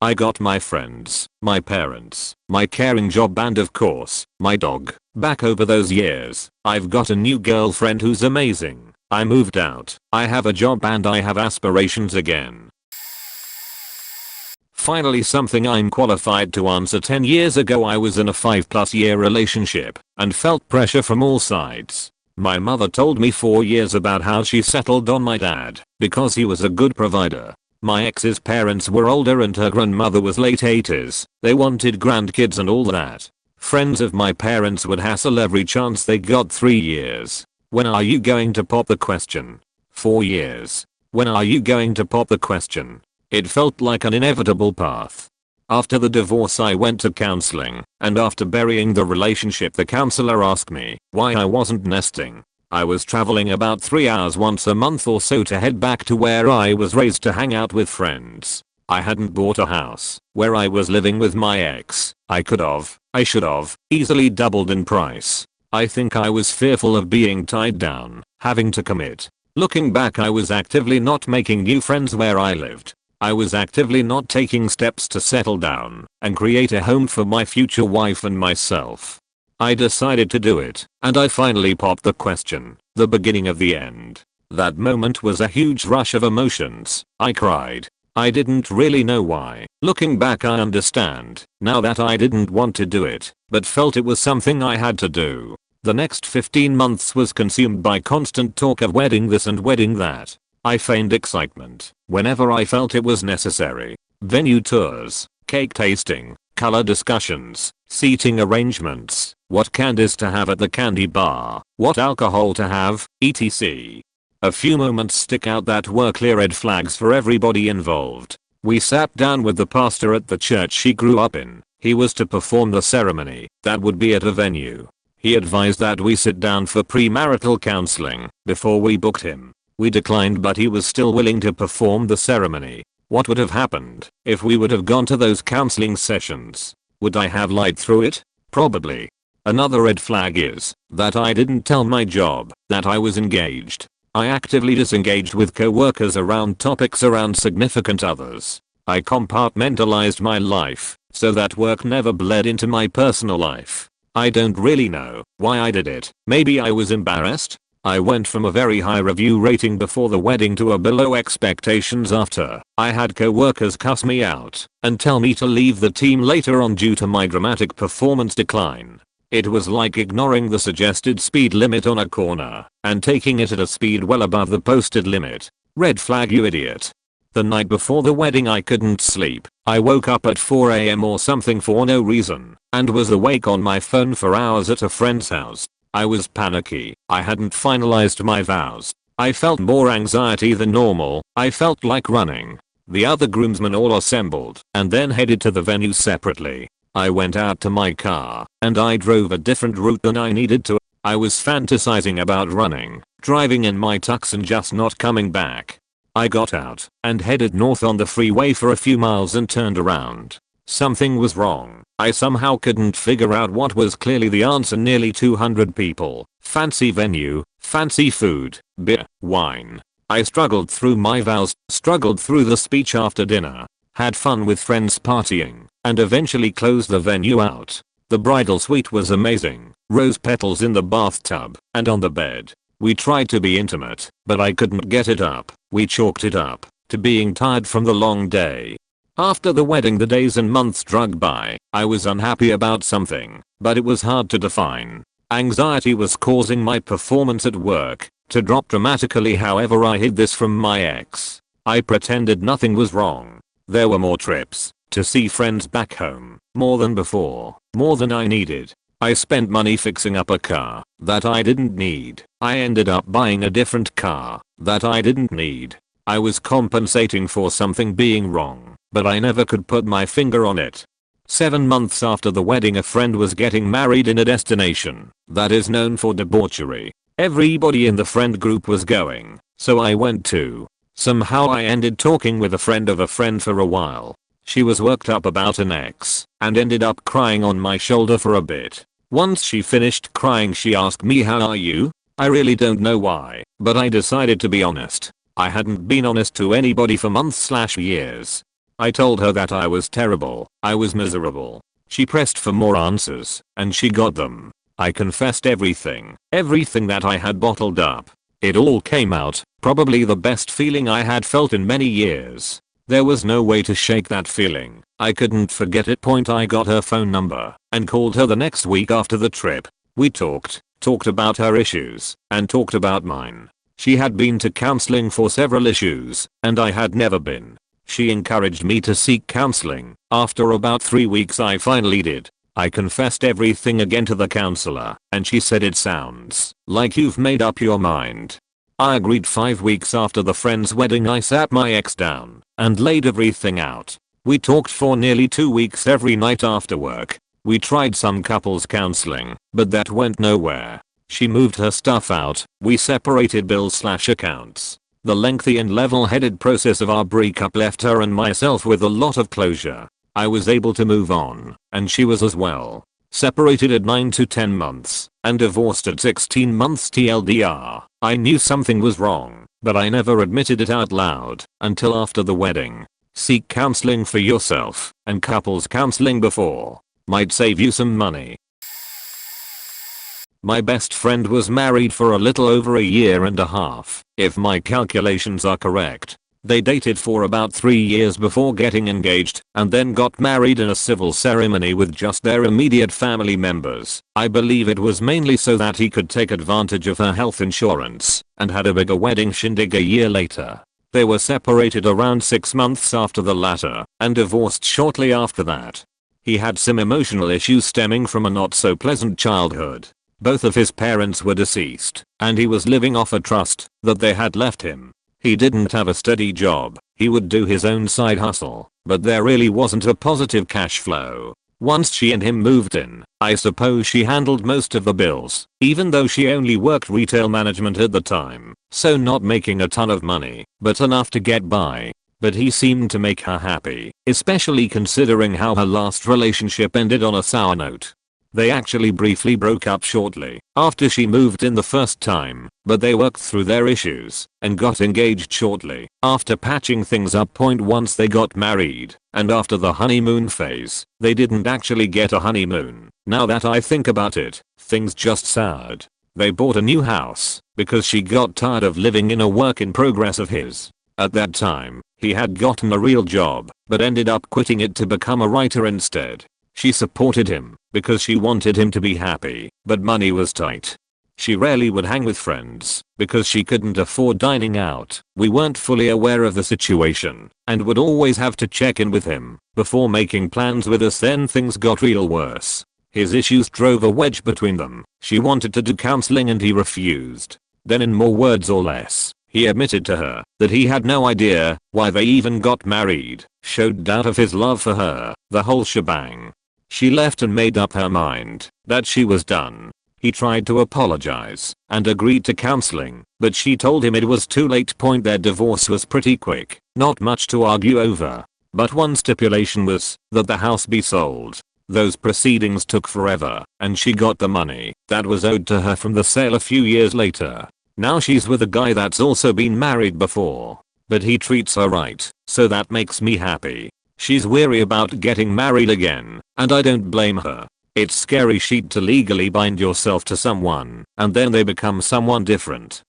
I got my friends, my parents, my caring job, and of course, my dog, back over those years. I've got a new girlfriend who's amazing. I moved out, I have a job, and I have aspirations again. Finally something I'm qualified to answer. 10 years ago I was in a 5+ year relationship and felt pressure from all sides. My mother told me for years about how she settled on my dad because he was a good provider. My ex's parents were older and her grandmother was late 80s. They wanted grandkids and all that. Friends of my parents would hassle every chance they got. 3 years. When are you going to pop the question? 4 years. When are you going to pop the question? It felt like an inevitable path. After the divorce I went to counseling, and after burying the relationship the counselor asked me why I wasn't nesting. I was traveling about 3 hours once a month or so to head back to where I was raised to hang out with friends. I hadn't bought a house where I was living with my ex. I should have, easily doubled in price. I think I was fearful of being tied down, having to commit. Looking back I was actively not making new friends where I lived. I was actively not taking steps to settle down and create a home for my future wife and myself. I decided to do it, and I finally popped the question, the beginning of the end. That moment was a huge rush of emotions. I cried. I didn't really know why. Looking back I understand, now that I didn't want to do it, but felt it was something I had to do. The next 15 months was consumed by constant talk of wedding this and wedding that. I feigned excitement whenever I felt it was necessary. Venue tours, cake tasting, color discussions, seating arrangements, what candies to have at the candy bar, what alcohol to have, etc. A few moments stick out that were clear red flags for everybody involved. We sat down with the pastor at the church she grew up in. He was to perform the ceremony that would be at a venue. He advised that we sit down for premarital counseling before we booked him. We declined, but he was still willing to perform the ceremony. What would have happened if we would have gone to those counseling sessions? Would I have lied through it? Probably. Another red flag is that I didn't tell my job that I was engaged. I actively disengaged with co-workers around topics around significant others. I compartmentalized my life so that work never bled into my personal life. I don't really know why I did it. Maybe I was embarrassed? I went from a very high review rating before the wedding to a below expectations after. I had co-workers cuss me out and tell me to leave the team later on due to my dramatic performance decline. It was like ignoring the suggested speed limit on a corner and taking it at a speed well above the posted limit. Red flag, you idiot. The night before the wedding I couldn't sleep. I woke up at 4 AM or something for no reason and was awake on my phone for hours at a friend's house. I was panicky. I hadn't finalized my vows. I felt more anxiety than normal. I felt like running. The other groomsmen all assembled and then headed to the venue separately. I went out to my car and I drove a different route than I needed to. I was fantasizing about running, driving in my tux and just not coming back. I got out and headed north on the freeway for a few miles and turned around. Something was wrong. I somehow couldn't figure out what was clearly the answer. Nearly 200 people, fancy venue, fancy food, beer, wine. I struggled through my vows, struggled through the speech after dinner, had fun with friends partying, and eventually closed the venue out. The bridal suite was amazing. Rose petals in the bathtub and on the bed. We tried to be intimate, but I couldn't get it up. We chalked it up to being tired from the long day. After the wedding the days and months dragged by. I was unhappy about something, but it was hard to define. Anxiety was causing my performance at work to drop dramatically. However, I hid this from my ex. I pretended nothing was wrong. There were more trips to see friends back home, more than before, more than I needed. I spent money fixing up a car that I didn't need. I ended up buying a different car that I didn't need. I was compensating for something being wrong, but I never could put my finger on it. 7 months after the wedding, a friend was getting married in a destination that is known for debauchery. Everybody in the friend group was going, so I went too. Somehow I ended talking with a friend of a friend for a while. She was worked up about an ex and ended up crying on my shoulder for a bit. Once she finished crying, she asked me, "How are you?" I really don't know why, but I decided to be honest. I hadn't been honest to anybody for months/years. I told her that I was terrible, I was miserable. She pressed for more answers, and she got them. I confessed everything that I had bottled up. It all came out, probably the best feeling I had felt in many years. There was no way to shake that feeling. I couldn't forget it. I got her phone number and called her the next week after the trip. We talked about her issues, and talked about mine. She had been to counseling for several issues, and I had never been. She encouraged me to seek counseling. After about 3 weeks I finally did. I confessed everything again to the counselor, and she said it sounds like you've made up your mind. I agreed. 5 weeks after the friend's wedding I sat my ex down and laid everything out. We talked for nearly 2 weeks every night after work. We tried some couples counseling, but that went nowhere. She moved her stuff out, we separated bills/accounts. The lengthy and level-headed process of our breakup left her and myself with a lot of closure. I was able to move on, and she was as well. Separated at 9 to 10 months, and divorced at 16 months TLDR. I knew something was wrong, but I never admitted it out loud until after the wedding. Seek counseling for yourself, and couples counseling before might save you some money. My best friend was married for a little over a year and a half, if my calculations are correct. They dated for about 3 years before getting engaged, and then got married in a civil ceremony with just their immediate family members. I believe it was mainly so that he could take advantage of her health insurance, and had a bigger wedding shindig a year later. They were separated around 6 months after the latter, and divorced shortly after that. He had some emotional issues stemming from a not so pleasant childhood. Both of his parents were deceased, and he was living off a trust that they had left him. He didn't have a steady job. He would do his own side hustle, but there really wasn't a positive cash flow. Once she and him moved in, I suppose she handled most of the bills, even though she only worked retail management at the time, so not making a ton of money, but enough to get by. But he seemed to make her happy, especially considering how her last relationship ended on a sour note. They actually briefly broke up shortly after she moved in the first time, but they worked through their issues and got engaged shortly after patching things up. Once they got married, and after the honeymoon phase, they didn't actually get a honeymoon. Now that I think about it, things just soured. They bought a new house because she got tired of living in a work in progress of his. At that time, he had gotten a real job, but ended up quitting it to become a writer instead. She supported him because she wanted him to be happy, but money was tight. She rarely would hang with friends because she couldn't afford dining out. We weren't fully aware of the situation and would always have to check in with him before making plans with us. Then things got real worse. His issues drove a wedge between them. She wanted to do counseling and he refused. Then in more words or less, he admitted to her that he had no idea why they even got married, showed doubt of his love for her, the whole shebang. She left and made up her mind that she was done. He tried to apologize and agreed to counseling, but she told him it was too late. Their divorce was pretty quick, not much to argue over. But one stipulation was that the house be sold. Those proceedings took forever, and she got the money that was owed to her from the sale a few years later. Now she's with a guy that's also been married before, but he treats her right, so that makes me happy. She's weary about getting married again, and I don't blame her. It's scary shit to legally bind yourself to someone, and then they become someone different.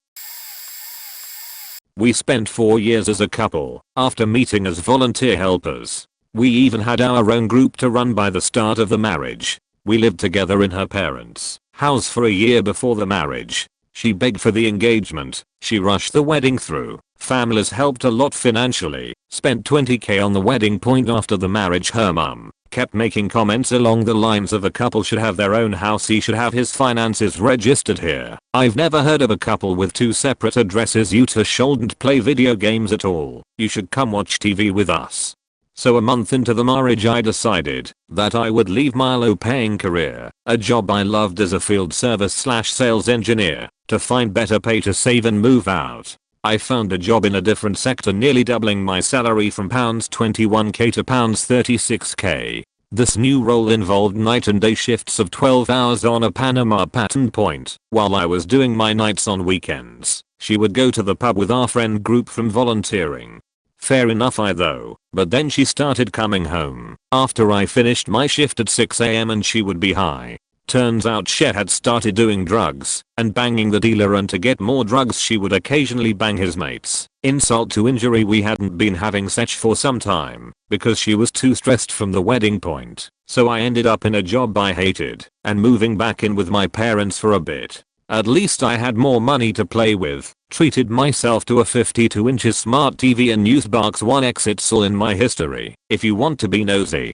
We spent 4 years as a couple, after meeting as volunteer helpers. We even had our own group to run by the start of the marriage. We lived together in her parents' house for a year before the marriage. She begged for the engagement. She rushed the wedding through. Families helped a lot financially. Spent $20,000 on the wedding. After the marriage, her mum kept making comments along the lines of a couple should have their own house. He should have his finances registered here. I've never heard of a couple with 2 separate addresses. You two shouldn't play video games at all. You should come watch TV with us. So a month into the marriage I decided that I would leave my low-paying career, a job I loved as a field service/sales engineer, to find better pay to save and move out. I found a job in a different sector, nearly doubling my salary from £21k to £36k. This new role involved night and day shifts of 12 hours on a Panama pattern. While I was doing my nights on weekends, she would go to the pub with our friend group from volunteering. Fair enough though, but then she started coming home after I finished my shift at 6 am and she would be high. Turns out she had started doing drugs and banging the dealer, and to get more drugs she would occasionally bang his mates. Insult to injury, we hadn't been having sex for some time because she was too stressed from the wedding point. So I ended up in a job I hated and moving back in with my parents for a bit. At least I had more money to play with. Treated myself to a 52-inch smart TV and used Barks 1X. It's all in my history if you want to be nosy.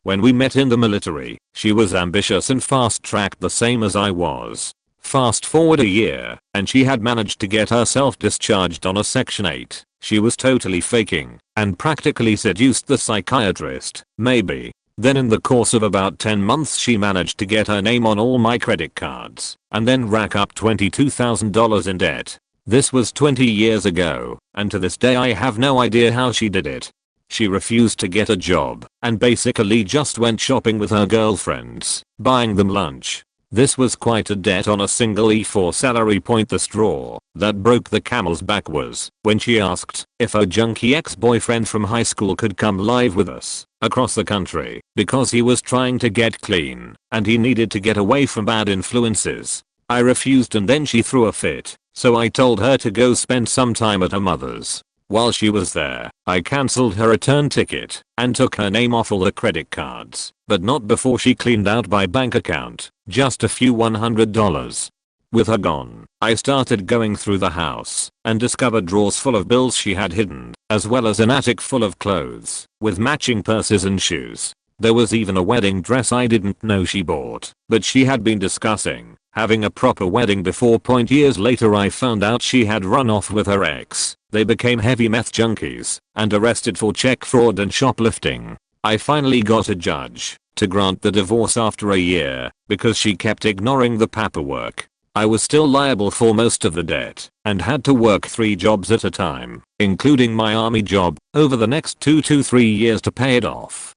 When we met in the military, she was ambitious and fast-tracked the same as I was. Fast forward a year, and she had managed to get herself discharged on a Section 8. She was totally faking, and practically seduced the psychiatrist, maybe. Then in the course of about 10 months she managed to get her name on all my credit cards, and then rack up $22,000 in debt. This was 20 years ago, and to this day I have no idea how she did it. She refused to get a job, and basically just went shopping with her girlfriends, buying them lunch. This was quite a debt on a single E4 salary point. The straw that broke the camel's back was when she asked if her junkie ex-boyfriend from high school could come live with us across the country because he was trying to get clean and he needed to get away from bad influences. I refused, and then she threw a fit, so I told her to go spend some time at her mother's. While she was there, I cancelled her return ticket and took her name off all the credit cards, but not before she cleaned out my bank account, just a few $100. With her gone, I started going through the house and discovered drawers full of bills she had hidden, as well as an attic full of clothes with matching purses and shoes. There was even a wedding dress I didn't know she bought, but she had been discussing having a proper wedding before. Years later I found out she had run off with her ex. They became heavy meth junkies and arrested for check fraud and shoplifting. I finally got a judge to grant the divorce after a year because she kept ignoring the paperwork. I was still liable for most of the debt and had to work 3 jobs at a time, including my army job, over the next 2 to 3 years to pay it off.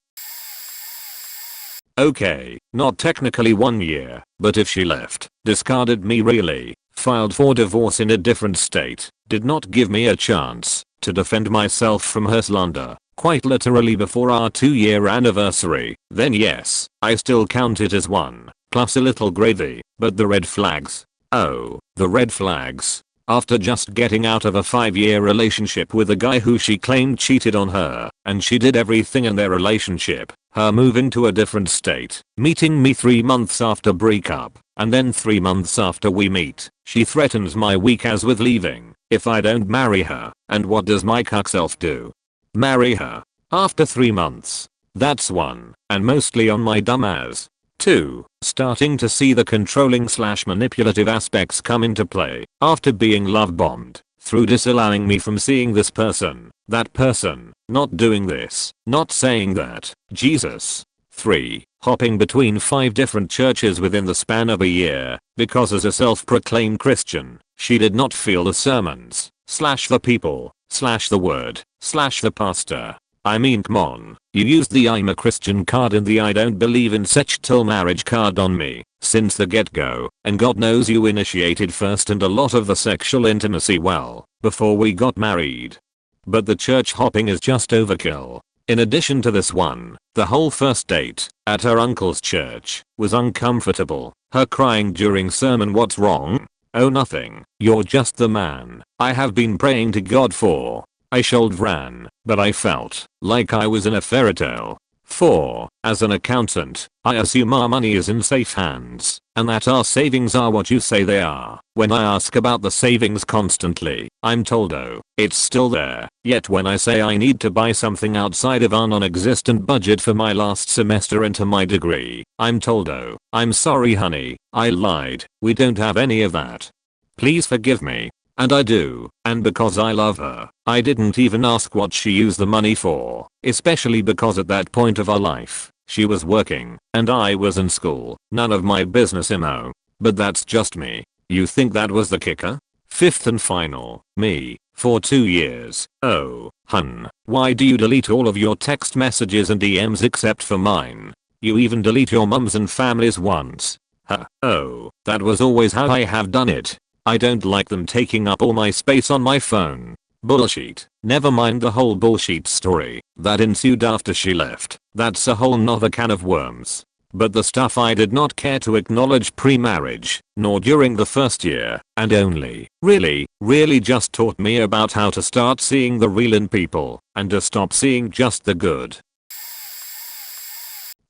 Okay, not technically 1 year, but if she left, discarded me really, filed for divorce in a different state, did not give me a chance to defend myself from her slander, quite literally before our 2-year anniversary, then yes, I still count it as 1, plus a little gravy. But the red flags. Oh, the red flags. After just getting out of a 5-year relationship with a guy who she claimed cheated on her, and she did everything in their relationship, her moving to a different state, meeting me 3 months after breakup, and then 3 months after we meet, she threatens my weak ass with leaving if I don't marry her. And what does my cuck self do? Marry her. After 3 months. That's 1, and mostly on my dumb ass. 2. Starting to see the controlling/manipulative aspects come into play after being love bombed through disallowing me from seeing this person, that person, not doing this, not saying that, Jesus. 3. Hopping between 5 different churches within the span of a year because as a self-proclaimed Christian, she did not feel the sermons, /the people, /the word, /the pastor. I mean, come on, you used the I'm a Christian card and the I don't believe in sex till marriage card on me since the get-go, and God knows you initiated first and a lot of the sexual intimacy well before we got married. But the church hopping is just overkill. In addition to this one, the whole first date at her uncle's church was uncomfortable. Her crying during sermon. What's wrong? Oh, nothing, you're just the man I have been praying to God for. I shoulder ran, but I felt like I was in a fairy tale. 4. As an accountant, I assume our money is in safe hands, and that our savings are what you say they are. When I ask about the savings constantly, I'm told oh, it's still there. Yet when I say I need to buy something outside of our non-existent budget for my last semester into my degree, I'm told oh, I'm sorry honey, I lied, we don't have any of that. Please forgive me. And I do, and because I love her, I didn't even ask what she used the money for, especially because at that point of our life, she was working, and I was in school. None of my business emo. But that's just me. You think that was the kicker? 5th and final, me, for 2 years. Oh, hun, why do you delete all of your text messages and DMs except for mine? You even delete your mum's and family's ones. Huh, oh, that was always how I have done it. I don't like them taking up all my space on my phone. Bullshit. Never mind the whole bullshit story that ensued after she left. That's a whole nother can of worms. But the stuff I did not care to acknowledge pre-marriage, nor during the first year, and only, really just taught me about how to start seeing the real in people, and to stop seeing just the good.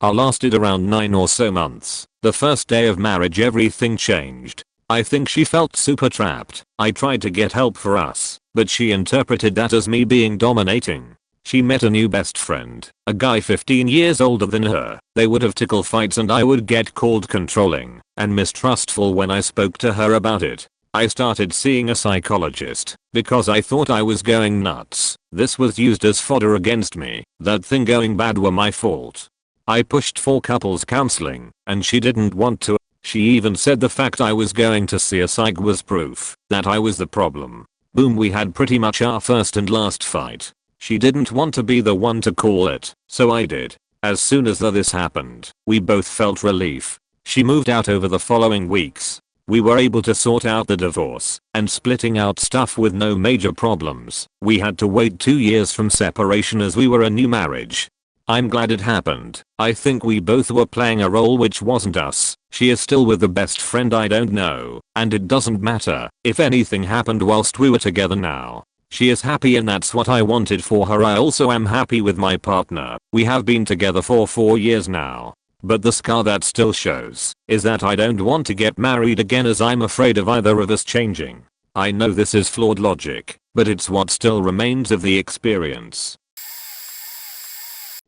I lasted around 9 or so months. The first day of marriage everything changed. I think she felt super trapped. I tried to get help for us, but she interpreted that as me being dominating. She met a new best friend, a guy 15 years older than her. They would have tickle fights and I would get called controlling and mistrustful when I spoke to her about it. I started seeing a psychologist because I thought I was going nuts. This was used as fodder against me. That thing going bad were my fault. I pushed for couples counseling and she didn't want to. She even said the fact I was going to see a psych was proof that I was the problem. Boom, we had pretty much our first and last fight. She didn't want to be the one to call it, so I did. As soon as this happened, we both felt relief. She moved out over the following weeks. We were able to sort out the divorce and splitting out stuff with no major problems. We had to wait 2 years from separation as we were a new marriage. I'm glad it happened. I think we both were playing a role which wasn't us. She is still with the best friend I don't know, and it doesn't matter if anything happened whilst we were together now. She is happy and that's what I wanted for her. I also am happy with my partner. We have been together for 4 years now. But the scar that still shows is that I don't want to get married again as I'm afraid of either of us changing. I know this is flawed logic, but it's what still remains of the experience.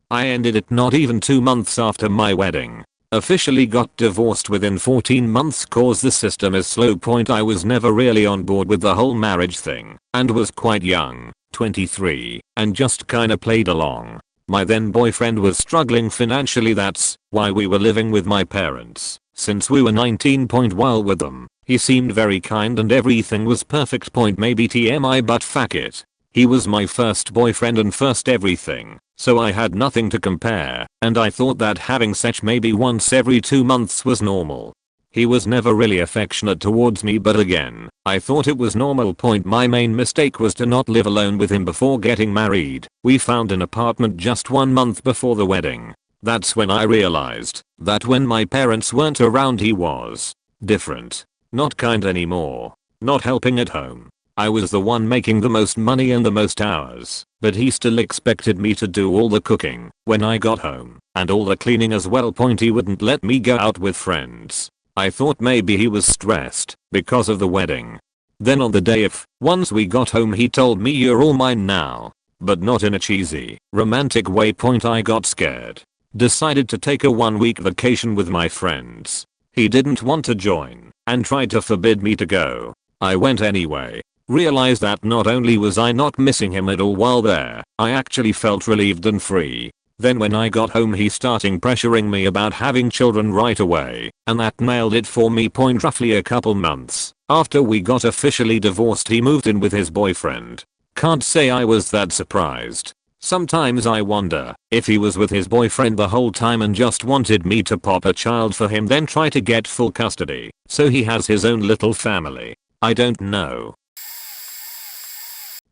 I ended it not even 2 months after my wedding. Officially got divorced within 14 months cause the system is slow. I was never really on board with the whole marriage thing and was quite young, 23, and just kinda played along. My then boyfriend was struggling financially, that's why we were living with my parents since we were 19. While with them, he seemed very kind and everything was perfect. Maybe TMI, but fuck it. He was my first boyfriend and first everything, so I had nothing to compare, and I thought that having sex maybe once every 2 months was normal. He was never really affectionate towards me, but again, I thought it was normal. My main mistake was to not live alone with him before getting married. We found an apartment just 1 month before the wedding. That's when I realized that when my parents weren't around he was different. Not kind anymore. Not helping at home. I was the one making the most money and the most hours, but he still expected me to do all the cooking when I got home, and all the cleaning as well. He wouldn't let me go out with friends. I thought maybe he was stressed because of the wedding. Then on the day of, once we got home, he told me you're all mine now, but not in a cheesy, romantic way. I got scared. Decided to take a 1-week vacation with my friends. He didn't want to join and tried to forbid me to go. I went anyway. Realized that not only was I not missing him at all while there, I actually felt relieved and free. Then when I got home he started pressuring me about having children right away, and that nailed it for me. Roughly a couple months after we got officially divorced he moved in with his boyfriend. Can't say I was that surprised. Sometimes I wonder if he was with his boyfriend the whole time and just wanted me to pop a child for him then try to get full custody so he has his own little family. I don't know.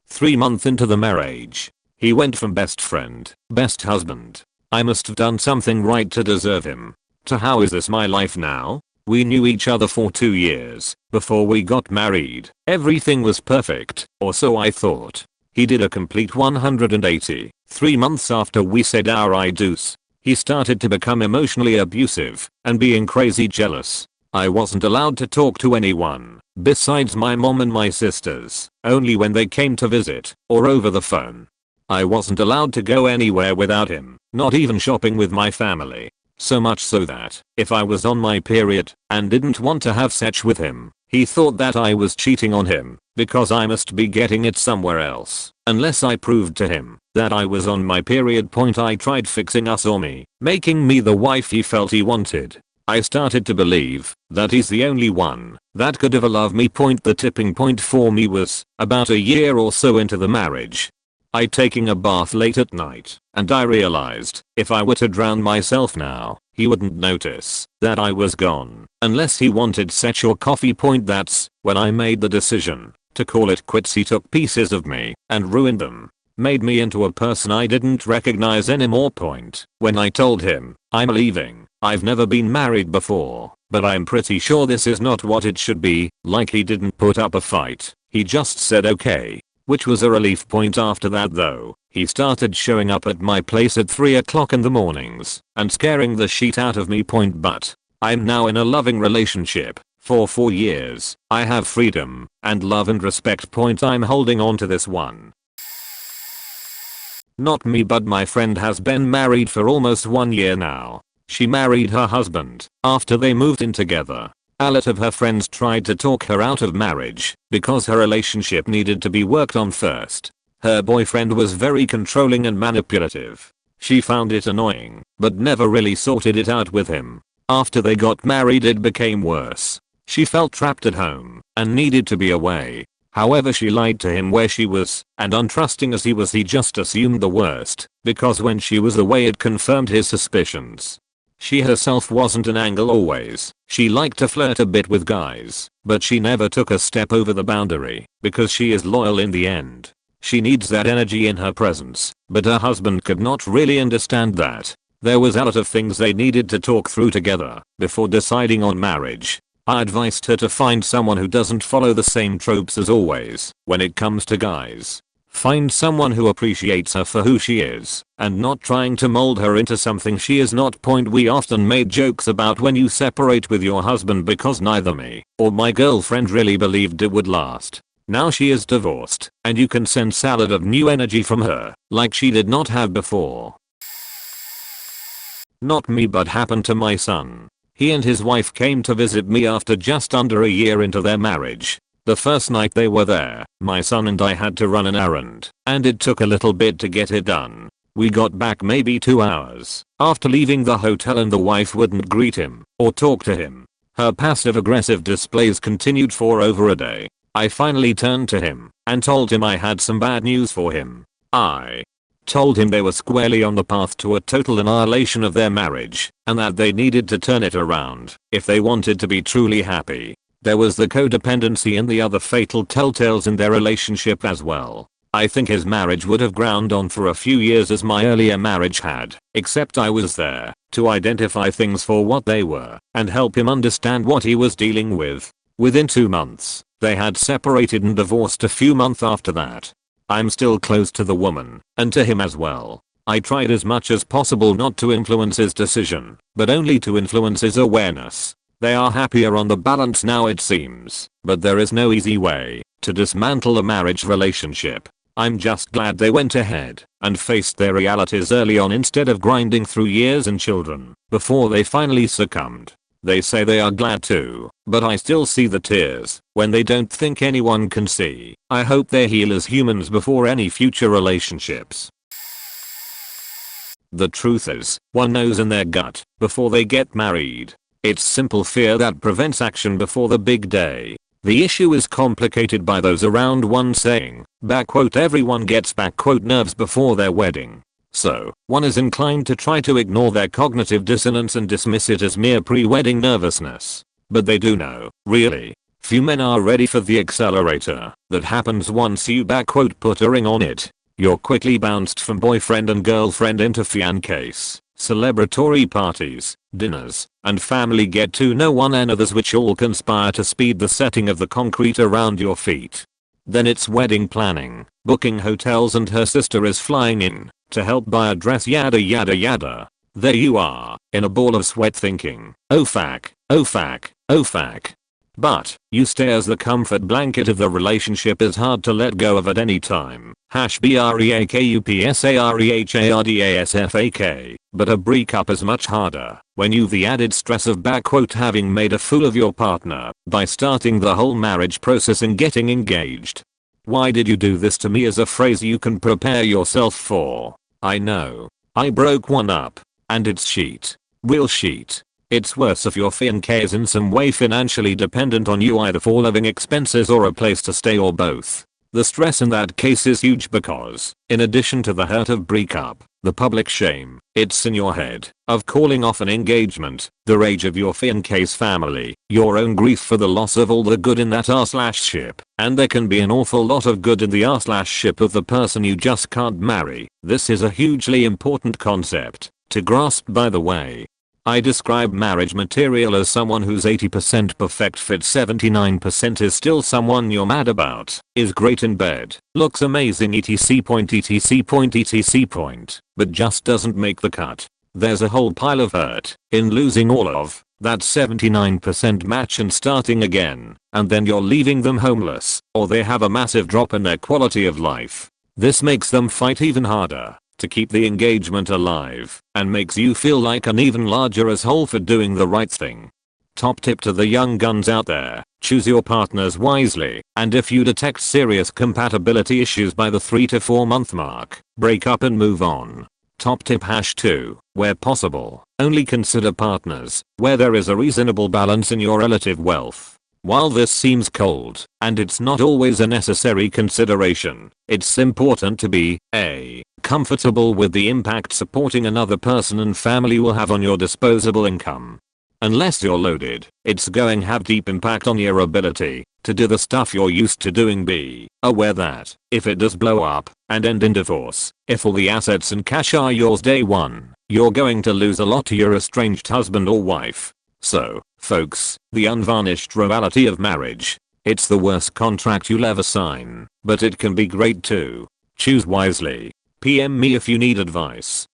3 months into the marriage, he went from best friend, best husband, I must have done something right to deserve him, to how is this my life now? We knew each other for 2 years before we got married. Everything was perfect, or so I thought. He did a complete 180. 3 months after we said our I do's, he started to become emotionally abusive and being crazy jealous. I wasn't allowed to talk to anyone besides my mom and my sisters, only when they came to visit or over the phone. I wasn't allowed to go anywhere without him, not even shopping with my family. So much so that if I was on my period and didn't want to have sex with him, he thought that I was cheating on him because I must be getting it somewhere else unless I proved to him that I was on my period. I tried fixing us or me, making me the wife he felt he wanted. I started to believe that he's the only one that could ever love me. The tipping point for me was about a year or so into the marriage. I taking a bath late at night and I realized if I were to drown myself now, he wouldn't notice that I was gone unless he wanted sex or coffee. That's when I made the decision to call it quits. He took pieces of me and ruined them, made me into a person I didn't recognize anymore. When I told him I'm leaving, I've never been married before, but I'm pretty sure this is not what it should be. Like, he didn't put up a fight, he just said okay. Which was a relief point. After that though, he started showing up at my place at 3 o'clock in the mornings and scaring the shit out of me. But I'm now in a loving relationship for 4 years. I have freedom and love and respect. I'm holding on to this one. Not me, but my friend has been married for almost 1 year now. She married her husband after they moved in together. A lot of her friends tried to talk her out of marriage because her relationship needed to be worked on first. Her boyfriend was very controlling and manipulative. She found it annoying, but never really sorted it out with him. After they got married, it became worse. She felt trapped at home and needed to be away. However, she lied to him where she was, and untrusting as he was, he just assumed the worst, because when she was away it confirmed his suspicions. She herself wasn't an angle always. She liked to flirt a bit with guys, but she never took a step over the boundary because she is loyal in the end. She needs that energy in her presence, but her husband could not really understand that. There was a lot of things they needed to talk through together before deciding on marriage. I advised her to find someone who doesn't follow the same tropes as always when it comes to guys. Find someone who appreciates her for who she is and not trying to mold her into something she is not. We often made jokes about when you separate with your husband because neither me or my girlfriend really believed it would last. Now she is divorced and you can sense a salad of new energy from her like she did not have before. Not me, but happened to my son. He and his wife came to visit me after just under a year into their marriage. The first night they were there, my son and I had to run an errand, and it took a little bit to get it done. We got back maybe 2 hours after leaving the hotel, and the wife wouldn't greet him or talk to him. Her passive-aggressive displays continued for over a day. I finally turned to him and told him I had some bad news for him. I told him they were squarely on the path to a total annihilation of their marriage, and that they needed to turn it around if they wanted to be truly happy. There was the codependency and the other fatal telltales in their relationship as well. I think his marriage would have ground on for a few years as my earlier marriage had, except I was there to identify things for what they were and help him understand what he was dealing with. Within 2 months, they had separated and divorced a few months after that. I'm still close to the woman and to him as well. I tried as much as possible not to influence his decision, but only to influence his awareness. They are happier on the balance now, it seems, but there is no easy way to dismantle a marriage relationship. I'm just glad they went ahead and faced their realities early on instead of grinding through years and children before they finally succumbed. They say they are glad too, but I still see the tears when they don't think anyone can see. I hope they heal as humans before any future relationships. The truth is, one knows in their gut before they get married. It's simple fear that prevents action before the big day. The issue is complicated by those around one saying, everyone gets nerves before their wedding. So, one is inclined to try to ignore their cognitive dissonance and dismiss it as mere pre-wedding nervousness. But they do know, really, few men are ready for the accelerator that happens once you put a ring on it. You're quickly bounced from boyfriend and girlfriend into fiancés, celebratory parties, dinners, and family get-to-know one another's, which all conspire to speed the setting of the concrete around your feet. Then it's wedding planning, booking hotels, and her sister is flying in to help buy a dress, yada yada yada. There you are, in a ball of sweat thinking, oh fuck, oh fuck, oh fuck. But, you stay as the comfort blanket of the relationship is hard to let go of at any time. #BREAKUPSAREHARDASFAK. But a breakup is much harder when you've the added stress of having made a fool of your partner by starting the whole marriage process and getting engaged. Why did you do this to me is a phrase you can prepare yourself for. I know. I broke one up. And it's shit. Real shit. It's worse if your fiancé is in some way financially dependent on you, either for living expenses or a place to stay or both. The stress in that case is huge because, in addition to the hurt of breakup, the public shame, it's in your head, of calling off an engagement, the rage of your fiancé's family, your own grief for the loss of all the good in that r/ship, and there can be an awful lot of good in the r/ship of the person you just can't marry. This is a hugely important concept to grasp, by the way. I describe marriage material as someone who's 80% perfect fit, 79% is still someone you're mad about, is great in bed, looks amazing etc point etc point etc point, but just doesn't make the cut. There's a whole pile of hurt in losing all of that 79% match and starting again, and then you're leaving them homeless, or they have a massive drop in their quality of life. This makes them fight even harder to keep the engagement alive, and makes you feel like an even larger asshole for doing the right thing. Top tip to the young guns out there: choose your partners wisely, and if you detect serious compatibility issues by the 3 to 4 month mark, break up and move on. Top tip #2, where possible, only consider partners where there is a reasonable balance in your relative wealth. While this seems cold, and it's not always a necessary consideration, it's important to be a. comfortable with the impact supporting another person and family will have on your disposable income. Unless you're loaded, it's going to have deep impact on your ability to do the stuff you're used to doing. Be aware that, if it does blow up and end in divorce, if all the assets and cash are yours day one, you're going to lose a lot to your estranged husband or wife. So, folks, the unvarnished reality of marriage: it's the worst contract you'll ever sign, but it can be great too. Choose wisely. PM me if you need advice.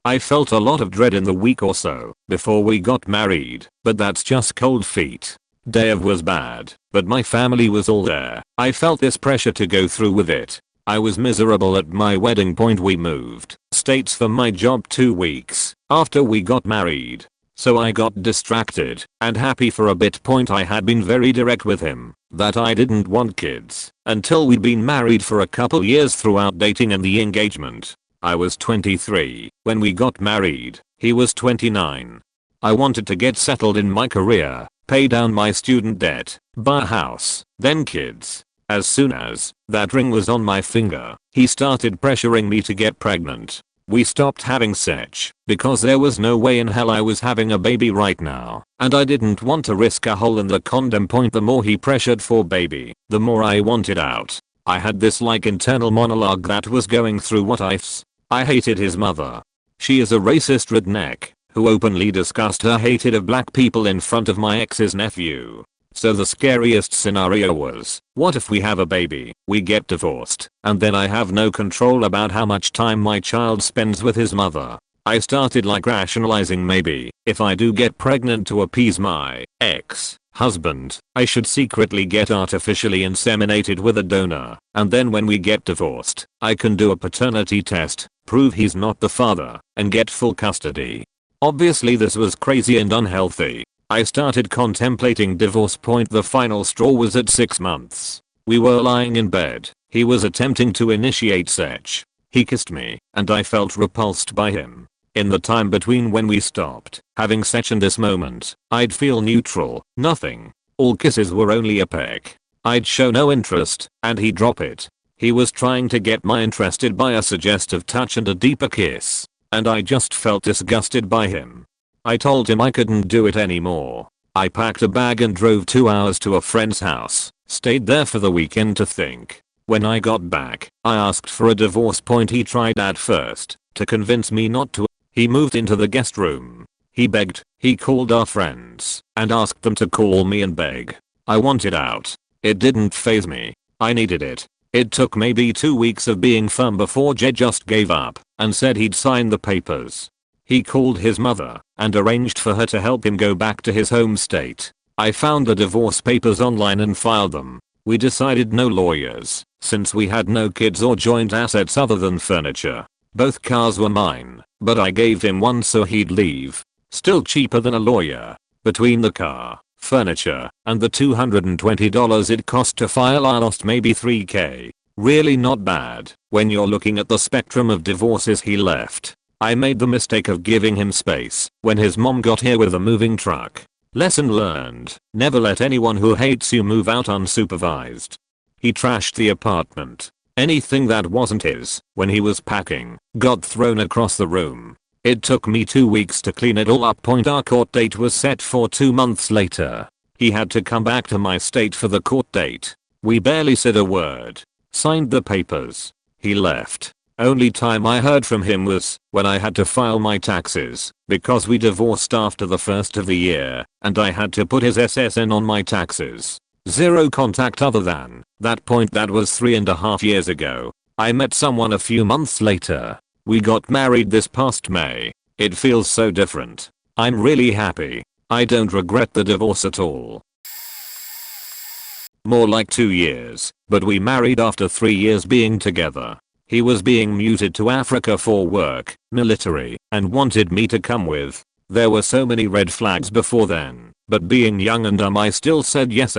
I felt a lot of dread in the week or so before we got married, but that's just cold feet. Day of was bad, but my family was all there. I felt this pressure to go through with it. I was miserable at my wedding point. We moved states for my job 2 weeks after we got married. So I got distracted and happy for a bit. I had been very direct with him that I didn't want kids until we'd been married for a couple years throughout dating and the engagement. I was 23 when we got married. He was 29. I wanted to get settled in my career, pay down my student debt, buy a house, then kids. As soon as that ring was on my finger, he started pressuring me to get pregnant. We stopped having sex because there was no way in hell I was having a baby right now, and I didn't want to risk a hole in the condom. The more he pressured for baby, the more I wanted out. I had this internal monologue that was going through what ifs. I hated his mother. She is a racist redneck who openly discussed her hatred of black people in front of my ex's nephew. So the scariest scenario was, what if we have a baby, we get divorced, and then I have no control about how much time my child spends with his mother. I started rationalizing maybe, if I do get pregnant to appease my ex-husband, I should secretly get artificially inseminated with a donor, and then when we get divorced, I can do a paternity test, prove he's not the father, and get full custody. Obviously this was crazy and unhealthy. I started contemplating divorce. The final straw was at 6 months. We were lying in bed. He was attempting to initiate sex. He kissed me, and I felt repulsed by him. In the time between when we stopped having sex and this moment, I'd feel neutral, nothing. All kisses were only a peck. I'd show no interest, and he'd drop it. He was trying to get my interest by a suggestive touch and a deeper kiss, and I just felt disgusted by him. I told him I couldn't do it anymore. I packed a bag and drove 2 hours to a friend's house, stayed there for the weekend to think. When I got back, I asked for a divorce. He tried at first to convince me not to. He moved into the guest room. He begged. He called our friends and asked them to call me and beg. I wanted out. It didn't faze me. I needed it. It took maybe 2 weeks of being firm before Jed just gave up and said he'd sign the papers. He called his mother and arranged for her to help him go back to his home state. I found the divorce papers online and filed them. We decided no lawyers, since we had no kids or joint assets other than furniture. Both cars were mine, but I gave him one so he'd leave. Still cheaper than a lawyer. Between the car, furniture, and the $220 it cost to file, I lost maybe $3K. Really not bad when you're looking at the spectrum of divorces he left. I made the mistake of giving him space when his mom got here with a moving truck. Lesson learned: never let anyone who hates you move out unsupervised. He trashed the apartment. Anything that wasn't his, when he was packing, got thrown across the room. It took me 2 weeks to clean it all up. Our court date was set for 2 months later. He had to come back to my state for the court date. We barely said a word. Signed the papers. He left. Only time I heard from him was when I had to file my taxes because we divorced after the first of the year and I had to put his SSN on my taxes. Zero contact other than that point. That was 3.5 years ago. I met someone a few months later. We got married this past May. It feels so different. I'm really happy. I don't regret the divorce at all. More like 2 years, but we married after 3 years being together. He was being muted to Africa for work, military, and wanted me to come with. There were so many red flags before then, but being young and dumb I still said yes.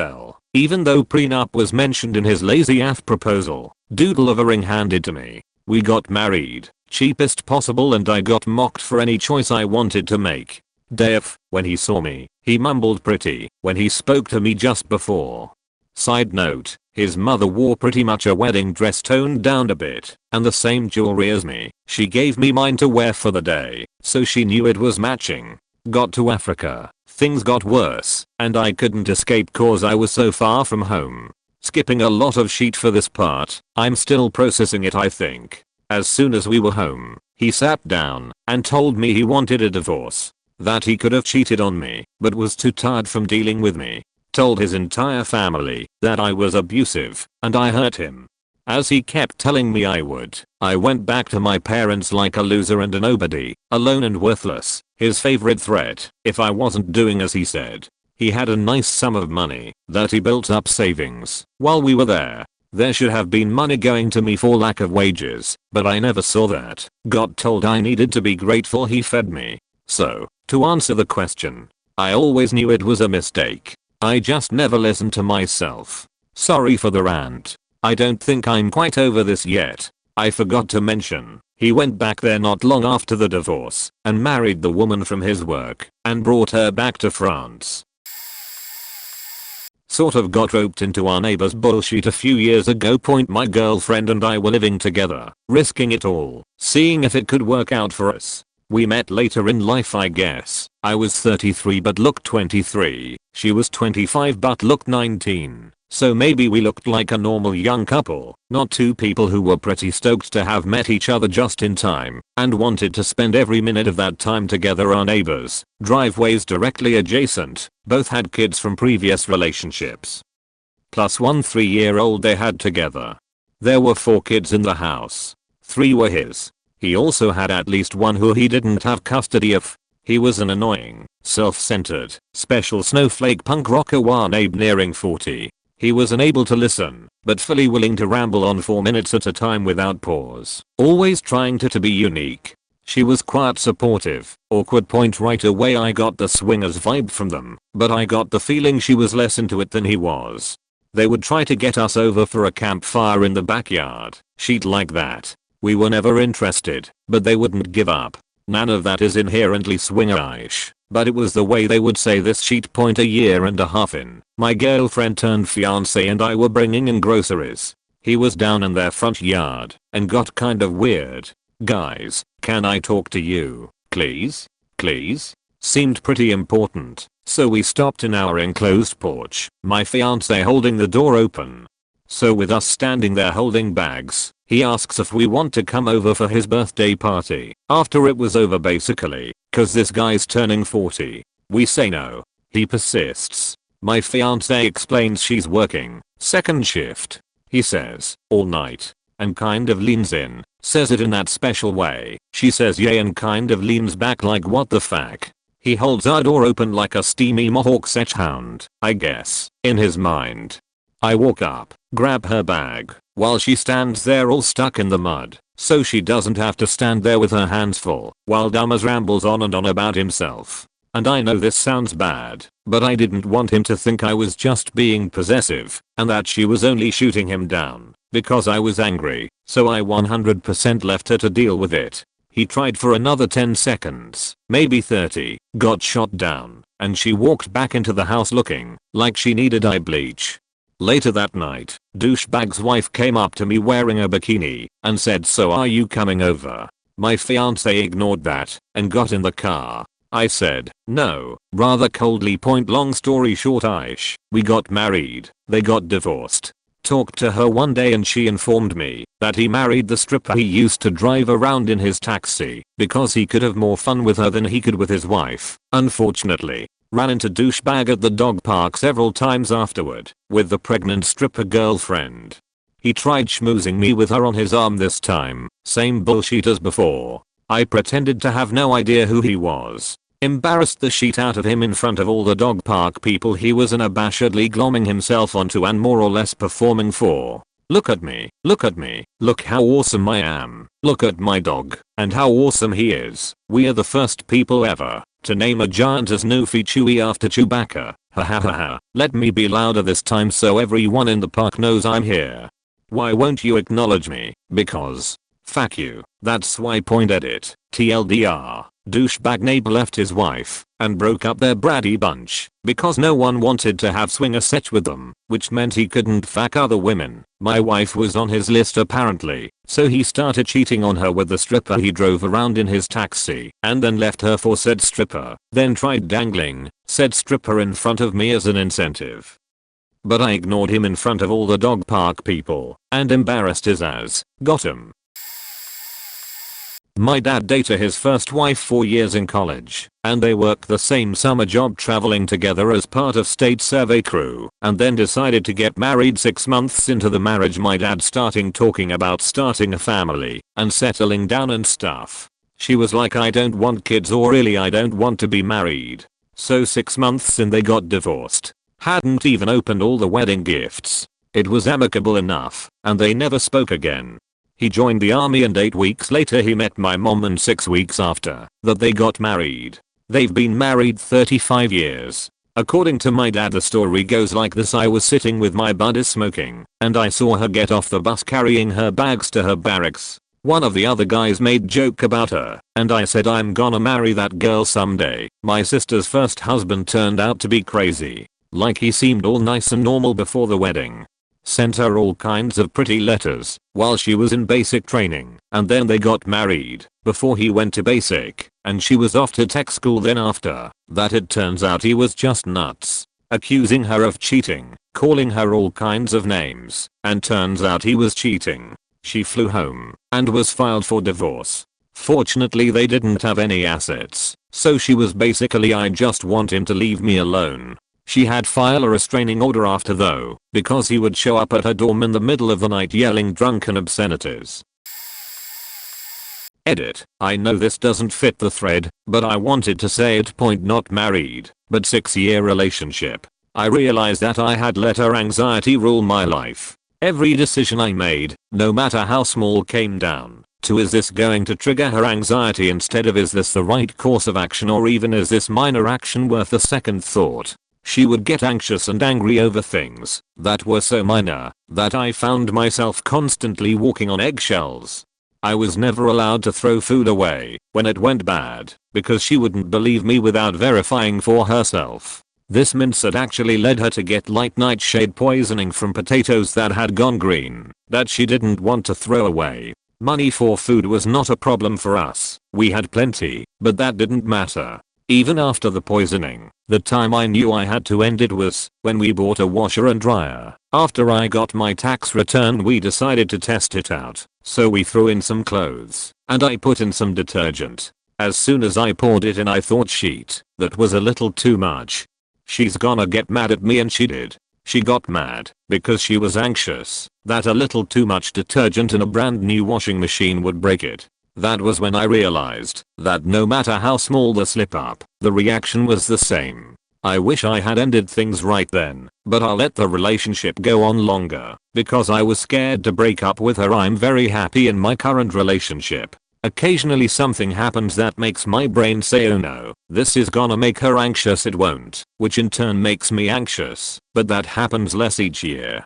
Even though prenup was mentioned in his lazy ass proposal, doodle of a ring handed to me. We got married, cheapest possible, and I got mocked for any choice I wanted to make. Dave, when he saw me, he mumbled pretty when he spoke to me just before. Side note, his mother wore pretty much a wedding dress toned down a bit and the same jewelry as me. She gave me mine to wear for the day, so she knew it was matching. Got to Africa, things got worse, and I couldn't escape cause I was so far from home. Skipping a lot of shit for this part, I'm still processing it I think. As soon as we were home, he sat down and told me he wanted a divorce. That he could have cheated on me, but was too tired from dealing with me. Told his entire family that I was abusive and I hurt him. As he kept telling me I would, I went back to my parents like a loser and a nobody, alone and worthless. His favorite threat, if I wasn't doing as he said. He had a nice sum of money that he built up savings while we were there. There should have been money going to me for lack of wages, but I never saw that. Got told I needed to be grateful he fed me. So, to answer the question, I always knew it was a mistake. I just never listened to myself. Sorry for the rant. I don't think I'm quite over this yet. I forgot to mention, he went back there not long after the divorce and married the woman from his work and brought her back to France. Sort of got roped into our neighbor's bullshit a few years ago. My girlfriend and I were living together, risking it all, seeing if it could work out for us. We met later in life I guess. I was 33 but looked 23. She was 25 but looked 19. So maybe we looked like a normal young couple, not two people who were pretty stoked to have met each other just in time and wanted to spend every minute of that time together. Our neighbors, driveways directly adjacent, both had kids from previous relationships. Plus one 3-year-old they had together. There were 4 kids in the house. 3 were his. He also had at least one who he didn't have custody of. He was an annoying, self-centered, special snowflake punk rocker while nearing 40. He was unable to listen, but fully willing to ramble on for minutes at a time without pause, always trying to be unique. She was quite supportive, awkward point right away. I got the swingers vibe from them, but I got the feeling she was less into it than he was. They would try to get us over for a campfire in the backyard, shit like that. We were never interested, but they wouldn't give up. None of that is inherently swingerish, but it was the way they would say this shit. A year and a half in, my girlfriend turned fiance and I were bringing in groceries. He was down in their front yard and got kind of weird. Guys, can I talk to you, please? Please? Seemed pretty important, so we stopped in our enclosed porch, my fiance holding the door open. So with us standing there holding bags, he asks if we want to come over for his birthday party after it was over basically, cause this guy's turning 40. We say no. He persists. My fiance explains she's working, second shift. He says, all night, and kind of leans in, says it in that special way. She says yay and kind of leans back like what the fuck. He holds our door open like a steamy Mohawk hound, I guess, in his mind. I walk up, grab her bag, while she stands there all stuck in the mud, so she doesn't have to stand there with her hands full, while Dumas rambles on and on about himself. And I know this sounds bad, but I didn't want him to think I was just being possessive, and that she was only shooting him down, because I was angry, so I 100% left her to deal with it. He tried for another 10 seconds, maybe 30, got shot down, and she walked back into the house looking like she needed eye bleach. Later that night, douchebag's wife came up to me wearing a bikini and said, so are you coming over? My fiance ignored that and got in the car. I said, no, rather coldly. Long story short, we got married, they got divorced. Talked to her one day and she informed me that he married the stripper he used to drive around in his taxi because he could have more fun with her than he could with his wife. Unfortunately, ran into douchebag at the dog park several times afterward with the pregnant stripper girlfriend. He tried schmoozing me with her on his arm this time, same bullshit as before. I pretended to have no idea who he was. Embarrassed the shit out of him in front of all the dog park people he was unabashedly glomming himself onto and more or less performing for. Look at me, look how awesome I am, look at my dog, and how awesome he is. We are the first people ever to name a giant as Snoofy Chewy after Chewbacca. Ha ha ha ha. Let me be louder this time so everyone in the park knows I'm here. Why won't you acknowledge me? Because. Fuck you. That's why point edit. TLDR. Douchebag neighbor left his wife and broke up their bratty bunch because no one wanted to have swinger sex with them, which meant he couldn't fuck other women. My wife was on his list apparently, so he started cheating on her with the stripper he drove around in his taxi and then left her for said stripper, then tried dangling said stripper in front of me as an incentive. But I ignored him in front of all the dog park people and embarrassed his ass. Got him. My dad dated his first wife 4 years in college, and they worked the same summer job traveling together as part of state survey crew, and then decided to get married 6 months into the marriage. My dad starting talking about starting a family and settling down and stuff. She was like, I don't want kids, or really I don't want to be married. So 6 months in they got divorced. Hadn't even opened all the wedding gifts. It was amicable enough, and they never spoke again. He joined the army and 8 weeks later he met my mom, and 6 weeks after that they got married. They've been married 35 years. According to my dad the story goes like this: I was sitting with my buddies smoking and I saw her get off the bus carrying her bags to her barracks. One of the other guys made joke about her and I said, I'm gonna marry that girl someday. My sister's first husband turned out to be crazy. Like, he seemed all nice and normal before the wedding. Sent her all kinds of pretty letters while she was in basic training, and then they got married before he went to basic and she was off to tech school. Then after that it turns out he was just nuts, accusing her of cheating, calling her all kinds of names, and turns out he was cheating. She flew home and was filed for divorce. Fortunately they didn't have any assets, so she was basically, I just want him to leave me alone. She had filed a restraining order after though, because he would show up at her dorm in the middle of the night yelling drunken obscenities. Edit. I know this doesn't fit the thread, but I wanted to say it. Point not married, but 6-year relationship. I realized that I had let her anxiety rule my life. Every decision I made, no matter how small, came down to, is this going to trigger her anxiety instead of is this the right course of action, or even is this minor action worth a second thought? She would get anxious and angry over things that were so minor that I found myself constantly walking on eggshells. I was never allowed to throw food away when it went bad because she wouldn't believe me without verifying for herself. This meant it actually led her to get light nightshade poisoning from potatoes that had gone green that she didn't want to throw away. Money for food was not a problem for us. We had plenty, but that didn't matter. Even after the poisoning, the time I knew I had to end it was when we bought a washer and dryer. After I got my tax return we decided to test it out, so we threw in some clothes and I put in some detergent. As soon as I poured it in I thought, shit, that was a little too much. She's gonna get mad at me, and she did. She got mad because she was anxious that a little too much detergent in a brand new washing machine would break it. That was when I realized that no matter how small the slip up, the reaction was the same. I wish I had ended things right then, but I let the relationship go on longer because I was scared to break up with her. I'm very happy in my current relationship. Occasionally something happens that makes my brain say, oh no, this is gonna make her anxious. It won't, which in turn makes me anxious, but that happens less each year.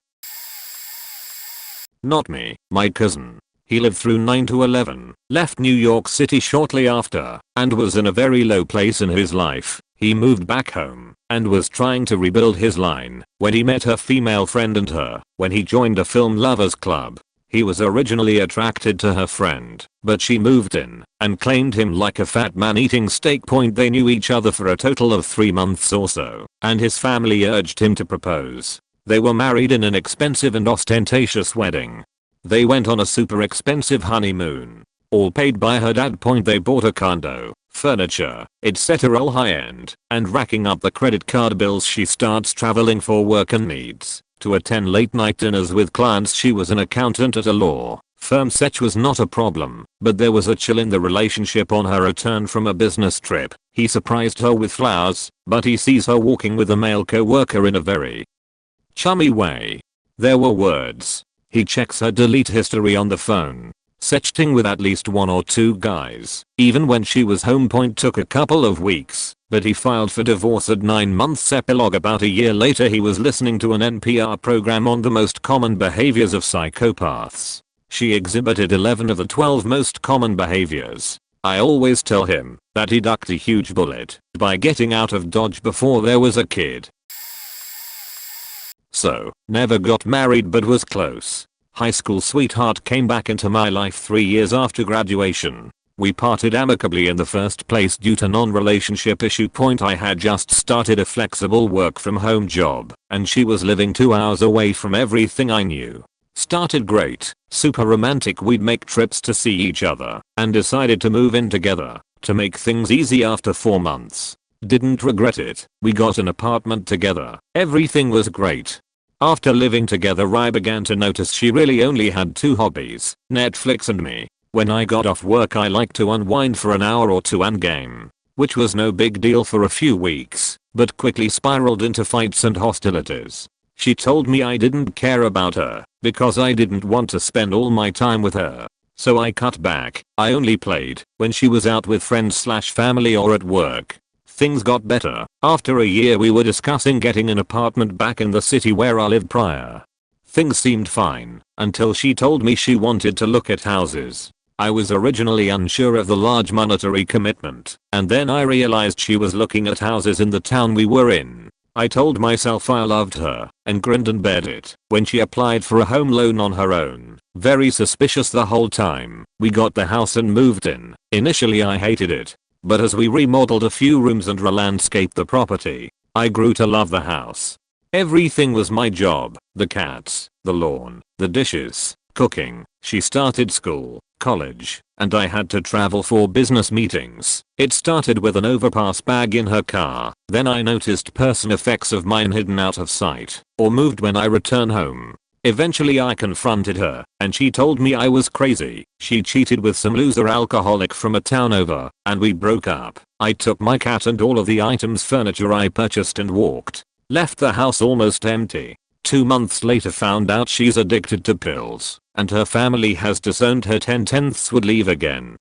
Not me, my cousin. He lived through 9/11, left New York City shortly after, and was in a very low place in his life. He moved back home and was trying to rebuild his line when he met her female friend and her when he joined a film lovers club. He was originally attracted to her friend, but she moved in and claimed him like a fat man eating steak. Point, they knew each other for a total of 3 months or so, and his family urged him to propose. They were married in an expensive and ostentatious wedding. They went on a super expensive honeymoon. All paid by her dad. They bought a condo, furniture, etc. all high end, and racking up the credit card bills. She starts traveling for work and needs to attend late night dinners with clients. She was an accountant at a law firm. Such was not a problem, but there was a chill in the relationship. On her return from a business trip, he surprised her with flowers, but he sees her walking with a male co-worker in a very chummy way. There were words. He checks her delete history on the phone, sexting with at least one or two guys. Even when she was home. Took a couple of weeks, but he filed for divorce at 9 months. Epilogue. About a year later, he was listening to an NPR program on the most common behaviors of psychopaths. She exhibited 11 of the 12 most common behaviors. I always tell him that he ducked a huge bullet by getting out of Dodge before there was a kid. So, never got married but was close. High school sweetheart came back into my life 3 years after graduation. We parted amicably in the first place due to non-relationship issue. I had just started a flexible work from home job, and she was living 2 hours away from everything I knew. Started great, super romantic. We'd make trips to see each other, and decided to move in together to make things easy after 4 months. Didn't regret it. We got an apartment together. Everything was great. After living together, I began to notice she really only had 2 hobbies, Netflix and me. When I got off work, I liked to unwind for an hour or two and game, which was no big deal for a few weeks, but quickly spiraled into fights and hostilities. She told me I didn't care about her because I didn't want to spend all my time with her. So I cut back. I only played when she was out with friends/family or at work. Things got better. After a year, we were discussing getting an apartment back in the city where I lived prior. Things seemed fine until she told me she wanted to look at houses. I was originally unsure of the large monetary commitment, and then I realized she was looking at houses in the town we were in. I told myself I loved her and grinned and bared it when she applied for a home loan on her own. Very suspicious the whole time. We got the house and moved in. Initially I hated it, but as we remodeled a few rooms and re-landscaped the property, I grew to love the house. Everything was my job: the cats, the lawn, the dishes, cooking. She started school, college, and I had to travel for business meetings. It started with an overpass bag in her car. Then I noticed person effects of mine hidden out of sight or moved when I return home. Eventually I confronted her, and she told me I was crazy. She cheated with some loser alcoholic from a town over, and we broke up. I took my cat and all of the items, furniture I purchased, and walked. Left the house almost empty. 2 months later found out she's addicted to pills, and her family has disowned her. 10/10 would leave again.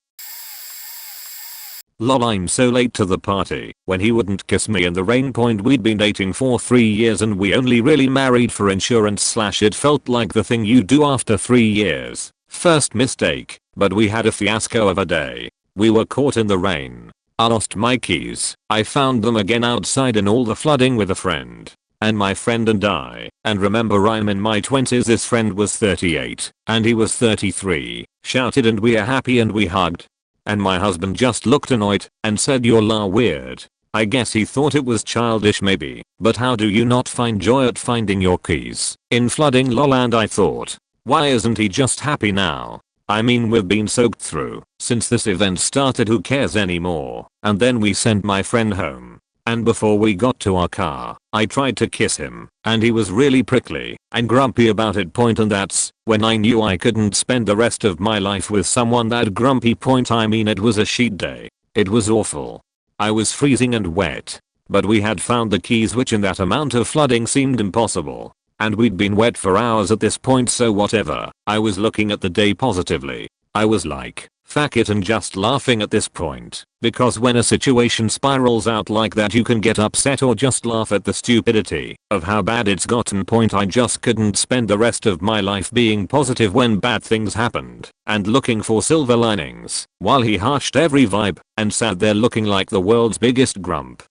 Lol, I'm so late to the party when he wouldn't kiss me in the rain. We'd been dating for 3 years and we only really married for insurance / it felt like the thing you do after 3 years. First mistake, but we had a fiasco of a day. We were caught in the rain. I lost my keys. I found them again outside in all the flooding with a friend. And my friend and I, and remember I'm in my 20s, this friend was 38, and he was 33, shouted and we are happy and we hugged. And my husband just looked annoyed and said, "You're weird." I guess he thought it was childish maybe, but how do you not find joy at finding your keys in flooding? Lol. And I thought, why isn't he just happy now? I mean, we've been soaked through since this event started, who cares anymore? And then we sent my friend home. And before we got to our car, I tried to kiss him, and he was really prickly and grumpy about it. And that's when I knew I couldn't spend the rest of my life with someone that grumpy. I mean, it was a sheet day. It was awful. I was freezing and wet, but we had found the keys, which in that amount of flooding seemed impossible. And we'd been wet for hours at this point, so whatever. I was looking at the day positively. I was like, fuck it, and just laughing at this point, because when a situation spirals out like that, you can get upset or just laugh at the stupidity of how bad it's gotten. I just couldn't spend the rest of my life being positive when bad things happened and looking for silver linings, while he hushed every vibe and sat there looking like the world's biggest grump.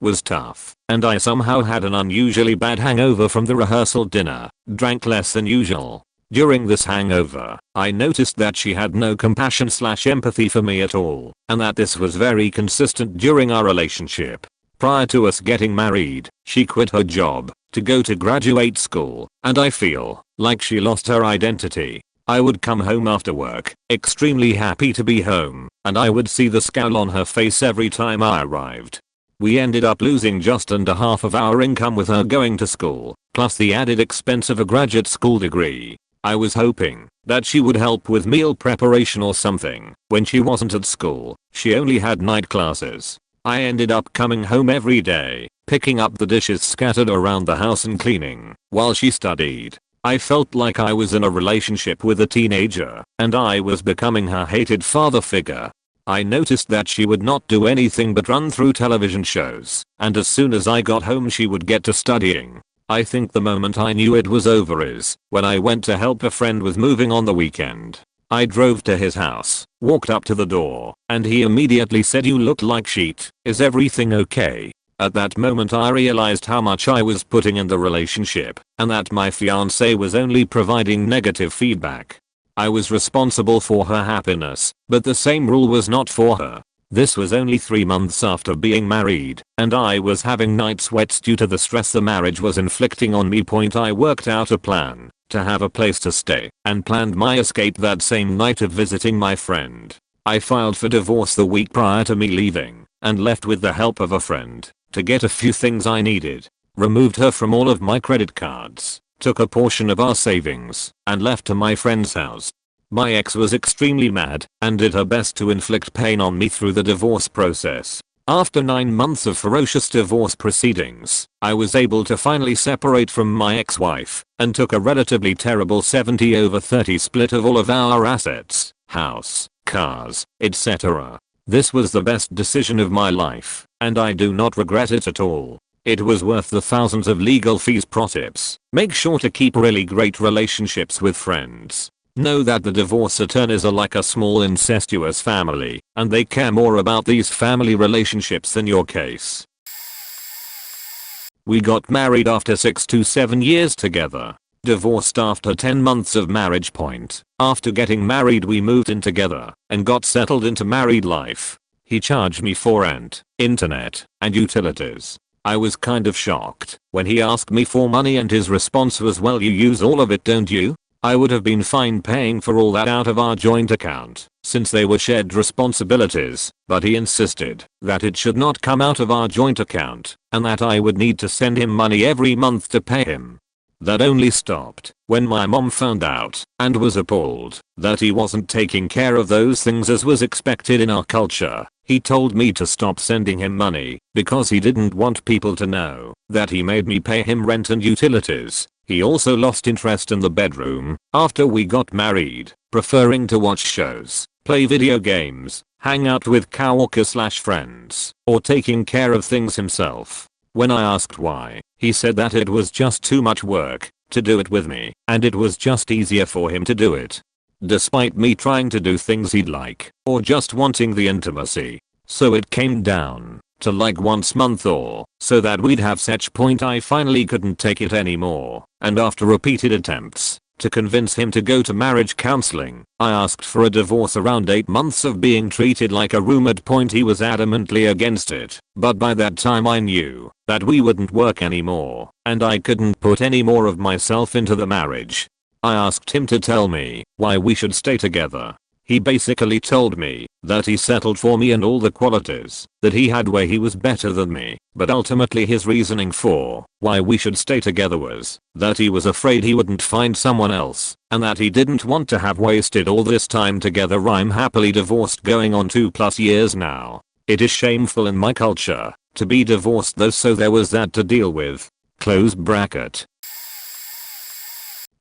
Was tough, and I somehow had an unusually bad hangover from the rehearsal dinner, drank less than usual. During this hangover, I noticed that she had no compassion / empathy for me at all, and that this was very consistent during our relationship. Prior to us getting married, she quit her job to go to graduate school, and I feel like she lost her identity. I would come home after work, extremely happy to be home, and I would see the scowl on her face every time I arrived. We ended up losing just under half of our income with her going to school, plus the added expense of a graduate school degree. I was hoping that she would help with meal preparation or something. When she wasn't at school, she only had night classes. I ended up coming home every day, picking up the dishes scattered around the house and cleaning, while she studied. I felt like I was in a relationship with a teenager, and I was becoming her hated father figure. I noticed that she would not do anything but run through television shows, and as soon as I got home she would get to studying. I think the moment I knew it was over is when I went to help a friend with moving on the weekend. I drove to his house, walked up to the door, and he immediately said, "You look like shit, is everything okay?" At that moment I realized how much I was putting in the relationship, and that my fiancé was only providing negative feedback. I was responsible for her happiness, but the same rule was not for her. This was only 3 months after being married, and I was having night sweats due to the stress the marriage was inflicting on me. I worked out a plan to have a place to stay and planned my escape that same night of visiting my friend. I filed for divorce the week prior to me leaving and left with the help of a friend to get a few things I needed, removed her from all of my credit cards, took a portion of our savings, and left to my friend's house. My ex was extremely mad and did her best to inflict pain on me through the divorce process. After 9 months of ferocious divorce proceedings, I was able to finally separate from my ex-wife and took a relatively terrible 70/30 split of all of our assets, house, cars, etc. This was the best decision of my life, and I do not regret it at all. It was worth the thousands of legal fees. Pro tips: make sure to keep really great relationships with friends. Know that the divorce attorneys are like a small incestuous family, and they care more about these family relationships than your case. We got married after 6 to 7 years together. Divorced after 10 months of marriage. After getting married we moved in together and got settled into married life. He charged me for rent, internet, and utilities. I was kind of shocked when he asked me for money and his response was, "Well, you use all of it, don't you?" I would have been fine paying for all that out of our joint account, since they were shared responsibilities, but he insisted that it should not come out of our joint account, and that I would need to send him money every month to pay him. That only stopped when my mom found out and was appalled that he wasn't taking care of those things as was expected in our culture. He told me to stop sending him money because he didn't want people to know that he made me pay him rent and utilities. He also lost interest in the bedroom after we got married, preferring to watch shows, play video games, hang out with coworkers/friends, or taking care of things himself. When I asked why, he said that it was just too much work to do it with me, and it was just easier for him to do it. Despite me trying to do things he'd like, or just wanting the intimacy. So it came down to like once a month or so that we'd have sex. I finally couldn't take it anymore, and after repeated attempts to convince him to go to marriage counseling, I asked for a divorce. Around 8 months of being treated like a room. He was adamantly against it, but by that time I knew that we wouldn't work anymore, and I couldn't put any more of myself into the marriage. I asked him to tell me why we should stay together. He basically told me that he settled for me and all the qualities that he had where he was better than me, but ultimately his reasoning for why we should stay together was that he was afraid he wouldn't find someone else, and that he didn't want to have wasted all this time together. I'm happily divorced, going on 2+ years now. It is shameful in my culture to be divorced though, so there was that to deal with. Close bracket.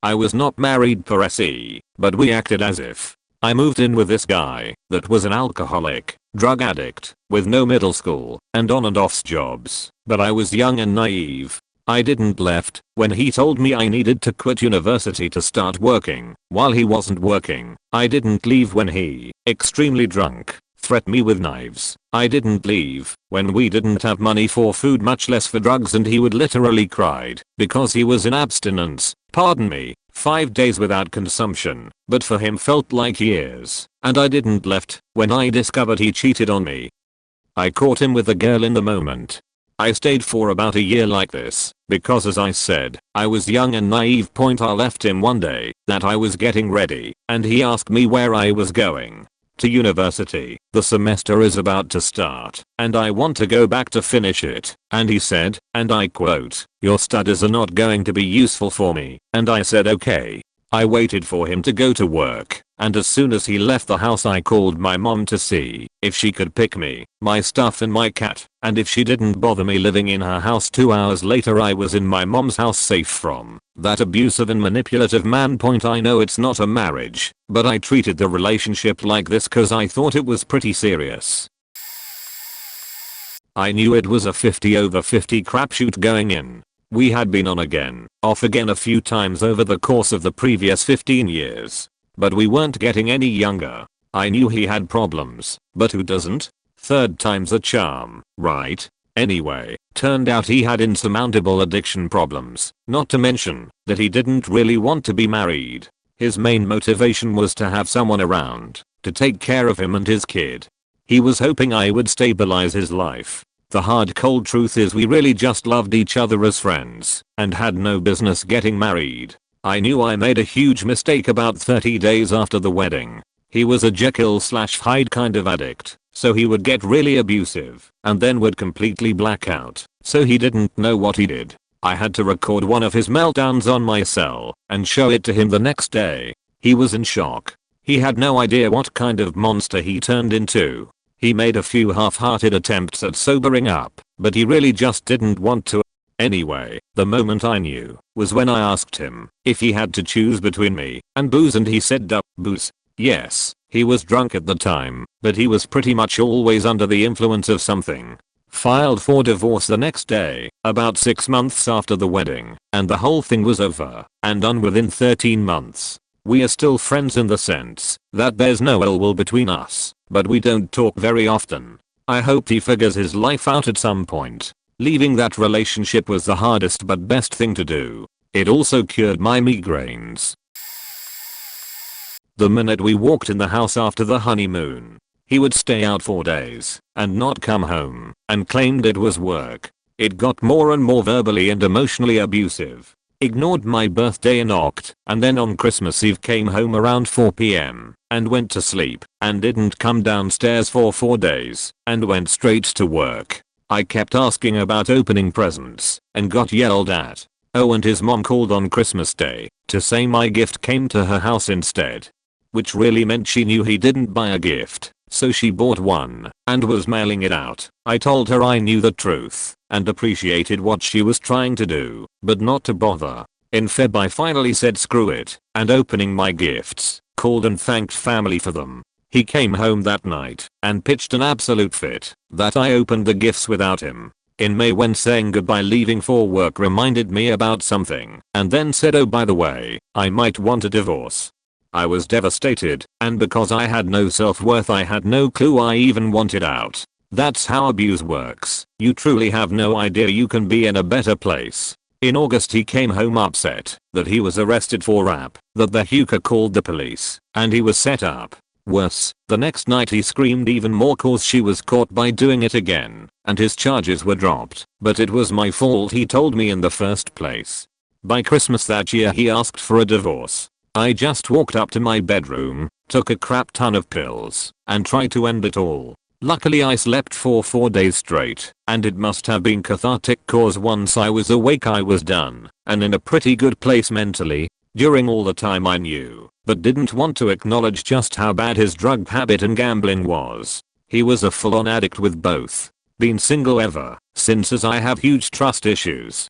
I was not married per se, but we acted as if. I moved in with this guy that was an alcoholic, drug addict, with no middle school and on and off jobs, but I was young and naive. I didn't left when he told me I needed to quit university to start working while he wasn't working. I didn't leave when he, extremely drunk, threatened me with knives. I didn't leave when we didn't have money for food, much less for drugs, and he would literally cried because he was in abstinence, 5 days without consumption, but for him felt like years. And I didn't left when I discovered he cheated on me. I caught him with a girl in the moment. I stayed for about a year like this, because as I said, I was young and naive. I left him one day that I was getting ready, and he asked me where I was going. To university. The semester is about to start, and I want to go back to finish it. And he said, and I quote, "Your studies are not going to be useful for me." And I said okay. I waited for him to go to work, and as soon as he left the house I called my mom to see if she could pick me, my stuff and my cat, and if she didn't bother me living in her house. 2 hours later I was in my mom's house safe from that abusive and manipulative man. I know it's not a marriage, but I treated the relationship like this cause I thought it was pretty serious. I knew it was a 50/50 crapshoot going in. We had been on again, off again a few times over the course of the previous 15 years. But we weren't getting any younger. I knew he had problems, but who doesn't? Third time's a charm, right? Anyway, turned out he had insurmountable addiction problems, not to mention that he didn't really want to be married. His main motivation was to have someone around, to take care of him and his kid. He was hoping I would stabilize his life. The hard cold truth is we really just loved each other as friends, and had no business getting married. I knew I made a huge mistake about 30 days after the wedding. He was a Jekyll/Hyde kind of addict, so he would get really abusive, and then would completely black out, so he didn't know what he did. I had to record one of his meltdowns on my cell, and show it to him the next day. He was in shock. He had no idea what kind of monster he turned into. He made a few half-hearted attempts at sobering up, but he really just didn't want to. Anyway, the moment I knew was when I asked him if he had to choose between me and booze, and he said booze. Yes, he was drunk at the time, but he was pretty much always under the influence of something. Filed for divorce the next day, about 6 months after the wedding, and the whole thing was over and done within 13 months. We are still friends in the sense that there's no ill will between us, but we don't talk very often. I hope he figures his life out at some point. Leaving that relationship was the hardest but best thing to do. It also cured my migraines. The minute we walked in the house after the honeymoon, he would stay out for days and not come home, and claimed it was work. It got more and more verbally and emotionally abusive. Ignored my birthday and knocked, and then on Christmas Eve came home around 4 p.m. and went to sleep, and didn't come downstairs for 4 days, and went straight to work. I kept asking about opening presents, and got yelled at. Oh, and his mom called on Christmas Day to say my gift came to her house instead. Which really meant she knew he didn't buy a gift, so she bought one, and was mailing it out. I told her I knew the truth, and appreciated what she was trying to do, but not to bother. In Feb I finally said screw it, and opening my gifts, called and thanked family for them. He came home that night, and pitched an absolute fit, that I opened the gifts without him. In May when saying goodbye leaving for work reminded me about something, and then said oh by the way, I might want a divorce. I was devastated, and because I had no self-worth I had no clue I even wanted out. That's how abuse works. You truly have no idea you can be in a better place. In August he came home upset that he was arrested for rap, that the hooker called the police, and he was set up. Worse, the next night he screamed even more cause she was caught by doing it again, and his charges were dropped, but it was my fault he told me in the first place. By Christmas that year he asked for a divorce. I just walked up to my bedroom, took a crap ton of pills, and tried to end it all. Luckily I slept for 4 days straight, and it must have been cathartic cause once I was awake I was done, and in a pretty good place mentally. During all the time I knew, but didn't want to acknowledge just how bad his drug habit and gambling was. He was a full-on addict with both. Been single ever since as I have huge trust issues.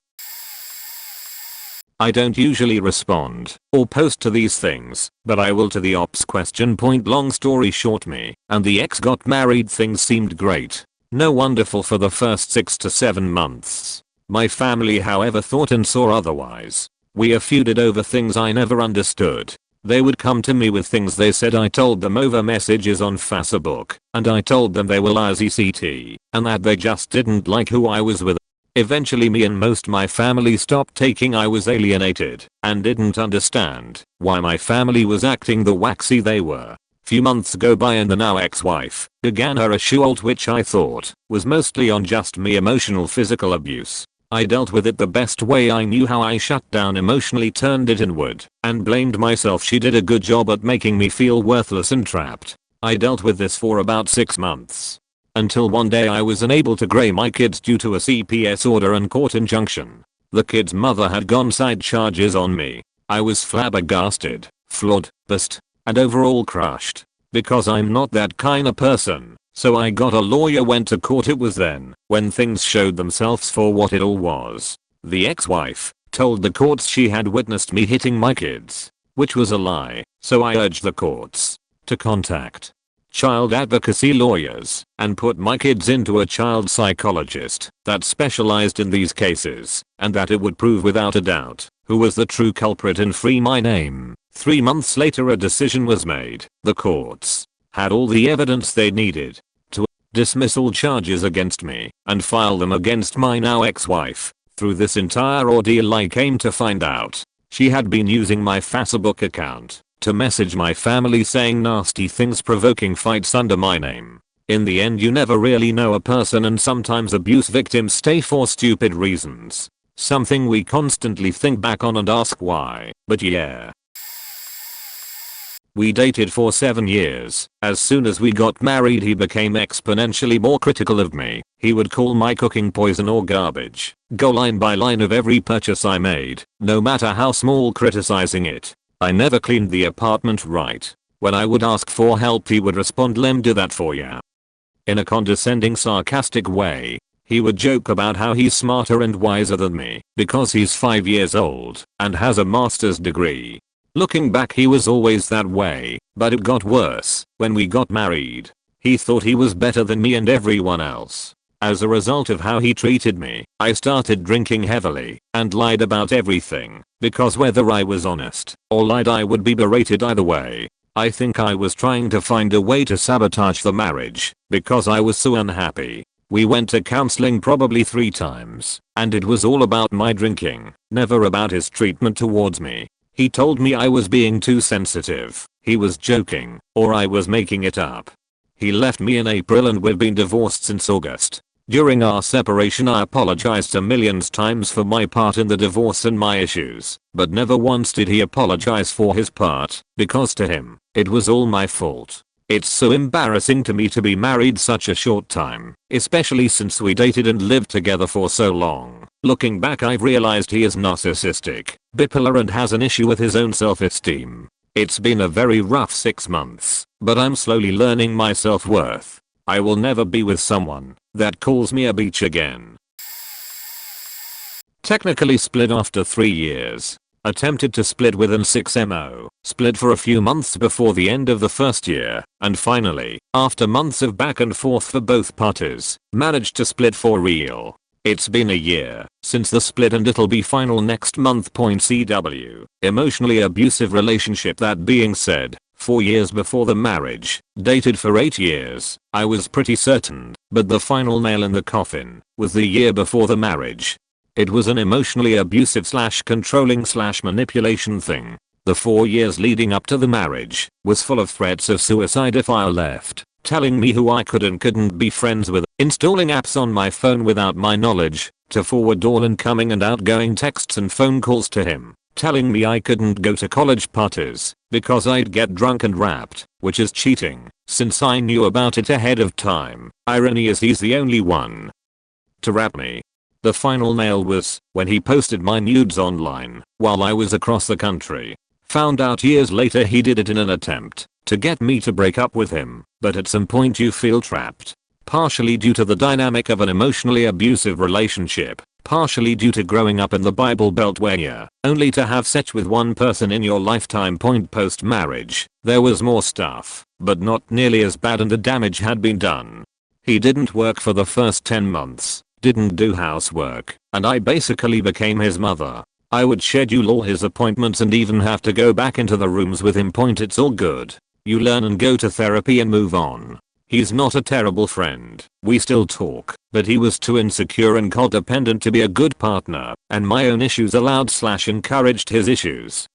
I don't usually respond or post to these things, but I will to the ops question. Long story short, me and the ex got married. Things seemed great. No wonderful for the first 6 to 7 months. My family however thought and saw otherwise. We feuded over things I never understood. They would come to me with things they said I told them over messages on Facebook, and I told them they were lies etc, and that they just didn't like who I was with. Eventually me and most my family stopped taking I was alienated, and didn't understand why my family was acting the waxy they were. Few months go by and the now ex-wife began her assault, which I thought was mostly on just me emotional physical abuse. I dealt with it the best way I knew how. I shut down emotionally, turned it inward, and blamed myself. She did a good job at making me feel worthless and trapped. I dealt with this for about 6 months. Until one day I was unable to grey my kids due to a CPS order and court injunction. The kid's mother had gone side charges on me. I was flabbergasted, floored, pissed, and overall crushed. Because I'm not that kind of person. So I got a lawyer, went to court. It was then when things showed themselves for what it all was. The ex-wife told the courts she had witnessed me hitting my kids, which was a lie. So I urged the courts to contact child advocacy lawyers and put my kids into a child psychologist that specialized in these cases, and that it would prove without a doubt who was the true culprit and free my name. 3 months later a decision was made. The courts had all the evidence they needed to dismiss all charges against me and file them against my now ex-wife. Through this entire ordeal I came to find out she had been using my Facebook account to message my family saying nasty things, provoking fights under my name. In the end, you never really know a person, and sometimes abuse victims stay for stupid reasons. Something we constantly think back on and ask why, but yeah. We dated for 7 years. As soon as we got married he became exponentially more critical of me. He would call my cooking poison or garbage, go line by line of every purchase I made, no matter how small, criticizing it. I never cleaned the apartment right. When I would ask for help he would respond, "Lem do that for ya." In a condescending, sarcastic way. He would joke about how he's smarter and wiser than me because he's 5 years old and has a master's degree. Looking back he was always that way, but it got worse when we got married. He thought he was better than me and everyone else. As a result of how he treated me, I started drinking heavily and lied about everything, because whether I was honest or lied I would be berated either way. I think I was trying to find a way to sabotage the marriage because I was so unhappy. We went to counseling probably 3 times, and it was all about my drinking, never about his treatment towards me. He told me I was being too sensitive, he was joking, or I was making it up. He left me in April and we've been divorced since August. During our separation I apologized a million times for my part in the divorce and my issues, but never once did he apologize for his part, because to him, it was all my fault. It's so embarrassing to me to be married such a short time, especially since we dated and lived together for so long. Looking back I've realized he is narcissistic, bipolar and has an issue with his own self-esteem. It's been a very rough 6 months, but I'm slowly learning my self-worth. I will never be with someone that calls me a bitch again. Technically split after 3 years. Attempted to split within 6 months, split for a few months before the end of the first year, and finally, after months of back and forth for both parties, managed to split for real. It's been a year since the split and it'll be final next month. CW. Emotionally abusive relationship. That being said, 4 years before the marriage, dated for 8 years, I was pretty certain, but the final nail in the coffin was the year before the marriage. It was an emotionally abusive / controlling / manipulation thing. The 4 years leading up to the marriage was full of threats of suicide if I left, telling me who I could and couldn't be friends with, installing apps on my phone without my knowledge to forward all incoming and outgoing texts and phone calls to him, telling me I couldn't go to college parties because I'd get drunk and rapped, which is cheating since I knew about it ahead of time. Irony is he's the only one to rap me. The final nail was when he posted my nudes online while I was across the country. Found out years later he did it in an attempt to get me to break up with him, but at some point you feel trapped. Partially due to the dynamic of an emotionally abusive relationship, partially due to growing up in the Bible Belt where you're only to have sex with one person in your lifetime. Post marriage, there was more stuff, but not nearly as bad and the damage had been done. He didn't work for the first 10 months. Didn't do housework, and I basically became his mother. I would schedule all his appointments and even have to go back into the rooms with him. It's all good. You learn and go to therapy and move on. He's not a terrible friend. We still talk, but he was too insecure and codependent to be a good partner, and my own issues allowed / encouraged his issues.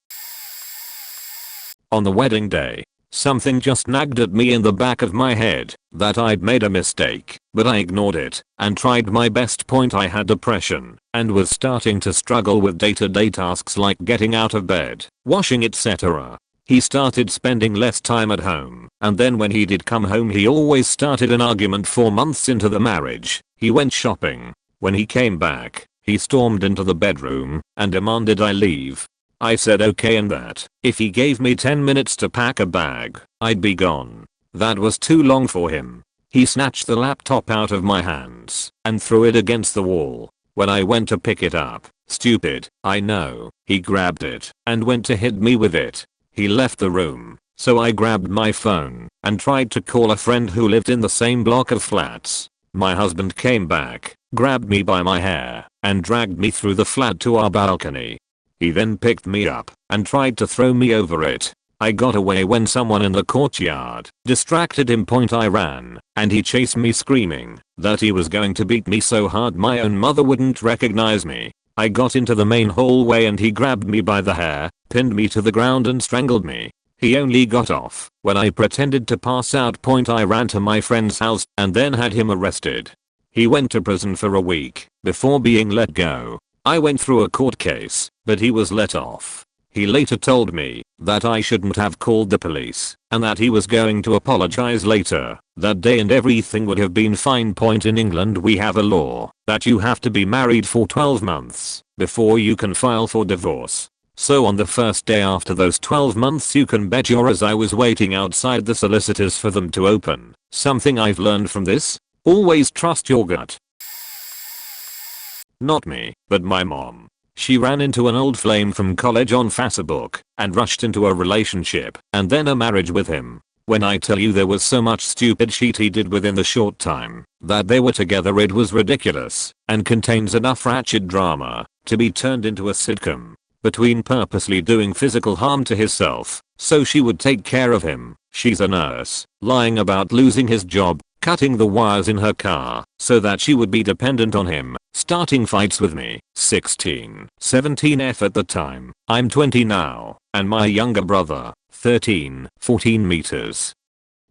On the wedding day, Something just nagged at me in the back of my head that I'd made a mistake, but I ignored it and tried my best. I had depression and was starting to struggle with day-to-day tasks like getting out of bed, washing, etc. He started spending less time at home, and then when he did come home he always started an argument. 4 months into the marriage, he went shopping. When he came back, he stormed into the bedroom and demanded I leave. I said okay, and that if he gave me 10 minutes to pack a bag, I'd be gone. That was too long for him. He snatched the laptop out of my hands and threw it against the wall. When I went to pick it up, stupid, I know, he grabbed it and went to hit me with it. He left the room, so I grabbed my phone and tried to call a friend who lived in the same block of flats. My husband came back, grabbed me by my hair, and dragged me through the flat to our balcony. He then picked me up and tried to throw me over it. I got away when someone in the courtyard distracted him. I ran, and he chased me screaming that he was going to beat me so hard my own mother wouldn't recognize me. I got into the main hallway and he grabbed me by the hair, pinned me to the ground and strangled me. He only got off when I pretended to pass out. I ran to my friend's house and then had him arrested. He went to prison for a week before being let go. I went through a court case, but he was let off. He later told me that I shouldn't have called the police and that he was going to apologize later that day and everything would have been fine. In England we have a law that you have to be married for 12 months before you can file for divorce. So on the first day after those 12 months, you can bet your ass I was waiting outside the solicitors for them to open. Something I've learned from this: always trust your gut. Not me, but my mom. She ran into an old flame from college on Facebook and rushed into a relationship and then a marriage with him. When I tell you there was so much stupid shit he did within the short time that they were together, it was ridiculous and contains enough ratchet drama to be turned into a sitcom. Between purposely doing physical harm to himself so she would take care of him, she's a nurse, lying about losing his job, cutting the wires in her car so that she would be dependent on him, starting fights with me, 16, 17F at the time, I'm 20 now, and my younger brother, 13, 14 meters.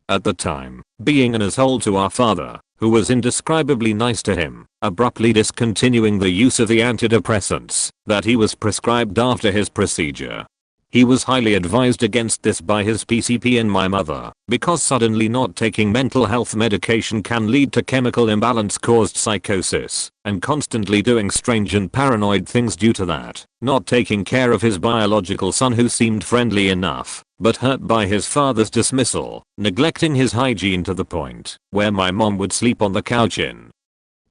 At the time, being an asshole to our father, who was indescribably nice to him, abruptly discontinuing the use of the antidepressants that he was prescribed after his procedure. He was highly advised against this by his PCP and my mother, because suddenly not taking mental health medication can lead to chemical imbalance caused psychosis, and constantly doing strange and paranoid things due to that, not taking care of his biological son who seemed friendly enough, but hurt by his father's dismissal, neglecting his hygiene to the point where my mom would sleep on the couch in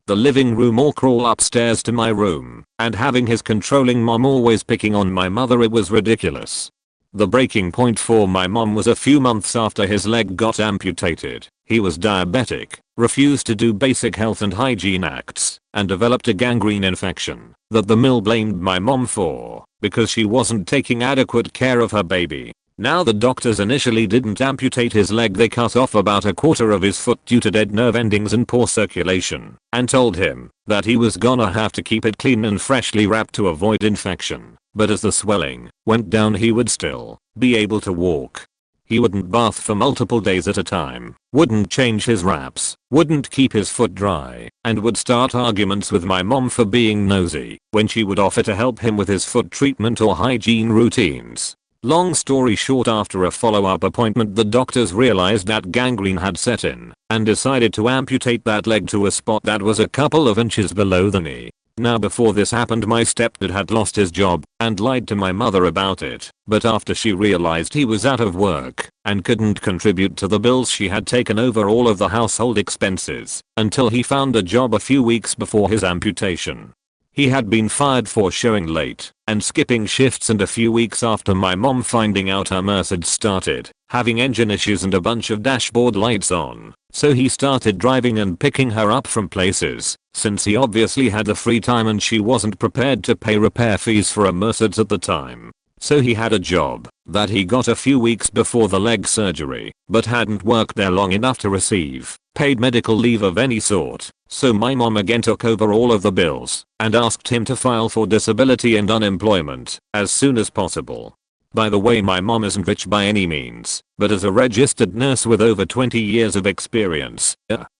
the living room or crawl upstairs to my room, and having his controlling mom always picking on my mother. It was ridiculous. The breaking point for my mom was a few months after his leg got amputated. He was diabetic, refused to do basic health and hygiene acts, and developed a gangrene infection that the mill blamed my mom for because she wasn't taking adequate care of her baby. Now the doctors initially didn't amputate his leg, they cut off about a quarter of his foot due to dead nerve endings and poor circulation, and told him that he was gonna have to keep it clean and freshly wrapped to avoid infection. But as the swelling went down he would still be able to walk. He wouldn't bath for multiple days at a time, wouldn't change his wraps, wouldn't keep his foot dry, and would start arguments with my mom for being nosy when she would offer to help him with his foot treatment or hygiene routines. Long story short, after a follow-up appointment the doctors realized that gangrene had set in and decided to amputate that leg to a spot that was a couple of inches below the knee. Now before this happened my stepdad had lost his job and lied to my mother about it, but after she realized he was out of work and couldn't contribute to the bills, she had taken over all of the household expenses until he found a job a few weeks before his amputation. He had been fired for showing late and skipping shifts, and a few weeks after my mom finding out her Mercedes started having engine issues and a bunch of dashboard lights on, so he started driving and picking her up from places, since he obviously had the free time and she wasn't prepared to pay repair fees for a Mercedes at the time. So he had a job that he got a few weeks before the leg surgery, but hadn't worked there long enough to receive paid medical leave of any sort. So my mom again took over all of the bills and asked him to file for disability and unemployment as soon as possible. By the way, my mom isn't rich by any means, but as a registered nurse with over 20 years of experience,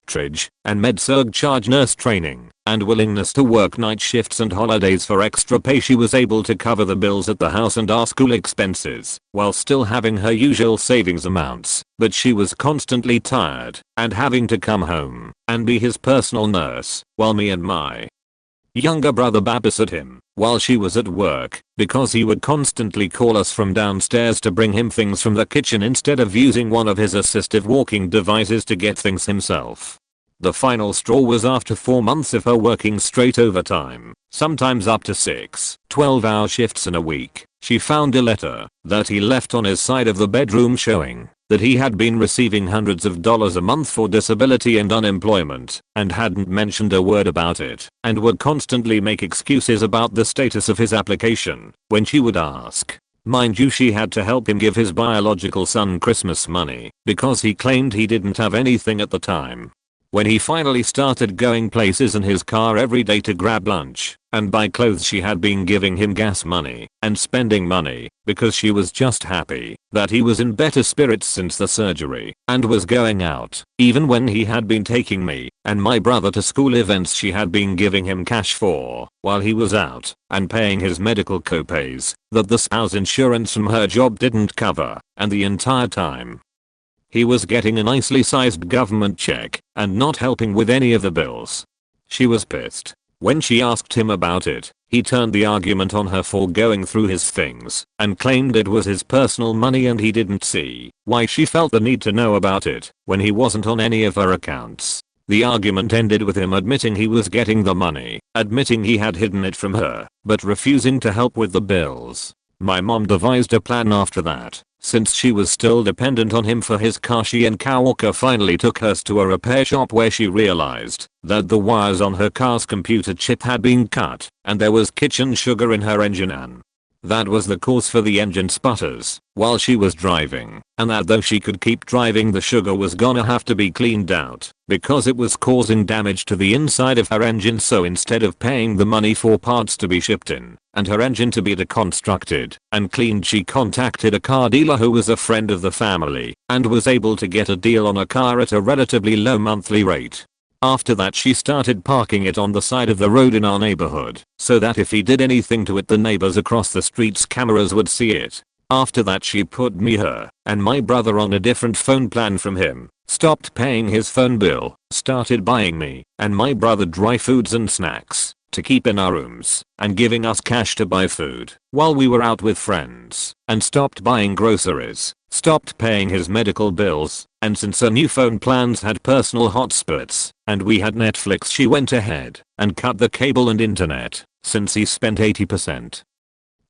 Tridge, and med-surg charge nurse training, and willingness to work night shifts and holidays for extra pay, she was able to cover the bills at the house and our school expenses, while still having her usual savings amounts. But she was constantly tired, and having to come home, and be his personal nurse, while me and my younger brother babysat him, while she was at work, because he would constantly call us from downstairs to bring him things from the kitchen instead of using one of his assistive walking devices to get things himself. The final straw was after 4 months of her working straight overtime, sometimes up to 6, 12-hour shifts in a week, she found a letter that he left on his side of the bedroom showing that he had been receiving hundreds of dollars a month for disability and unemployment, and hadn't mentioned a word about it, and would constantly make excuses about the status of his application when she would ask. Mind you, she had to help him give his biological son Christmas money because he claimed he didn't have anything at the time. When he finally started going places in his car every day to grab lunch and buy clothes, she had been giving him gas money and spending money because she was just happy that he was in better spirits since the surgery and was going out. Even when he had been taking me and my brother to school events, she had been giving him cash for while he was out and paying his medical copays that the spouse insurance from her job didn't cover, and the entire time he was getting a nicely sized government check and not helping with any of the bills. She was pissed. When she asked him about it, he turned the argument on her for going through his things and claimed it was his personal money and he didn't see why she felt the need to know about it when he wasn't on any of her accounts. The argument ended with him admitting he was getting the money, admitting he had hidden it from her, but refusing to help with the bills. My mom devised a plan after that. Since she was still dependent on him for his car, she and Coworker finally took hers to a repair shop where she realized that the wires on her car's computer chip had been cut and there was kitchen sugar in her engine, and that was the cause for the engine sputters while she was driving, and that though she could keep driving, the sugar was gonna have to be cleaned out because it was causing damage to the inside of her engine. So instead of paying the money for parts to be shipped in and her engine to be deconstructed and cleaned, she contacted a car dealer who was a friend of the family and was able to get a deal on a car at a relatively low monthly rate. After that, she started parking it on the side of the road in our neighborhood so that if he did anything to it, the neighbors across the street's cameras would see it. After that, she put me, her, and my brother on a different phone plan from him, stopped paying his phone bill, started buying me and my brother dry foods and snacks to keep in our rooms, and giving us cash to buy food while we were out with friends, and stopped buying groceries, stopped paying his medical bills, and since her new phone plans had personal hotspots and we had Netflix, she went ahead and cut the cable and internet, since he spent 80%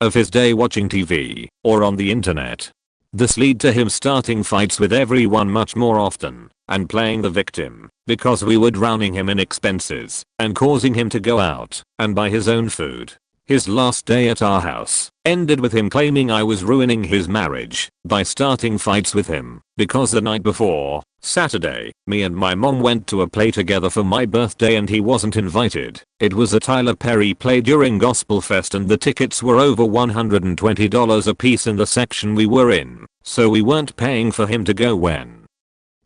of his day watching TV or on the internet. This led to him starting fights with everyone much more often and playing the victim because we were drowning him in expenses and causing him to go out and buy his own food. His last day at our house ended with him claiming I was ruining his marriage by starting fights with him because the night before, Saturday, me and my mom went to a play together for my birthday and he wasn't invited. It was a Tyler Perry play during Gospel Fest and the tickets were over $120 a piece in the section we were in, so we weren't paying for him to go when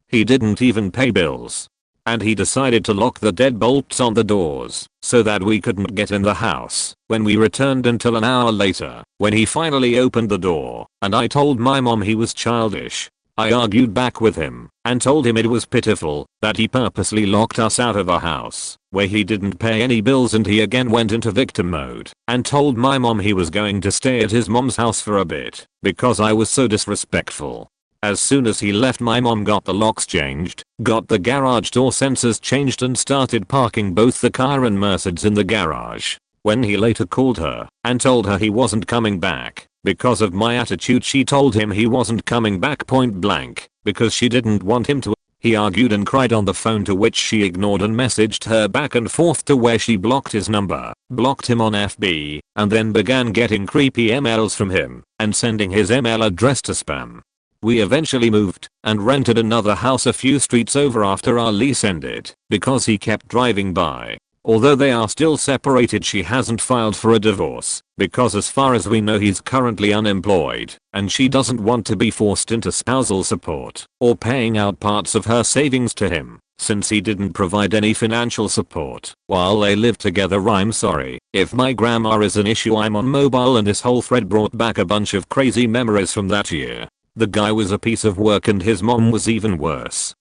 he didn't even pay bills. And he decided to lock the deadbolts on the doors so that we couldn't get in the house when we returned until an hour later, when he finally opened the door, and I told my mom he was childish. I argued back with him and told him it was pitiful that he purposely locked us out of a house where he didn't pay any bills, and he again went into victim mode and told my mom he was going to stay at his mom's house for a bit because I was so disrespectful. As soon as he left, my mom got the locks changed, got the garage door sensors changed, and started parking both the car and Mercedes in the garage. When he later called her and told her he wasn't coming back because of my attitude, she told him he wasn't coming back point blank because she didn't want him to. He argued and cried on the phone, to which she ignored and messaged her back and forth to where she blocked his number, blocked him on FB, and then began getting creepy emails from him and sending his email address to spam. We eventually moved and rented another house a few streets over after our lease ended because he kept driving by Although they are still separated, she hasn't filed for a divorce because as far as we know he's currently unemployed and she doesn't want to be forced into spousal support or paying out parts of her savings to him since he didn't provide any financial support while they lived together. I'm sorry if my grammar is an issue. I'm on mobile and this whole thread brought back a bunch of crazy memories from that year. The guy was a piece of work and his mom was even worse.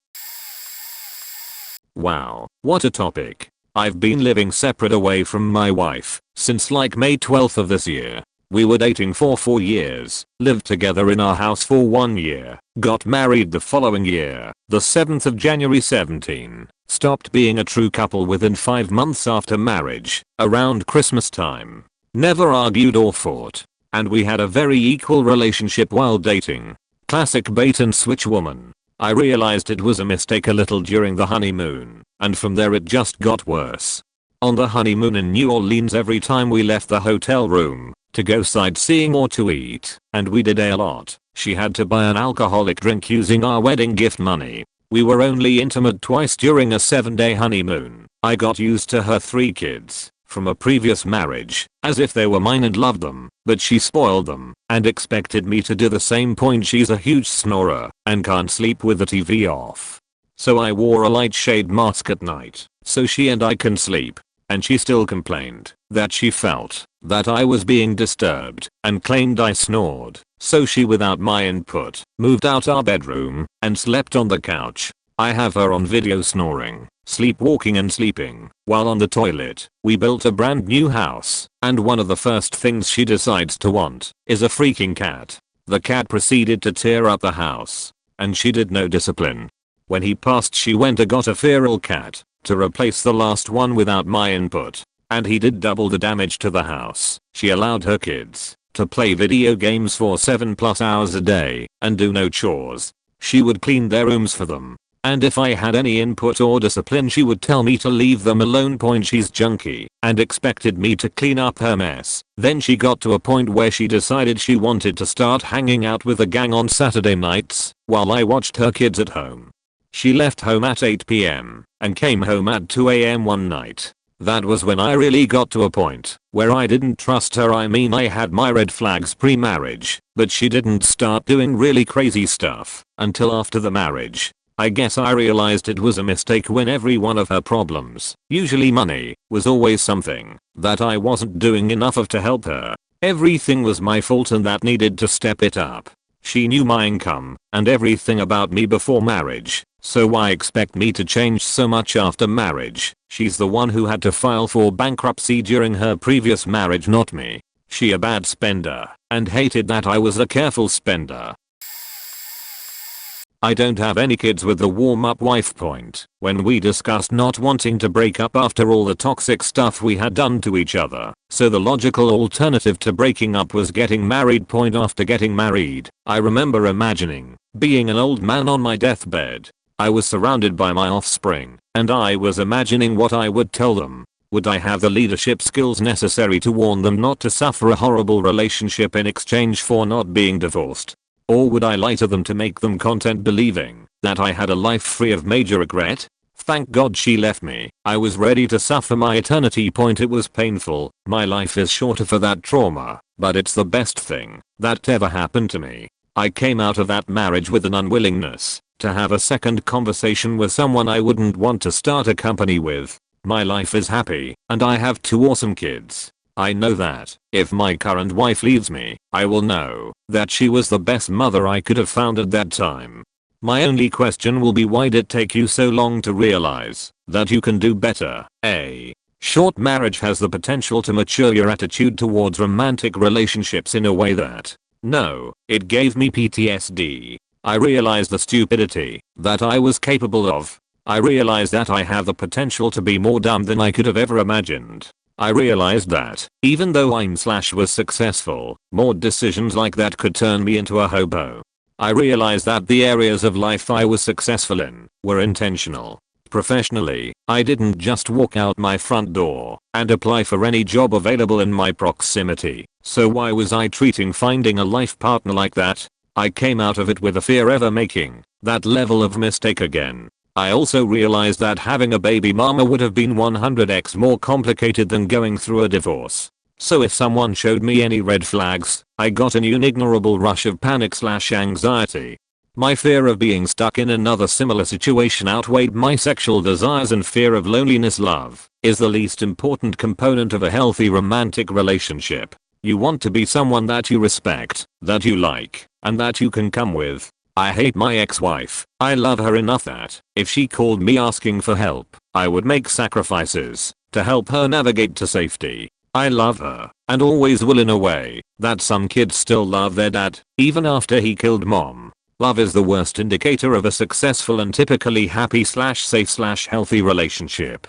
Wow, what a topic. I've been living separate away from my wife since like May 12th of this year. We were dating for 4 years, lived together in our house for 1 year, got married the following year, the 7th of January 17, stopped being a true couple within 5 months after marriage, around Christmas time. Never argued or fought. And we had a very equal relationship while dating. Classic bait and switch woman. I realized it was a mistake a little during the honeymoon, and from there it just got worse. On the honeymoon in New Orleans, every time we left the hotel room to go sightseeing or to eat, and we did a lot, she had to buy an alcoholic drink using our wedding gift money. We were only intimate twice during a 7-day honeymoon. I got used to her 3 kids from a previous marriage as if they were mine and loved them, but she spoiled them and expected me to do the same. Point, she's a huge snorer and can't sleep with the TV off. So I wore a light shade mask at night so she and I can sleep, and she still complained that she felt that I was being disturbed and claimed I snored. So she, without my input, moved out our bedroom and slept on the couch. I have her on video snoring, sleepwalking and sleeping while on the toilet. We built a brand new house, and one of the first things she decides to want is a freaking cat. The cat proceeded to tear up the house, and she did no discipline. When he passed, she went and got a feral cat to replace the last one without my input, and he did double the damage to the house. She allowed her kids to play video games for 7+ hours a day and do no chores. She would clean their rooms for them, and if I had any input or discipline she would tell me to leave them alone. Point, she's junky and expected me to clean up her mess. Then she got to a point where she decided she wanted to start hanging out with the gang on Saturday nights while I watched her kids at home. She left home at 8 PM and came home at 2 AM one night. That was when I really got to a point where I didn't trust her. I mean, I had my red flags pre-marriage, but she didn't start doing really crazy stuff until after the marriage. I guess I realized it was a mistake when every one of her problems, usually money, was always something that I wasn't doing enough of to help her. Everything was my fault and that needed to step it up. She knew my income and everything about me before marriage, so why expect me to change so much after marriage? She's the one who had to file for bankruptcy during her previous marriage, not me. She a bad spender and hated that I was a careful spender. I don't have any kids with the warm up wife. Point, when we discussed not wanting to break up after all the toxic stuff we had done to each other, so the logical alternative to breaking up was getting married. Point, after getting married, I remember imagining being an old man on my deathbed. I was surrounded by my offspring, and I was imagining what I would tell them. Would I have the leadership skills necessary to warn them not to suffer a horrible relationship in exchange for not being divorced? Or would I lie to them to make them content believing that I had a life free of major regret? Thank God she left me. I was ready to suffer my eternity. Point, it was painful. My life is shorter for that trauma, but it's the best thing that ever happened to me. I came out of that marriage with an unwillingness to have a second conversation with someone I wouldn't want to start a company with. My life is happy, and I have 2 awesome kids. I know that if my current wife leaves me, I will know that she was the best mother I could have found at that time. My only question will be, why did it take you so long to realize that you can do better? A short marriage has the potential to mature your attitude towards romantic relationships in a way that, no, it gave me PTSD. I realized the stupidity that I was capable of. I realized that I have the potential to be more dumb than I could have ever imagined. I realized that, even though was successful, more decisions like that could turn me into a hobo. I realized that the areas of life I was successful in were intentional. Professionally, I didn't just walk out my front door and apply for any job available in my proximity. So why was I treating finding a life partner like that? I came out of it with a fear ever making that level of mistake again. I also realized that having a baby mama would have been 100x more complicated than going through a divorce. So if someone showed me any red flags, I got an unignorable rush of panic/anxiety. My fear of being stuck in another similar situation outweighed my sexual desires and fear of loneliness. Love is the least important component of a healthy romantic relationship. You want to be someone that you respect, that you like, and that you can come with. I hate my ex-wife. I love her enough that if she called me asking for help, I would make sacrifices to help her navigate to safety. I love her, and always will in a way that some kids still love their dad, even after he killed mom. Love is the worst indicator of a successful and typically happy/safe/healthy relationship.